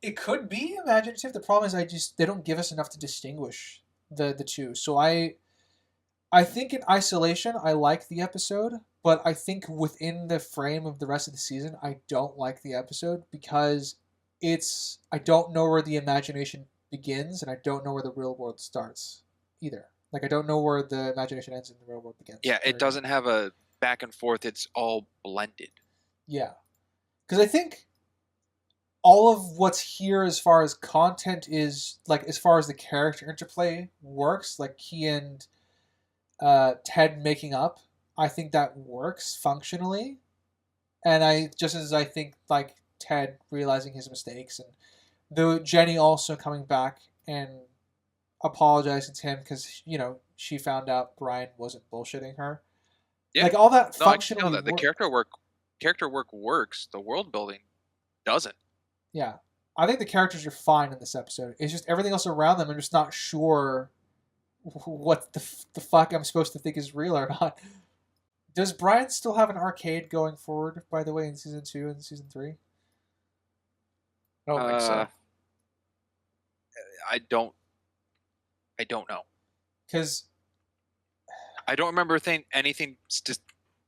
Speaker 1: It could be imaginative. The problem is they don't give us enough to distinguish the two. So I think in isolation I like the episode, but I think within the frame of the rest of the season I don't like the episode because I don't know where the imagination begins and I don't know where the real world starts either. Like I don't know where the imagination ends and the real world begins.
Speaker 2: Yeah, it doesn't have a back and forth. It's all blended.
Speaker 1: Yeah. Because I think all of what's here as far as content is, like, as far as the character interplay works, like he and Ted making up, I think that works functionally. And I think, like, Ted realizing his mistakes and the Jenny also coming back and apologizing to him because, she found out Brian wasn't bullshitting her.
Speaker 2: Yeah.
Speaker 1: Like, all that
Speaker 2: No, I can tell
Speaker 1: functionally
Speaker 2: that the character work works. The world building doesn't.
Speaker 1: Yeah. I think the characters are fine in this episode. It's just everything else around them, I'm just not sure what the fuck I'm supposed to think is real or not. Does Brian still have an arcade going forward, by the way, in Season 2 and Season 3?
Speaker 4: I don't think so.
Speaker 2: I don't know.
Speaker 1: Because
Speaker 2: I don't remember anything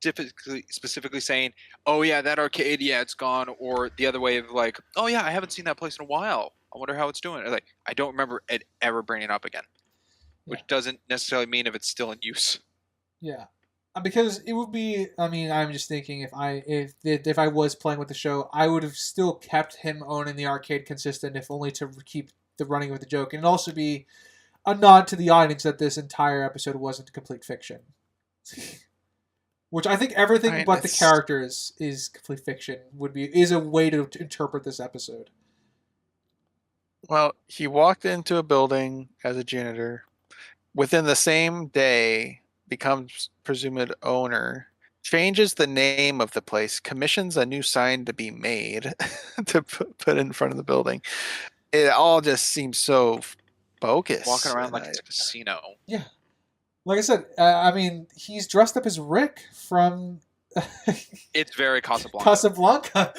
Speaker 2: specifically saying, "Oh yeah, that arcade, yeah, it's gone," or the other way of like, "Oh yeah, I haven't seen that place in a while. I wonder how it's doing." Like, I don't remember it ever bringing it up again. which doesn't necessarily mean if it's still in use.
Speaker 1: Yeah. Because it would be. I mean, I'm just thinking if I was playing with the show, I would have still kept him owning the arcade consistent, if only to keep the running with the joke, and it'd also be a nod to the audience that this entire episode wasn't complete fiction. Which I think everything
Speaker 3: Right,
Speaker 1: but the
Speaker 3: it's-
Speaker 1: characters is complete fiction. Is a way to interpret this episode.
Speaker 4: Well, he walked into a building as a janitor. Within the same day, becomes presumed owner, changes the name of the place, commissions a new sign to be made to put in front of the building. It all just seems so bogus.
Speaker 2: Walking around
Speaker 4: and
Speaker 2: like it's a casino.
Speaker 1: Yeah. Like I said, I mean, he's dressed up as Rick from
Speaker 2: It's very Casablanca.
Speaker 1: Casablanca.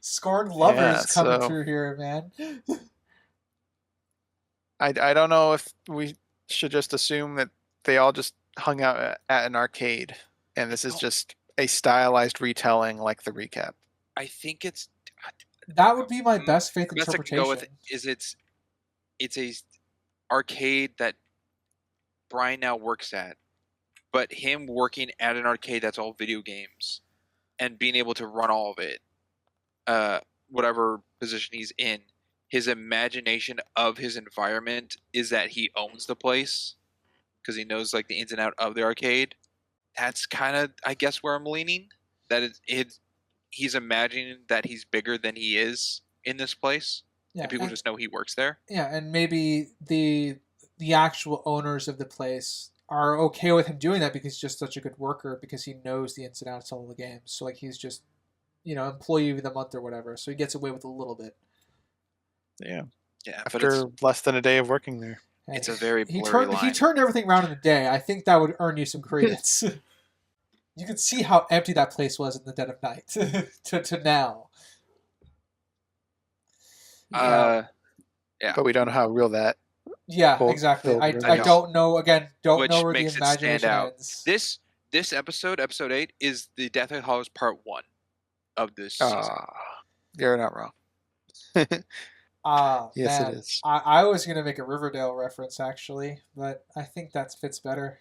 Speaker 1: Scorned lovers
Speaker 4: Yeah,
Speaker 1: coming
Speaker 4: so-
Speaker 1: through here, man.
Speaker 4: I don't know if we should just assume that they all just hung out at an arcade, and this is just a stylized retelling like the recap.
Speaker 2: I think it's
Speaker 1: That would be my best faith
Speaker 2: best I can
Speaker 1: interpretation.
Speaker 2: go with is it's a arcade that Brian now works at, but him working at an arcade that's all video games and being able to run all of it, whatever position he's in, his imagination of his environment is that he owns the place because he knows like the ins and out of the arcade. That's kind of, I guess, where I'm leaning. That he's imagining that he's bigger than he is in this place,
Speaker 1: Yeah,
Speaker 2: and people
Speaker 1: and-
Speaker 2: just know he works there.
Speaker 1: Yeah, and maybe the actual owners of the place are okay with him doing that because he's just such a good worker, because he knows the ins and outs of all the games. So like he's just, employee of the month or whatever. So he gets away with a little bit.
Speaker 4: Yeah.
Speaker 2: Yeah, but
Speaker 4: After less than a day of working there.
Speaker 2: it's a very
Speaker 1: he
Speaker 2: blurry
Speaker 1: turned he
Speaker 2: line.
Speaker 1: turned everything around in a day. I think that would earn you some credence. You could see how empty that place was in the dead of night to now.
Speaker 2: Yeah.
Speaker 4: But we don't know how real that.
Speaker 1: Yeah,
Speaker 4: Well,
Speaker 1: exactly. I
Speaker 4: filled
Speaker 2: with-
Speaker 1: don't know. Again, don't
Speaker 2: Which
Speaker 1: know where the
Speaker 2: makes it stand
Speaker 1: imagination
Speaker 2: out.
Speaker 1: ends.
Speaker 2: This episode 8, is the Deathly Hallows Part 1 of this season.
Speaker 4: You're not wrong. Yes,
Speaker 1: Man,
Speaker 4: it is.
Speaker 1: I was gonna make a Riverdale reference actually, but I think that fits better.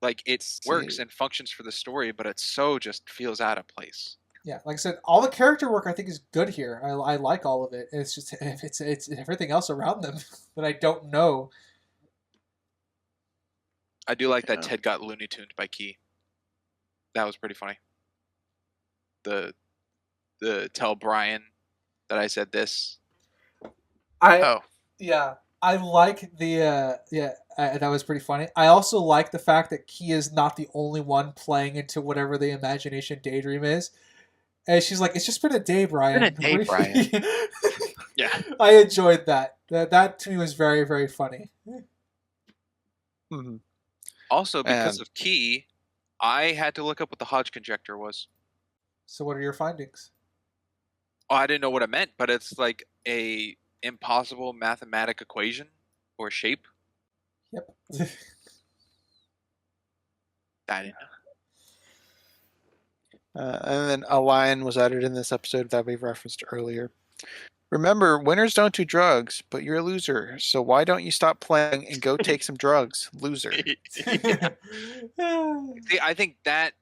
Speaker 2: Like it works
Speaker 4: See.
Speaker 2: and functions for the story, but it so just feels out of place.
Speaker 1: Yeah, like I said, all the character work I think is good here. I like all of it. It's just it's everything else around them that I don't know.
Speaker 2: I do like that
Speaker 4: Yeah.
Speaker 2: Ted got Looney Tuned by Key. That was pretty funny. The tell Brian that I said this.
Speaker 4: Oh,
Speaker 1: Yeah, I like the that was pretty funny. I also like the fact that Key is not the only one playing into whatever the imagination daydream is. And she's like, "It's just been a day, Brian."
Speaker 4: Been a day, Brian.
Speaker 2: Yeah.
Speaker 1: I enjoyed that. That to me was very, very funny.
Speaker 4: mhm.
Speaker 2: Also, because
Speaker 4: And-
Speaker 2: of Key, I had to look up what the Hodge conjecture was.
Speaker 1: So, what are your findings?
Speaker 2: Oh, I didn't know what it meant, but it's like a impossible mathematic equation or shape.
Speaker 1: Yep.
Speaker 2: I didn't know.
Speaker 4: And then a line was added in this episode that we referenced earlier. Remember, winners don't do drugs, but you're a loser. So why don't you stop playing and go take some drugs, loser?
Speaker 2: Yeah. See, I think that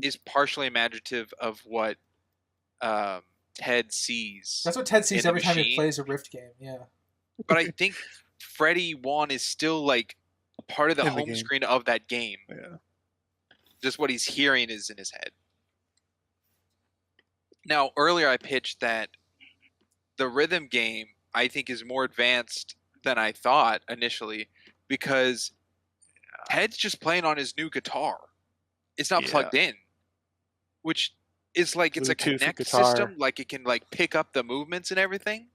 Speaker 2: is partially imaginative of what Ted sees.
Speaker 1: That's what Ted sees
Speaker 2: In the
Speaker 1: every time he
Speaker 2: machine.
Speaker 1: plays a Rift game. Yeah.
Speaker 2: But I think Freddie Wan is still like part of the
Speaker 4: In the
Speaker 2: home
Speaker 4: game.
Speaker 2: screen of that game.
Speaker 4: Yeah.
Speaker 2: Just what he's hearing is in his head. Now, earlier I pitched that the rhythm game I think is more advanced than I thought initially because Ted's just playing on his new guitar. It's not
Speaker 4: Yeah.
Speaker 2: plugged in, which is like it's a
Speaker 4: Bluetooth
Speaker 2: Connect
Speaker 4: guitar.
Speaker 2: system, like it can like pick up the movements and everything.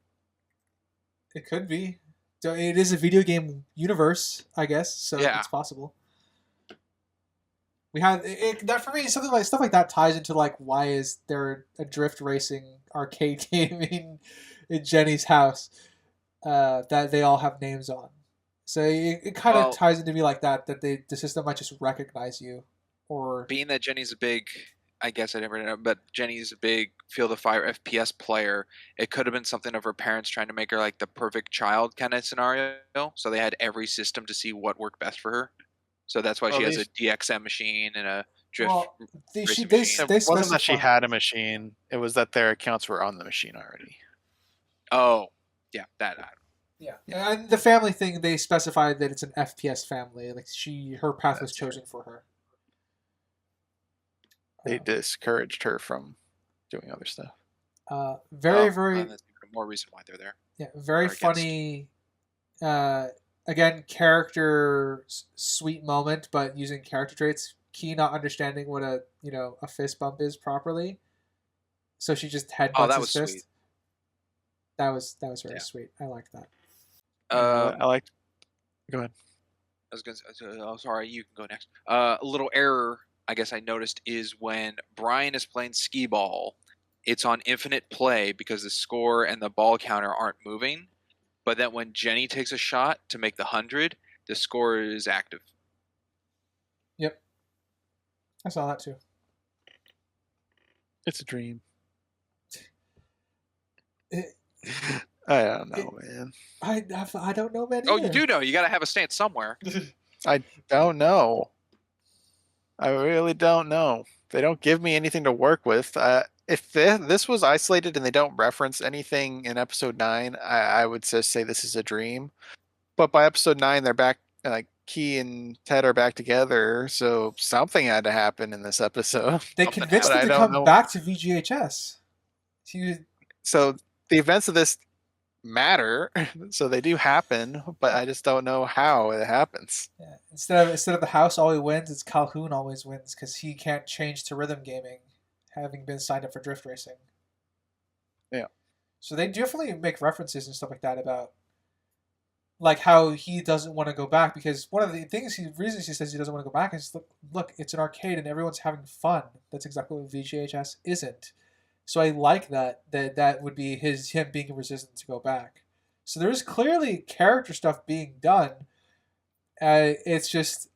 Speaker 1: It could be. So it is a video game universe, I guess. So
Speaker 2: Yeah.
Speaker 1: it's possible. We have that for me. Something like stuff like that ties into like why is there a drift racing arcade game in Jenny's house that they all have names on. So it kind of
Speaker 2: Well-
Speaker 1: ties into me like that the system might just recognize you or
Speaker 2: Being that Jenny's a big I guess I never know, but Jenny's a big Feel the Fire FPS player. It could have been something of her parents trying to make her like the perfect child kind of scenario. So they had every system to see what worked best for her. So that's why
Speaker 4: Well,
Speaker 2: she has a
Speaker 4: these-
Speaker 2: DXM machine and a drift
Speaker 1: Well, they
Speaker 2: racing machine.
Speaker 3: It
Speaker 1: they
Speaker 3: wasn't that she
Speaker 1: specify.
Speaker 3: had a machine; it was that their accounts were on the machine already.
Speaker 2: Oh, yeah, that.
Speaker 1: Yeah, and the family thing, they specified that it's an FPS family. Like her path was
Speaker 3: That's
Speaker 1: chosen for her.
Speaker 3: They discouraged her from doing other stuff.
Speaker 1: Very,
Speaker 2: Oh,
Speaker 1: very,
Speaker 2: that's even more reason why they're there.
Speaker 1: yeah, very
Speaker 2: or against.
Speaker 1: funny. Again, character sweet moment, but using character traits. Key not understanding what a fist bump is properly, so she just headbutts
Speaker 2: that
Speaker 1: his
Speaker 2: was
Speaker 1: fist.
Speaker 2: sweet.
Speaker 1: That was very
Speaker 2: Yeah.
Speaker 1: sweet. I like that.
Speaker 3: I liked. Go ahead.
Speaker 2: I was gonna. Oh, sorry. You can go next. A little error I guess I noticed is when Brian is playing skee ball, it's on infinite play because the score and the ball counter aren't moving. But then when Jenny takes a shot to make the 100, the score is active.
Speaker 1: Yep, I saw that too.
Speaker 3: It's a dream.
Speaker 1: It,
Speaker 3: I don't know, man.
Speaker 1: I don't know, man.
Speaker 2: Oh, you
Speaker 1: either.
Speaker 2: do know. You got to have a stance somewhere.
Speaker 3: I don't know. I really don't know. They don't give me anything to work with. If this was isolated and they don't reference anything in episode 9, I would just say this is a dream. But by episode 9, they're back. Like Key and Ted are back together, so something had to happen in this episode.
Speaker 1: They
Speaker 2: Something
Speaker 1: convinced
Speaker 3: happened.
Speaker 1: him to
Speaker 3: I don't
Speaker 1: come
Speaker 3: know.
Speaker 1: back to VGHS.
Speaker 3: So the events of this matter, so they do happen, but I just don't know how it happens.
Speaker 1: Yeah. Instead of the house always wins, it's Calhoun always wins because he can't change to rhythm gaming, having been signed up for drift racing.
Speaker 3: Yeah.
Speaker 1: So they definitely make references and stuff like that about like how he doesn't want to go back because one of the reasons he says he doesn't want to go back is look, it's an arcade and everyone's having fun. That's exactly what VGHS isn't. So I like that would be him being resistant to go back. So there is clearly character stuff being done. It's just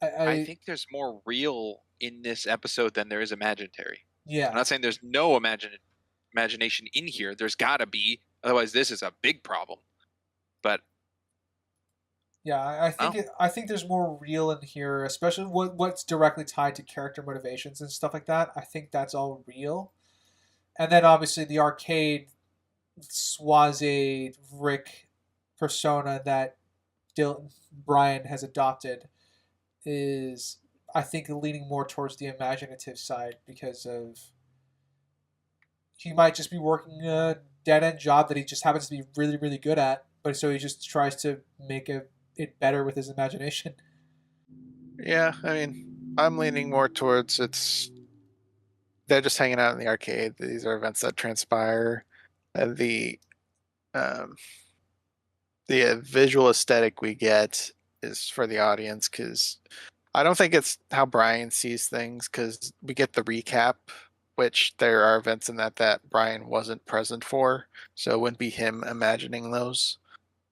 Speaker 2: I think there's more real in this episode than there is imaginary.
Speaker 1: yeah.
Speaker 2: I'm not saying there's no imagination in here. There's got to be. Otherwise, this is a big problem. But
Speaker 1: Yeah, I think there's more real in here, especially what's directly tied to character motivations and stuff like that. I think that's all real. And then obviously the arcade Swazi Rick persona that Brian has adopted is, I think, leaning more towards the imaginative side because of he might just be working a dead end job that he just happens to be really, really good at, but so he just tries to make it better with his imagination.
Speaker 3: Yeah, I mean, I'm leaning more towards they're just hanging out in the arcade. These are events that transpire. And the visual aesthetic we get is for the audience because I don't think it's how Brian sees things because we get the recap, which there are events in that Brian wasn't present for, so it wouldn't be him imagining those.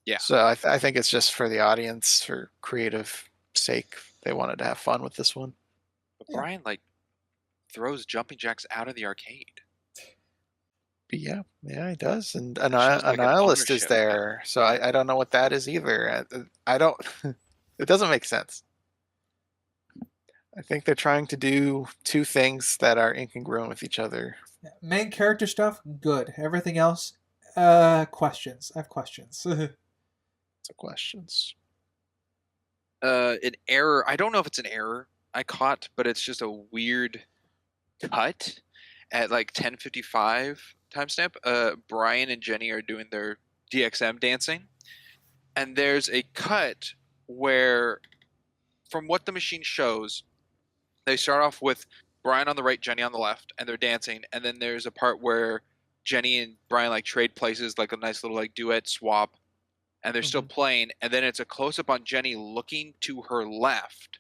Speaker 2: Yeah.
Speaker 3: So I think it's just for the audience for creative sake. They wanted to have fun with this one.
Speaker 2: But Brian throws jumping jacks out of the arcade.
Speaker 3: But yeah, he does, and
Speaker 2: Shows like an
Speaker 3: Nihilist is
Speaker 2: ownership.
Speaker 3: there, so I don't know what that is either. I don't. It doesn't make sense. I think they're trying to do two things that are incongruent with each other.
Speaker 1: Main character stuff, good. Everything else, questions. I have questions.
Speaker 3: So questions.
Speaker 2: An error. I don't know if it's an error I caught, but it's just a weird cut at like 10:55 timestamp. Brian and Jenny are doing their DXM dancing, and there's a cut where, from what the machine shows, they start off with Brian on the right, Jenny on the left, and they're dancing, and then there's a part where Jenny and Brian like trade places, like a nice little like duet swap, and they're still playing, and then it's a close-up on Jenny looking to her left,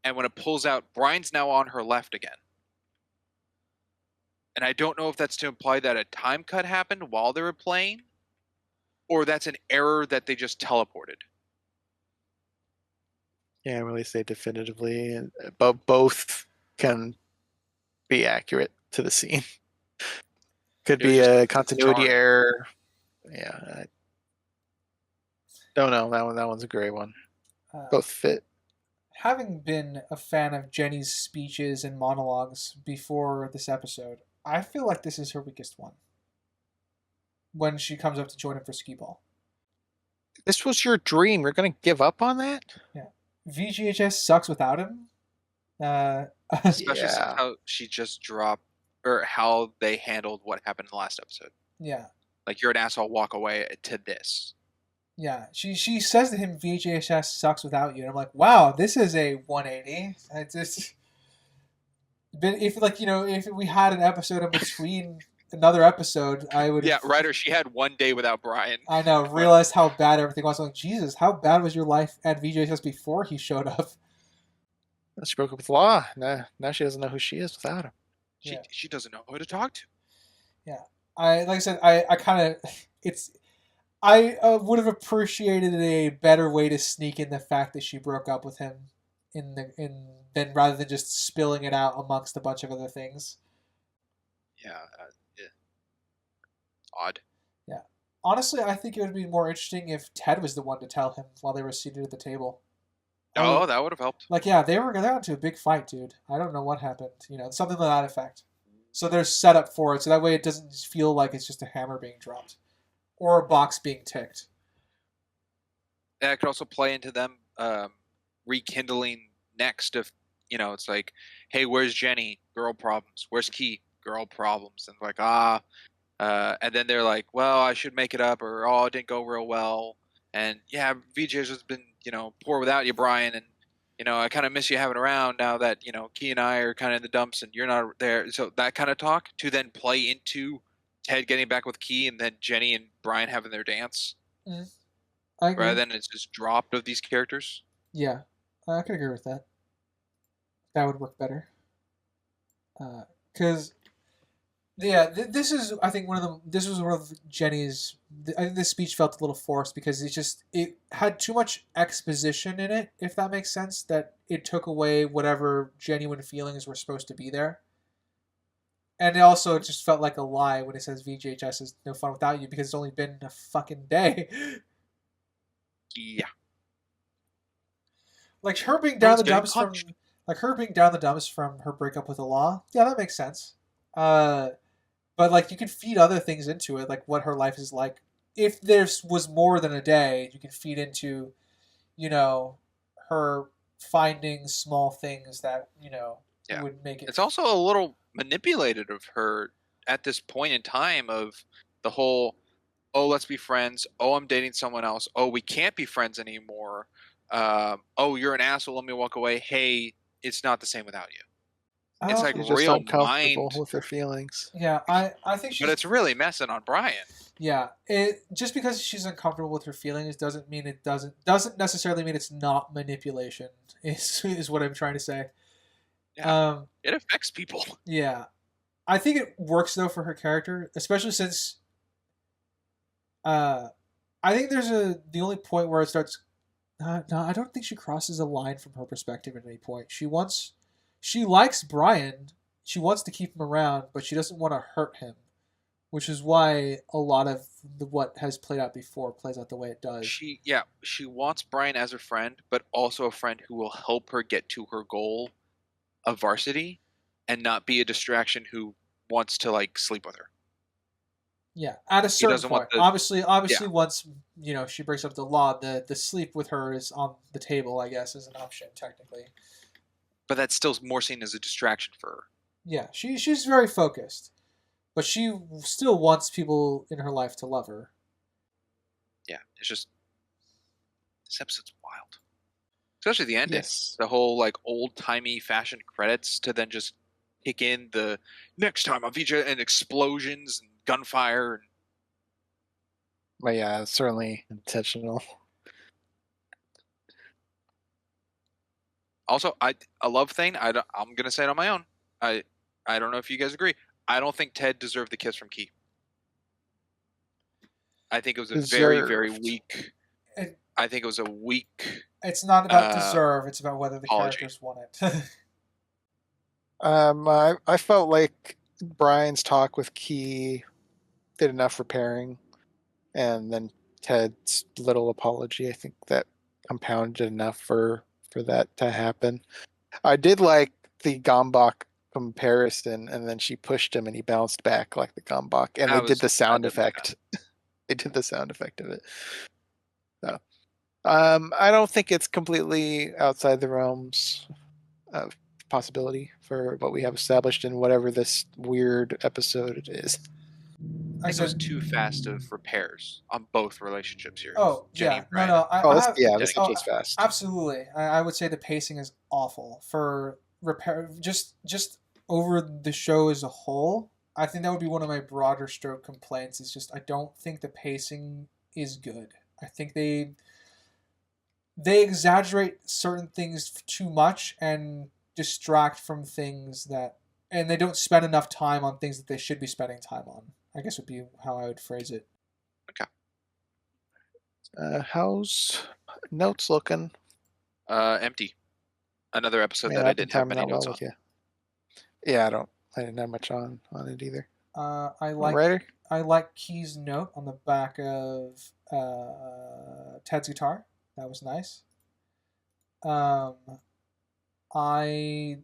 Speaker 2: and when it pulls out, Brian's now on her left again. And I don't know if that's to imply that a time cut happened while they were playing, or that's an error that they just teleported.
Speaker 3: Yeah, really say definitively, but both can
Speaker 4: be accurate to the scene. Could
Speaker 2: It was
Speaker 4: be
Speaker 2: just
Speaker 4: a continuity
Speaker 2: jarring.
Speaker 4: error. Yeah, I don't know. That one's a gray one. Both fit.
Speaker 1: Having been a fan of Jenny's speeches and monologues before this episode, I feel like this is her weakest one. When she comes up to join him for skee ball.
Speaker 4: This was your dream. You're gonna give up on that?
Speaker 1: Yeah. VGHS sucks without him.
Speaker 2: Especially since
Speaker 4: Yeah.
Speaker 2: how she just dropped, or how they handled what happened in the last episode.
Speaker 1: Yeah.
Speaker 2: Like, you're an asshole, walk away, to this.
Speaker 1: Yeah. She says to him, VGHS sucks without you. And I'm like, wow, this is a 180. I just. But if, like, you know, if we had an episode in between another episode, I would.
Speaker 2: Yeah, Ryder, she had one day without Brian.
Speaker 1: I know, realized how bad everything was. I'm like, Jesus, how bad was your life at VGHS before he showed up?
Speaker 4: She broke up with Law. Now she doesn't know who she is without him.
Speaker 2: She doesn't know who to talk to.
Speaker 1: Yeah. Like I said, I kind of. I would have appreciated a better way to sneak in the fact that she broke up with him than rather than just spilling it out amongst a bunch of other things.
Speaker 2: Yeah. Odd.
Speaker 1: Yeah. Honestly, I think it would be more interesting if Ted was the one to tell him while they were seated at the table.
Speaker 2: Oh, that would have helped.
Speaker 1: Like, yeah, they got into a big fight, dude. I don't know what happened. You know, something to that effect. So there's setup for it, so that way it doesn't feel like it's just a hammer being dropped. Or a box being ticked.
Speaker 2: That could also play into them rekindling next if, you know, it's like, hey, where's Jenny? Girl problems. Where's Key? Girl problems. And like, and then they're like, well, I should make it up, or, oh, it didn't go real well. And yeah, VJ's has been, you know, poor without you, Brian. And, you know, I kind of miss you having around now that, you know, Key and I are kind of in the dumps and you're not there. So that kind of talk to then play into Ted getting back with Key and then Jenny and Brian having their dance.
Speaker 1: I agree.
Speaker 2: Rather than it's just dropped of these characters.
Speaker 1: Yeah, I could agree with that. That would work better. Because, this is, I think, this was one of Jenny's, I think this speech felt a little forced because it had too much exposition in it, if that makes sense, that it took away whatever genuine feelings were supposed to be there. And it also just felt like a lie when it says VGHS is no fun without you because it's only been a fucking day.
Speaker 2: Yeah.
Speaker 1: Like her being down the dumps from her breakup with the law. Yeah, that makes sense. But like you could feed other things into it, like what her life is like. If there was more than a day, you could feed into, you know, her finding small things that, you know, would make it.
Speaker 2: It's also a little manipulated of her at this point in time of the whole, oh, let's be friends. Oh, I'm dating someone else. Oh, we can't be friends anymore. Oh, you're an asshole. Let me walk away. Hey, it's not the same without you. It's like
Speaker 4: She's just
Speaker 2: real
Speaker 4: uncomfortable
Speaker 2: mind
Speaker 4: with her feelings.
Speaker 1: Yeah, I think she's.
Speaker 2: But it's really messing on Brian.
Speaker 1: Yeah, just because she's uncomfortable with her feelings doesn't necessarily mean it's not manipulation. Is what I'm trying to say.
Speaker 2: Yeah, it affects people.
Speaker 1: Yeah, I think it works though for her character, especially since. I think there's the only point where it starts. No, I don't think she crosses a line from her perspective at any point. She likes Brian. She wants to keep him around, but she doesn't want to hurt him, which is why a lot of what has played out before plays out the way it does.
Speaker 2: She wants Brian as a friend, but also a friend who will help her get to her goal of varsity, and not be a distraction who wants to like sleep with her.
Speaker 1: Yeah, at a certain point. Obviously,
Speaker 2: yeah.
Speaker 1: Once you know she breaks up the law, the sleep with her is on the table. I guess as an option technically.
Speaker 2: But that's still more seen as a distraction for her.
Speaker 1: Yeah, she's very focused, but she still wants people in her life to love her.
Speaker 2: Yeah, it's just this episode's wild, especially the ending.
Speaker 4: Yes.
Speaker 2: The whole like old timey fashion credits to then just kick in the next time on VJ and explosions and gunfire.
Speaker 4: But yeah, it's certainly intentional.
Speaker 2: Also, a love thing. I'm gonna say it on my own. I don't know if you guys agree. I don't think Ted deserved the kiss from Key. I think it was a very, very weak. I think it was a weak.
Speaker 1: It's not about deserve. It's about whether the
Speaker 2: apology.
Speaker 1: characters want it.
Speaker 4: I felt like Brian's talk with Key did enough repairing, and then Ted's little apology, I think that compounded enough for that to happen. I did like the Gombak comparison, and then she pushed him and he bounced back like the Gombak, and they did the
Speaker 2: I
Speaker 4: sound
Speaker 2: did like that.
Speaker 4: effect. They did the sound effect of it. So, I don't think it's completely outside the realms of possibility for what we have established in whatever this weird episode is.
Speaker 2: I think it was too fast of repairs on both relationships here.
Speaker 1: Oh
Speaker 2: Jenny
Speaker 1: yeah,
Speaker 2: and
Speaker 1: no,
Speaker 2: Brian.
Speaker 1: no.
Speaker 4: Oh,
Speaker 1: I
Speaker 4: this
Speaker 1: have.
Speaker 4: yeah, this
Speaker 2: Oh,
Speaker 4: was fast.
Speaker 1: Absolutely. I would say the pacing is awful for repair. Just over the show as a whole. I think that would be one of my broader stroke complaints. Is just I don't think the pacing is good. I think they exaggerate certain things too much and distract from things that, and they don't spend enough time on things that they should be spending time on. I guess would be how I would phrase it.
Speaker 4: How's notes looking?
Speaker 2: Empty. Another episode
Speaker 4: Man,
Speaker 2: that I
Speaker 4: I've been
Speaker 2: didn't have
Speaker 4: timing
Speaker 2: many
Speaker 4: that well
Speaker 2: notes on.
Speaker 4: with you. Yeah, I didn't have much on it either.
Speaker 1: I like
Speaker 4: Writer?
Speaker 1: I like Key's note on the back of Ted's guitar. That was nice. I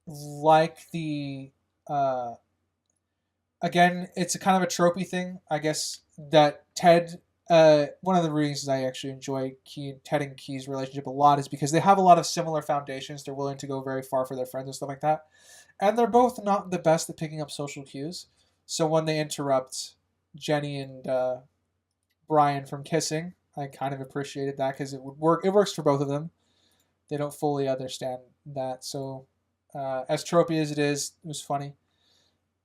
Speaker 1: like the again, it's a kind of a tropey thing, I guess, that Ted. One of the reasons I actually enjoy Ted and Key's relationship a lot is because they have a lot of similar foundations. They're willing to go very far for their friends and stuff like that, and they're both not the best at picking up social cues. So when they interrupt Jenny and Brian from kissing, I kind of appreciated that because it would work. It works for both of them. They don't fully understand that. So as tropey as it is, it was funny.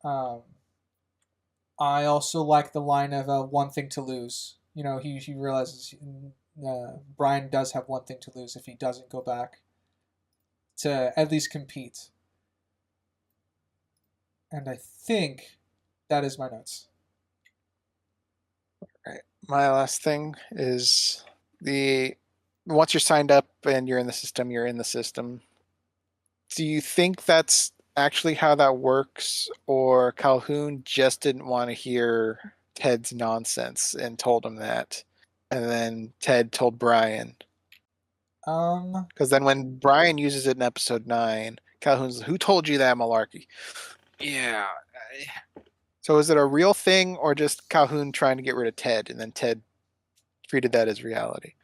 Speaker 1: I also like the line of one thing to lose. You know, he realizes Brian does have one thing to lose if he doesn't go back to at least compete. And I think that is my notes.
Speaker 4: Right. My last thing is once you're signed up and you're in the system, you're in the system. Do you think that's actually how that works, or Calhoun just didn't want to hear Ted's nonsense and told him that, and then Ted told Brian? Because then when Brian uses it in episode 9, Calhoun's, "Who told you that malarkey?"
Speaker 2: Yeah.
Speaker 4: So is it a real thing, or just Calhoun trying to get rid of Ted, and then Ted treated that as reality?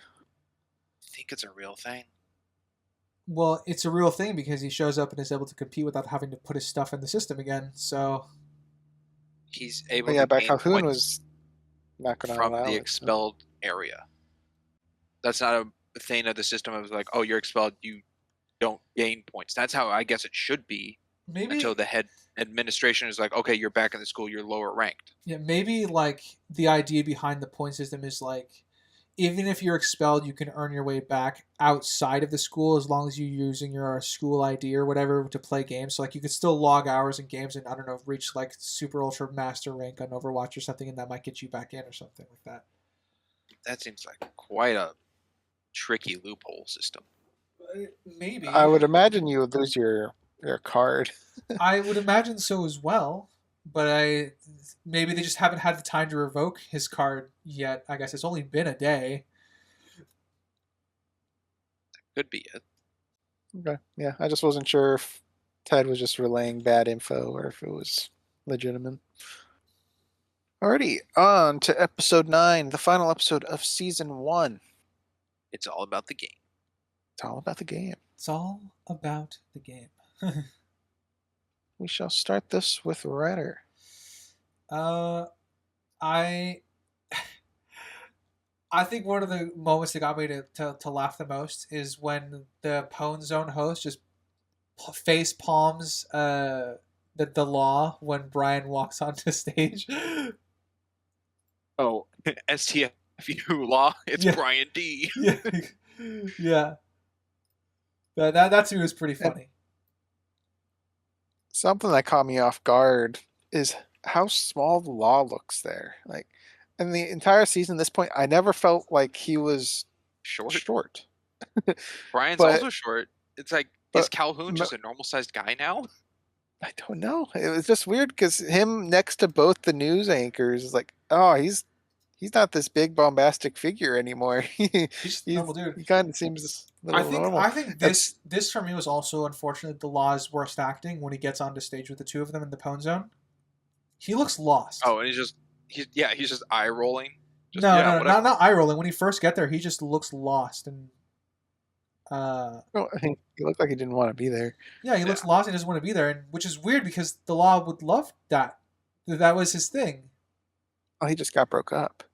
Speaker 2: I think it's a real thing.
Speaker 1: Well, it's a real thing because he shows up and is able to compete without having to put his stuff in the system again. So
Speaker 2: He's able
Speaker 4: Yeah,
Speaker 2: to
Speaker 4: but
Speaker 2: gain
Speaker 4: Calhoun
Speaker 2: points
Speaker 4: was not going to
Speaker 2: from
Speaker 4: allow
Speaker 2: the
Speaker 4: it.
Speaker 2: expelled area. That's not a thing of the system of like, oh, you're expelled, you don't gain points. That's how I guess it should be
Speaker 1: maybe
Speaker 2: until the head administration is like, okay, you're back in the school, you're lower ranked.
Speaker 1: yeah, maybe like the idea behind the point system is like even if you're expelled, you can earn your way back outside of the school as long as you're using your school ID or whatever to play games. So like you could still log hours in games and I don't know, reach like super ultra master rank on Overwatch or something, and that might get you back in or something like that.
Speaker 2: That seems like quite a tricky loophole system.
Speaker 1: Maybe.
Speaker 4: I would imagine you would lose your card.
Speaker 1: I would imagine so as well, but maybe they just haven't had the time to revoke his card yet. I guess it's only been a day.
Speaker 2: Could be it.
Speaker 4: Okay. Yeah, I just wasn't sure if Ted was just relaying bad info or if it was legitimate. Alrighty, on to episode 9, the final episode of season 1.
Speaker 2: It's all about the game.
Speaker 4: It's all about the game.
Speaker 1: It's all about the game.
Speaker 4: We shall start this with Redder.
Speaker 1: I think one of the moments that got me to laugh the most is when the Pwn Zone host just face palms the law when Brian walks onto stage.
Speaker 2: Oh, STFU law. It's
Speaker 1: Yeah.
Speaker 2: Brian D.
Speaker 1: Yeah, yeah. That to me was pretty funny.
Speaker 4: Something that caught me off guard is how small the law looks there. Like, in the entire season at this point, I never felt like he was
Speaker 2: Short.
Speaker 4: short.
Speaker 2: Brian's
Speaker 4: But-
Speaker 2: also short. It's like Is
Speaker 4: But
Speaker 2: Calhoun
Speaker 4: no-
Speaker 2: just a normal sized guy now?
Speaker 4: I don't know. It was just weird because him next to both the news anchors is like, oh, he's not this big bombastic figure anymore.
Speaker 1: He's just a normal dude.
Speaker 4: He kind of seems a
Speaker 1: I
Speaker 4: little
Speaker 1: think
Speaker 4: normal.
Speaker 1: I think this for me was also unfortunately the Law's worst acting when he gets onto stage with the two of them in the Pwn Zone. He looks lost.
Speaker 2: Oh, and he's just eye rolling. Just,
Speaker 1: no,
Speaker 2: yeah,
Speaker 1: no,
Speaker 2: whatever.
Speaker 1: not eye rolling. When he first get there, he just looks lost and
Speaker 4: Oh, he looked like he didn't want to be there.
Speaker 1: yeah, he looks lost and doesn't want to be there, and which is weird because the Law would love that. That was his thing.
Speaker 4: Oh, he just got broke up.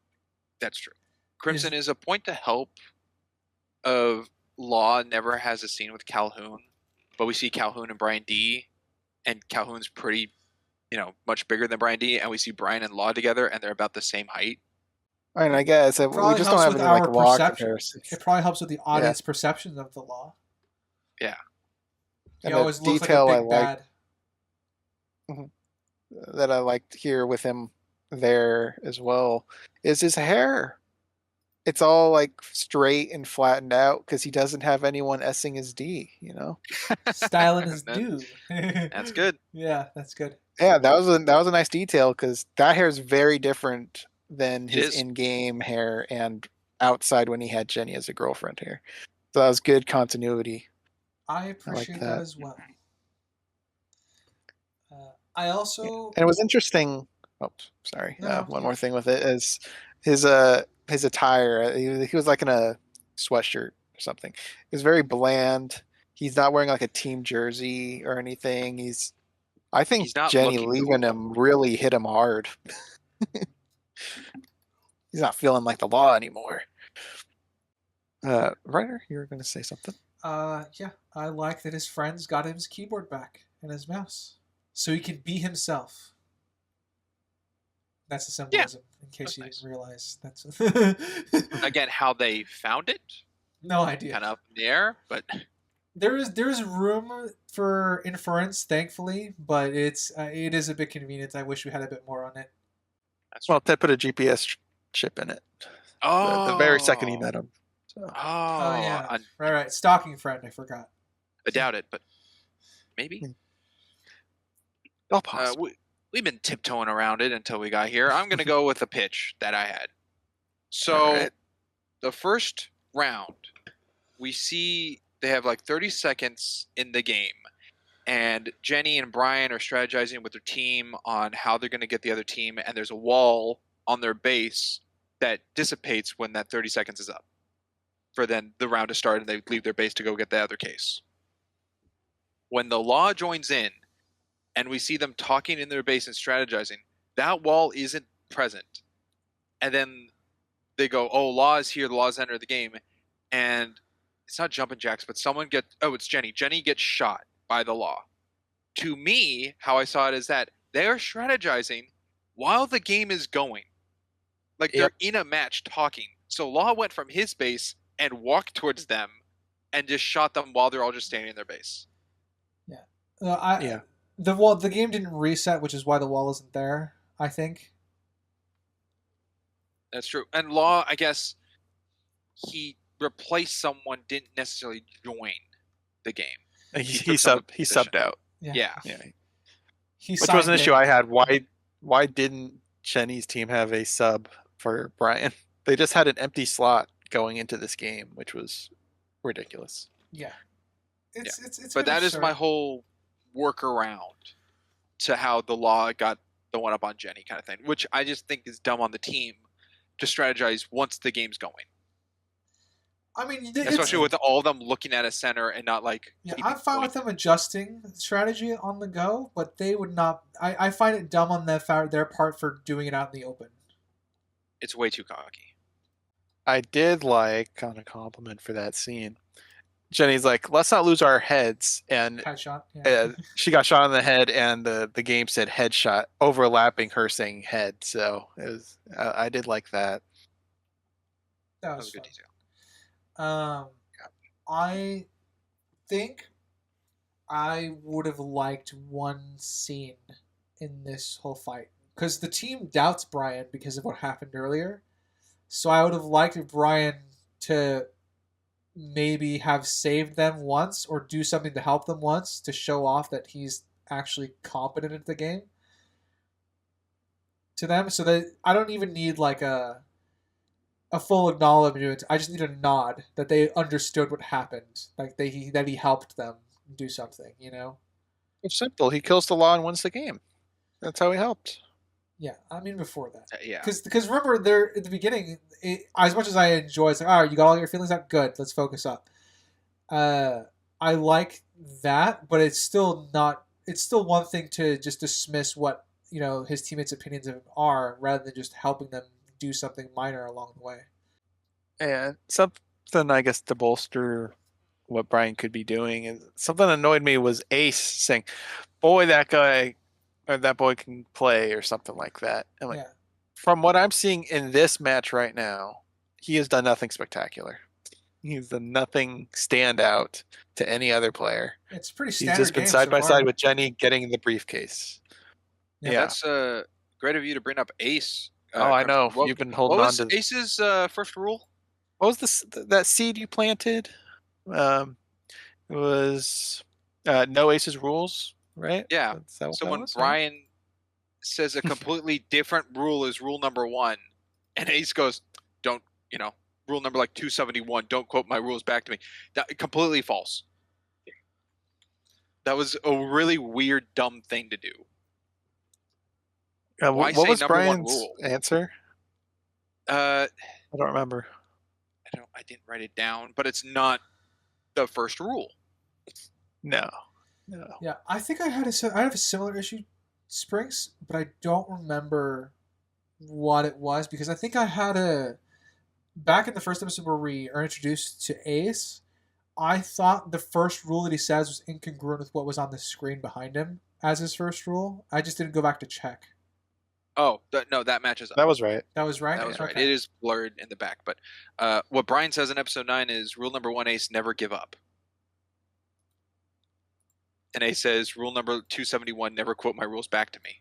Speaker 2: That's true. Crimson is a point to help of Law never has a scene with Calhoun, but we see Calhoun and Brian D, and Calhoun's pretty, much bigger than Brian D, and we see Brian and Law together, and they're about the same height.
Speaker 4: And I guess we
Speaker 1: Probably
Speaker 4: just don't
Speaker 1: helps
Speaker 4: have
Speaker 1: with
Speaker 4: any like
Speaker 1: our
Speaker 4: law
Speaker 1: perception.
Speaker 4: comparisons.
Speaker 1: It probably helps with the audience perception of the Law.
Speaker 2: Yeah.
Speaker 1: He
Speaker 4: And
Speaker 1: always
Speaker 4: the
Speaker 1: looks like
Speaker 4: detail
Speaker 1: a
Speaker 4: I
Speaker 1: big
Speaker 4: like
Speaker 1: bad.
Speaker 4: that I liked here with him there as well is his hair. It's all like straight and flattened out because he doesn't have anyone essing his D,
Speaker 1: Styling his
Speaker 2: That-
Speaker 1: do.
Speaker 2: That's good.
Speaker 1: Yeah, that's good.
Speaker 4: Yeah, that was a nice detail because that hair is very different than
Speaker 2: It
Speaker 4: his
Speaker 2: is.
Speaker 4: in-game hair and outside when he had Jenny as a girlfriend hair. So that was good continuity.
Speaker 1: I appreciate that
Speaker 4: that.
Speaker 1: as well. I also
Speaker 4: And it was interesting. Oh, sorry.
Speaker 1: No,
Speaker 4: One
Speaker 1: yeah.
Speaker 4: more thing with it is his attire. He was like in a sweatshirt or something. It was very bland. He's not wearing like a team jersey or anything. I think
Speaker 2: He's not
Speaker 4: Jenny
Speaker 2: looking
Speaker 4: leaving him really hit him hard. He's not feeling like the Law anymore. Ryder, you were going to say something.
Speaker 1: yeah, I like that his friends got him his keyboard back and his mouse, so he can be himself. That's the symbolism, in case
Speaker 2: That's
Speaker 1: you
Speaker 2: nice.
Speaker 1: didn't realize. That's
Speaker 2: Again, how they found it,
Speaker 1: no idea.
Speaker 2: kind of up in the air, but
Speaker 1: There's room for inference, thankfully, but it is a bit convenient. I wish we had a bit more on it.
Speaker 2: that's
Speaker 4: Well, Ted put a GPS chip in it. The very second he met him. So.
Speaker 2: Oh,
Speaker 1: Oh yeah,
Speaker 2: I
Speaker 1: right. Stalking friend, I forgot.
Speaker 2: doubt it, but maybe.
Speaker 4: All possible.
Speaker 2: We've been tiptoeing around it until we got here. I'm going to go with a pitch that I had. So,
Speaker 4: All right.
Speaker 2: the first round, we see they have like 30 seconds in the game, and Jenny and Brian are strategizing with their team on how they're going to get the other team, and there's a wall on their base that dissipates when that 30 seconds is up for then the round to start, and they leave their base to go get the other case. When the Law joins in, and we see them talking in their base and strategizing, that wall isn't present. And then they go, oh, Law is here, the Law's entered the game. And it's not jumping jacks, but it's Jenny. Jenny gets shot by the Law. To me, how I saw it is that they are strategizing while the game is going. Like they're in a match talking. So Law went from his base and walked towards them and just shot them while they're all just standing in their base.
Speaker 4: Yeah.
Speaker 1: The game didn't reset, which is why the wall isn't there, I think.
Speaker 2: That's true. And Law, I guess, he replaced someone, didn't necessarily join the game.
Speaker 4: He
Speaker 2: took someone's position.
Speaker 4: subbed out.
Speaker 2: Yeah.
Speaker 1: He
Speaker 4: Which was an
Speaker 1: signed
Speaker 4: issue
Speaker 1: in.
Speaker 4: I had. Why didn't Jenny's team have a sub for Brian? They just had an empty slot going into this game, which was ridiculous.
Speaker 1: Yeah. It's
Speaker 2: But
Speaker 1: been
Speaker 2: that is
Speaker 1: absurd.
Speaker 2: my whole workaround to how the Law got the one up on Jenny kind of thing, which I just think is dumb on the team to strategize once the game's going.
Speaker 1: I mean,
Speaker 2: Especially with all of them looking at a center and not like...
Speaker 1: Yeah,
Speaker 2: keeping
Speaker 1: I'm fine
Speaker 2: point.
Speaker 1: with them adjusting strategy on the go, but they would not. I find it dumb on their part for doing it out in the open.
Speaker 2: It's way too cocky.
Speaker 4: I did like, on a compliment for that scene, Jenny's like, let's not lose our heads. And
Speaker 1: Headshot. Yeah.
Speaker 4: she got shot in the head, and the game said headshot, overlapping her saying head. So it was, I did like that.
Speaker 1: that
Speaker 2: That
Speaker 1: was
Speaker 2: was a good
Speaker 1: fun.
Speaker 2: detail.
Speaker 1: I think I would have liked one scene in this whole fight because the team doubts Brian because of what happened earlier. So I would have liked Brian to maybe have saved them once or do something to help them once to show off that he's actually competent at the game to them, so that I don't even need like a full acknowledgement. I just need a nod that they understood what happened, like that he helped them do something. You know?
Speaker 4: It's simple. He kills the law and wins the game. That's how he helped.
Speaker 1: Yeah, I mean before that.
Speaker 2: Yeah.
Speaker 1: Because remember there at the beginning, as much as I enjoy, it's like, all right, you got all your feelings out, good. Let's focus up. I like that, but it's still not. It's still one thing to just dismiss what his teammates' opinions of him are, rather than just helping them do something minor along the way.
Speaker 4: And something, I guess, to bolster what Brian could be doing, and something annoyed me was Ace saying, "Boy, that guy or that boy can play," or something like that. And like,
Speaker 1: Yeah,
Speaker 4: from what I'm seeing in this match right now, he has done nothing spectacular. He's done nothing stand out to any other player.
Speaker 1: it's pretty
Speaker 4: He's
Speaker 1: standard.
Speaker 4: just been
Speaker 1: game
Speaker 4: side
Speaker 1: so
Speaker 4: by
Speaker 1: far.
Speaker 4: side with Jenny getting the briefcase.
Speaker 1: Yeah,
Speaker 4: Yeah.
Speaker 2: That's great of you to bring up Ace.
Speaker 4: Oh, I know.
Speaker 2: Crimson.
Speaker 4: You've been holding
Speaker 2: What
Speaker 4: on
Speaker 2: was
Speaker 4: to.
Speaker 2: Ace's first rule?
Speaker 4: What was this? That seed you planted? It was no aces rules, right?
Speaker 2: Yeah.
Speaker 4: Is that what
Speaker 2: So
Speaker 4: that
Speaker 2: when
Speaker 4: was, right?
Speaker 2: Brian says a completely different rule is rule number 1, and Ace goes, "Don't rule number like 271. Don't quote my rules back to me." That completely false. That was a really weird, dumb thing to do. Why
Speaker 4: what
Speaker 2: say
Speaker 4: was
Speaker 2: number 1
Speaker 4: Brian's
Speaker 2: rule?
Speaker 4: answer?
Speaker 2: I
Speaker 4: I don't remember.
Speaker 2: didn't write it down, but it's not the first rule.
Speaker 4: No.
Speaker 1: yeah. I think I have a similar issue, Springs, but I don't remember what it was because I think I had a back in the first episode where we are introduced to Ace. I thought the first rule that he says was incongruent with what was on the screen behind him as his first rule. I just didn't go back to check.
Speaker 2: Oh, no, that matches up.
Speaker 4: That was right.
Speaker 1: That was right.
Speaker 2: That was right.
Speaker 1: Okay.
Speaker 2: It is blurred in the back, but what Brian says in episode 9 is rule number 1, Ace, never give up. And Ace says rule number 271, never quote my rules back to me.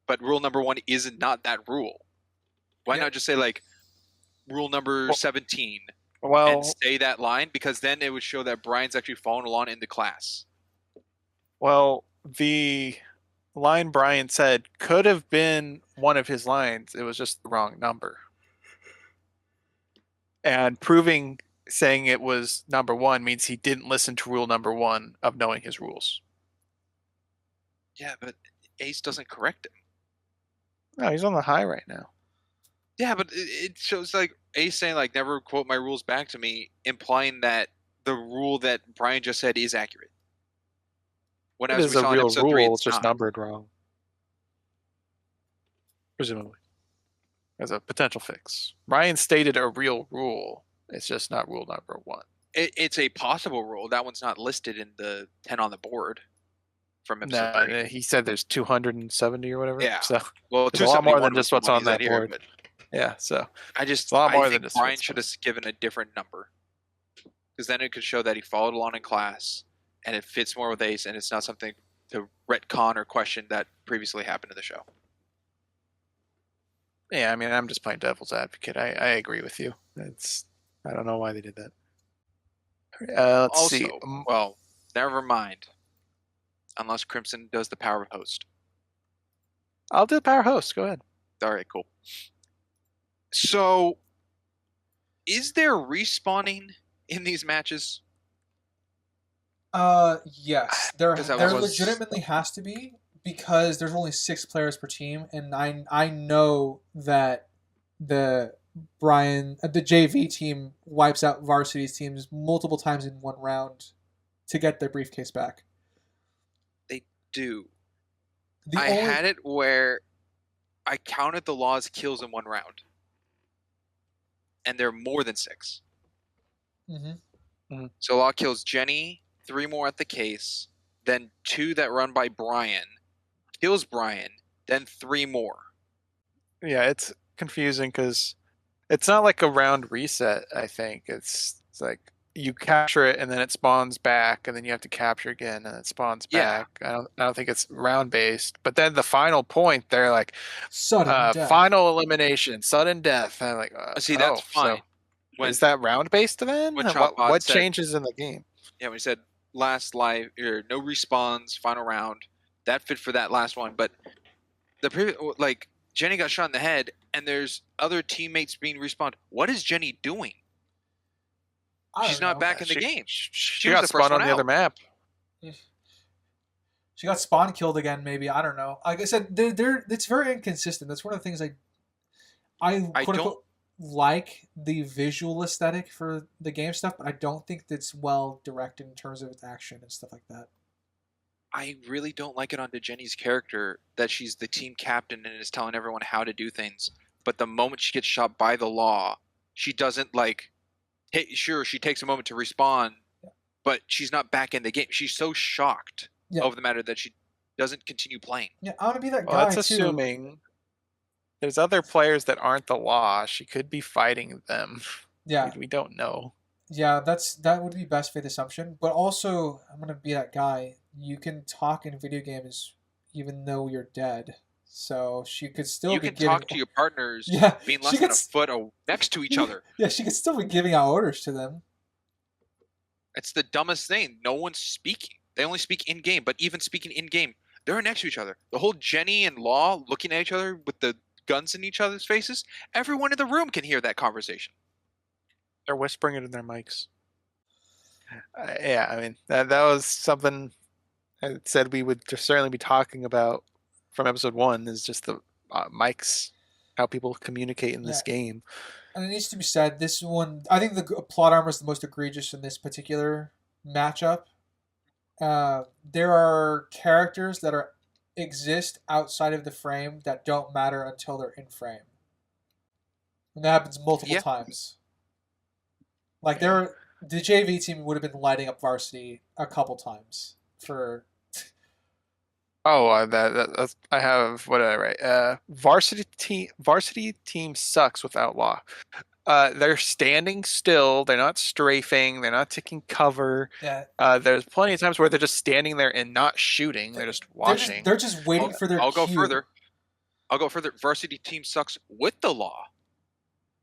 Speaker 2: But rule number 1 is not that rule. Why
Speaker 1: Yeah.
Speaker 2: not just say like rule number 17
Speaker 4: Well,
Speaker 2: and say that line? Because then it would show that Brian's actually following along in the class.
Speaker 4: the line Brian said could have been one of his lines. It was just the wrong number. And saying it was number 1 means he didn't listen to rule number 1 of knowing his rules.
Speaker 2: Yeah, but Ace doesn't correct him.
Speaker 4: No, he's on the high right now.
Speaker 2: Yeah, but it shows like Ace saying like never quote my rules back to me, implying that the rule that Brian just said is accurate. When
Speaker 4: It
Speaker 2: as
Speaker 4: is
Speaker 2: we
Speaker 4: a
Speaker 2: saw in
Speaker 4: real
Speaker 2: episode
Speaker 4: rule,
Speaker 2: 3,
Speaker 4: it's just
Speaker 2: not.
Speaker 4: numbered wrong. Presumably. As a potential fix. Ryan stated a real rule. It's just not rule number 1.
Speaker 2: It's a possible rule. That one's not listed in the 10 on the board from episode 3.
Speaker 4: No, he said there's 270 or whatever.
Speaker 2: Yeah.
Speaker 4: So
Speaker 2: Well,
Speaker 4: There's a lot more
Speaker 2: 271
Speaker 4: than
Speaker 2: was
Speaker 4: just
Speaker 2: the
Speaker 4: what's
Speaker 2: one
Speaker 4: on
Speaker 2: he said
Speaker 4: that
Speaker 2: here,
Speaker 4: board.
Speaker 2: but
Speaker 4: yeah, so
Speaker 2: I
Speaker 4: a lot more
Speaker 2: think
Speaker 4: than just
Speaker 2: Brian
Speaker 4: what's
Speaker 2: should have given a different number, because then it could show that he followed along in class, and it fits more with Ace, and it's not something to retcon or question that previously happened in the show.
Speaker 4: yeah, I mean, I'm just playing devil's advocate. I agree with you. I don't know why they did that. Let's
Speaker 2: Also,
Speaker 4: see.
Speaker 2: well, never mind. Unless Crimson does the power of host.
Speaker 4: I'll do the power host. Go ahead.
Speaker 2: All right, cool. So, is there respawning in these matches?
Speaker 1: Yes, there
Speaker 2: 'Cause that
Speaker 1: there
Speaker 2: was-
Speaker 1: legitimately has to be because there's only 6 players per team, and I know that the JV team wipes out varsity's teams multiple times in one round to get their briefcase back.
Speaker 2: Do.
Speaker 1: The
Speaker 2: I
Speaker 1: only
Speaker 2: had it where I counted the law's kills in one round. And there are more than 6.
Speaker 1: Mhm.
Speaker 2: So law kills Jenny, 3 more at the case, then 2 that run by Brian, kills Brian, then 3 more.
Speaker 4: Yeah, it's confusing because it's not like a round reset. I think it's like you capture it and then it spawns back, and then you have to capture again and it spawns
Speaker 2: Yeah.
Speaker 4: back. I don't think it's round based. But then the final point, they're like
Speaker 1: sudden death.
Speaker 4: final elimination, sudden death. And I'm like,
Speaker 2: See, that's
Speaker 4: so
Speaker 2: fine. when
Speaker 4: Is that round based then?
Speaker 2: when
Speaker 4: What
Speaker 2: Chopbot said-
Speaker 4: changes in the game?
Speaker 2: when he said last live or no respawns, final round, that fit for that last one. But the previous, like Jenny got shot in the head, and there's other teammates being respawned. What is Jenny doing?
Speaker 1: I
Speaker 2: She's
Speaker 1: don't
Speaker 2: not
Speaker 1: know.
Speaker 2: back in the
Speaker 4: She-
Speaker 2: game.
Speaker 4: She
Speaker 2: was
Speaker 4: got
Speaker 2: the first
Speaker 4: spawned on
Speaker 2: one
Speaker 4: the other
Speaker 2: out.
Speaker 4: map.
Speaker 1: She got spawn killed again. Maybe I don't know. Like I said, it's very inconsistent. That's one of the things I
Speaker 2: I
Speaker 1: quote
Speaker 2: don't-
Speaker 1: unquote like the visual aesthetic for the game stuff, but I don't think it's well directed in terms of its action and stuff like that.
Speaker 2: I really don't like it onto Jenny's character that she's the team captain and is telling everyone how to do things. But the moment she gets shot by the law, she doesn't like. Sure, she takes a moment to respawn, but she's not back in the game. She's so shocked over the matter that she doesn't continue playing.
Speaker 1: Yeah, I want to be that
Speaker 4: Well,
Speaker 1: guy
Speaker 4: that's
Speaker 1: too.
Speaker 4: assuming there's other players that aren't the law. She could be fighting them.
Speaker 1: Yeah,
Speaker 4: We don't know.
Speaker 1: yeah, that would be best faith assumption. But also, I'm gonna be that guy. You can talk in video games even though you're dead. So she could still
Speaker 2: You
Speaker 1: be
Speaker 2: can
Speaker 1: giving.
Speaker 2: talk to your partners
Speaker 1: Yeah,
Speaker 2: being
Speaker 1: she
Speaker 2: less than
Speaker 1: could
Speaker 2: a foot next to each other.
Speaker 1: Yeah, she could still be giving out orders to them.
Speaker 2: It's the dumbest thing. No one's speaking. They only speak in game, but even speaking in game, they're next to each other. The whole Jenny and Law looking at each other with the guns in each other's faces, everyone in the room can hear that conversation.
Speaker 4: They're whispering it in their mics. Yeah, I mean that was something I said we would certainly be talking about from episode 1. Is just the mics, how people communicate in this game.
Speaker 1: And it needs to be said, this one, I think the plot armor is the most egregious in this particular matchup. There are characters that exist outside of the frame that don't matter until they're in frame. And that happens multiple times. Like the JV team would have been lighting up varsity a couple times for.
Speaker 4: Oh, that's, I have, what did I write? Varsity team sucks without Law. They're standing still. They're not strafing. They're not taking cover.
Speaker 1: Yeah.
Speaker 4: There's plenty of times where they're just standing there and not shooting. They're just watching.
Speaker 1: They're just waiting for their
Speaker 2: I'll
Speaker 1: cue.
Speaker 2: go further. Varsity team sucks with the Law.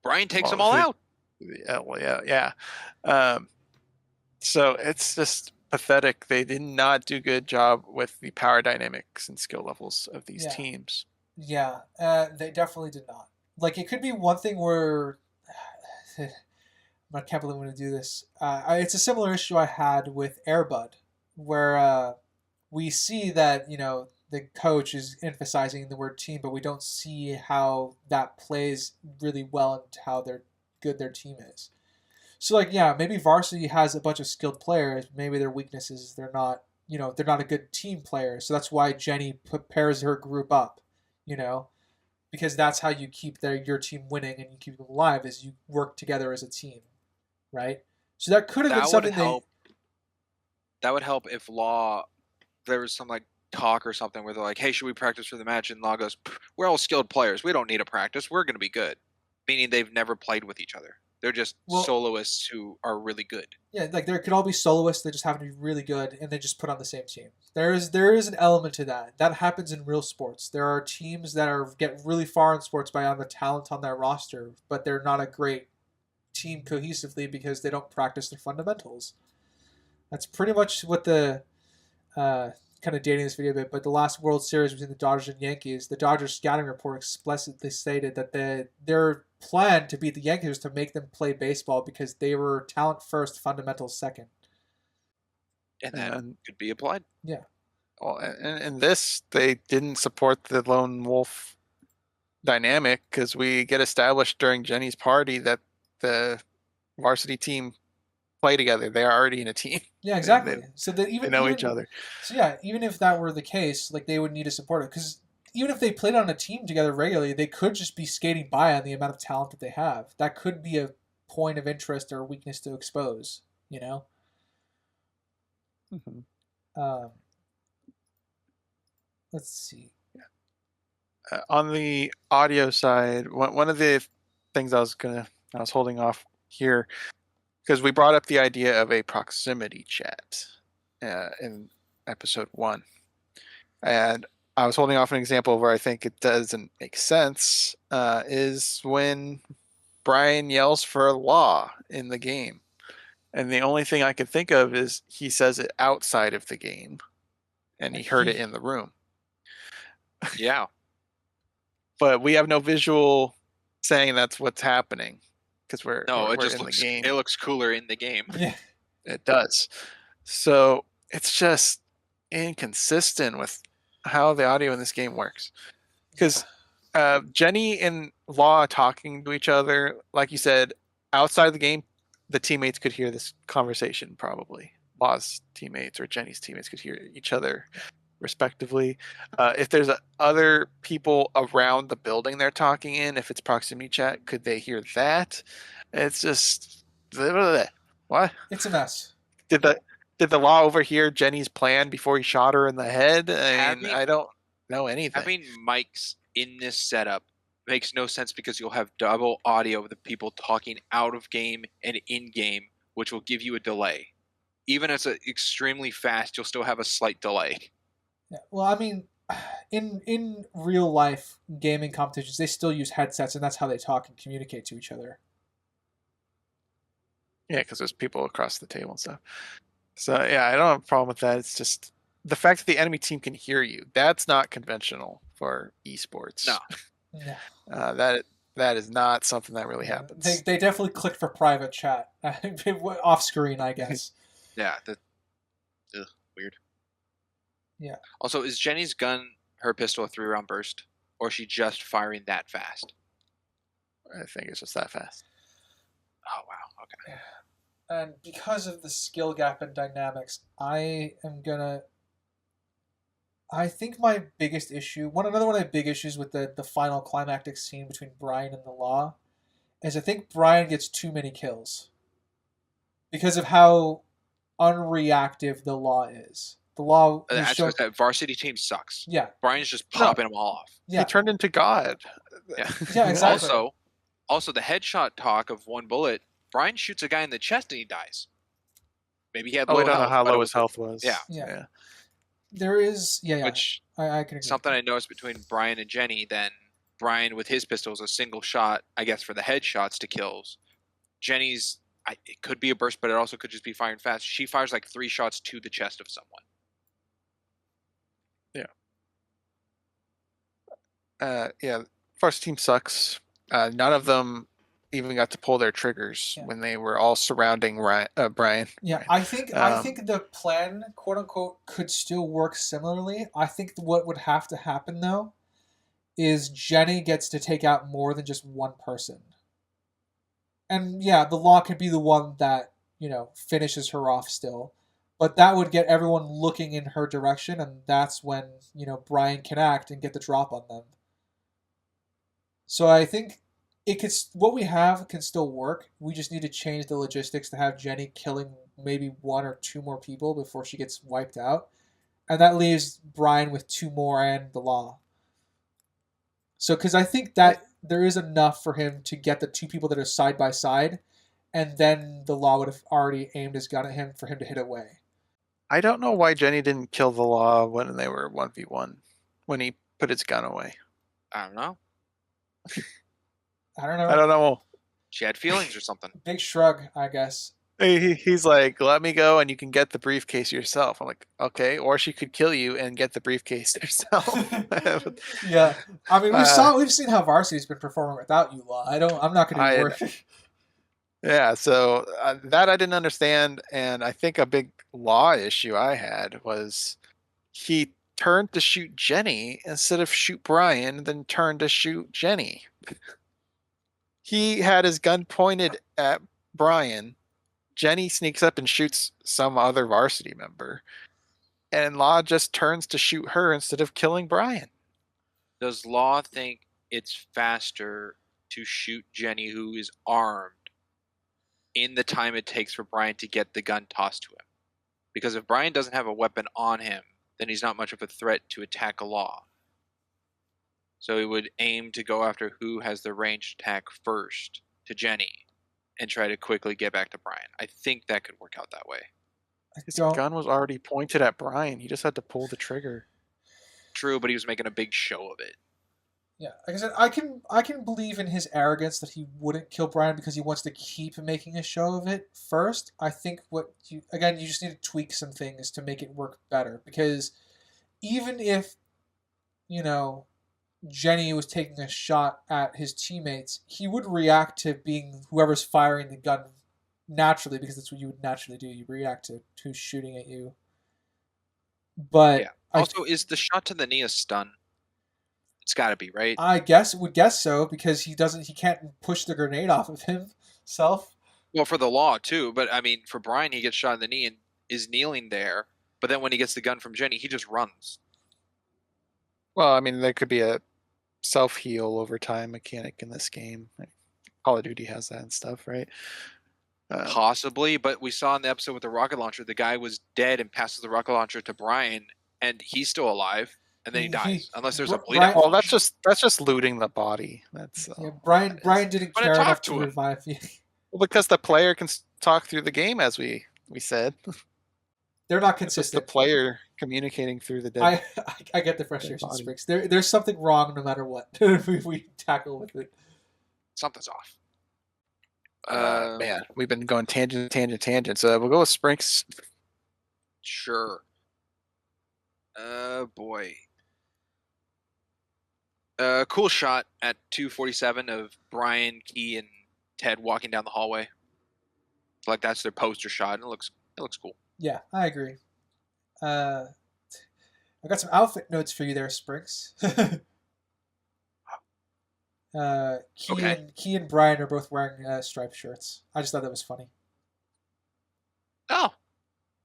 Speaker 2: Brian takes them all out.
Speaker 4: Yeah, well, yeah. So it's just pathetic. They did not do a good job with the power dynamics and skill levels of these teams.
Speaker 1: Yeah, they definitely did not. Like, it could be one thing where I can't believe I'm going to do this. It's a similar issue I had with Airbud, where we see that, the coach is emphasizing the word team, but we don't see how that plays really well into how good their team is. So, maybe varsity has a bunch of skilled players. Maybe their weakness is they're not a good team player. So that's why Jenny pairs her group up, because that's how you keep your team winning and you keep them alive, is you work together as a team, right? So that could have been something
Speaker 2: that would help if Law, there was some talk or something where they're like, hey, should we practice for the match? And Law goes, we're all skilled players. We don't need a practice. We're going to be good. Meaning they've never played with each other. They're just soloists who are really good. Yeah, there could all be soloists. They just happen to be really good, and they just put on the same team. There is an element to that. That happens in real sports. There are teams that get really far in sports by having the talent on their roster, but they're not a great team cohesively because they don't practice their fundamentals. That's pretty much what the kind of dating this video a bit, but the last World Series between the Dodgers and Yankees, the Dodgers scouting report explicitly stated that their plan to beat the Yankees was to make them play baseball because they were talent first, fundamentals second. And that could be applied. Yeah.
Speaker 4: Well, in this, they didn't support the lone wolf dynamic because we get established during Jenny's party that the varsity team play together. They are already in a team.
Speaker 1: Yeah, exactly. So that
Speaker 4: they know each other.
Speaker 1: So yeah, even if that were the case, they would need to support it, because even if they played on a team together regularly, they could just be skating by on the amount of talent that they have. That could be a point of interest or weakness to expose.
Speaker 4: Mm-hmm.
Speaker 1: Let's see.
Speaker 4: On the audio side, one of the things I was holding off here, because we brought up the idea of a proximity chat in episode 1. And I was holding off an example where I think it doesn't make sense, is when Brian yells for Law in the game. And the only thing I could think of is he says it outside of the game, and he heard it in the room.
Speaker 2: Yeah.
Speaker 4: But we have no visual saying that's what's happening because we're
Speaker 2: It just
Speaker 4: in
Speaker 2: looks
Speaker 4: the game.
Speaker 2: it looks cooler in the game.
Speaker 1: Yeah.
Speaker 4: It does. So it's just inconsistent with how the audio in this game works. Because Jenny and Law talking to each other, like you said, outside the game, the teammates could hear this conversation probably. Law's teammates or Jenny's teammates could hear each other respectively. If there's other people around the building they're talking in, if it's proximity chat, could they hear that? It's just what?
Speaker 1: It's a mess.
Speaker 4: Did the Law overhear Jenny's plan before he shot her in the head? I mean, I don't know anything.
Speaker 2: Having mics in this setup makes no sense because you'll have double audio of the people talking out of game and in game, which will give you a delay. Even if it's extremely fast, you'll still have a slight delay.
Speaker 1: Yeah. Well, I mean, in real life gaming competitions, they still use headsets, and that's how they talk and communicate to each other.
Speaker 4: Yeah, because there's people across the table and stuff. So yeah, I don't have a problem with that. It's just the fact that the enemy team can hear you. That's not conventional for esports.
Speaker 2: No.
Speaker 1: Yeah.
Speaker 4: That is not something that really happens.
Speaker 1: They definitely clicked for private chat off screen, I guess.
Speaker 2: Yeah. Weird.
Speaker 1: Yeah.
Speaker 2: Also, is Jenny's gun, her pistol, a 3-round burst? Or is she just firing that fast?
Speaker 4: I think it's just that fast.
Speaker 2: Oh, wow. Okay.
Speaker 1: And because of the skill gap and dynamics, I think my biggest issue, another one of my big issues with the final climactic scene between Brian and the Law, is I think Brian gets too many kills. Because of how unreactive the Law is. The Law is
Speaker 2: That's what that varsity team sucks.
Speaker 1: Yeah.
Speaker 2: Brian's just popping them all off.
Speaker 1: Yeah.
Speaker 4: He turned into God.
Speaker 2: Yeah.
Speaker 1: Yeah, exactly.
Speaker 2: Also, the headshot talk of one bullet, Brian shoots a guy in the chest and he dies. Maybe he had low
Speaker 4: we don't
Speaker 2: health,
Speaker 4: know how
Speaker 2: but
Speaker 4: low his health was.
Speaker 1: Yeah. There is,
Speaker 2: Which
Speaker 1: I can agree.
Speaker 2: something I noticed between Brian and Jenny. Then Brian with his pistol is a single shot, I guess, for the headshots to kills. Jenny's, it could be a burst, but it also could just be firing fast. She fires like 3 shots to the chest of someone.
Speaker 4: Yeah. First team sucks. None of them even got to pull their triggers when they were all surrounding Brian.
Speaker 1: Yeah, I think the plan, quote unquote, could still work similarly. I think what would have to happen though is Jenny gets to take out more than just one person. And yeah, the Law could be the one that, finishes her off still. But that would get everyone looking in her direction, and that's when, Brian can act and get the drop on them. So I think what we have can still work. We just need to change the logistics to have Jenny killing maybe 1 or 2 more people before she gets wiped out. And that leaves Brian with 2 more and the Law. So, because I think that there is enough for him to get the 2 people that are side by side, and then the Law would have already aimed his gun at him for him to hit away.
Speaker 4: I don't know why Jenny didn't kill the Law when they were 1v1, when he put his gun away.
Speaker 2: I don't know.
Speaker 1: I don't know.
Speaker 4: I don't know.
Speaker 2: She had feelings or something.
Speaker 1: Big shrug, I guess.
Speaker 4: He's like, let me go and you can get the briefcase yourself. I'm like, okay. Or she could kill you and get the briefcase herself.
Speaker 1: Yeah. I mean, we've seen how Varsity's been performing without you, Law. I'm not going to worry.
Speaker 4: Yeah, so that I didn't understand. And I think a big Law issue I had was he turned to shoot Jenny instead of shoot Brian, then turned to shoot Jenny. He had his gun pointed at Brian. Jenny sneaks up and shoots some other varsity member. And Law just turns to shoot her instead of killing Brian.
Speaker 2: Does Law think it's faster to shoot Jenny, who is armed, in the time it takes for Brian to get the gun tossed to him? Because if Brian doesn't have a weapon on him, then he's not much of a threat to attack a Law. So he would aim to go after who has the ranged attack first to Jenny and try to quickly get back to Brian. I think that could work out that way.
Speaker 4: His gun was already pointed at Brian. He just had to pull the trigger.
Speaker 2: True, but he was making a big show of it.
Speaker 1: Yeah, like I said, I can believe in his arrogance that he wouldn't kill Brian because he wants to keep making a show of it first. I think you just need to tweak some things to make it work better, because even if, you know, Jenny was taking a shot at his teammates, he would react to being whoever's firing the gun naturally, because that's what you would naturally do. You react to who's shooting at you. But
Speaker 2: Yeah. Also, is the shot to the knee a stun? It's got to be, right?
Speaker 1: I would guess so, because he can't push the grenade off of himself.
Speaker 2: Well, for the law too, but I mean, for Brian, he gets shot in the knee and is kneeling there. But then when he gets the gun from Jenny, he just runs.
Speaker 4: Well, I mean, there could be a self-heal over time mechanic in this game. Like, Call of Duty has that and stuff, right?
Speaker 2: Possibly, but we saw in the episode with the rocket launcher, the guy was dead and passes the rocket launcher to Brian, and he's still alive, and then he dies, unless there's a bleed out.
Speaker 4: Well, that's just looting the body. That's
Speaker 1: Yeah, Brian didn't
Speaker 2: But
Speaker 1: care
Speaker 2: talk
Speaker 1: enough
Speaker 2: to
Speaker 1: to
Speaker 2: him.
Speaker 1: revive you.
Speaker 4: well, because the player can talk through the game, as we said.
Speaker 1: They're not
Speaker 4: It's just the
Speaker 1: consistent.
Speaker 4: player communicating through the dead.
Speaker 1: I get the frustration,
Speaker 4: body.
Speaker 1: Spriggs. There's something wrong no matter what we tackle with it.
Speaker 2: Something's off.
Speaker 4: Man, we've been going tangent. So we'll go with Sprinks.
Speaker 2: Sure. Boy. Cool shot at 2:47 of Brian, Key, and Ted walking down the hallway. Like that's their poster shot, and it looks cool.
Speaker 1: Yeah, I agree. I got some outfit notes for you there, Spriggs. Key and Brian are both wearing striped shirts. I just thought that was funny.
Speaker 2: Oh,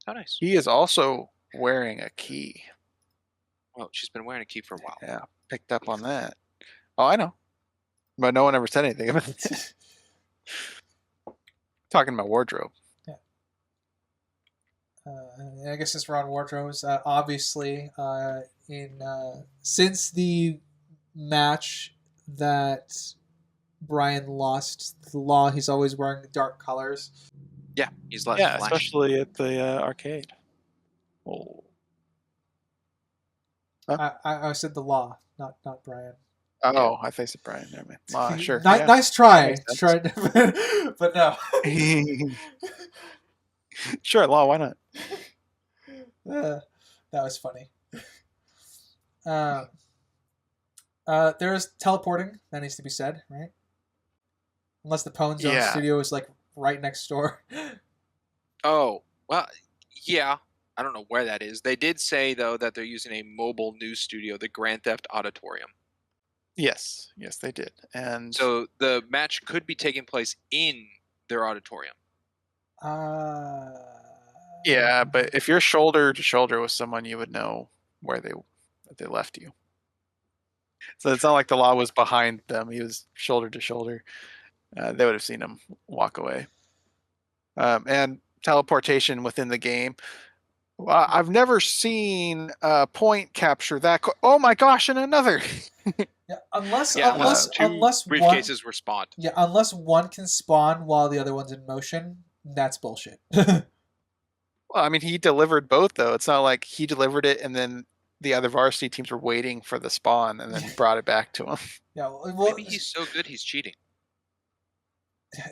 Speaker 2: how nice.
Speaker 4: He is also wearing a key.
Speaker 2: Well, she's been wearing a key for a while.
Speaker 4: Yeah, picked up on that. Oh, I know. But no one ever said anything about it. Talking about wardrobe.
Speaker 1: I guess since we're on wardrobes, obviously, since the match that Brian lost the law, he's always wearing dark colors.
Speaker 2: Yeah, he's less
Speaker 4: Yeah,
Speaker 2: flashy.
Speaker 4: especially at the arcade. Oh. Huh?
Speaker 1: I said the law, not Brian.
Speaker 4: Oh, I thought you said Brian. Never mind. Sure.
Speaker 1: Nice try.
Speaker 4: That
Speaker 1: But no.
Speaker 4: Sure, law. Why not?
Speaker 1: That was funny. There's teleporting that needs to be said, right? Unless the Pwn Zone
Speaker 4: Yeah.
Speaker 1: studio is like right next door.
Speaker 2: Oh, well, yeah. I don't know where that is. They did say, though, that they're using a mobile news studio, the Grand Theft Auditorium.
Speaker 4: Yes, they did. And
Speaker 2: So the match could be taking place in their auditorium.
Speaker 4: yeah, but if you're shoulder to shoulder with someone, you would know where they left you. So it's not like the law was behind them; he was shoulder to shoulder. They would have seen him walk away. And teleportation within the game. I've never seen a point capture that. Oh my gosh! And another.
Speaker 1: Yeah, unless
Speaker 2: Two briefcases were spawned.
Speaker 1: Yeah, unless one can spawn while the other one's in motion, that's bullshit.
Speaker 4: Well, I mean, he delivered both though. It's not like he delivered it and then the other varsity teams were waiting for the spawn and then brought it back to him.
Speaker 1: Yeah, well,
Speaker 2: Maybe he's so good he's cheating.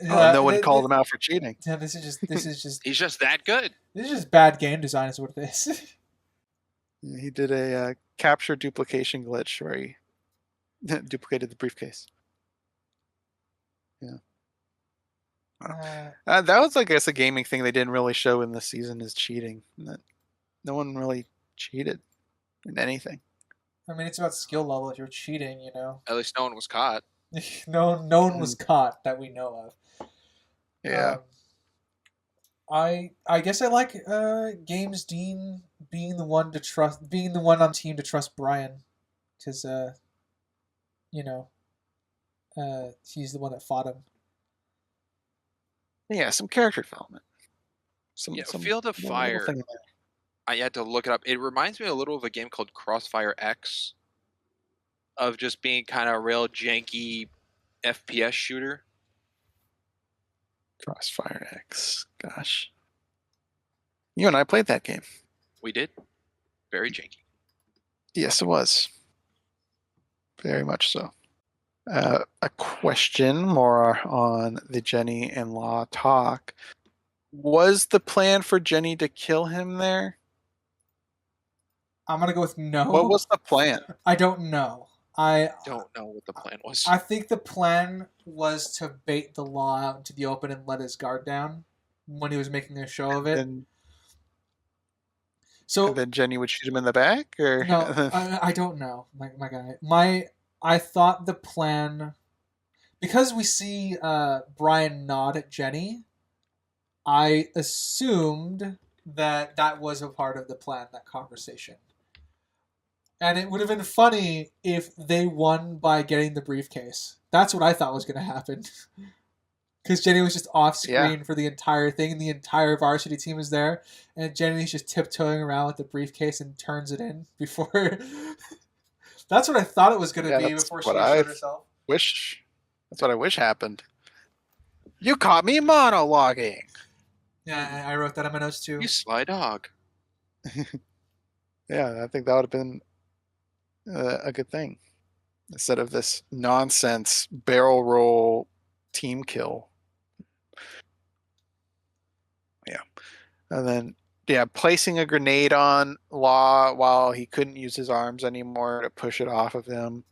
Speaker 4: No one called him out for cheating.
Speaker 1: Yeah, this is just
Speaker 2: He's just that good.
Speaker 1: this is just bad game design, is what it is.
Speaker 4: He did a capture duplication glitch where he duplicated the briefcase. Yeah. That was, I guess, a gaming thing they didn't really show in the season is cheating. That no one really cheated in anything.
Speaker 1: I mean, it's about skill level. If you're cheating, you know,
Speaker 2: At least no one was caught.
Speaker 1: no one was caught that we know of.
Speaker 4: Yeah.
Speaker 1: I guess I like Games Dean being the one on team to trust Brian, because you know, he's the one that fought him.
Speaker 4: Yeah, some character development.
Speaker 2: Field of
Speaker 4: little
Speaker 2: Fire.
Speaker 4: thing in there.
Speaker 2: I had to look it up. It reminds me a little of a game called Crossfire X, of just being kind of a real janky FPS shooter.
Speaker 4: Crossfire X. Gosh. You and I played that game.
Speaker 2: We did. Very janky.
Speaker 4: Yes, it was. Very much so. A question more on the Jenny and Law talk. Was the plan for Jenny to kill him there?
Speaker 1: I'm gonna go with no.
Speaker 4: What was the plan?
Speaker 1: I don't know. I
Speaker 2: Don't know what the plan was.
Speaker 1: I think the plan was to bait the Law out into the open and let his guard down when he was making a show of it.
Speaker 4: And
Speaker 1: So
Speaker 4: then Jenny would shoot him in the back, or
Speaker 1: no, I don't know, my guy. I thought the plan, because we see Brian nod at Jenny, I assumed that that was a part of the plan, that conversation. And it would have been funny if they won by getting the briefcase. That's what I thought was going to happen. Because Jenny was just off screen for the entire thing, and the entire varsity team was there, and Jenny's just tiptoeing around with the briefcase and turns it in before. That's what I thought it was going to be before she showed herself.
Speaker 4: That's what I wish happened. You caught me monologuing.
Speaker 1: Yeah, I wrote that on my notes too.
Speaker 2: You sly dog.
Speaker 4: Yeah, I think that would have been a good thing instead of this nonsense barrel roll team kill. Yeah. And then, placing a grenade on Law while he couldn't use his arms anymore to push it off of him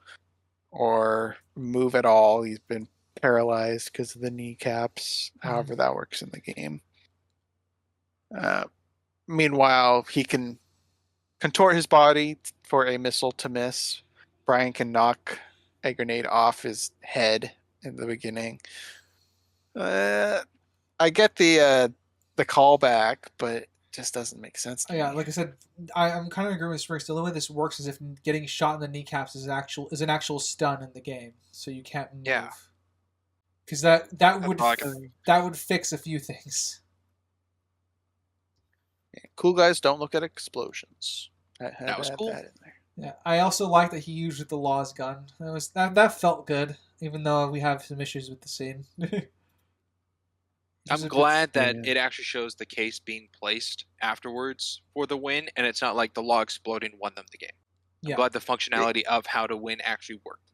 Speaker 4: or move at all. He's been paralyzed because of the kneecaps, however that works in the game. Meanwhile, he can contort his body for a missile to miss. Brian can knock a grenade off his head in the beginning. I get the callback, but it just doesn't make sense to me.
Speaker 1: Like I said, I'm kind of agreeing with Spriggs. The only way this works is if getting shot in the kneecaps is an actual stun in the game, so you can't move.
Speaker 2: Yeah.
Speaker 1: Because that would fix a few things.
Speaker 4: Cool guys don't look at explosions.
Speaker 2: That was cool.
Speaker 4: That in there.
Speaker 1: Yeah, I also like that he used the Law's gun. That felt good, even though we have some issues with the scene.
Speaker 2: I'm glad that it actually shows the case being placed afterwards for the win, and it's not like the Law exploding won them the game. I'm glad the functionality of how to win actually worked.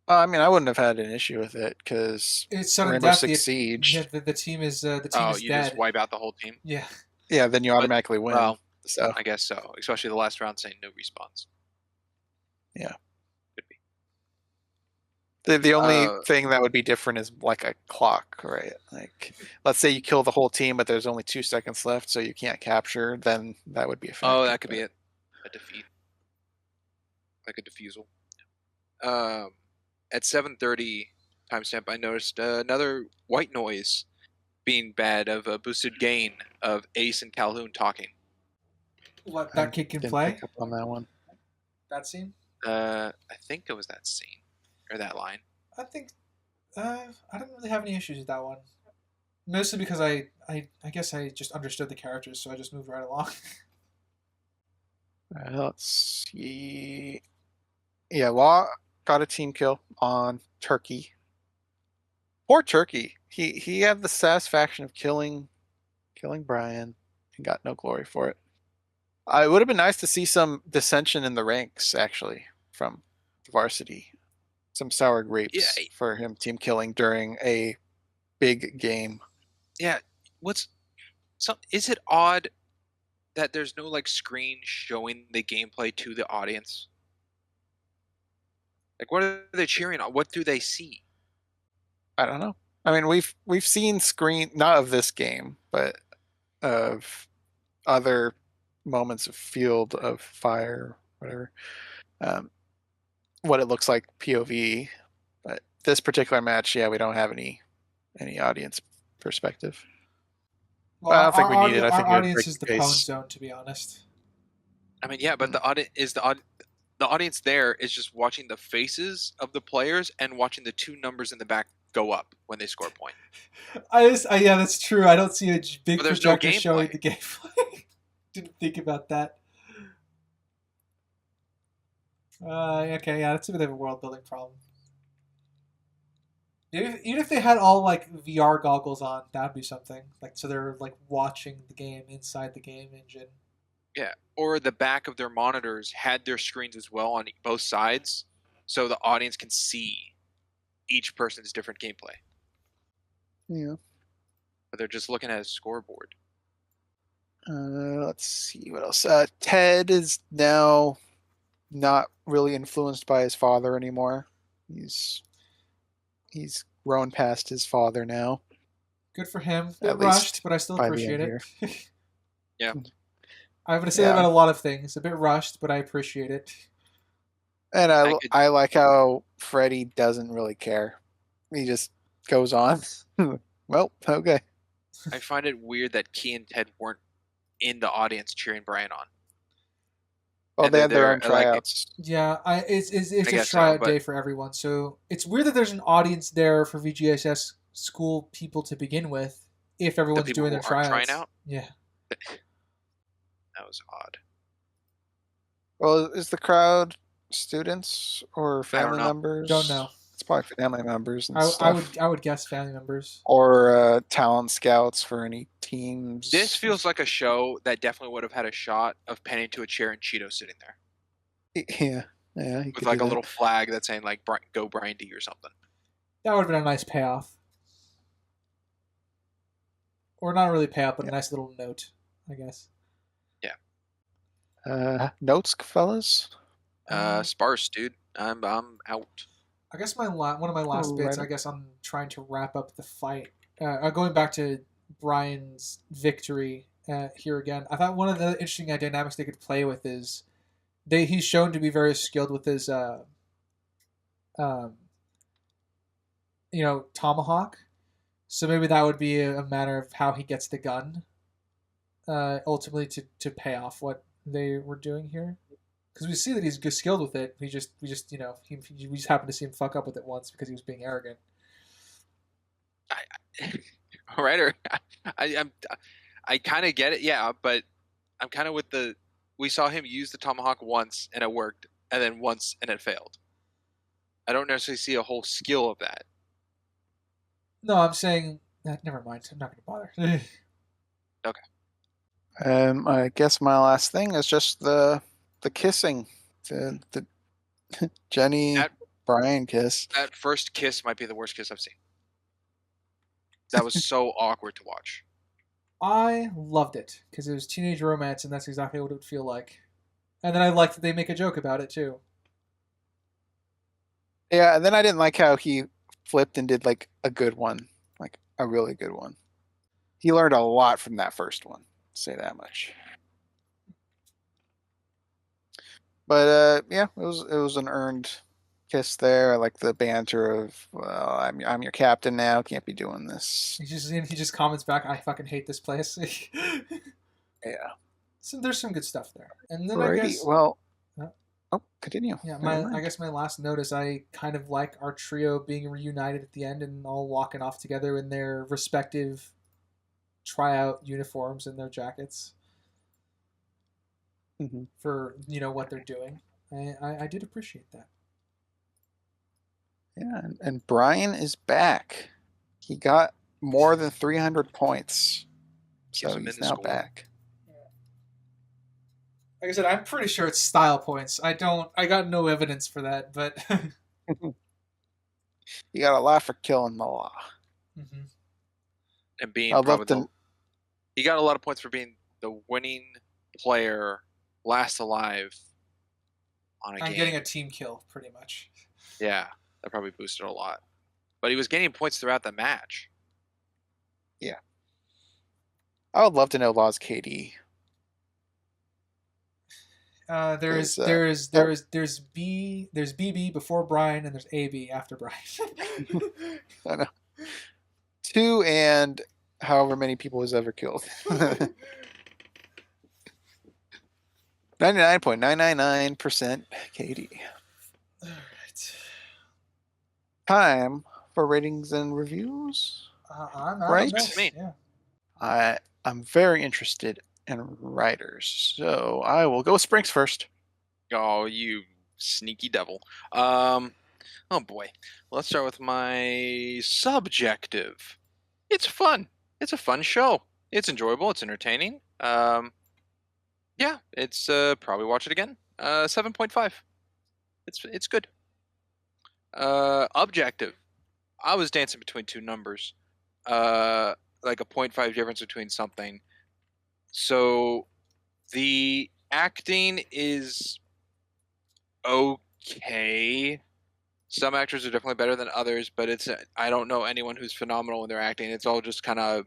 Speaker 4: I mean, I wouldn't have had an issue with it because
Speaker 1: it's sudden
Speaker 4: Rainbow
Speaker 1: death.
Speaker 4: Six Siege.
Speaker 1: Yeah, the team is is
Speaker 2: you
Speaker 1: dead.
Speaker 2: just wipe out the whole team?
Speaker 1: Yeah.
Speaker 4: Yeah, then you automatically win.
Speaker 2: Well,
Speaker 4: so
Speaker 2: I guess so. Especially the last round saying no respawns.
Speaker 4: Yeah.
Speaker 2: Could be.
Speaker 4: The only thing that would be different is like a clock, right? Like, let's say you kill the whole team, but there's only 2 seconds left, so you can't capture. Then that would be a factor.
Speaker 2: Oh, that could be it. A defeat, like a defusal. At 7:30 timestamp, I noticed another white noise being bad of a boosted gain of Ace and Calhoun talking.
Speaker 1: What, that kid can
Speaker 4: Didn't
Speaker 1: play?
Speaker 4: pick up on that one.
Speaker 1: That scene?
Speaker 2: I think it was that scene or that line.
Speaker 1: I think I didn't really have any issues with that one. Mostly because I guess I just understood the characters, so I just moved right along.
Speaker 4: Let's see. Yeah, Law got a team kill on Turkey. Poor Turkey. He had the satisfaction of killing Brian and got no glory for it. It would have been nice to see some dissension in the ranks, actually, from the varsity. Some sour grapes for him team killing during a big game.
Speaker 2: Yeah. Is it odd that there's no like screen showing the gameplay to the audience? Like, what are they cheering on? What do they see?
Speaker 4: I don't know. I mean, we've seen screen, not of this game, but of other moments of Field of Fire, whatever. What it looks like POV, but this particular match, we don't have any audience perspective.
Speaker 1: Well,
Speaker 4: I don't think we need it. I think
Speaker 1: our audience is the Pwn Zone, to be honest.
Speaker 2: I mean, yeah, but the audience there is just watching the faces of the players and watching the 2 numbers in the back go up when they score a point.
Speaker 1: Yeah, that's true. I don't see a big projector showing the gameplay. Didn't think about that. Okay, yeah, that's a bit of a world building problem. Even if they had all like VR goggles on, that'd be something. Like, so they're like watching the game inside the game engine.
Speaker 2: Yeah, or the back of their monitors had their screens as well on both sides, so the audience can see each person's different gameplay.
Speaker 4: Yeah.
Speaker 2: But they're just looking at a scoreboard.
Speaker 4: Let's see what else. Ted is now not really influenced by his father anymore. He's grown past his father now.
Speaker 1: Good for him. Bit
Speaker 4: At
Speaker 1: rushed,
Speaker 4: least
Speaker 1: but I still
Speaker 4: by the
Speaker 1: appreciate
Speaker 4: end
Speaker 1: it.
Speaker 2: Yeah.
Speaker 1: I'm gonna say that
Speaker 4: Yeah.
Speaker 1: about a lot of things. A bit rushed, but I appreciate it.
Speaker 4: And
Speaker 2: I could-
Speaker 4: I like how Freddy doesn't really care. He just goes on. Well, okay.
Speaker 2: I find it weird that Key and Ted weren't in the audience cheering Brian on.
Speaker 4: Well,
Speaker 2: And
Speaker 4: they
Speaker 2: they're
Speaker 4: had their
Speaker 2: there,
Speaker 4: own
Speaker 2: like,
Speaker 4: tryouts.
Speaker 1: Yeah, it's
Speaker 2: I
Speaker 1: a
Speaker 2: guess so,
Speaker 1: tryout
Speaker 2: but-
Speaker 1: day for everyone. So it's weird that there's an audience there for VGSS school people to begin with. If everyone's
Speaker 2: people
Speaker 1: doing
Speaker 2: who
Speaker 1: their
Speaker 2: aren't
Speaker 1: tryouts,
Speaker 2: trying out?
Speaker 1: yeah.
Speaker 2: That was odd.
Speaker 4: Well, is the crowd students or
Speaker 2: I don't
Speaker 4: family
Speaker 2: know.
Speaker 4: members?
Speaker 1: Don't know.
Speaker 4: It's probably family members and
Speaker 1: I
Speaker 4: stuff.
Speaker 1: would guess family members.
Speaker 4: Or talent scouts for any teams.
Speaker 2: This feels like a show that definitely would have had a shot of panning to a chair and Cheeto sitting there
Speaker 4: Yeah, yeah. You
Speaker 2: with
Speaker 4: could
Speaker 2: like
Speaker 4: do
Speaker 2: a
Speaker 4: that.
Speaker 2: little flag that's saying like "Go Brian D" or something.
Speaker 1: That would have been a nice payoff, or not really payoff, but a nice little note, I guess.
Speaker 4: Notes, fellas.
Speaker 2: Sparse, dude. I'm out.
Speaker 1: I guess one of my last bits.
Speaker 4: Right.
Speaker 1: I guess I'm trying to wrap up the fight. Going back to Brian's victory here again. I thought one of the interesting dynamics they could play with is he's shown to be very skilled with his tomahawk. So maybe that would be a matter of how he gets the gun. Ultimately, to pay off what they were doing here. Because we see that he's good skilled with it. We just we just happened to see him fuck up with it once because he was being arrogant.
Speaker 2: Right? Or I kind of get it, yeah. But I'm kind of with the. We saw him use the tomahawk once and it worked, and then once and it failed. I don't necessarily see a whole skill of that.
Speaker 1: No, I'm saying. Never mind. I'm not going to bother.
Speaker 4: I guess my last thing is just the kissing, the Jenny
Speaker 2: That-
Speaker 4: Brian kiss.
Speaker 2: That first kiss might be the worst kiss I've seen. That was so awkward to watch.
Speaker 1: I loved it because it was teenage romance, and that's exactly what it would feel like. And then I liked that they make a joke about it too.
Speaker 4: Yeah, and then I didn't like how he flipped and did like a good one, like a really good one. He learned a lot from that first one. Say that much. But yeah, it was an earned kiss there. I like the banter of, well, I'm your captain now. Can't be doing this.
Speaker 1: He just comments back, "I fucking hate this place."
Speaker 4: Yeah.
Speaker 1: So there's some good stuff there. And then I
Speaker 4: Alrighty.
Speaker 1: guess
Speaker 4: Well.
Speaker 1: Huh?
Speaker 4: Oh, continue.
Speaker 1: yeah,
Speaker 4: Never mind.
Speaker 1: I guess my last note is I kind of like our trio being reunited at the end and all walking off together in their respective tryout uniforms and their jackets
Speaker 4: Mhm.
Speaker 1: for what they're doing. I did appreciate that.
Speaker 4: Yeah, and Brian is back. He got more than 300 points,
Speaker 2: Keeps
Speaker 4: so
Speaker 2: him in
Speaker 4: he's
Speaker 2: the
Speaker 4: now
Speaker 2: score.
Speaker 4: back.
Speaker 1: Like I said, I'm pretty sure it's style points. I got no evidence for that, but
Speaker 4: He got a lot for killing the law.
Speaker 1: Mhm.
Speaker 2: And being
Speaker 4: I'd love
Speaker 2: probably
Speaker 4: to.
Speaker 2: he got a lot of points for being the winning player, last alive on a
Speaker 1: I'm
Speaker 2: game.
Speaker 1: getting a team kill pretty much.
Speaker 2: Yeah, that probably boosted a lot. But he was gaining points throughout the match.
Speaker 4: I would love to know Law's KD.
Speaker 1: There's
Speaker 4: There's,
Speaker 1: BB before Brian and there's AB after Brian.
Speaker 4: I know. 2 and however many people was ever killed. 99.999% KD.
Speaker 1: All right.
Speaker 4: Time for ratings and reviews.
Speaker 1: I'm
Speaker 4: Right?
Speaker 1: next.
Speaker 2: Me.
Speaker 1: Yeah.
Speaker 4: I'm very interested in writers, so I will go with Sprinks first.
Speaker 2: Oh, you sneaky devil. Oh boy. Let's start with my subjective. It's fun. It's a fun show. It's enjoyable. It's entertaining. Yeah, it's probably watch it again. 7.5. It's good. Objective. I was dancing between two numbers. Like a 0.5 difference between something. So the acting is okay. Some actors are definitely better than others, but I don't know anyone who's phenomenal in their acting. It's all just kind of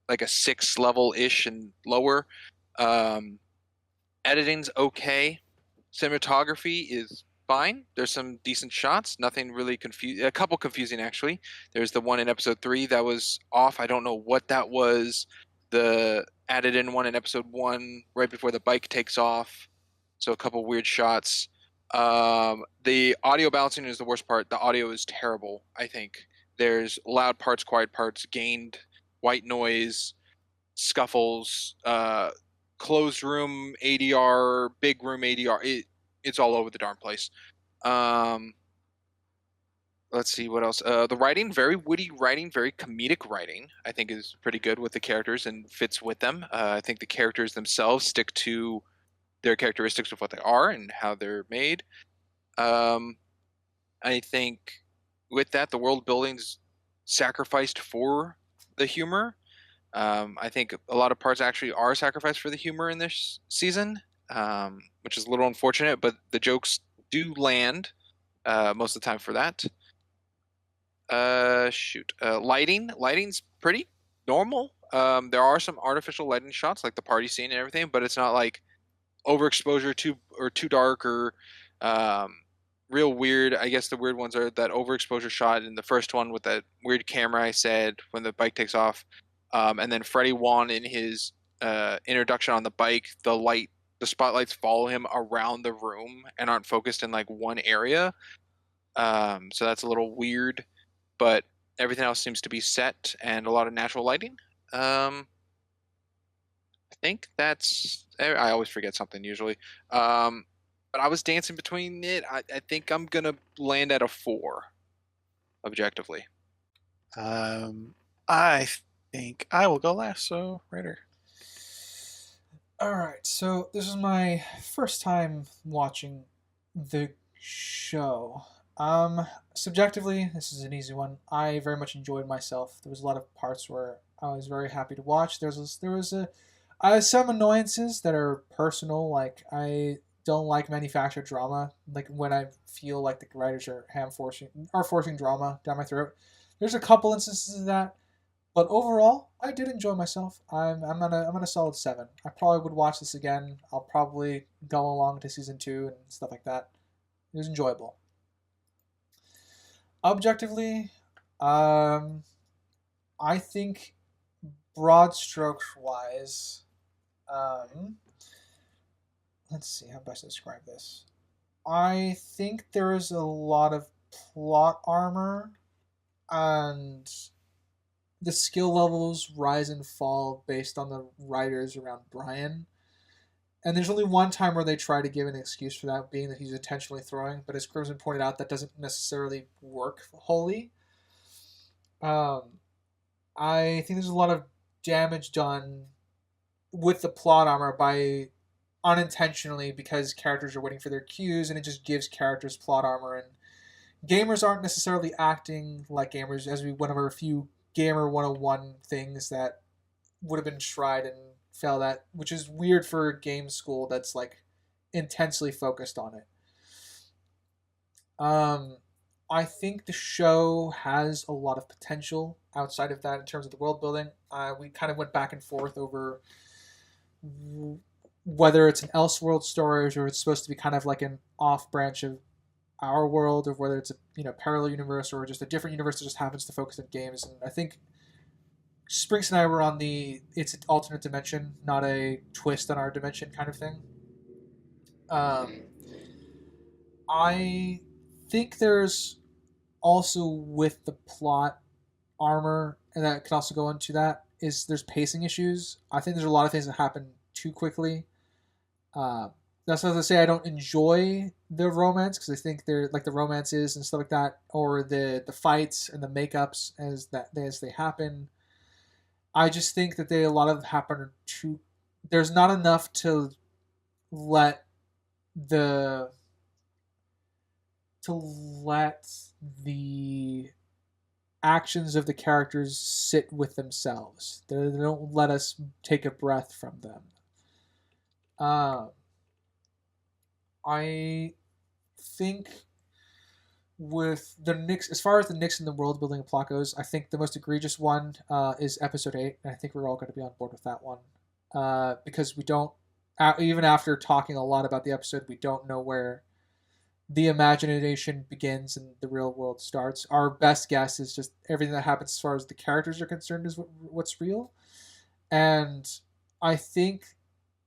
Speaker 2: like a 6 level ish and lower. Editing's okay. Cinematography is fine. There's some decent shots. Nothing really a couple confusing actually. There's the one in episode 3 that was off. I don't know what that was. The added in one in episode 1 right before the bike takes off. So a couple weird shots. The audio balancing is the worst part. The audio is terrible, I think. There's loud parts, quiet parts, gained, white noise, scuffles, closed room ADR, big room ADR. It's all over the darn place. Let's see what else. The writing, very witty writing, very comedic writing, I think is pretty good with the characters and fits with them. I think the characters themselves stick to their characteristics of what they are and how they're made. I think with that, the world building's sacrificed for the humor. I think a lot of parts actually are sacrificed for the humor in this season, which is a little unfortunate, but the jokes do land most of the time for that. Lighting's pretty normal. There are some artificial lighting shots, like the party scene and everything, but it's not like overexposure too dark or real weird. I guess the weird ones are that overexposure shot in the first one with that weird camera I said when the bike takes off, and then Freddie Wan in his introduction on the bike, the spotlights follow him around the room and aren't focused in like one area. So that's a little weird, but everything else seems to be set and a lot of natural lighting. I think that's. I always forget something usually. But I was dancing between it. I think I'm gonna land at a 4, objectively.
Speaker 3: I think I will go last. So, Ryder.
Speaker 1: All right, so this is my first time watching the show. Subjectively, this is an easy one. I very much enjoyed myself. There was a lot of parts where I was very happy to watch. There was some annoyances that are personal, like I don't like manufactured drama. Like when I feel like the writers are forcing drama down my throat. There's a couple instances of that, but overall, I did enjoy myself. I'm on a solid 7. I probably would watch this again. I'll probably go along to season 2 and stuff like that. It was enjoyable. Objectively, I think broad strokes wise, let's see how best to describe this. I think there is a lot of plot armor, and the skill levels rise and fall based on the writers around Brian. And there's only one time where they try to give an excuse for that, being that he's intentionally throwing. But as Crimson pointed out, that doesn't necessarily work wholly. I think there's a lot of damage done with the plot armor by unintentionally, because characters are waiting for their cues, and it just gives characters plot armor. And gamers aren't necessarily acting like gamers, as one of our few Gamer 101 things that would have been tried and failed at, which is weird for a game school that's like intensely focused on it. I think the show has a lot of potential outside of that in terms of the world building. We kind of went back and forth over whether it's an Elseworld story or it's supposed to be kind of like an off branch of our world, or whether it's a parallel universe or just a different universe that just happens to focus on games. And I think Sprinks and I were on it's an alternate dimension, not a twist on our dimension kind of thing. I think there's also, with the plot armor, and that can also go into that, is there's pacing issues. I think there's a lot of things that happen too quickly. That's not to say I don't enjoy the romance, because I think they're like the romances and stuff like that, or the fights and the makeups as they happen. I just think that a lot of them happen too. There's not enough to let to let the actions of the characters sit with themselves. They don't let us take a breath from them. I think with the Knicks, as far as the Knicks and the world building and plot goes, I think the most egregious one is episode 8, and I think we're all going to be on board with that one because we don't, even after talking a lot about the episode, we don't know where the imagination begins and the real world starts. Our best guess is just everything that happens as far as the characters are concerned is what's real, and I think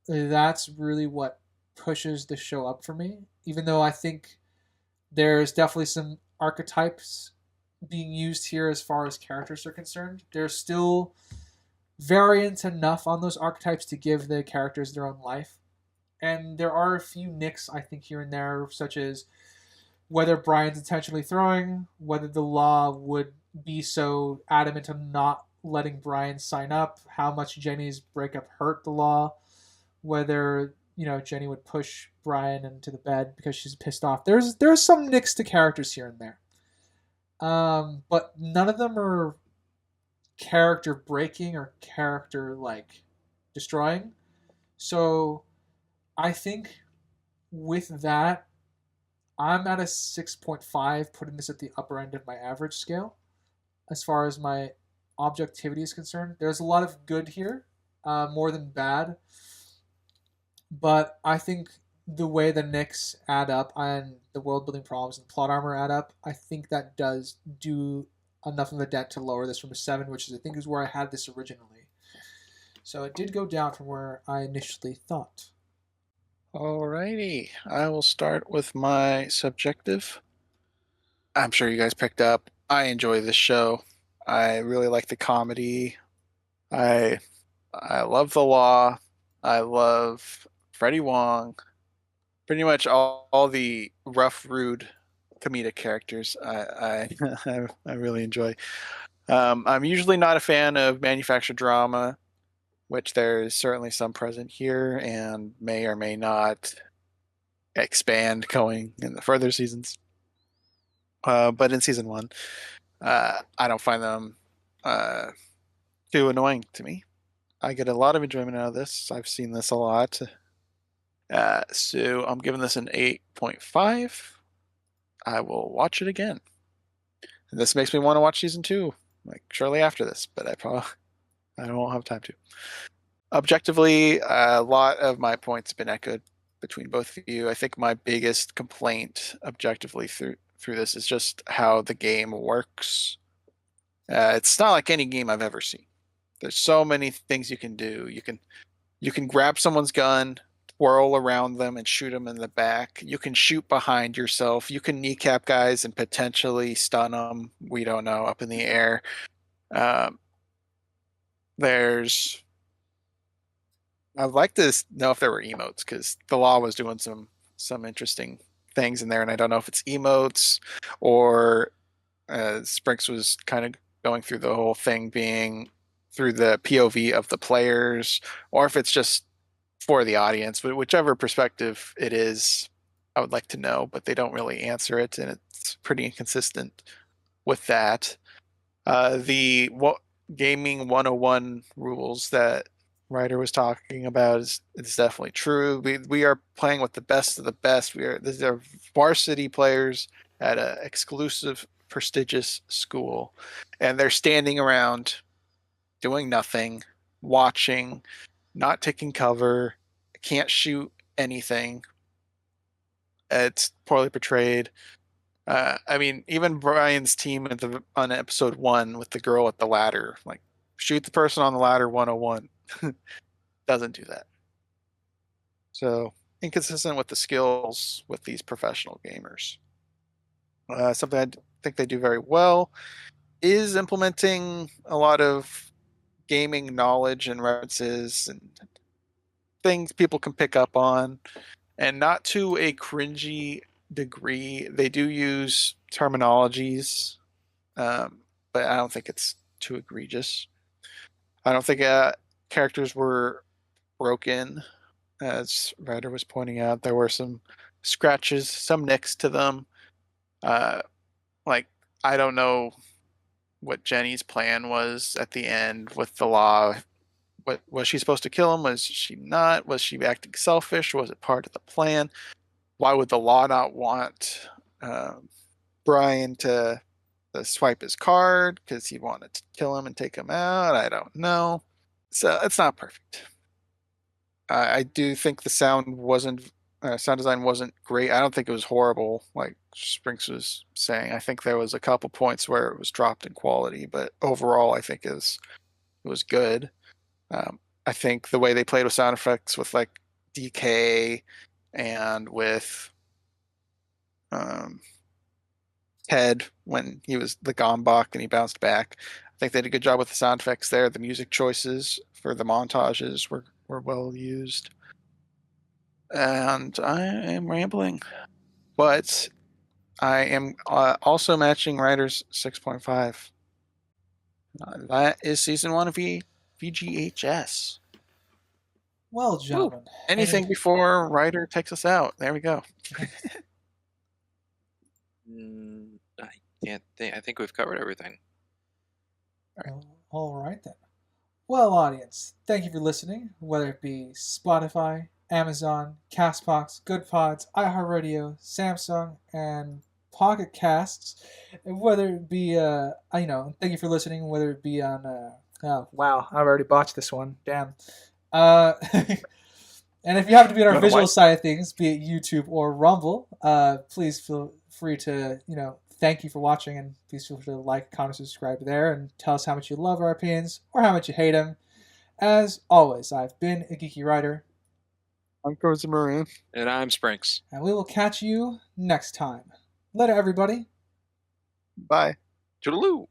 Speaker 1: that's really what pushes the show up for me. Even though I think there's definitely some archetypes being used here as far as characters are concerned, there's still variant enough on those archetypes to give the characters their own life. And there are a few nicks, I think, here and there, such as whether Brian's intentionally throwing, whether the law would be so adamant on not letting Brian sign up, how much Jenny's breakup hurt the law, whether Jenny would push Brian into the bed because she's pissed off. There's some nicks to characters here and there, but none of them are character breaking or character like destroying. So I think with that, I'm at a 6.5, putting this at the upper end of my average scale as far as my objectivity is concerned. There's a lot of good here, more than bad. But I think the way the Knicks add up and the world building problems and plot armor add up, I think that does do enough of a dent to lower this from a 7, which I think is where I had this originally. So it did go down from where I initially thought.
Speaker 4: Alrighty, I will start with my subjective. I'm sure you guys picked up. I enjoy this show. I really like the comedy. I love the law. I love Freddie Wong. Pretty much all the rough, rude comedic characters I I really enjoy. I'm usually not a fan of manufactured drama, which there is certainly some present here and may or may not expand going in the further seasons. But in season 1, I don't find them too annoying to me. I get a lot of enjoyment out of this. I've seen this a lot. So I'm giving this an 8.5. I will watch it again. And this makes me want to watch season 2, like shortly after this, but I won't have time to. Objectively, a lot of my points have been echoed between both of you. I think my biggest complaint objectively through this is just how the game works. It's not like any game I've ever seen. There's so many things you can do. You can grab someone's gun, twirl around them, and shoot them in the back. You can shoot behind yourself. You can kneecap guys and potentially stun them. We don't know, up in the air. I'd like to know if there were emotes, because the law was doing some interesting things in there, and I don't know if it's emotes or Sprinks was kind of going through the whole thing being through the POV of the players, or if it's just for the audience. But whichever perspective it is, I would like to know, but they don't really answer it, and it's pretty inconsistent with that. The gaming 101 rules that Ryder was talking about is definitely true. We are playing with the best of the best. These are varsity players at an exclusive, prestigious school, and they're standing around doing nothing, watching, not taking cover, can't shoot anything. It's poorly portrayed. I mean, even Brian's team on episode 1 with the girl at the ladder, like, shoot the person on the ladder 101. Doesn't do that. So inconsistent with the skills with these professional gamers. Something I think they do very well is implementing a lot of gaming knowledge and references and things people can pick up on, and not to a cringy degree. They do use terminologies, but I don't think it's too egregious. I don't think characters were broken, as Ryder was pointing out. There were some scratches, some nicks to them,
Speaker 3: Like, I don't know what Jenny's plan was at the end with the law. What was she supposed to kill him? Was she not? Was she acting selfish? Was it part of the plan? Why would the law not want Brian to swipe his card because he wanted to kill him and take him out? I don't know. So it's not perfect. I do think the sound design wasn't great. I don't think it was horrible, like Sprinks was saying. I think there was a couple points where it was dropped in quality, but overall, I think it was good. I think the way they played with sound effects with like DK and with Ted when he was the Gombach and he bounced back. I think they did a good job with the sound effects there. The music choices for the montages were well used. And I am rambling, but I am also matching Riders 6.5. That is season 1 of VGHS.
Speaker 1: Well, gentlemen.
Speaker 3: Anything before Ryder takes us out. There we go.
Speaker 2: I can't think. I think we've covered everything.
Speaker 1: All right then. Well, audience, thank you for listening, whether it be Spotify, Amazon, Castbox, Good Pods, iHeartRadio, Samsung, and Pocket Casts, and whether it be, thank you for listening, whether it be on, oh, wow, I've already botched this one, damn. And if you happen to be on our visual side of things, be it YouTube or Rumble, please feel free to, thank you for watching, and please feel free to like, comment, subscribe there, and tell us how much you love our opinions or how much you hate them. As always, I've been a Geeky Writer.
Speaker 3: I'm Cozy Maroon.
Speaker 2: And I'm Sprinks.
Speaker 1: And we will catch you next time. Later, everybody.
Speaker 3: Bye.
Speaker 2: Toodaloo.